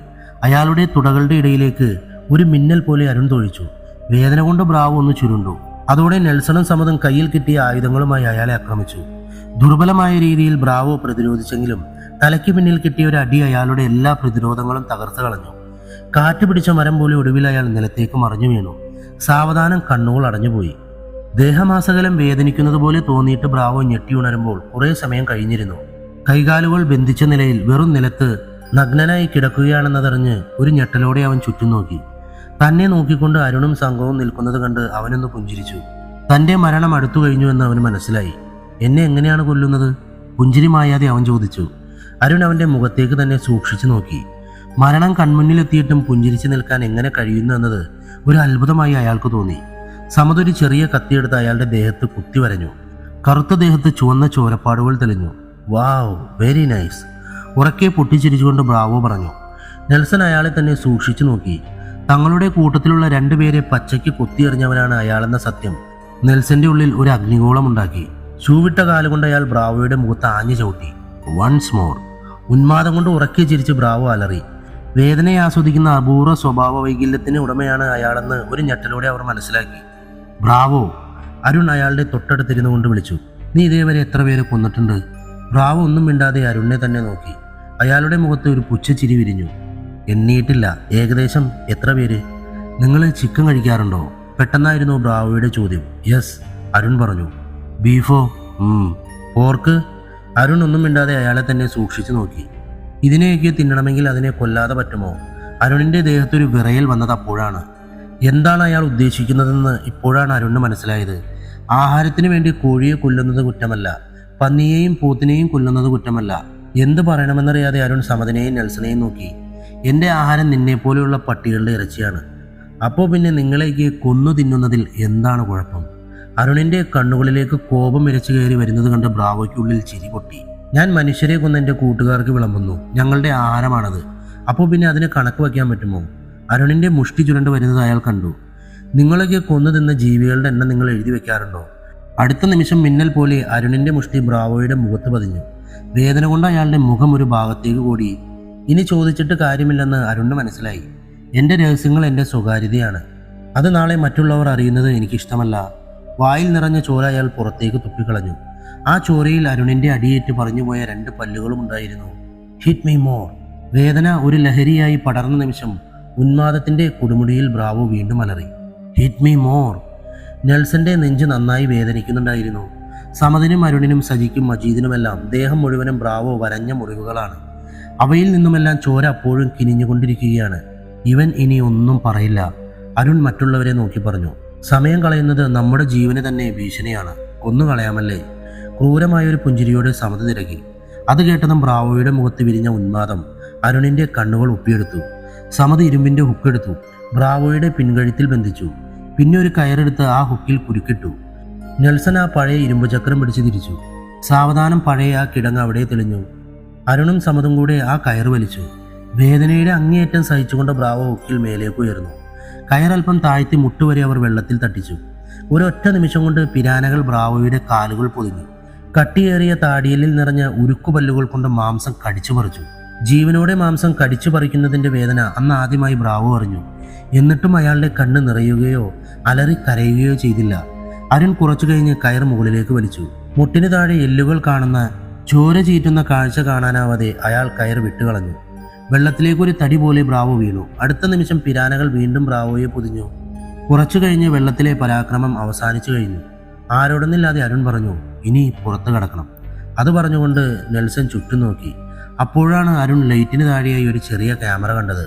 അയാളുടെ തുടകളുടെ ഇടയിലേക്ക് ഒരു മിന്നൽ പോലെ അരുൺ തൊഴിച്ചു. വേദന കൊണ്ട് ബ്രാവോ ഒന്ന് ചുരുണ്ടു. അതോടെ നെൽസണും സമതും കയ്യിൽ കിട്ടിയ ആയുധങ്ങളുമായി അയാളെ ആക്രമിച്ചു. ദുർബലമായ രീതിയിൽ ബ്രാവോ പ്രതിരോധിച്ചെങ്കിലും തലയ്ക്ക് പിന്നിൽ കിട്ടിയ ഒരു അടി അയാളുടെ എല്ലാ പ്രതിരോധങ്ങളും തകർത്ത് കളഞ്ഞു. കാറ്റ് പിടിച്ച മരം പോലെ ഒടുവിൽ അയാൾ നിലത്തേക്ക് മറിഞ്ഞു വീണു. സാവധാനം കണ്ണുകൾ അടഞ്ഞുപോയി. ദേഹമാസകലം വേദനിക്കുന്നത് പോലെ തോന്നിയിട്ട് ബ്രാവോ ഞെട്ടി ഉണരുമ്പോൾ കുറെ സമയം കഴിഞ്ഞിരുന്നു. കൈകാലുകൾ ബന്ധിച്ച നിലയിൽ വെറും നിലത്ത് നഗ്നനായി കിടക്കുകയാണെന്നതറിഞ്ഞ് ഒരു ഞെട്ടലോടെ അവൻ ചുറ്റും നോക്കി. തന്നെ നോക്കിക്കൊണ്ട് അരുണും സംഘവും നിൽക്കുന്നത് കണ്ട് അവനൊന്ന് പുഞ്ചിരിച്ചു. തന്റെ മരണം അടുത്തു കഴിഞ്ഞു എന്ന് അവന് മനസ്സിലായി. എന്നെ എങ്ങനെയാണ് കൊല്ലുന്നത്? പുഞ്ചിരി മായാതെ അവൻ ചോദിച്ചു. അരുൺ അവന്റെ മുഖത്തേക്ക് തന്നെ സൂക്ഷിച്ചു നോക്കി. മരണം കൺമുന്നിലെത്തിയിട്ടും പുഞ്ചിരിച്ചു നിൽക്കാൻ എങ്ങനെ കഴിയുന്നു എന്നത് ഒരു അത്ഭുതമായി അയാൾക്ക് തോന്നി. സമതൊരു ചെറിയ കത്തിയെടുത്ത് അയാളുടെ ദേഹത്ത് കുത്തി വരഞ്ഞു. കറുത്ത ദേഹത്ത് ചുവന്ന ചോരപ്പാടുകൾ തെളിഞ്ഞു. വാവ്, വെരി നൈസ് ഉറക്കെ പൊട്ടിച്ചിരിച്ചുകൊണ്ട് ബ്രാവോ പറഞ്ഞു. നെൽസൺ അയാളെ തന്നെ സൂക്ഷിച്ചു നോക്കി. തങ്ങളുടെ കൂട്ടത്തിലുള്ള 2 പേരെ പച്ചയ്ക്ക് കുത്തിയെറിഞ്ഞവനാണ് അയാളെന്ന സത്യം നെൽസന്റെ ഉള്ളിൽ ഒരു അഗ്നിഗോളം ഉണ്ടാക്കി. ചൂവിട്ട കാലുകൊണ്ട് അയാൾ ബ്രാവോയുടെ മുഖത്ത് ആഞ്ഞു ചവിട്ടി. വൺസ് മോർ ഉന്മാദം കൊണ്ട് ഉറക്കെ ചിരിച്ച് ബ്രാവോ അലറി. വേദനയെ ആസ്വദിക്കുന്ന അപൂർവ സ്വഭാവ വൈകല്യത്തിന് ഉടമയാണ് അയാളെന്ന് ഒരു ഞെട്ടലോടെ അവർ മനസ്സിലാക്കി. ബ്രാവോ, അരുൺ അയാളുടെ തൊട്ടടുത്തിരുന്നു കൊണ്ട് വിളിച്ചു. നീ ഇതേവരെ എത്ര പേരെ കൊന്നിട്ടുണ്ട്? ബ്രാവോ ഒന്നും മിണ്ടാതെ അരുണിനെ തന്നെ നോക്കി. അയാളുടെ മുഖത്ത് ഒരു പുച്ഛച്ചിരി വിരിഞ്ഞു. എണ്ണിയിട്ടില്ല. ഏകദേശം എത്ര പേര്? നിങ്ങൾ ചിക്കൻ കഴിക്കാറുണ്ടോ? പെട്ടെന്നായിരുന്നു ബ്രാവോയുടെ ചോദ്യം. യെസ്, അരുൺ പറഞ്ഞു. ബീഫോ? പോർക്ക്? അരുൺ ഒന്നും മിണ്ടാതെ അയാളെ തന്നെ സൂക്ഷിച്ചു നോക്കി. ഇതിനെയൊക്കെ തിന്നണമെങ്കിൽ അതിനെ കൊല്ലാതെ പറ്റുമോ? അരുണിന്റെ ദേഹത്തൊരു വിറയൽ വന്നത് അപ്പോഴാണ്. എന്താണ് അയാൾ ഉദ്ദേശിക്കുന്നതെന്ന് ഇപ്പോഴാണ് അരുണിന് മനസ്സിലായത്. ആഹാരത്തിന് വേണ്ടി കോഴിയെ കൊല്ലുന്നത് കുറ്റമല്ല, പന്നിയെയും പോത്തിനെയും കൊല്ലുന്നത് കുറ്റമല്ല. എന്ത് പറയണമെന്നറിയാതെ അരുൺ സമതിനെയും നെൽസണെയും നോക്കി. എൻ്റെ ആഹാരം നിന്നെപ്പോലെയുള്ള പട്ടികളുടെ ഇറച്ചിയാണ്. അപ്പോൾ പിന്നെ നിങ്ങളേക്ക് കൊന്നു തിന്നുന്നതിൽ എന്താണ് കുഴപ്പം? അരുണിന്റെ കണ്ണുകളിലേക്ക് കോപം ഇരച്ചു കയറി വരുന്നത് കണ്ട് ബ്രാവോയ്ക്കുള്ളിൽ ചിരി പൊട്ടി. ഞാൻ മനുഷ്യരെ കൊന്ന് എൻ്റെ കൂട്ടുകാർക്ക് വിളമ്പുന്നു. ഞങ്ങളുടെ ആഹാരമാണത്. അപ്പോൾ പിന്നെ അതിന് കണക്ക് വയ്ക്കാൻ പറ്റുമോ? അരുണിന്റെ മുഷ്ടി ചുരണ്ട് വരുന്നത് അയാൾ കണ്ടു. നിങ്ങളൊക്കെ കൊന്നു തിന്ന ജീവികളുടെ എണ്ണം നിങ്ങൾ എഴുതി വെക്കാറുണ്ടോ? അടുത്ത നിമിഷം മിന്നൽ പോലെ അരുണിന്റെ മുഷ്ടി ബ്രാവോയുടെ മുഖത്ത് പതിഞ്ഞു. വേദന കൊണ്ട് അയാളുടെ മുഖം ഒരു ഭാഗത്തേക്ക് കൂടി. ഇനി ചോദിച്ചിട്ട് കാര്യമില്ലെന്ന് അരുണിന് മനസ്സിലായി. എൻ്റെ രഹസ്യങ്ങൾ എൻ്റെ സ്വകാര്യതയാണ്. അത് നാളെ മറ്റുള്ളവർ അറിയുന്നത് എനിക്കിഷ്ടമല്ല. വായിൽ നിറഞ്ഞ ചോര അയാൾ പുറത്തേക്ക് തുപ്പിക്കളഞ്ഞു. ആ ചോരയിൽ അരുണിന്റെ അടിയേറ്റ് പറഞ്ഞുപോയ 2 പല്ലുകളും ഉണ്ടായിരുന്നു. Hit me more. വേദന ഒരു ലഹരിയായി പടർന്ന നിമിഷം ഉന്മാദത്തിന്റെ കൊടുമുടിയിൽ ബ്രാവോ വീണ്ടും അലറി. Hit me more. നെൽസന്റെ നെഞ്ച് നന്നായി വേദനിക്കുന്നുണ്ടായിരുന്നു. സമതിനും അരുണിനും സജിക്കും മജീദിനുമെല്ലാം ദേഹം മുഴുവനും ബ്രാവോ വരഞ്ഞ മുറിവുകളാണ്. അവയിൽ നിന്നുമെല്ലാം ചോര അപ്പോഴും കിനിഞ്ഞുകൊണ്ടിരിക്കുകയാണ്. ഇവൻ ഇനി ഒന്നും പറയില്ല, അരുൺ മറ്റുള്ളവരെ നോക്കി പറഞ്ഞു. സമയം കളയുന്നത് നമ്മുടെ ജീവന് തന്നെ ഭീഷണിയാണ്. കൊന്നുകളയാമല്ലേ? ക്രൂരമായൊരു പുഞ്ചിരിയോട് സമതി തിരക്കി. അത് കേട്ടതും ബ്രാവോയുടെ മുഖത്ത് വിരിഞ്ഞ ഉന്മാദം അരുണിന്റെ കണ്ണുകൾ ഒപ്പിയെടുത്തു. സമതി ഇരുമ്പിന്റെ ഹുക്കെടുത്തു. ബ്രാവോയുടെ പിൻകഴുത്തിൽ ബന്ധിച്ചു. പിന്നെ ഒരു കയറെടുത്ത് ആ ഹുക്കിൽ കുരുക്കിട്ടു. നെൽസൺ ആ പഴയ ഇരുമ്പ് ചക്രം പിടിച്ച് തിരിച്ചു. സാവധാനം പഴയ ആ കിടങ്ങ് അവിടെ തെളിഞ്ഞു. അരുണും സമതും കൂടെ ആ കയറ് വലിച്ചു. വേദനയുടെ അങ്ങേയറ്റം സഹിച്ചുകൊണ്ട് ബ്രാവോ ഹുക്കിൽ മേലേക്ക് ഉയർന്നു. കയറൽപ്പം താഴ്ത്തി മുട്ടുവരെ അവർ വെള്ളത്തിൽ തട്ടിച്ചു. ഒരൊറ്റ നിമിഷം കൊണ്ട് പിരാനകൾ ബ്രാവോയുടെ കാലുകൾ പൊതിഞ്ഞു. കട്ടിയേറിയ താടിയലിൽ നിറഞ്ഞ ഉരുക്കുപല്ലുകൾ കൊണ്ട് മാംസം കടിച്ചു പറിച്ചു. ജീവനോടെ മാംസം കടിച്ചു പറിക്കുന്നതിന്റെ വേദന അന്ന് ആദ്യമായി ബ്രാവോ അറിഞ്ഞു. എന്നിട്ടും അയാളുടെ കണ്ണ് നിറയുകയോ അലറി കരയുകയോ ചെയ്തില്ല. അരുൺ കുറച്ചു കഴിഞ്ഞ് കയർ മുകളിലേക്ക് വലിച്ചു. മുട്ടിന് താഴെ എല്ലുകൾ കാണുന്ന ചോര ചീറ്റുന്ന കാഴ്ച കാണാനാവാതെ അയാൾ കയർ വിട്ടുകളഞ്ഞു. വെള്ളത്തിലേക്കൊരു തടി പോലെ ബ്രാവോ വീണു. അടുത്ത നിമിഷം പിരാനകൾ വീണ്ടും ബ്രാവോയെ പൊതിഞ്ഞു. കുറച്ചു കഴിഞ്ഞ് വെള്ളത്തിലെ പരാക്രമം അവസാനിച്ചു കഴിഞ്ഞു. ആരോടൊന്നില്ലാതെ അരുൺ പറഞ്ഞു, ഇനി പുറത്തു കടക്കണം. അത് പറഞ്ഞുകൊണ്ട് നെൽസൺ ചുറ്റും നോക്കി. അപ്പോഴാണ് അരുൺ ലൈറ്റിന് താഴെയായി ഒരു ചെറിയ ക്യാമറ കണ്ടത്.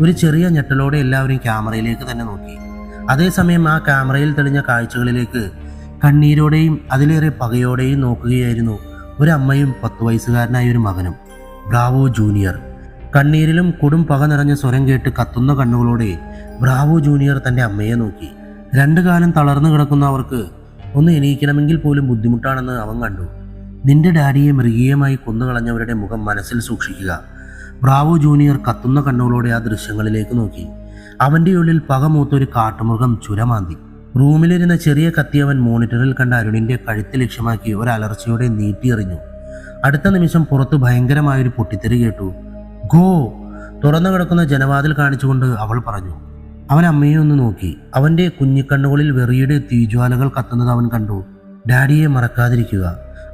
ഒരു ചെറിയ ഞെട്ടലോടെ എല്ലാവരും ക്യാമറയിലേക്ക് തന്നെ നോക്കി. അതേസമയം ആ ക്യാമറയിൽ തെളിഞ്ഞ കാഴ്ചകളിലേക്ക് കണ്ണീരോടെയും അതിലേറെ പകയോടെയും നോക്കുകയായിരുന്നു ഒരു അമ്മയും 10 വയസ്സുകാരനായ ഒരു മകനും. Bravo junior. കണ്ണീരിലും കൊടും പക നിറഞ്ഞ സ്വരം കേട്ട് കത്തുന്ന കണ്ണുകളോടെ ബ്രാവോ ജൂനിയർ തൻ്റെ അമ്മയെ നോക്കി. 2 കാലം തളർന്നു കിടക്കുന്ന അവർക്ക് ഒന്ന് എണീക്കണമെങ്കിൽ പോലും ബുദ്ധിമുട്ടാണെന്ന് അവൻ കണ്ടു. നിന്റെ ഡാഡിയെ മൃഗീയമായി കൊന്നുകളഞ്ഞവരുടെ മുഖം മനസ്സിൽ സൂക്ഷിക്കുക. ബ്രാവോ ജൂനിയർ കത്തുന്ന കണ്ണുകളോടെ ആ ദൃശ്യങ്ങളിലേക്ക് നോക്കി. അവൻ്റെ ഉള്ളിൽ പക മൂത്തൊരു കാട്ടുമൃഗം ചുരമാന്തി. റൂമിലിരുന്ന ചെറിയ കത്തി അവൻ മോണിറ്ററിൽ കണ്ട അരുണിൻ്റെ കഴുത്ത് ലക്ഷ്യമാക്കി ഒരലർച്ചയോടെ നീട്ടിയെറിഞ്ഞു. അടുത്ത നിമിഷം പുറത്ത് ഭയങ്കരമായൊരു പൊട്ടിത്തെറി കേട്ടു. ഗോ! തുറന്നു കിടക്കുന്ന ജനവാതിൽ കാണിച്ചുകൊണ്ട് അവൾ പറഞ്ഞു. അവൻ അമ്മയെ ഒന്ന് നോക്കി. അവൻ്റെ കുഞ്ഞിക്കണ്ണുകളിൽ വെറിയുടെ തീജ്വാലകൾ കത്തുന്നത് അവൻ കണ്ടു. ഡാഡിയെ മറക്കാതിരിക്കുക.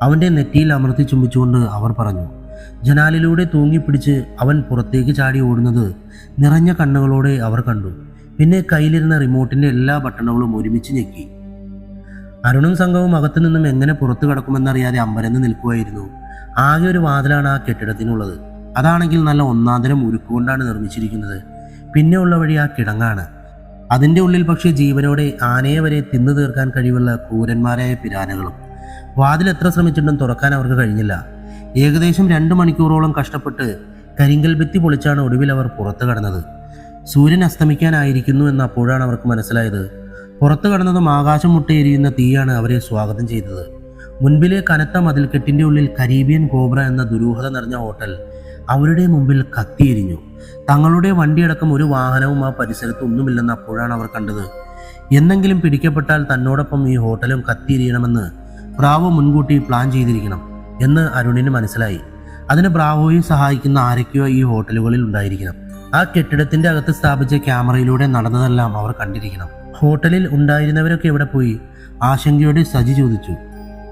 അവൻ്റെ നെറ്റിയിൽ അമർത്തി ചുംബിച്ചുകൊണ്ട് അവർ പറഞ്ഞു. ജനാലിലൂടെ തൂങ്ങിപ്പിടിച്ച് അവൻ പുറത്തേക്ക് ചാടി ഓടുന്നത് നിറഞ്ഞ കണ്ണുകളോടെ അവർ കണ്ടു. പിന്നെ കയ്യിലിരുന്ന റിമോട്ടിൻ്റെ എല്ലാ ബട്ടണുകളും ഒരുമിച്ച് ഞെക്കി. അരുണും സംഘവും അകത്തു നിന്നും എങ്ങനെ പുറത്തു കടക്കുമെന്നറിയാതെ അമ്പരന്ന് നിൽക്കുകയായിരുന്നു. ആകെ ഒരു വാതിലാണ് ആ കെട്ടിടത്തിനുള്ളത്. അതാണെങ്കിൽ നല്ല ഒന്നാന്തരം ഉരുക്കുകൊണ്ടാണ് നിർമ്മിച്ചിരിക്കുന്നത്. പിന്നെ ഉള്ള വഴി ആ കിടങ്ങാണ്. അതിൻ്റെ ഉള്ളിൽ പക്ഷേ ജീവനോടെ ആനയെ വരെ തിന്നു തീർക്കാൻ കഴിവുള്ള ക്രൂരന്മാരായ പിരാനകളും. വാതിൽ എത്ര ശ്രമിച്ചിട്ടും തുറക്കാൻ അവർക്ക് കഴിഞ്ഞില്ല. ഏകദേശം 2 മണിക്കൂറോളം കഷ്ടപ്പെട്ട് കരിങ്കൽ ഭിത്തി പൊളിച്ചാണ് ഒടുവിൽ അവർ പുറത്തു കടന്നത്. സൂര്യൻ അസ്തമിക്കാനായിരിക്കുന്നു എന്ന് അപ്പോഴാണ് അവർക്ക് മനസ്സിലായത്. പുറത്തു കടന്നതും ആകാശം മുട്ടയെരിയുന്ന തീയാണ് അവരെ സ്വാഗതം ചെയ്തത്. മുൻപിലെ കനത്ത മതിൽക്കെട്ടിൻ്റെ ഉള്ളിൽ കരീബിയൻ കോബ്ര എന്ന ദുരൂഹത നിറഞ്ഞ ഹോട്ടൽ അവരുടെ മുമ്പിൽ കത്തിയെരിഞ്ഞു. തങ്ങളുടെ വണ്ടിയടക്കം ഒരു വാഹനവും ആ പരിസരത്ത് ഒന്നുമില്ലെന്ന് അപ്പോഴാണ് അവർ കണ്ടത്. എന്നെങ്കിലും പിടിക്കപ്പെട്ടാൽ തന്നോടൊപ്പം ഈ ഹോട്ടലും കത്തിയെരിയണമെന്ന് ബ്രാവോ മുൻകൂട്ടി പ്ലാൻ ചെയ്തിരിക്കണം എന്ന് അരുണിന് മനസ്സിലായി. അതിന് ബ്രാവോയെ സഹായിക്കുന്ന ആരൊക്കെയോ ഈ ഹോട്ടലുകളിൽ ഉണ്ടായിരിക്കണം. ആ കെട്ടിടത്തിൻ്റെ അകത്ത് സ്ഥാപിച്ച ക്യാമറയിലൂടെ നടന്നതെല്ലാം അവർ കണ്ടിരിക്കണം. ഹോട്ടലിൽ ഉണ്ടായിരുന്നവരൊക്കെ എവിടെ പോയി? ആശങ്കയോടെ സജി ചോദിച്ചു.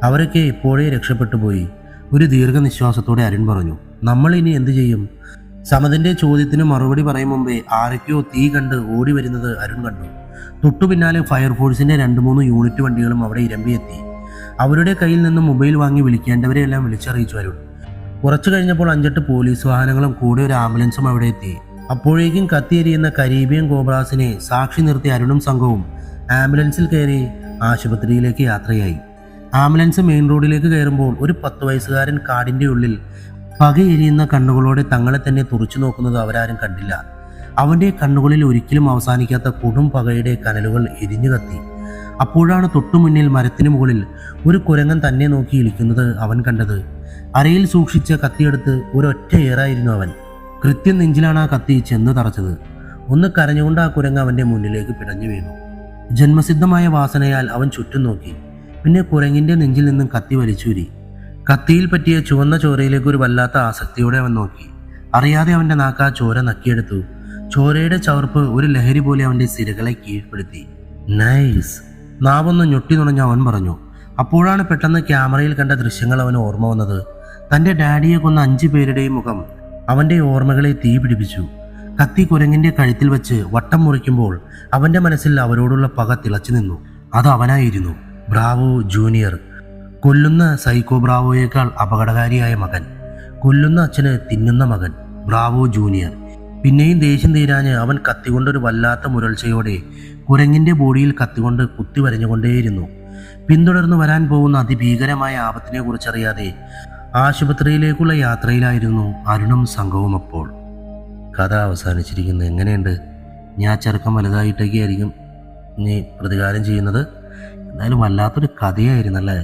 അവരൊക്കെ എപ്പോഴേ രക്ഷപ്പെട്ടു പോയി. ഒരു ദീർഘനിശ്വാസത്തോടെ അരുൺ പറഞ്ഞു. നമ്മൾ ഇനി എന്തു ചെയ്യും? സമതിൻ്റെ ചോദ്യത്തിന് മറുപടി പറയും മുമ്പേ ആരൊക്കെയോ തീ കണ്ട് ഓടി വരുന്നത് അരുൺ കണ്ടു. തൊട്ടു പിന്നാലെ ഫയർഫോഴ്സിൻ്റെ 2-3 യൂണിറ്റ് വണ്ടികളും അവിടെ ഇരമ്പിയെത്തി. അവരുടെ കയ്യിൽ നിന്നും മൊബൈൽ വാങ്ങി വിളിക്കേണ്ടവരെയെല്ലാം വിളിച്ചറിയിച്ചു അരുൺ. കുറച്ചു കഴിഞ്ഞപ്പോൾ 5-8 പോലീസ് വാഹനങ്ങളും കൂടെ ഒരു ആംബുലൻസും അവിടെ എത്തി. അപ്പോഴേക്കും കത്തിയെരിയുന്ന കരീബിയൻ കോബ്രാസിനെ സാക്ഷി നിർത്തി അരുണും സംഘവും ആംബുലൻസിൽ കയറി ആശുപത്രിയിലേക്ക് യാത്രയായി. ആംബുലൻസ് മെയിൻ റോഡിലേക്ക് കയറുമ്പോൾ ഒരു 10 വയസ്സുകാരൻ കാടിൻ്റെ ഉള്ളിൽ പകയെരിയുന്ന കണ്ണുകളോടെ തങ്ങളെ തന്നെ തുറച്ചു നോക്കുന്നത് അവരാരും കണ്ടില്ല. അവൻ്റെ കണ്ണുകളിൽ ഒരിക്കലും അവസാനിക്കാത്ത കൊടും പകയുടെ കനലുകൾ എരിഞ്ഞു കത്തി. അപ്പോഴാണ് തൊട്ടുമുന്നിൽ മരത്തിന് മുകളിൽ ഒരു കുരങ്ങൻ തന്നെ നോക്കി ഇരിക്കുന്നത് അവൻ കണ്ടത്. അരയിൽ സൂക്ഷിച്ച കത്തിയെടുത്ത് ഒരൊറ്റ ഏറായിരുന്നു അവൻ. കൃത്യം നെഞ്ചിലാണ് ആ കത്തി ചെന്ന് തറച്ചത്. ഒന്ന് കരഞ്ഞുകൊണ്ട് ആ കുരങ്ങ് അവൻ്റെ മുന്നിലേക്ക് പിടഞ്ഞു വീണു. ജന്മസിദ്ധമായ വാസനയാൽ അവൻ ചുറ്റും നോക്കി. പിന്നെ കുരങ്ങിൻ്റെ നെഞ്ചിൽ നിന്നും കത്തി വലിച്ചൂരി. കത്തിയിൽ പറ്റിയ ചുവന്ന ചോരയിലേക്ക് ഒരു വല്ലാത്ത ആസക്തിയോടെ അവൻ നോക്കി. അറിയാതെ അവൻ്റെ നാക്ക് ആ ചോര നക്കിയെടുത്തു. ചോരയുടെ ചവർപ്പ് ഒരു ലഹരി പോലെ അവൻ്റെ സിരകളെ കീഴ്പ്പെടുത്തി. നൈസ്! നാവൊന്ന് ഞൊട്ടി നുണഞ്ഞ അവൻ പറഞ്ഞു. അപ്പോഴാണ് പെട്ടെന്ന് ക്യാമറയിൽ കണ്ട ദൃശ്യങ്ങൾ അവന് ഓർമ്മ വന്നത്. തൻ്റെ ഡാഡിയെ കൊന്ന 5 പേരുടെയും മുഖം അവൻ്റെ ഓർമ്മകളെ തീ പിടിപ്പിച്ചു. കത്തി കുരങ്ങിൻ്റെ കഴുത്തിൽ വെച്ച് വട്ടം മുറിക്കുമ്പോൾ അവൻ്റെ മനസ്സിൽ അവരോടുള്ള പക തിളച്ചു നിന്നു. അത് അവനായിരുന്നു, ബ്രാവോ ജൂനിയർ. കൊല്ലുന്ന സൈക്കോ ബ്രാവോയേക്കാൾ അപകടകാരിയായ മകൻ. കൊല്ലുന്ന അച്ഛന് തിന്നുന്ന മകൻ, ബ്രാവോ ജൂനിയർ. പിന്നെയും ദേഷ്യം തീരാഞ്ഞ് അവൻ കത്തികൊണ്ടൊരു വല്ലാത്ത മുരൾച്ചയോടെ കുരങ്ങിൻ്റെ ബോഡിയിൽ കത്തികൊണ്ട് കുത്തി വരഞ്ഞുകൊണ്ടേയിരുന്നു. പിന്തുടർന്നു വരാൻ പോകുന്ന അതിഭീകരമായ ആപത്തിനെ കുറിച്ചറിയാതെ ആശുപത്രിയിലേക്കുള്ള യാത്രയിലായിരുന്നു അരുണും സംഘവും. അപ്പോൾ കഥ അവസാനിച്ചിരിക്കുന്നത് എങ്ങനെയുണ്ട്? ഞാൻ ചെറുക്കം വലുതായിട്ടൊക്കെ ആയിരിക്കും ഇനി പ്രതികാരം ചെയ്യുന്നത്. എന്തായാലും വല്ലാത്തൊരു കഥയായിരുന്നല്ലേ.